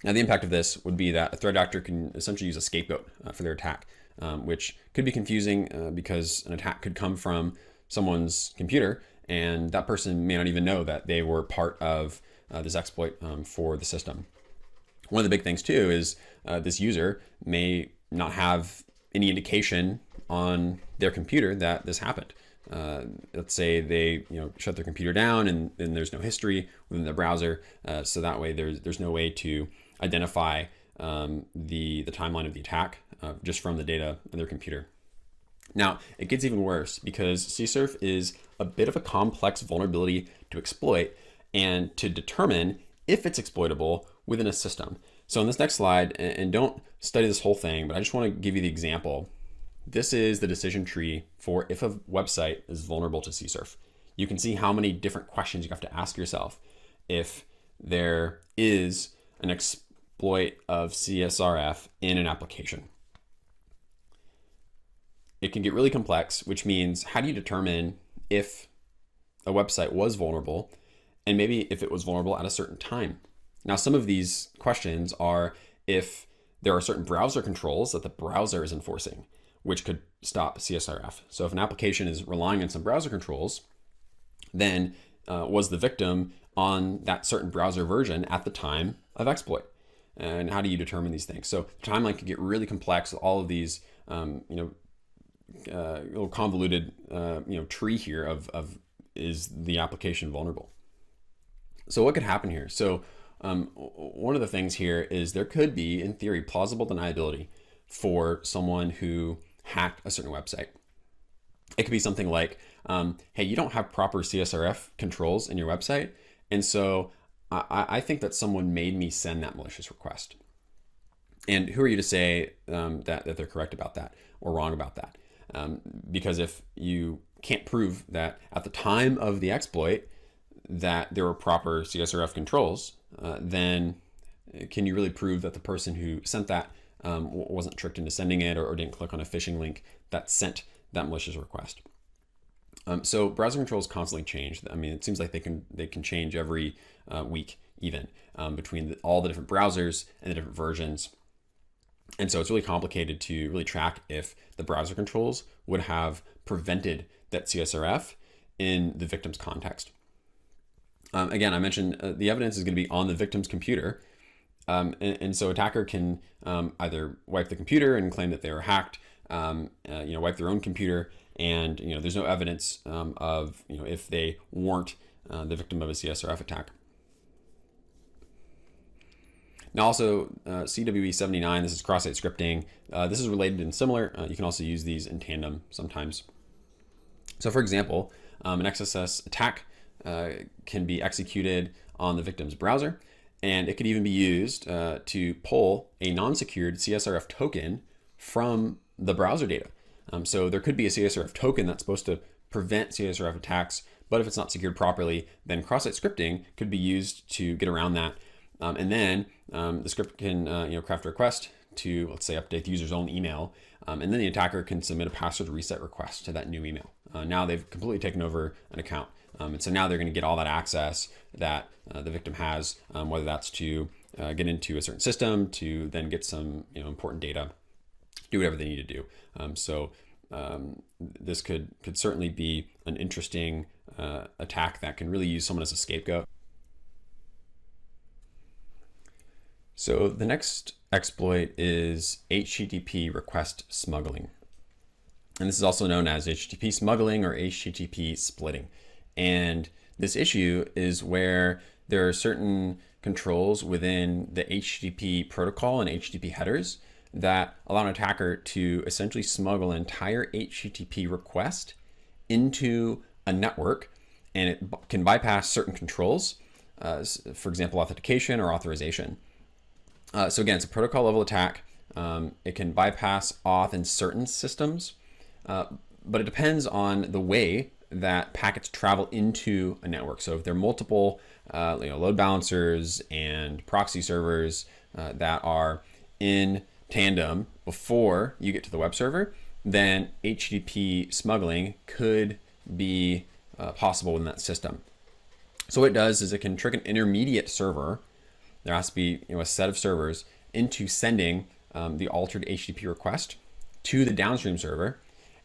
Now, the impact of this would be that a threat actor can essentially use a scapegoat for their attack, which could be confusing because an attack could come from someone's computer, and that person may not even know that they were part of this exploit for the system. One of the big things too is this user may not have any indication on their computer that this happened. Let's say they shut their computer down and there's no history within their browser, so that way there's no way to identify the timeline of the attack just from the data in their computer. Now, it gets even worse because CSRF is a bit of a complex vulnerability to exploit and to determine if it's exploitable within a system. So in this next slide, and don't study this whole thing, but I just want to give you the example. This is the decision tree for if a website is vulnerable to CSRF. You can see how many different questions you have to ask yourself if there is an exploit of CSRF in an application. It can get really complex, which means how do you determine if a website was vulnerable and maybe if it was vulnerable at a certain time? Now, some of these questions are if there are certain browser controls that the browser is enforcing, which could stop CSRF. So if an application is relying on some browser controls, then was the victim on that certain browser version at the time of exploit? And how do you determine these things? So the timeline can get really complex with all of these, little convoluted, tree here of is the application vulnerable? So what could happen here? So one of the things here is there could be, in theory, plausible deniability for someone who hacked a certain website. It could be something like, hey, you don't have proper CSRF controls in your website, and so I think that someone made me send that malicious request. And who are you to say that they're correct about that or wrong about that? Because if you can't prove that at the time of the exploit that there were proper CSRF controls, then can you really prove that the person who sent that wasn't tricked into sending it or didn't click on a phishing link that sent that malicious request? So browser controls constantly change. I mean, it seems like they can change every week even between all the different browsers and the different versions. And so it's really complicated to really track if the browser controls would have prevented that CSRF in the victim's context. Again, I mentioned the evidence is going to be on the victim's computer. And so attacker can either wipe the computer and claim that they were hacked, wipe their own computer, and there's no evidence of if they weren't the victim of a CSRF attack. Now also CWE79, this is cross-site scripting. This is related and similar. You can also use these in tandem sometimes. So for example, an XSS attack can be executed on the victim's browser, and it could even be used to pull a non-secured CSRF token from the browser data. So there could be a CSRF token that's supposed to prevent CSRF attacks, but if it's not secured properly, then cross-site scripting could be used to get around that. And then the script can craft a request to, let's say, update the user's own email, and then the attacker can submit a password reset request to that new email. Now they've completely taken over an account. And so now they're going to get all that access that the victim has, whether that's to get into a certain system, to then get some important data, do whatever they need to do. So this could certainly be an interesting attack that can really use someone as a scapegoat. So the next exploit is HTTP request smuggling. And this is also known as HTTP smuggling or HTTP splitting. And this issue is where there are certain controls within the HTTP protocol and HTTP headers that allow an attacker to essentially smuggle an entire HTTP request into a network, and it can bypass certain controls, for example, authentication or authorization. So again, it's a protocol level attack. It can bypass auth in certain systems, but it depends on the way that packets travel into a network. So if there are multiple load balancers and proxy servers that are in tandem before you get to the web server, then HTTP smuggling could be possible in that system. So what it does is it can trick an intermediate server. There has to be a set of servers into sending the altered HTTP request to the downstream server.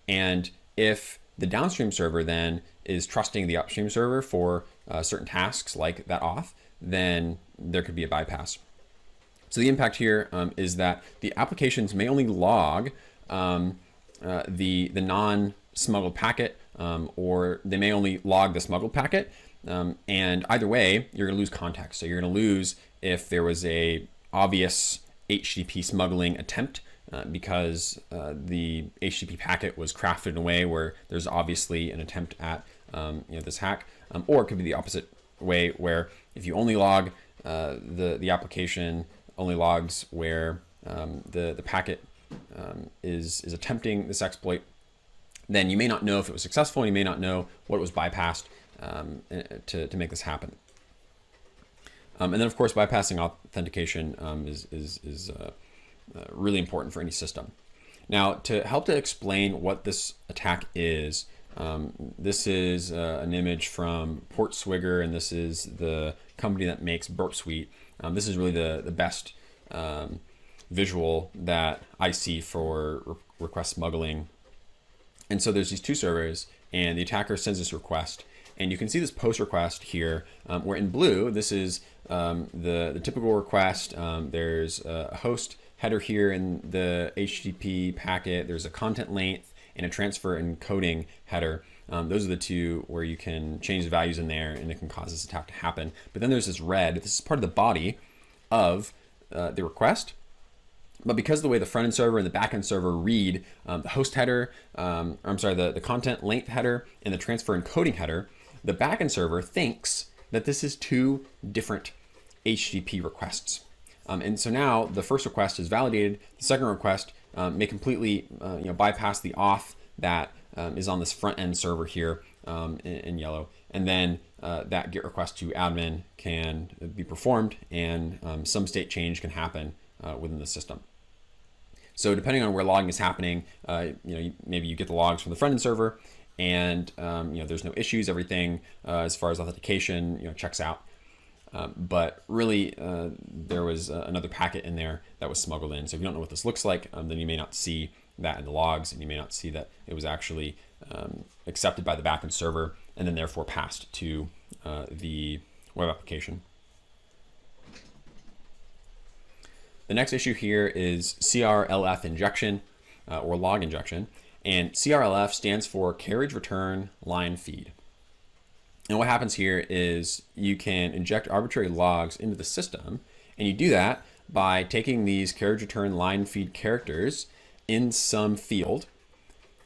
And if the downstream server then is trusting the upstream server for certain tasks like that auth, then there could be a bypass. So the impact here is that the applications may only log the non-smuggled packet, or they may only log the smuggled packet. And either way, you're going to lose context. So you're going to lose if there was a obvious HTTP smuggling attempt because the HTTP packet was crafted in a way where there's obviously an attempt at this hack, or it could be the opposite way, where if you only log the application only logs where the packet is attempting this exploit, then you may not know if it was successful, and you may not know what was bypassed to make this happen. And then, of course, bypassing authentication is really important for any system. Now, to help to explain what this attack is, this is an image from Portswigger, and this is the company that makes Burp Suite. This is really the best visual that I see for request smuggling. And so there's these two servers, and the attacker sends this request. And you can see this post request here, where in blue, this is the typical request. There's a host header here in the HTTP packet. There's a content length and a transfer encoding header. Those are the two where you can change the values in there, and it can cause this attack to happen. But then there's this red. This is part of the body of the request. But because of the way the front-end server and the back-end server read the host header, the content length header and the transfer encoding header, the back-end server thinks that this is two different HTTP requests. And so now the first request is validated. The second request may completely bypass the auth that is on this front-end server here in yellow. And then that GET request to admin can be performed, and some state change can happen within the system. So depending on where logging is happening, maybe you get the logs from the front-end server, and there's no issues. Everything as far as authentication checks out. But really, there was another packet in there that was smuggled in. So if you don't know what this looks like, then you may not see that in the logs, and you may not see that it was actually accepted by the backend server and then therefore passed to the web application. The next issue here is CRLF injection or log injection. And CRLF stands for Carriage Return Line Feed. And what happens here is you can inject arbitrary logs into the system, and you do that by taking these carriage return line feed characters in some field,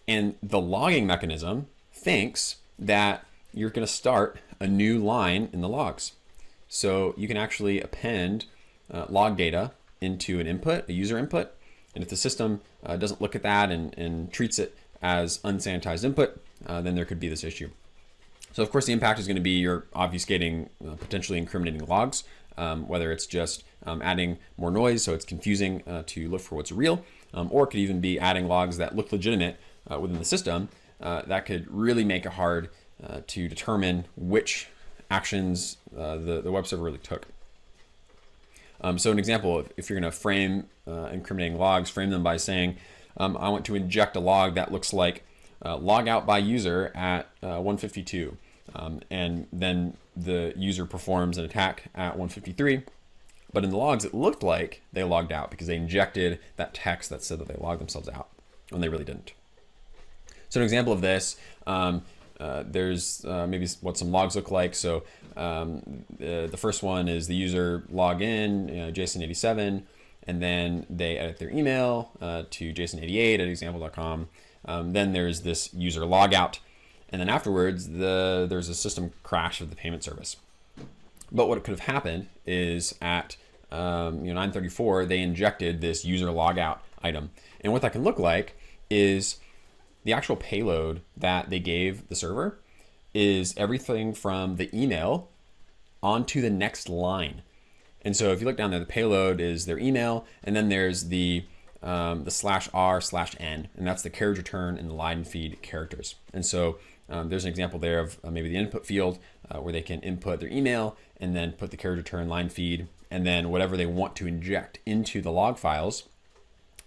and the logging mechanism thinks that you're going to start a new line in the logs. So you can actually append log data into an input, a user input, and if the system doesn't look at that and treats it as unsanitized input, then there could be this issue. So of course the impact is going to be you're obfuscating potentially incriminating logs, whether it's just adding more noise so it's confusing to look for what's real, or it could even be adding logs that look legitimate within the system. That could really make it hard to determine which actions the web server really took. So an example, if you're going to frame incriminating logs, frame them by saying, I want to inject a log that looks like log out by user at 152, and then the user performs an attack at 153, but in the logs it looked like they logged out because they injected that text that said that they logged themselves out when they really didn't. So an example of this, there's maybe what some logs look like. So the first one is the user log in, JSON87, and then they edit their email to jason88@example.com. Then there's this user logout, and then afterwards there's a system crash of the payment service. But what could have happened is at 9:34 they injected this user logout item, and what that can look like is the actual payload that they gave the server is everything from the email onto the next line. And so if you look down there, the payload is their email, and then there's the /r/n, and that's the carriage return and the line feed characters. And so there's an example there of maybe the input field where they can input their email and then put the carriage return, line feed, and then whatever they want to inject into the log files.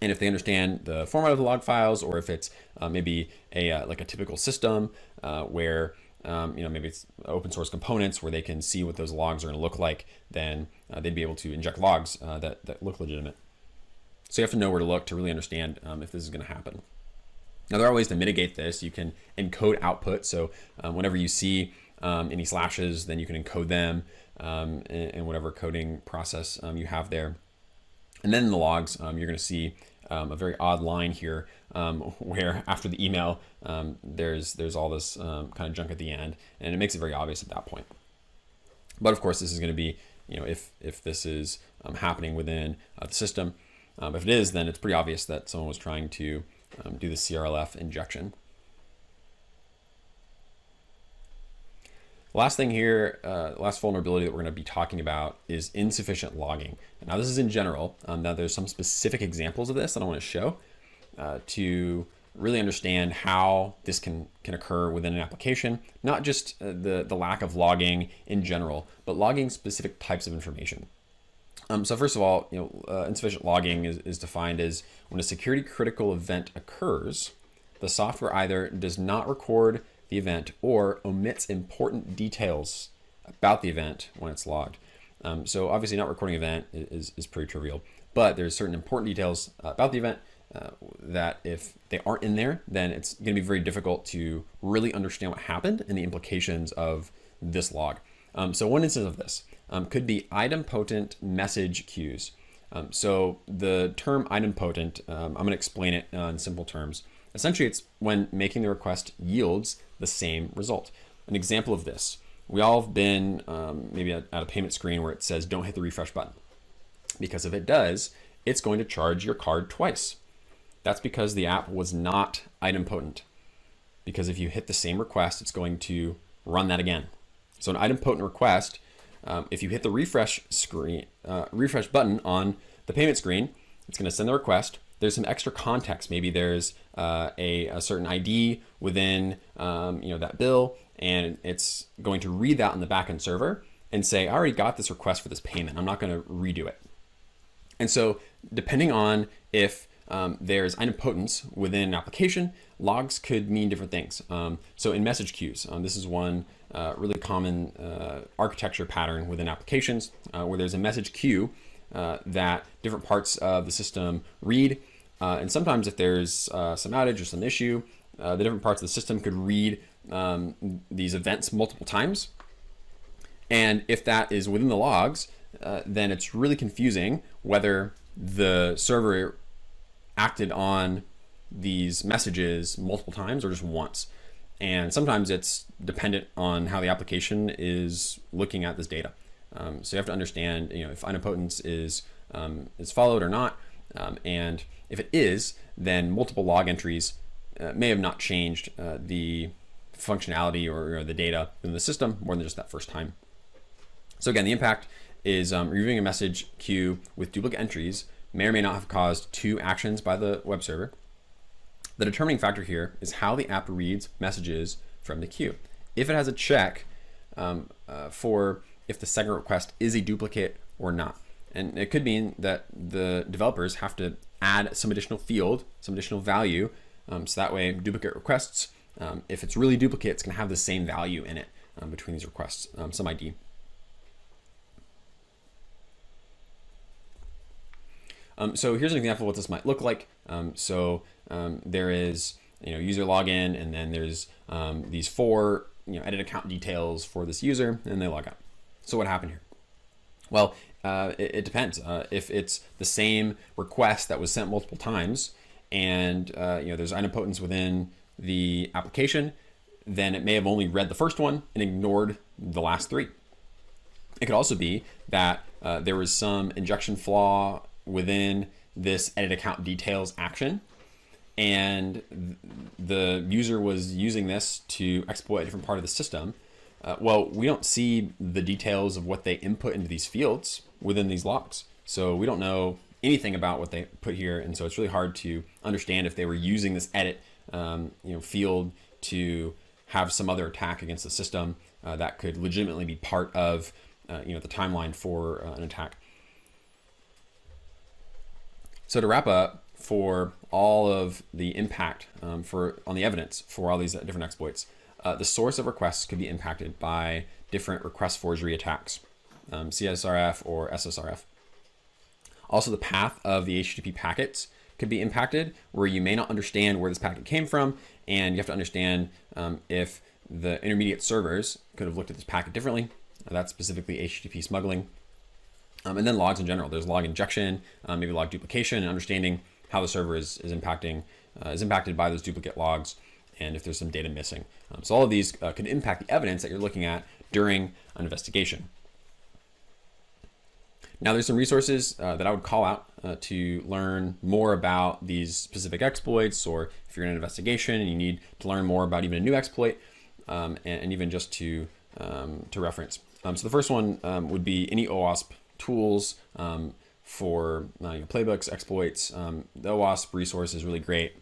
And if they understand the format of the log files, or if it's maybe like a typical system where maybe it's open source components where they can see what those logs are going to look like, then they'd be able to inject logs that look legitimate. So you have to know where to look to really understand if this is going to happen. Now, there are ways to mitigate this. You can encode output. So whenever you see any slashes, then you can encode them in whatever coding process you have there. And then in the logs, you're going to see a very odd line here where after the email, there's all this kind of junk at the end, and it makes it very obvious at that point. But of course, this is going to be, if this is happening within the system. If it is, then it's pretty obvious that someone was trying to do the CRLF injection. Last thing here, last vulnerability that we're going to be talking about is insufficient logging. Now, this is in general. Now, there's some specific examples of this that I want to show to really understand how this can occur within an application, not just the lack of logging in general, but logging specific types of information. So first of all, insufficient logging is defined as when a security critical event occurs, the software either does not record the event or omits important details about the event when it's logged. So obviously not recording event is pretty trivial, but there's certain important details about the event that if they aren't in there, then it's going to be very difficult to really understand what happened and the implications of this log. So one instance of this could be idempotent message queues. So the term idempotent, I'm going to explain it in simple terms. Essentially, it's when making the request yields the same result. An example of this, we all have been maybe at a payment screen where it says don't hit the refresh button, because if it does, it's going to charge your card twice. That's because the app was not idempotent, because if you hit the same request, it's going to run that again. So an idempotent request, if you hit the refresh button on the payment screen, it's going to send the request. There's some extra context. Maybe there's a certain ID within that bill, and it's going to read that on the backend server and say, I already got this request for this payment. I'm not going to redo it. And so depending on if there's idempotence within an application, logs could mean different things. So in message queues, this is one really common architecture pattern within applications where there's a message queue that different parts of the system read. And sometimes if there's some outage or some issue, the different parts of the system could read these events multiple times. And if that is within the logs, then it's really confusing whether the server acted on these messages multiple times or just once. And sometimes it's dependent on how the application is looking at this data. So you have to understand, if idempotence is followed or not. And if it is, then multiple log entries may have not changed the functionality or the data in the system more than just that first time. So again, the impact is reviewing a message queue with duplicate entries may or may not have caused two actions by the web server. The determining factor here is how the app reads messages from the queue. If it has a check for if the second request is a duplicate or not. And it could mean that the developers have to add some additional field, some additional value, so that way duplicate requests, if it's really duplicate, it's going to have the same value in it between these requests, some ID. So here's an example of what this might look like. There is user login, and then there's these 4 edit account details for this user, and they log out. So what happened here? Well, it depends. If it's the same request that was sent multiple times, and there's idempotence within the application, then it may have only read the first one and ignored the last 3. It could also be that there was some injection flaw within this edit account details action, and the user was using this to exploit a different part of the system. Well, we don't see the details of what they input into these fields within these logs. So we don't know anything about what they put here. And so it's really hard to understand if they were using this edit field to have some other attack against the system that could legitimately be part of the timeline for an attack. So to wrap up, for all of the impact on the evidence for all these different exploits, the source of requests could be impacted by different request forgery attacks, CSRF or SSRF. Also, the path of the HTTP packets could be impacted, where you may not understand where this packet came from, and you have to understand if the intermediate servers could have looked at this packet differently. That's specifically HTTP smuggling. And then logs in general. There's log injection, maybe log duplication, and understanding how the server is impacted by those duplicate logs, and if there's some data missing. So all of these could impact the evidence that you're looking at during an investigation. Now, there's some resources that I would call out to learn more about these specific exploits, or if you're in an investigation and you need to learn more about even a new exploit, and even just to reference. So the first one would be any OWASP tools for playbooks, exploits. The OWASP resource is really great.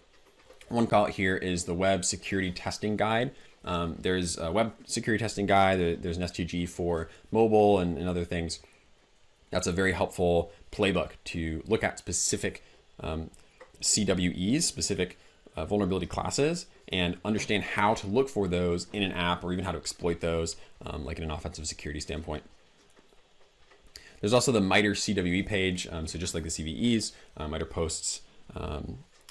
One call out here is the Web Security Testing Guide. There's a Web Security Testing Guide. There's an STG for mobile and other things. That's a very helpful playbook to look at specific CWEs, specific vulnerability classes, and understand how to look for those in an app, or even how to exploit those, like in an offensive security standpoint. There's also the MITRE CWE page. So just like the CVEs, MITRE posts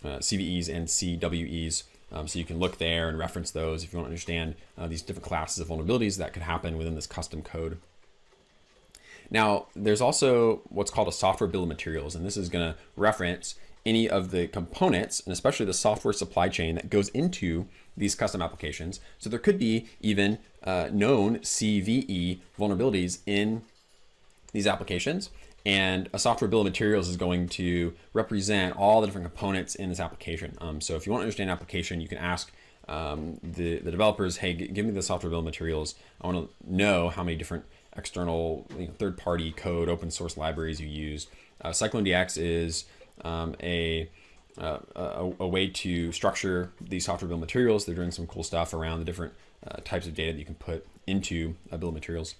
CVEs and CWEs. So you can look there and reference those if you want to understand these different classes of vulnerabilities that could happen within this custom code. Now, there's also what's called a software bill of materials, and this is going to reference any of the components, and especially the software supply chain that goes into these custom applications. So there could be even known CVE vulnerabilities in these applications, and a software bill of materials is going to represent all the different components in this application. So if you want to understand an application, you can ask the developers, hey, give me the software bill of materials. I want to know how many different external third-party code, open source libraries you use. CycloneDX is a way to structure these software bill of materials. They're doing some cool stuff around the different types of data that you can put into a bill of materials.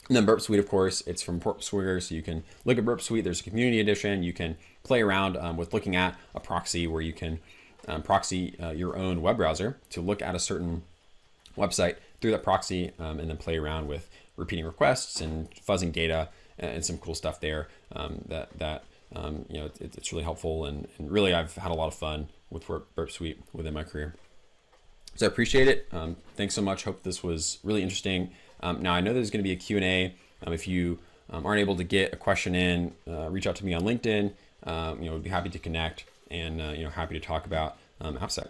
And then Burp Suite, of course, it's from Burp Swigger, so you can look at Burp Suite. There's a community edition. You can play around with looking at a proxy, where you can proxy your own web browser to look at a certain website through that proxy, and then play around with repeating requests and fuzzing data and some cool stuff there. It's really helpful, and really I've had a lot of fun with Burp Suite within my career. So I appreciate it. Thanks so much. Hope this was really interesting. Now I know there's going to be a Q&A. If you aren't able to get a question in, reach out to me on LinkedIn. We'd be happy to connect, and happy to talk about AppSec.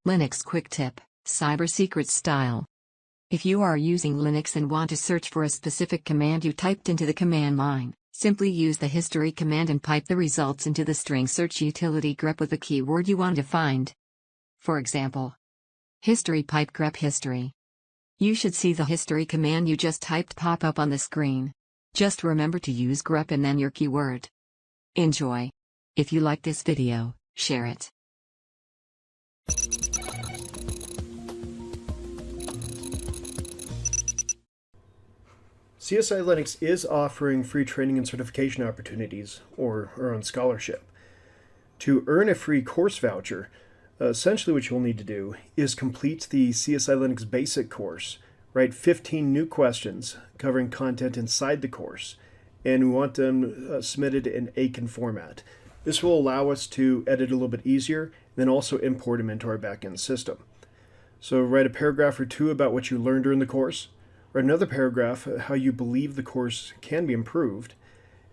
Linux Quick Tip, Cyber Secrets Style. If you are using Linux and want to search for a specific command you typed into the command line, simply use the history command and pipe the results into the string search utility grep with the keyword you want to find. For example, history pipe grep history. You should see the history command you just typed pop up on the screen. Just remember to use grep and then your keyword. Enjoy. If you like this video, share it. CSI Linux is offering free training and certification opportunities, or on scholarship. To earn a free course voucher, essentially what you'll need to do is complete the CSI Linux Basic course, write 15 new questions covering content inside the course, and we want them submitted in Aiken format. This will allow us to edit a little bit easier, and then also import them into our backend system. So write a paragraph or two about what you learned during the course, write another paragraph how you believe the course can be improved,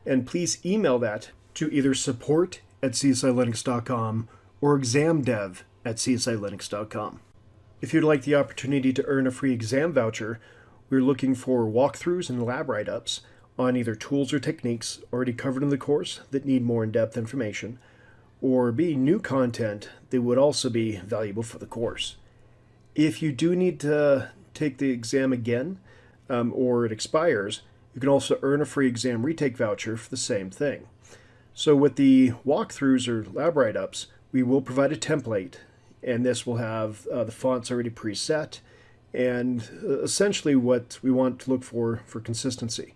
and please email that to either support@csilinux.com or examdev@csilinux.com. If you'd like the opportunity to earn a free exam voucher, we're looking for walkthroughs and lab write-ups on either tools or techniques already covered in the course that need more in-depth information, or B, new content that would also be valuable for the course. If you do need to take the exam again, or it expires, you can also earn a free exam retake voucher for the same thing. So with the walkthroughs or lab write-ups, we will provide a template, and this will have the fonts already preset, and essentially what we want to look for consistency.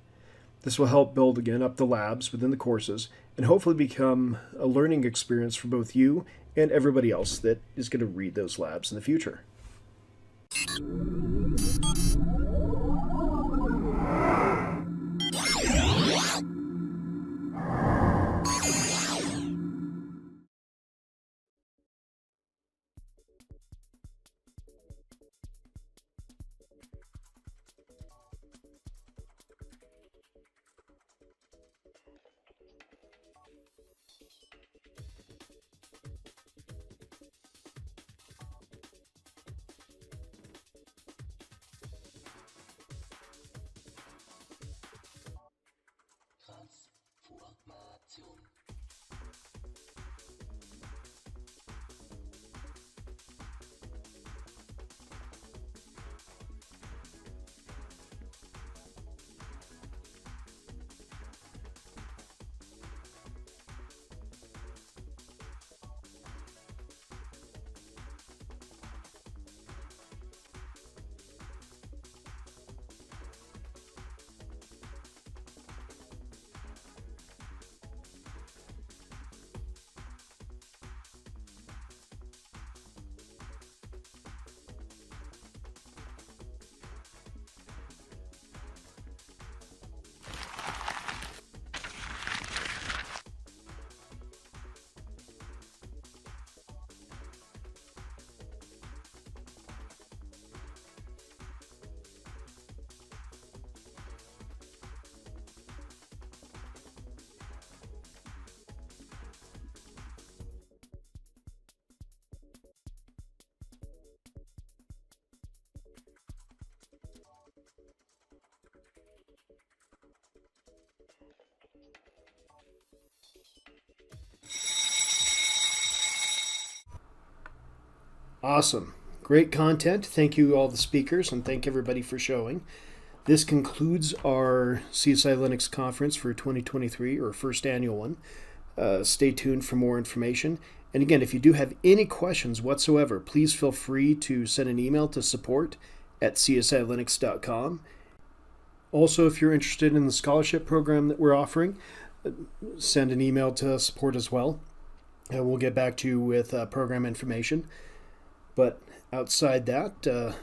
This will help build, again, up the labs within the courses, and hopefully become a learning experience for both you and everybody else that is going to read those labs in the future. Awesome. Great content. Thank you all the speakers, and thank everybody for showing. This concludes our CSI Linux conference for 2023, or first annual one. Stay tuned for more information. And again, if you do have any questions whatsoever, please feel free to send an email to support@csilinux.com. Also, if you're interested in the scholarship program that we're offering, send an email to support as well. And we'll get back to you with program information. But outside that,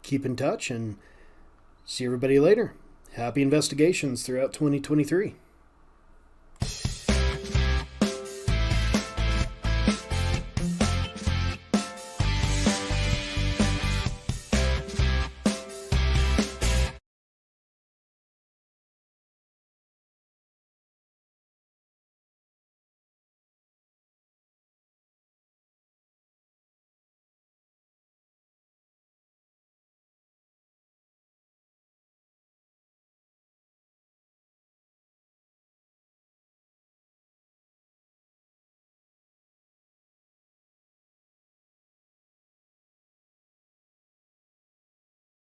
keep in touch and see everybody later. Happy investigations throughout 2023.